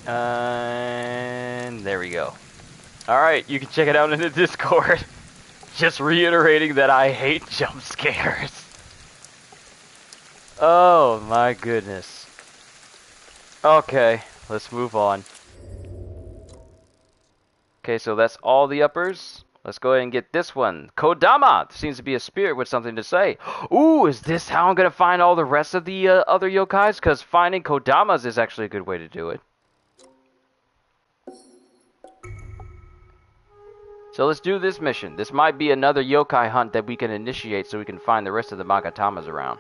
And there we go. Alright, you can check it out in the Discord. Just reiterating that I hate jump scares. Oh my goodness. Okay, let's move on. Okay, so that's all the uppers. Let's go ahead and get this one. Kodama! Seems to be a spirit with something to say. Ooh, is this how I'm going to find all the rest of the other yokais? Because finding Kodamas is actually a good way to do it. So let's do this mission. This might be another yokai hunt that we can initiate so we can find the rest of the Magatamas around.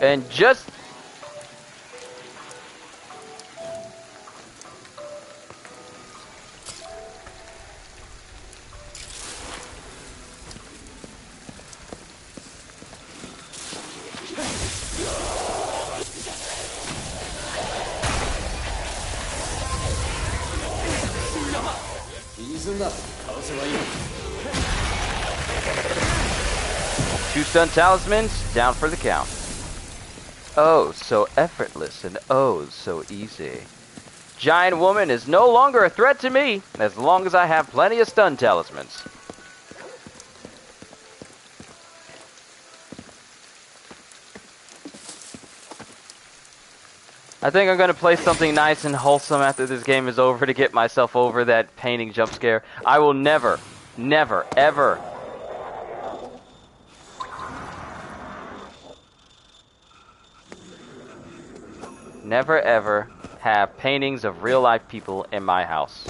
And just... Two stun talismans, down for the count. Oh, so effortless and oh, so easy. Giant woman is no longer a threat to me, as long as I have plenty of stun talismans. I think I'm going to play something nice and wholesome after this game is over to get myself over that painting jump scare. I will never, never, ever... never ever have paintings of real life people in my house.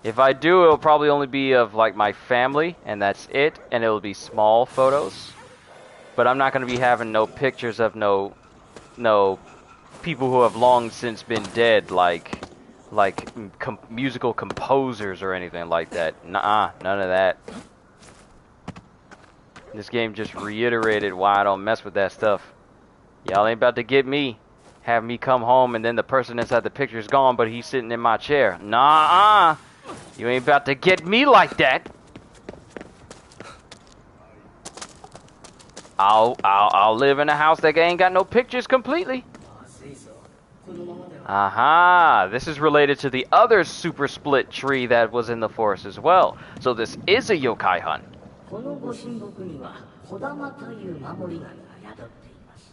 If I do, it'll probably only be of like my family, and that's it, and it'll be small photos. But I'm not going to be having no pictures of no people who have long since been dead, like musical composers or anything like that. Nuh-uh, none of that. This game just reiterated why I don't mess with that stuff. Y'all ain't about to get me. Have me come home and then the person inside the picture is gone, but he's sitting in my chair. Nah, you ain't about to get me like that. I'll live in a house that ain't got no pictures completely. Aha, this is related to the other super split tree that was in the forest as well. So this is a yokai hunt. このご神木には小玉という守り神が宿っています。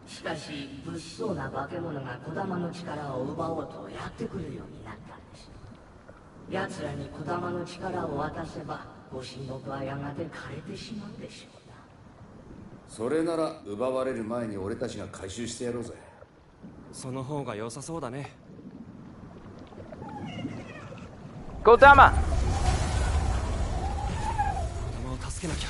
しかし物騒な化け物が小玉の力を奪おうとやってくるようになったんです。奴らに小玉の力を渡せばご神木はやがて枯れてしまうでしょうな。それなら奪われる前に俺たちが回収してやろうぜ。その方が良さそうだね。Kodama! 助けなきゃ。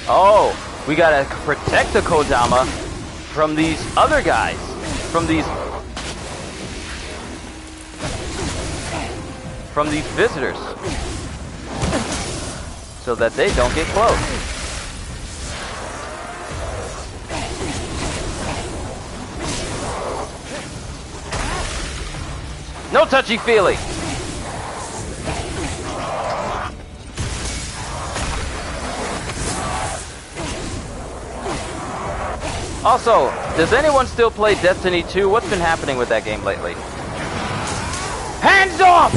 Oh, we gotta protect the Kodama from these other guys. From these visitors. So that they don't get close. No touchy-feely. Also, does anyone still play Destiny 2? What's been happening with that game lately? Hands off!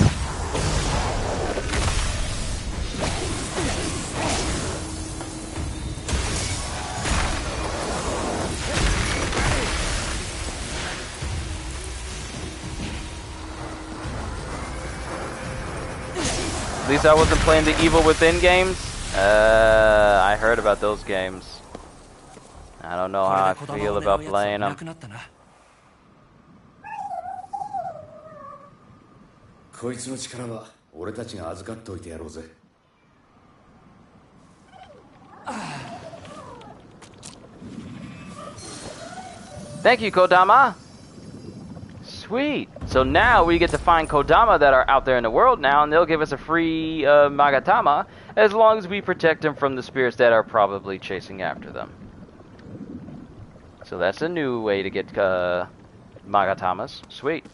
At least I wasn't playing the Evil Within games. I heard about those games. I don't know how I feel about playing them. こいつの力は俺たちが預かっておいてやろうぜ。Thank you, Kodama. Sweet. So now we get to find Kodama that are out there in the world now, and they'll give us a free Magatama as long as we protect them from the spirits that are probably chasing after them. So that's a new way to get Magatamas. Sweet.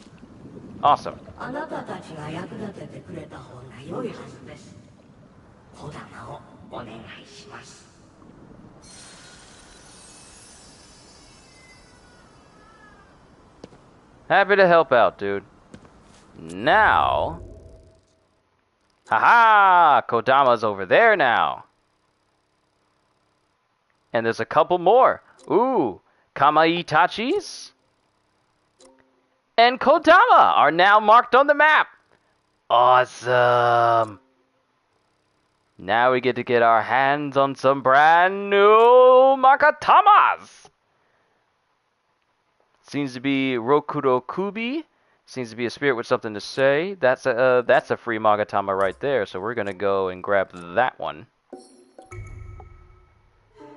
Awesome. あなたたちが役立ててくれた方が良いはずです。小玉をお願いします。 Happy to help out, dude. Now... Haha! Kodama's over there now. And there's a couple more. Ooh, Kamaitachis and Kodama are now marked on the map. Awesome. Now we get to get our hands on some brand new Makatamas. Seems to be Rokuro Kubi. Seems to be a spirit with something to say. That's a free Magatama right there. So we're gonna go and grab that one.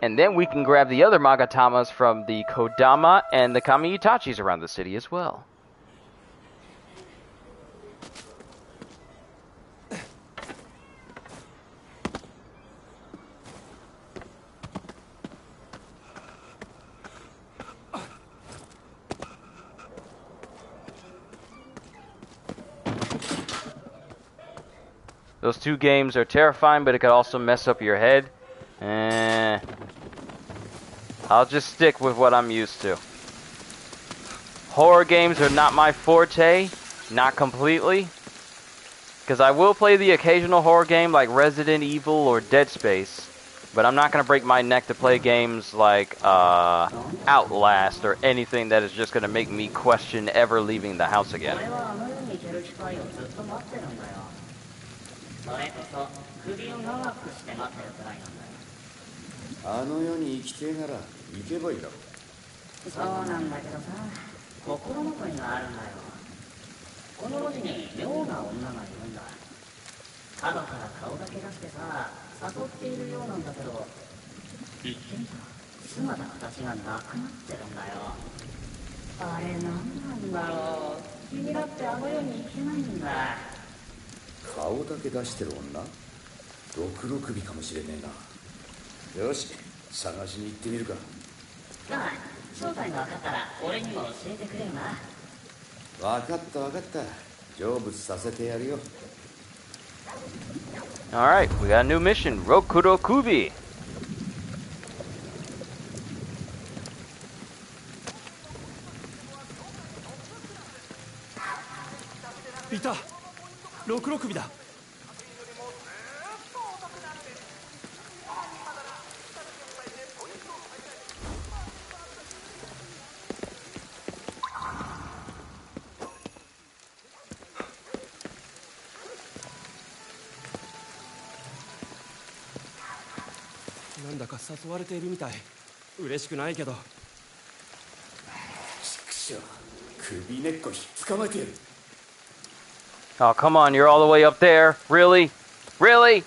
And then we can grab the other Magatamas from the Kodama and the Kamiitachis around the city as well. Those two games are terrifying, but it could also mess up your head. I'll just stick with what I'm used to. Horror games are not my forte, not completely. Because I will play the occasional horror game like Resident Evil or Dead Space. But I'm not going to break my neck to play games like Outlast or anything that is just going to make me question ever leaving the house again. あの世に生きてえなら行けばいいだろう。そうなんだけどさ、心残りがあるんだよ。この路地に妙な女がいるんだ。角から顔だけ出してさ、誘っているようなんだけど、言ってみたら姿形がなくなってるんだよ。あれ何なんだろう。気になってあの世に行けないんだ。顔だけ出してる女？六六首かもしれねえな。よし、探しに行ってみるか。ああ、正体が分かったら俺にも教えてくれよな。分かった分かった。成仏させてやるよ。Alright, we got a new mission, Rokurokubi. いた六六首だ。なんだか誘われているみたい。嬉しくないけど。ちくしょう、首根っこひっ捕まえてやる。Oh, come on, you're all the way up there. Really? Really?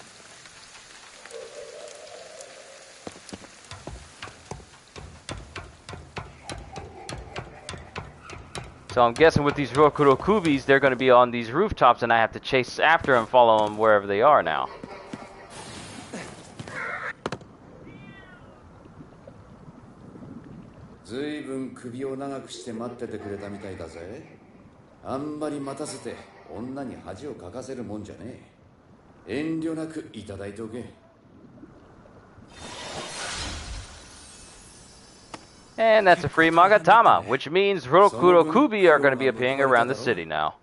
So I'm guessing with these Rokurokubis, they're going to be on these rooftops and I have to chase after them, follow them wherever they are now. Zuibun首を長くして待っててくれたみたいだぜ。あんまり待たせて女に恥をかかせるもんじゃねえ。遠慮なくいただいておけ。And that's a free Magatama, which means Rokurokubi are going to be appearing around the city now.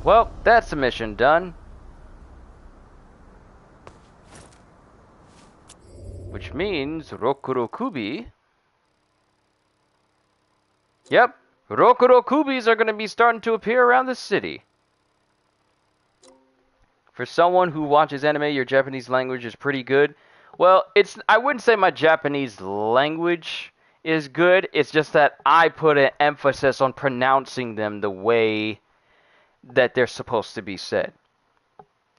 Well, that's the mission done. Which means Rokurokubi... Yep, Rokurokubis are going to be starting to appear around the city. For someone who watches anime, your Japanese language is pretty good. Well, I wouldn't say my Japanese language is good. It's just that I put an emphasis on pronouncing them the way that they're supposed to be said.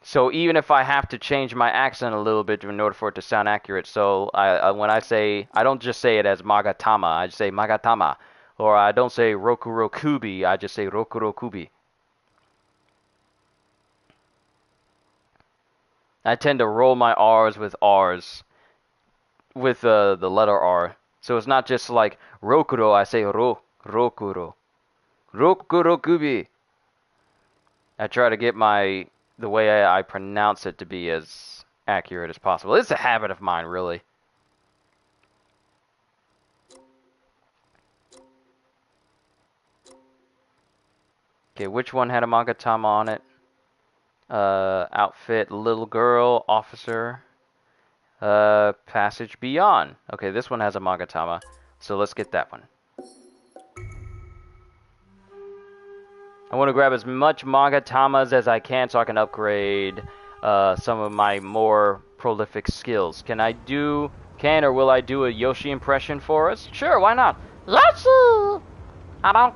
So even if I have to change my accent a little bit in order for it to sound accurate, so when I say, I don't just say it as Magatama, I just say Magatama. Or I don't say Rokurokubi, I just say Rokurokubi. I tend to roll my R's with R's. With the letter R. So it's not just like Rokuro, I say Rokuro. Rokurokubi. I try to get the way I pronounce it to be as accurate as possible. It's a habit of mine, really. Okay, which one had a Magatama on it? Outfit, little girl, officer, passage beyond. Okay, this one has a Magatama, so let's get that one. I want to grab as much Magatamas as I can so I can upgrade some of my more prolific skills. Can or will I do a Yoshi impression for us? Sure, why not? Yoshi! I don't...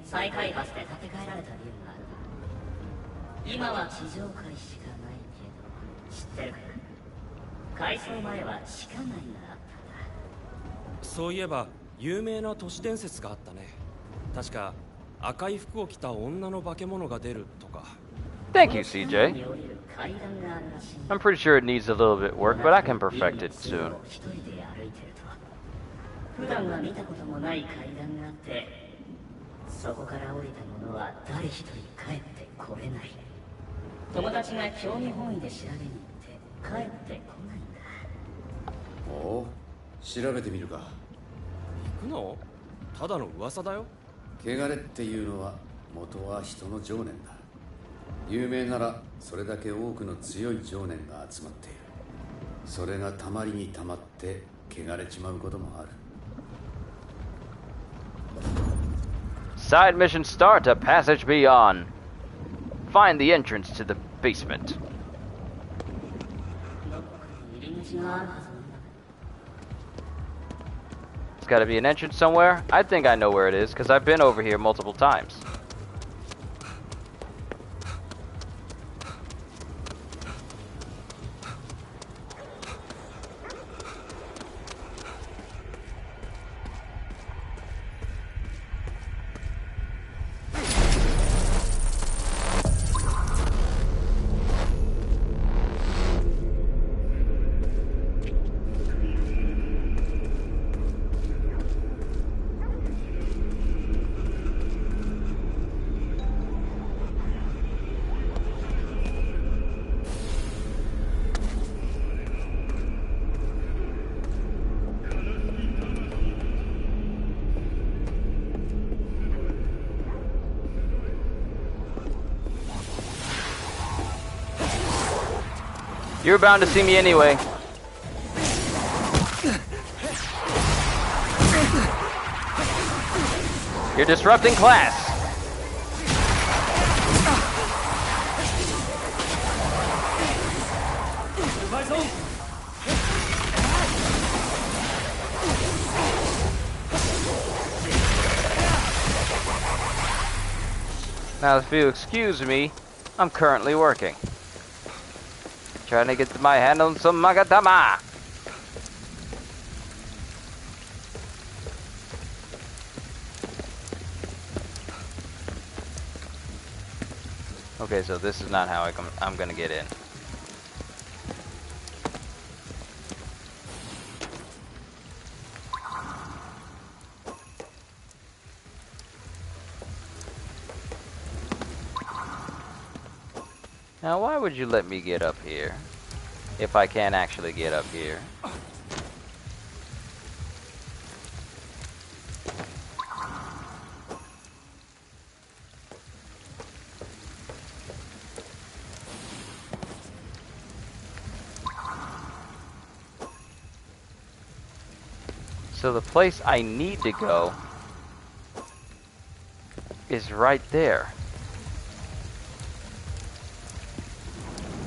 再開発で建て替えられたビルがある。今は地上階しかないけど、知ってるかな。改装前は地下街があったんだ。そういえば有名な都市伝説があったね。確か赤い服を着た女の化け物が出るとか。Thank you, CJ. I'm pretty sure it needs a little bit work, but I can perfect it soon. 普段は見たこともない階段があって、そこから降りた者は誰一人帰ってこれない。友達が興味本位で調べに行って帰ってこないんだ。おう、調べてみるか。行くの？ただの噂だよ。汚れっていうのは元は人の情念だ。有名ならそれだけ多くの強い情念が集まっている。それがたまりにたまって汚れちまうこともある。Side mission start, a passage beyond. Find the entrance to the basement. It's gotta be an entrance somewhere. I think I know where it is, because I've been over here multiple times. You're bound to see me anyway. You're disrupting class. Now, if you excuse me, I'm currently working. Trying to get my hand on some magatama. Okay, so this is not how I'm gonna get in. Now, why would you let me get up here if I can't actually get up here? So the place I need to go is right there.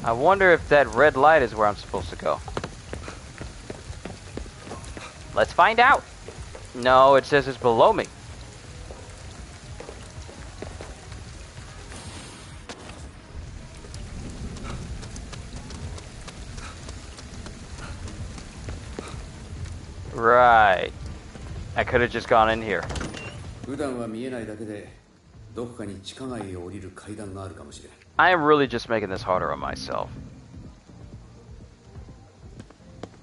I wonder if that red light is where I'm supposed to go. Let's find out. No, it says it's below me. Right. I could have just gone in here. 普段は見えないだけでどこかに地下街へ降りる階段があるかもしれん。I am really just making this harder on myself.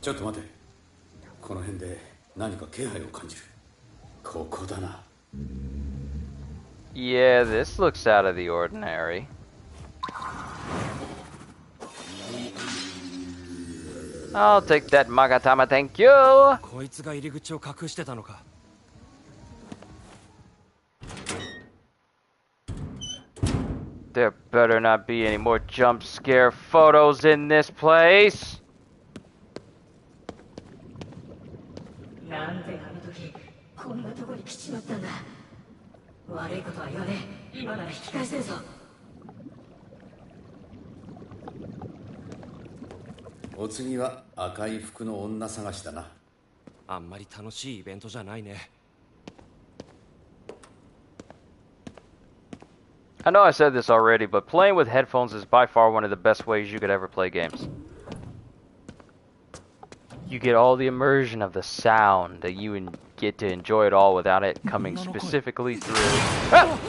ちょっと待て。この辺で何か気配を感じる。ここだな。Yeah, this looks out of the ordinary. I'll take that Magatama, thank you. こいつが入り口を隠してたのか。There better not be any more jump scare photos in this place. なんであの時こんなとこに来ちまったんだ。悪いことは言わねえ。今なら引き返せるぞ。お次は赤い服の女探しだな。あんまり楽しいイベントじゃないね。I know I said this already, but playing with headphones is by far one of the best ways you could ever play games. You get all the immersion of the sound that you get to enjoy it all without it coming specifically through. Ah!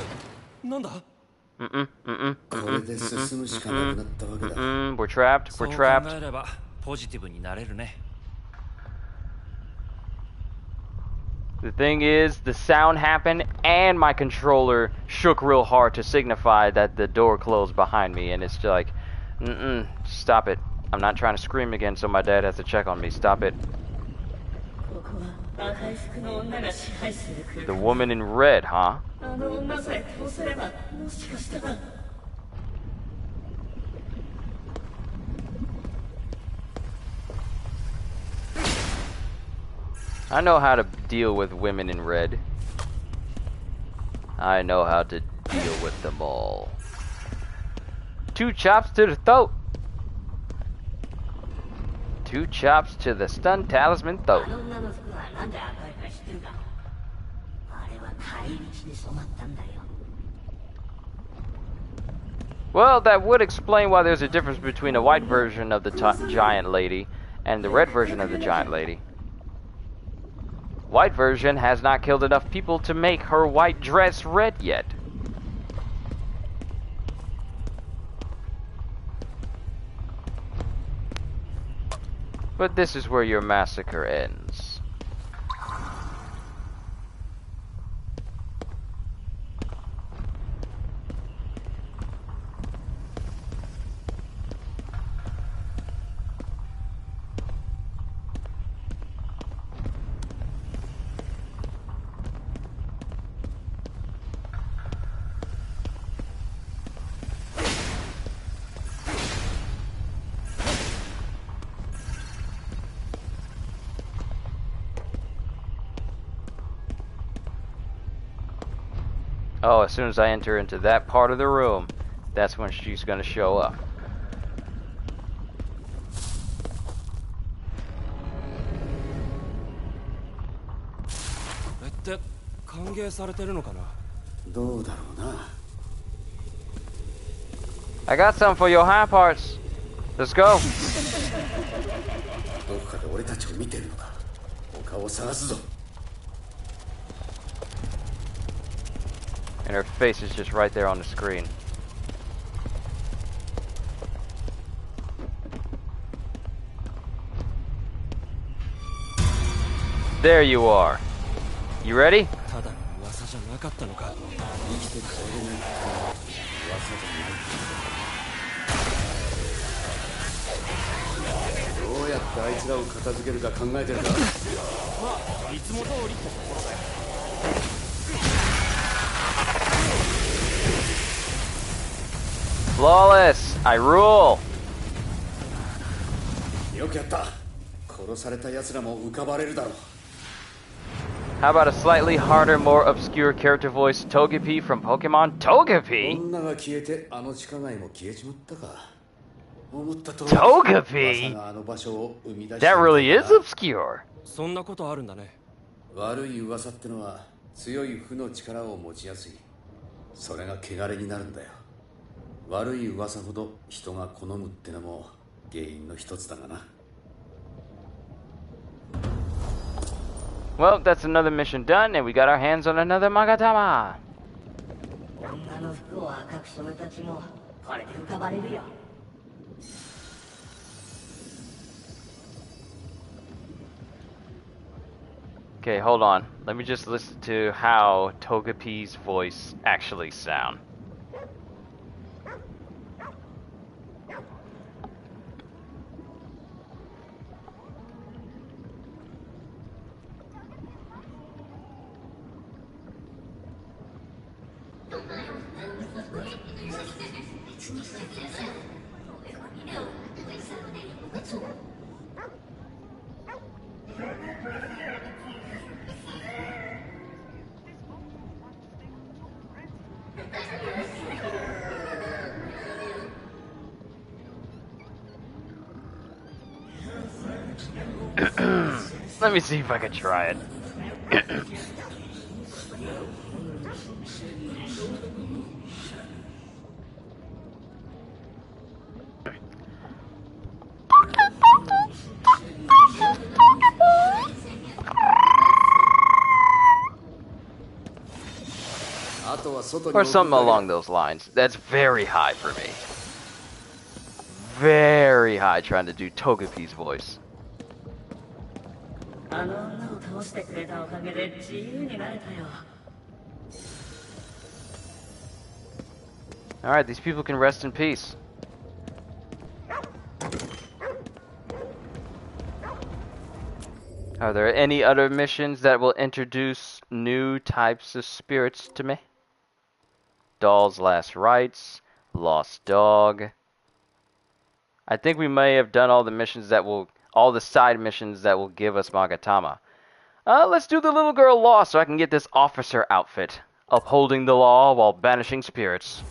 We're trapped. We're trapped. The thing is, the sound happened and my controller shook real hard to signify that the door closed behind me, and it's just like, stop it. I'm not trying to scream again so my dad has to check on me. Stop it. The woman in red, huh? I know how to deal with women in red. I know how to deal with them all. 2 chops to the throat. 2 chops to the stun talisman throat. Well, that would explain why there's a difference between a white version of the giant lady and the red version of the giant lady. White version has not killed enough people to make her white dress red yet. But this is where your massacre ends. Oh, as soon as I enter into that part of the room, that's when she's gonna show up. I got some for your high parts. Let's go. And her face is just right there on the screen. There you are. You ready? Flawless! I rule! How about a slightly harder, more obscure character voice, Togepi from Pokemon? Togepi? Togepi? That really is obscure. そんなことあるんだね。悪い噂ってのは強い負の力を持ちやすい。それが汚れになるんだよ。悪い噂ほど人が好むってのも原因の一つだがな。Well, that's another mission done, and we got our hands on another Magatama. Okay, hold on. Let me just listen to how Togepi's voice actually sound. Let me see if I can try it. Or something along those lines. That's very high for me. Very high trying to do Togepi's voice. あの女を倒してくれたおかげで自由になれたよ。 Alright, these people can rest in peace. Are there any other missions that will introduce new types of spirits to me? Doll's Last Rites, Lost Dog. I think we may have done all the missions that will, all the side missions that will give us Magatama. Let's do the little girl lost so I can get this officer outfit. Upholding the law while banishing spirits.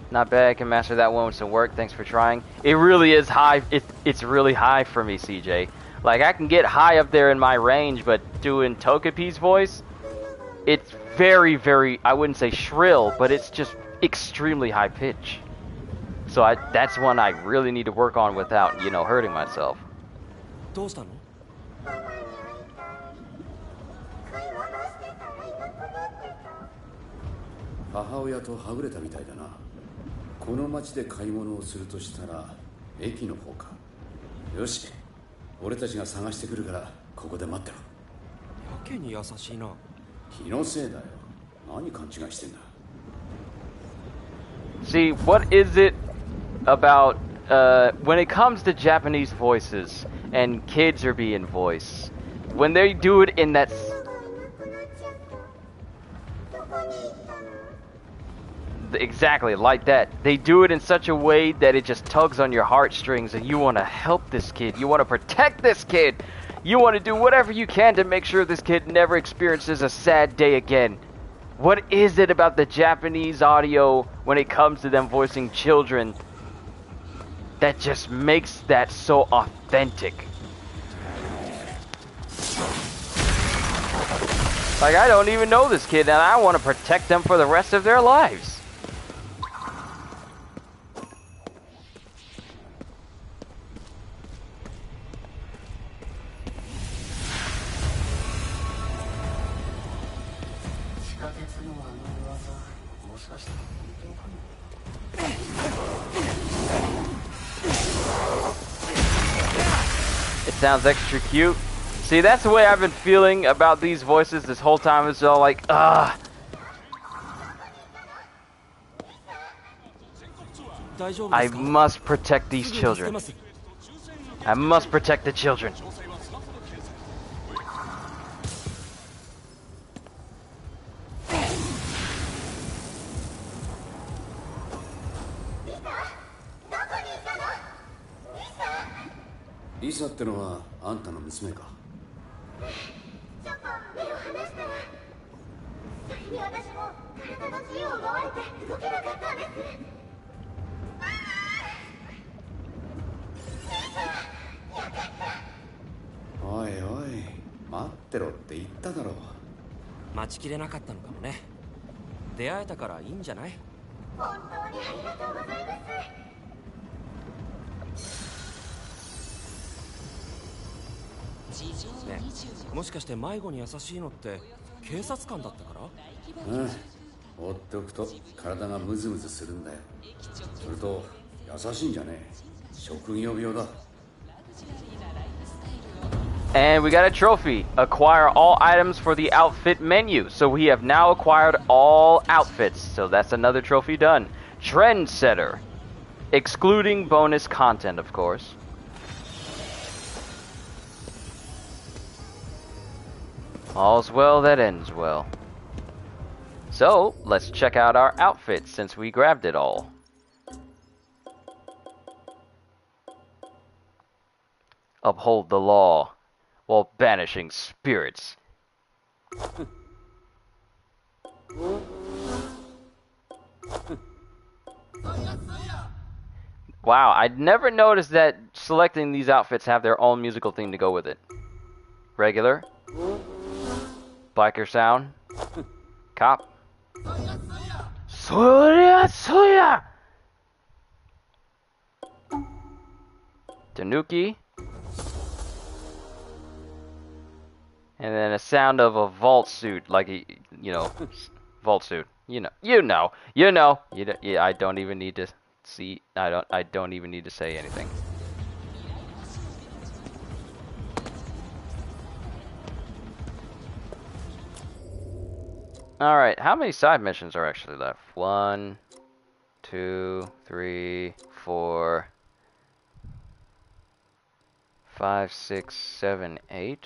Not bad, I can master that one with some work, thanks for trying. It really is high, it's really high for me, CJ. Like, I can get high up there in my range, but doing Togepi's voice, it's very, very, I wouldn't say shrill, but it's just extremely high pitch. So that's one I really need to work on without, you know, hurting myself. どうしたの? 母親とはぐれたみたいだな。この町で買い物をするとしたら駅の方か。よし、俺たちが探してくるからここで待ってろ。やけに優しいな。気のせいだよ。何勘違いしてんだ。See, what is it about when it comes to Japanese voices and kids are being voiced? When they do it in that exactly like that, they do it in such a way that it just tugs on your heartstrings and you want to help this kid, you want to protect this kid, you want to do whatever you can to make sure this kid never experiences a sad day again. What is it about the Japanese audio when it comes to them voicing children that just makes that so authentic? Like, I don't even know this kid and I want to protect them for the rest of their lives. It sounds extra cute. See, that's the way I've been feeling about these voices this whole time. It's all like, I must protect these children. I must protect the children. Lisa ってのはあんたの娘か。ちょっと目を離したら、それに私も体の自由を奪われて動けなかったんです。おいおい、待ってろって言っただろう。待ちきれなかったのかもね。出会えたからいいんじゃない？本当にありがとうございます。ね、もしかして迷子に優しいのって警察官だったから？うん、放っておくと体がムズムズするんだよ。それと優しいんじゃねえ、職業病だ。And we got a trophy. Acquire all items for the outfit menu. So we have now acquired all outfits. So that's another trophy done. Trendsetter. Excluding bonus content, of course. All's well that ends well. So, let's check out our outfits since we grabbed it all. Uphold the law while banishing spirits. Wow, I'd never noticed that selecting these outfits have their own musical theme to go with it. Regular. biker sound. Cop. Soya, soya! Tanuki. And then a sound of a vault suit, like a, vault suit. Yeah, I don't even need to see. I don't even need to say anything. All right, how many side missions are actually left? 1, 2, 3, 4, 5, 6, 7, 8.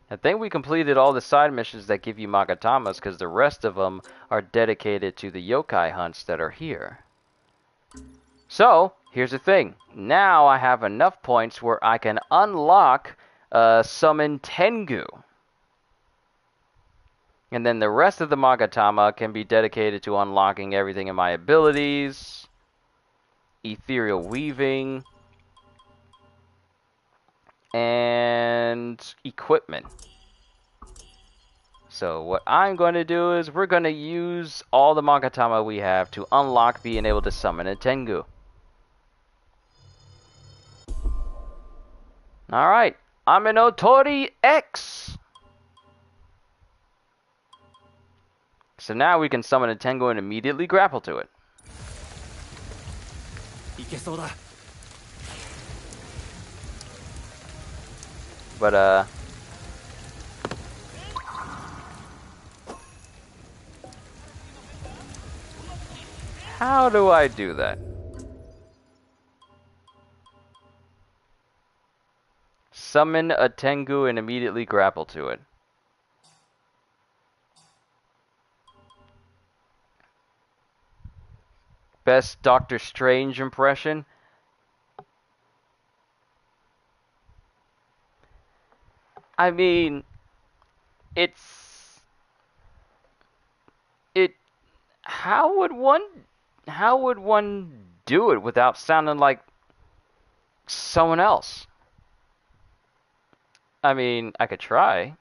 I think we completed all the side missions that give you Magatamas, because the rest of them are dedicated to the yokai hunts that are here. So, here's the thing. Now I have enough points where I can unlock Summon Tengu. And then the rest of the Magatama can be dedicated to unlocking everything in my abilities, Ethereal Weaving, and equipment. So what I'm going to do is we're going to use all the Magatama we have to unlock being able to summon a Tengu. Alright, I'm an Otori X! So now we can summon a Tengu and immediately grapple to it. But, how do I do that? Summon a Tengu and immediately grapple to it. Best Doctor Strange impression? I mean, how would one do it without sounding like someone else? I mean, I could try.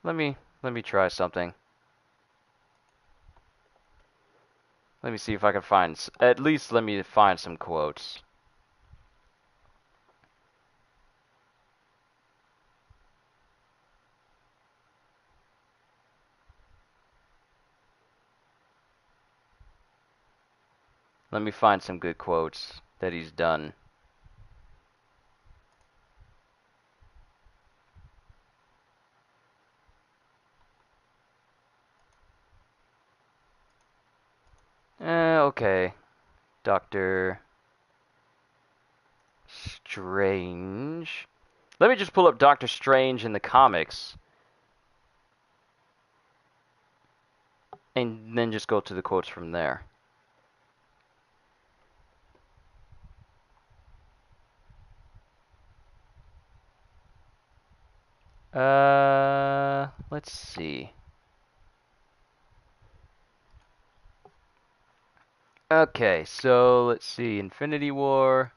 Let me try something. Let me see if I can find, at least let me find some quotes. Let me find some good quotes that he's done. Okay. Doctor Strange. Let me just pull up Doctor Strange in the comics. And then just go to the quotes from there. Let's see. Okay, so let's see. Infinity War.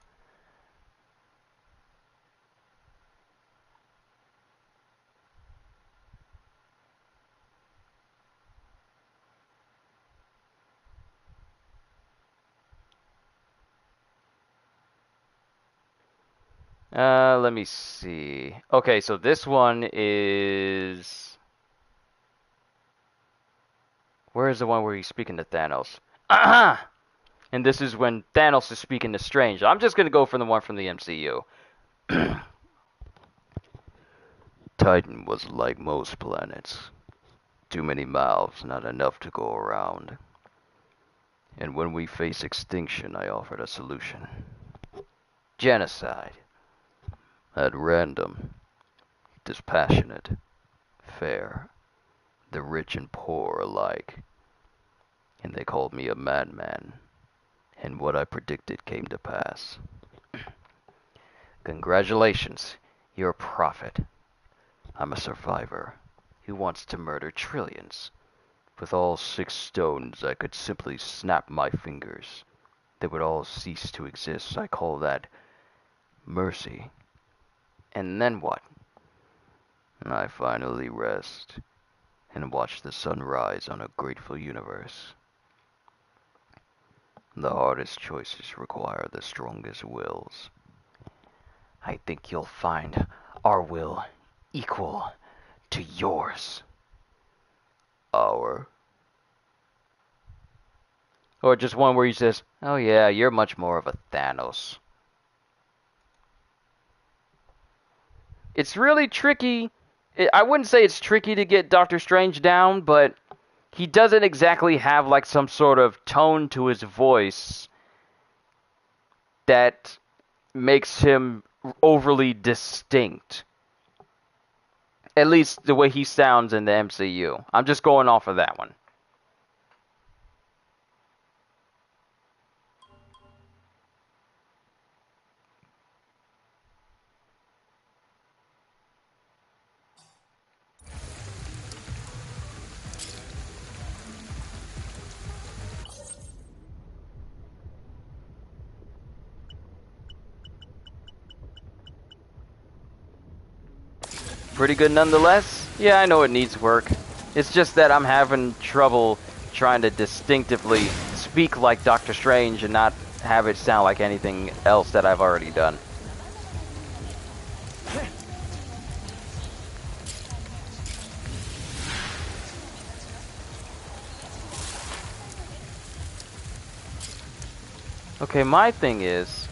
Let me see. Okay, so this one is... Where is the one where he's speaking to Thanos? And this is when Thanos is speaking to Strange. I'm just gonna go for the one from the MCU. Titan was like most planets. Too many mouths, not enough to go around. And when we face extinction, I offered a solution. Genocide. At random. Dispassionate. Fair. The rich and poor alike. And they called me a madman. And what I predicted came to pass. Congratulations, you're a prophet. I'm a survivor who wants to murder trillions. With all 6 stones, I could simply snap my fingers. They would all cease to exist. I call that mercy. And then what? I finally rest and watch the sun rise on a grateful universe. The hardest choices require the strongest wills. I think you'll find our will equal to yours. Our? Or just one where he says, oh yeah, you're much more of a Thanos. It's really tricky. I wouldn't say it's tricky to get Doctor Strange down, but he doesn't exactly have like some sort of tone to his voice that makes him overly distinct. At least the way he sounds in the MCU. I'm just going off of that one. Pretty good nonetheless. Yeah, I know it needs work. It's just that I'm having trouble trying to distinctively speak like Doctor Strange and not have it sound like anything else that I've already done. Okay, my thing is,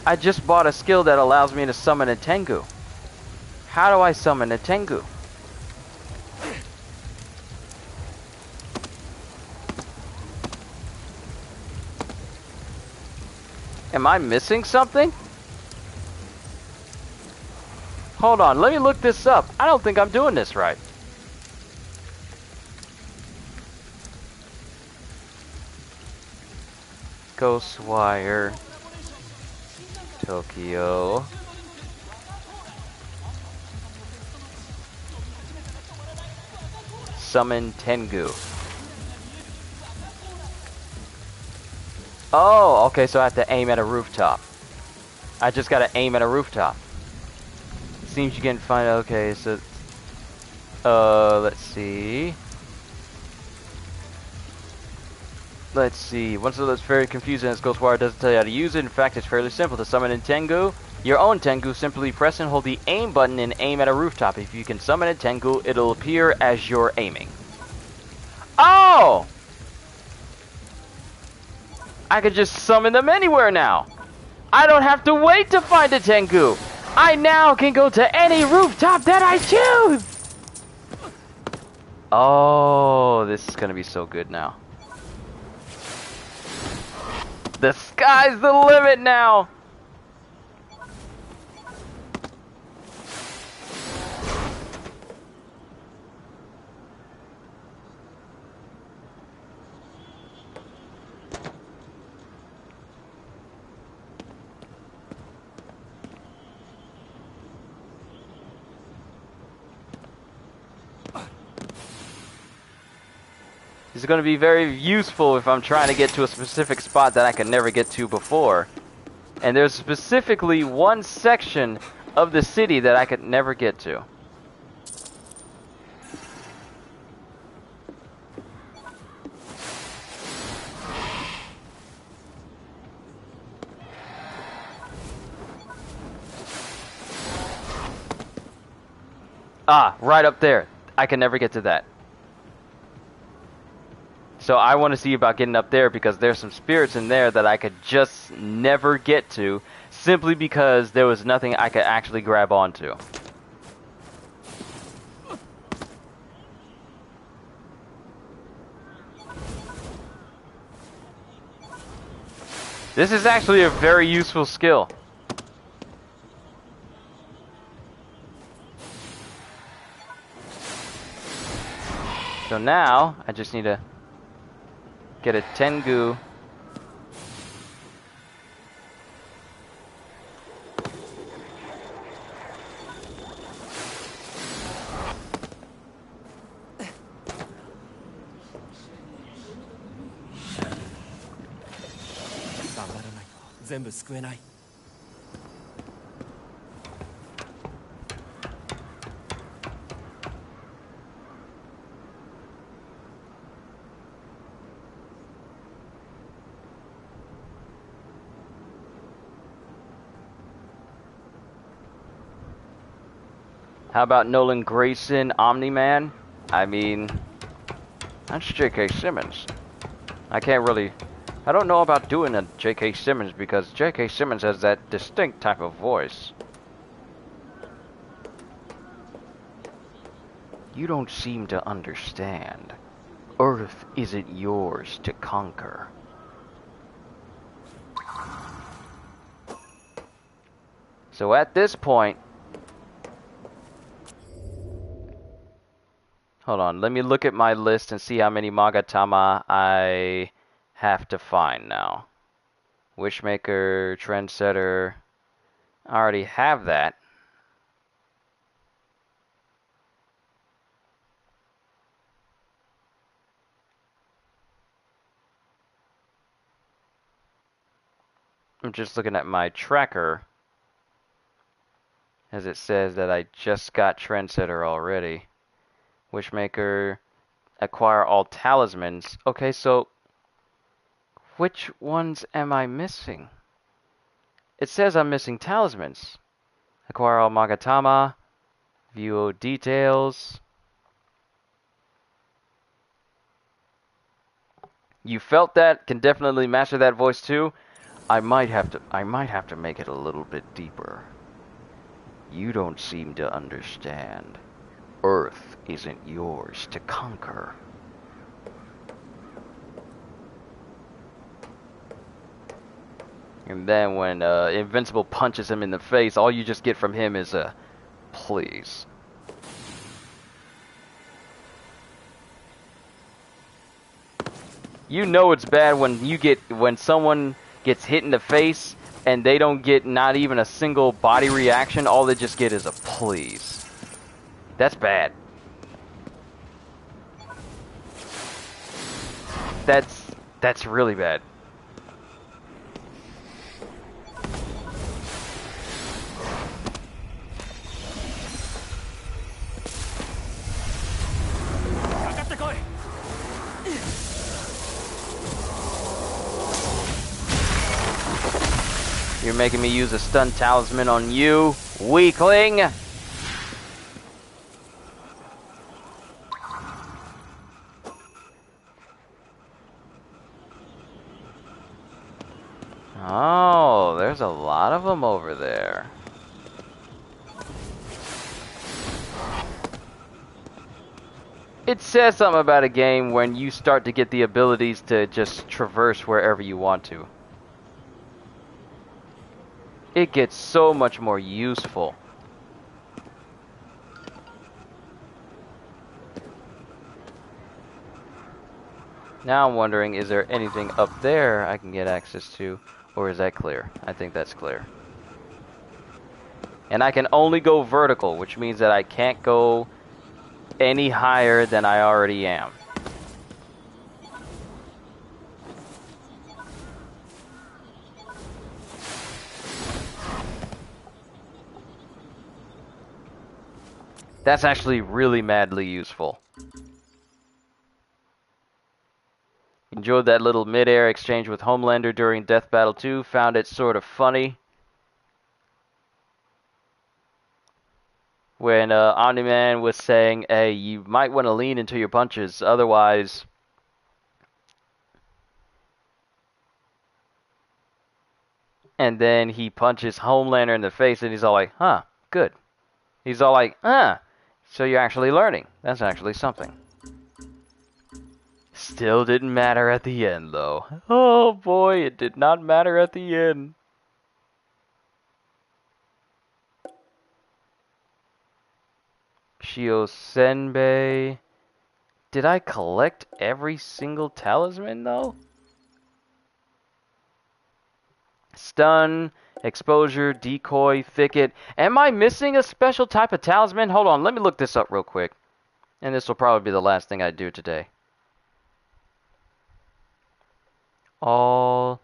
I just bought a skill that allows me to summon a Tengu. How do I summon a Tengu? Am I missing something? Hold on, let me look this up. I don't think I'm doing this right. Ghostwire. Tokyo. Summon Tengu. Oh, okay, so I have to aim at a rooftop. I just gotta aim at a rooftop. Seems you can find, okay, so... let's see. Let's see. Once it's very confusing as Ghostwire doesn't tell you how to use it. In fact, it's fairly simple to summon in Tengu. Your own Tengu, simply press and hold the aim button and aim at a rooftop. If you can summon a Tengu, it'll appear as you're aiming. Oh! I could just summon them anywhere now. I don't have to wait to find a Tengu. I now can go to any rooftop that I choose. Oh, this is gonna be so good now. The sky's the limit now. This is going to be very useful if I'm trying to get to a specific spot that I could never get to before. And there's specifically one section of the city that I could never get to. Ah, right up there. I can never get to that. So I want to see about getting up there because there's some spirits in there that I could just never get to simply because there was nothing I could actually grab onto. This is actually a very useful skill. So now I just need to get a Tengu. How about Nolan Grayson, Omni-Man? I mean, that's J.K. Simmons. I don't know about doing a J.K. Simmons because J.K. Simmons has that distinct type of voice. You don't seem to understand. Earth isn't yours to conquer. So at this point, hold on, let me look at my list and see how many Magatama I have to find now. Wishmaker, Trendsetter, I already have that. I'm just looking at my tracker, as it says that I just got Trendsetter already. Wishmaker, acquire all talismans. Okay, so which ones am I missing? It says I'm missing talismans. Acquire all Magatama, view details. You felt that? Can definitely master that voice too. I might have to make it a little bit deeper. You don't seem to understand. Earth isn't yours to conquer. And then when Invincible punches him in the face, all you just get from him is a please. You know it's bad when someone gets hit in the face and they don't get not even a single body reaction. All they just get is a please. That's bad. That's really bad. You're making me use a stun talisman on you, weakling! Oh, there's a lot of them over there. It says something about a game when you start to get the abilities to just traverse wherever you want to. It gets so much more useful. Now I'm wondering, is there anything up there I can get access to? Or is that clear? I think that's clear. And I can only go vertical, which means that I can't go any higher than I already am. That's actually really madly useful. Enjoyed that little mid-air exchange with Homelander during Death Battle 2. Found it sort of funny when Omni-Man was saying, hey, you might want to lean into your punches, otherwise... And then he punches Homelander in the face, and he's all like, huh, good. He's all like, so you're actually learning. That's actually something. Still didn't matter at the end, though. Oh boy, it did not matter at the end. Shiosenbei. Did I collect every single talisman, though? Stun, exposure, decoy, thicket. Am I missing a special type of talisman? Hold on, let me look this up real quick. And this will probably be the last thing I do today. All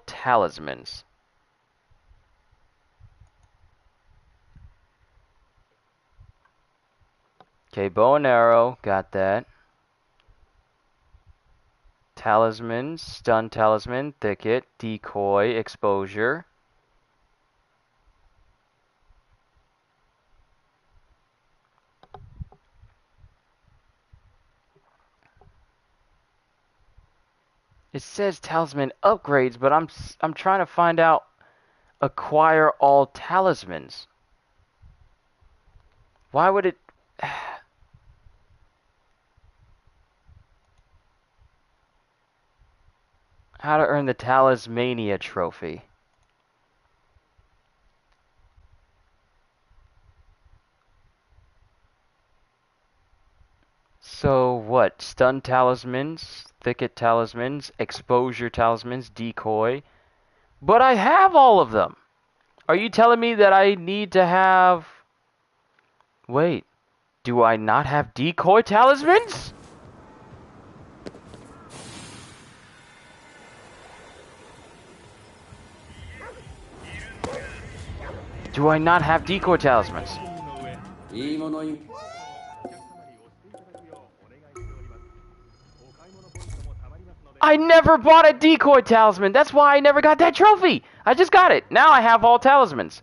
talismans. Okay, bow and arrow, got that. Talismans, stun talisman, thicket, decoy, exposure. It says talisman upgrades, but I'm trying to find out acquire all talismans. Why would it? How to earn the Talismania trophy. So what? Stun talismans, thicket talismans, exposure talismans, decoy. But I have all of them. Are you telling me that I need to have... Wait, do I not have decoy talismans? Do I not have decoy talismans? I never bought a decoy talisman. That's why I never got that trophy. I just got it. Now I have all talismans.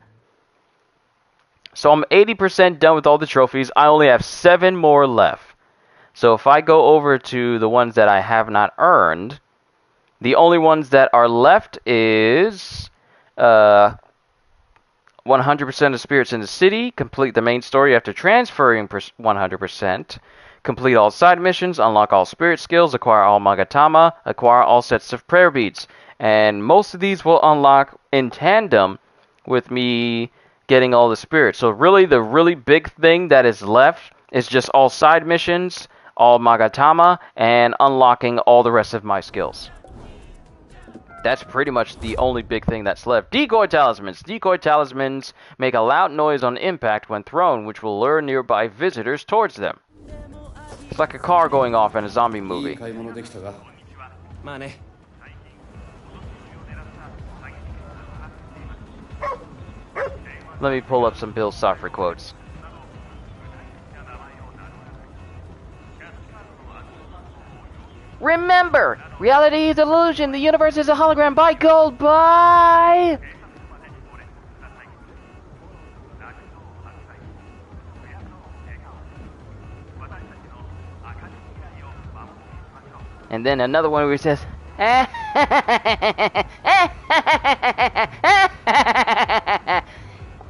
So I'm 80% done with all the trophies. I only have 7 more left. So if I go over to the ones that I have not earned, the only ones that are left is 100% of spirits in the city, complete the main story after transferring 100%, complete all side missions, unlock all spirit skills, acquire all Magatama, acquire all sets of prayer beads. And most of these will unlock in tandem with me getting all the spirits. So really, the really big thing that is left is just all side missions, all Magatama, and unlocking all the rest of my skills. That's pretty much the only big thing that's left. Decoy talismans. Decoy talismans make a loud noise on impact when thrown, which will lure nearby visitors towards them. It's like a car going off in a zombie movie. Let me pull up some Bill Soffer quotes. Remember, reality is an illusion. The universe is a hologram. Buy gold. Buy. And then another one where he says,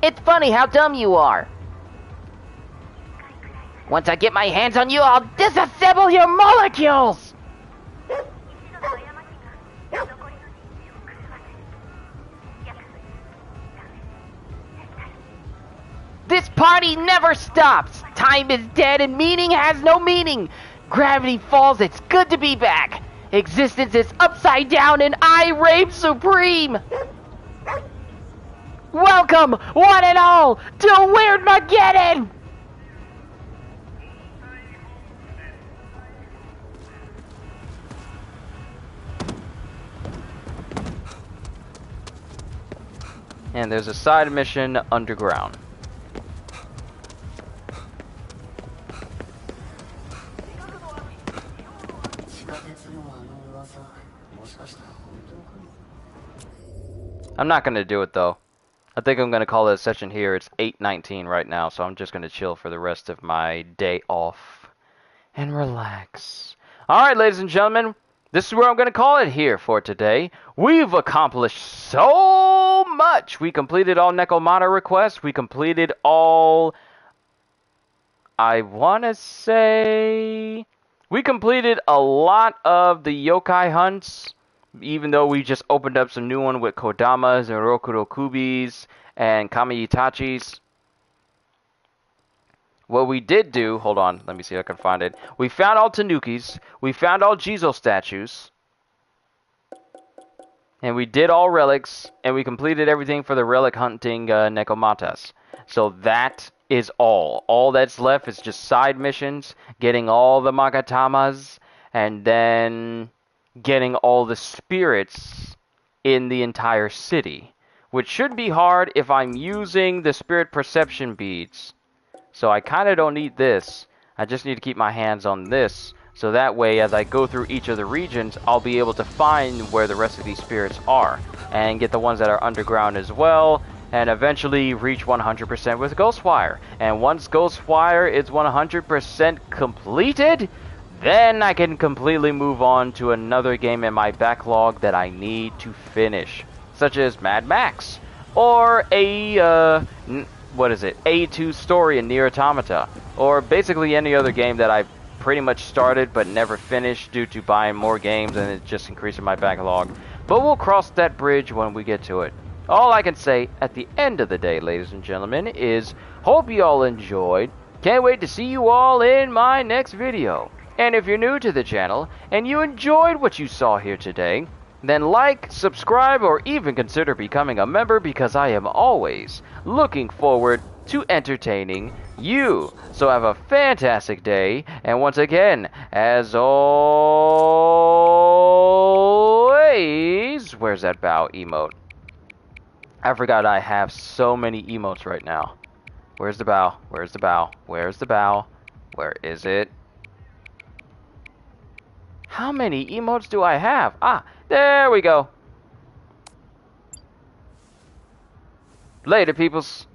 it's funny how dumb you are. Once I get my hands on you, I'll disassemble your molecules! This party never stops! Time is dead and meaning has no meaning! Gravity falls, it's good to be back! Existence is upside down and I reign supreme! Welcome, one and all, to Weirdmageddon! And there's a side mission underground. I'm not going to do it though. I think I'm going to call it a session here. It's 8:19 right now, so I'm just going to chill for the rest of my day off and relax. Alright, ladies and gentlemen, this is where I'm going to call it here for today. We've accomplished so much. We completed all Nekomata requests. We completed all... I want to say... We completed a lot of the yokai hunts, even though we just opened up some new one with Kodamas and Rokurokubis and Kamiitachis. What we did do, hold on, let me see if I can find it. We found all Tanukis, we found all Jizo statues, and we did all relics, and we completed everything for the relic hunting Nekomatas. So that is all. All that's left is just side missions, getting all the Magatamas, and then getting all the spirits in the entire city. Which should be hard if I'm using the spirit perception beads. So I kind of don't need this. I just need to keep my hands on this. So that way, as I go through each of the regions, I'll be able to find where the rest of these spirits are. And get the ones that are underground as well. And eventually reach 100% with Ghostwire. And once Ghostwire is 100% completed, then I can completely move on to another game in my backlog that I need to finish, such as Mad Max, or A2 Story in Nier Automata, or basically any other game that I've pretty much started but never finished due to buying more games and it just increasing my backlog. But we'll cross that bridge when we get to it. All I can say at the end of the day, ladies and gentlemen, is hope you all enjoyed. Can't wait to see you all in my next video. And if you're new to the channel and you enjoyed what you saw here today, then like, subscribe, or even consider becoming a member because I am always looking forward to entertaining you. So have a fantastic day, and once again, as always, where's that bow emote? I forgot I have so many emotes right now. Where's the bow? Where's the bow? Where's the bow? Where is it? How many emotes do I have? Ah, there we go. Later, peoples.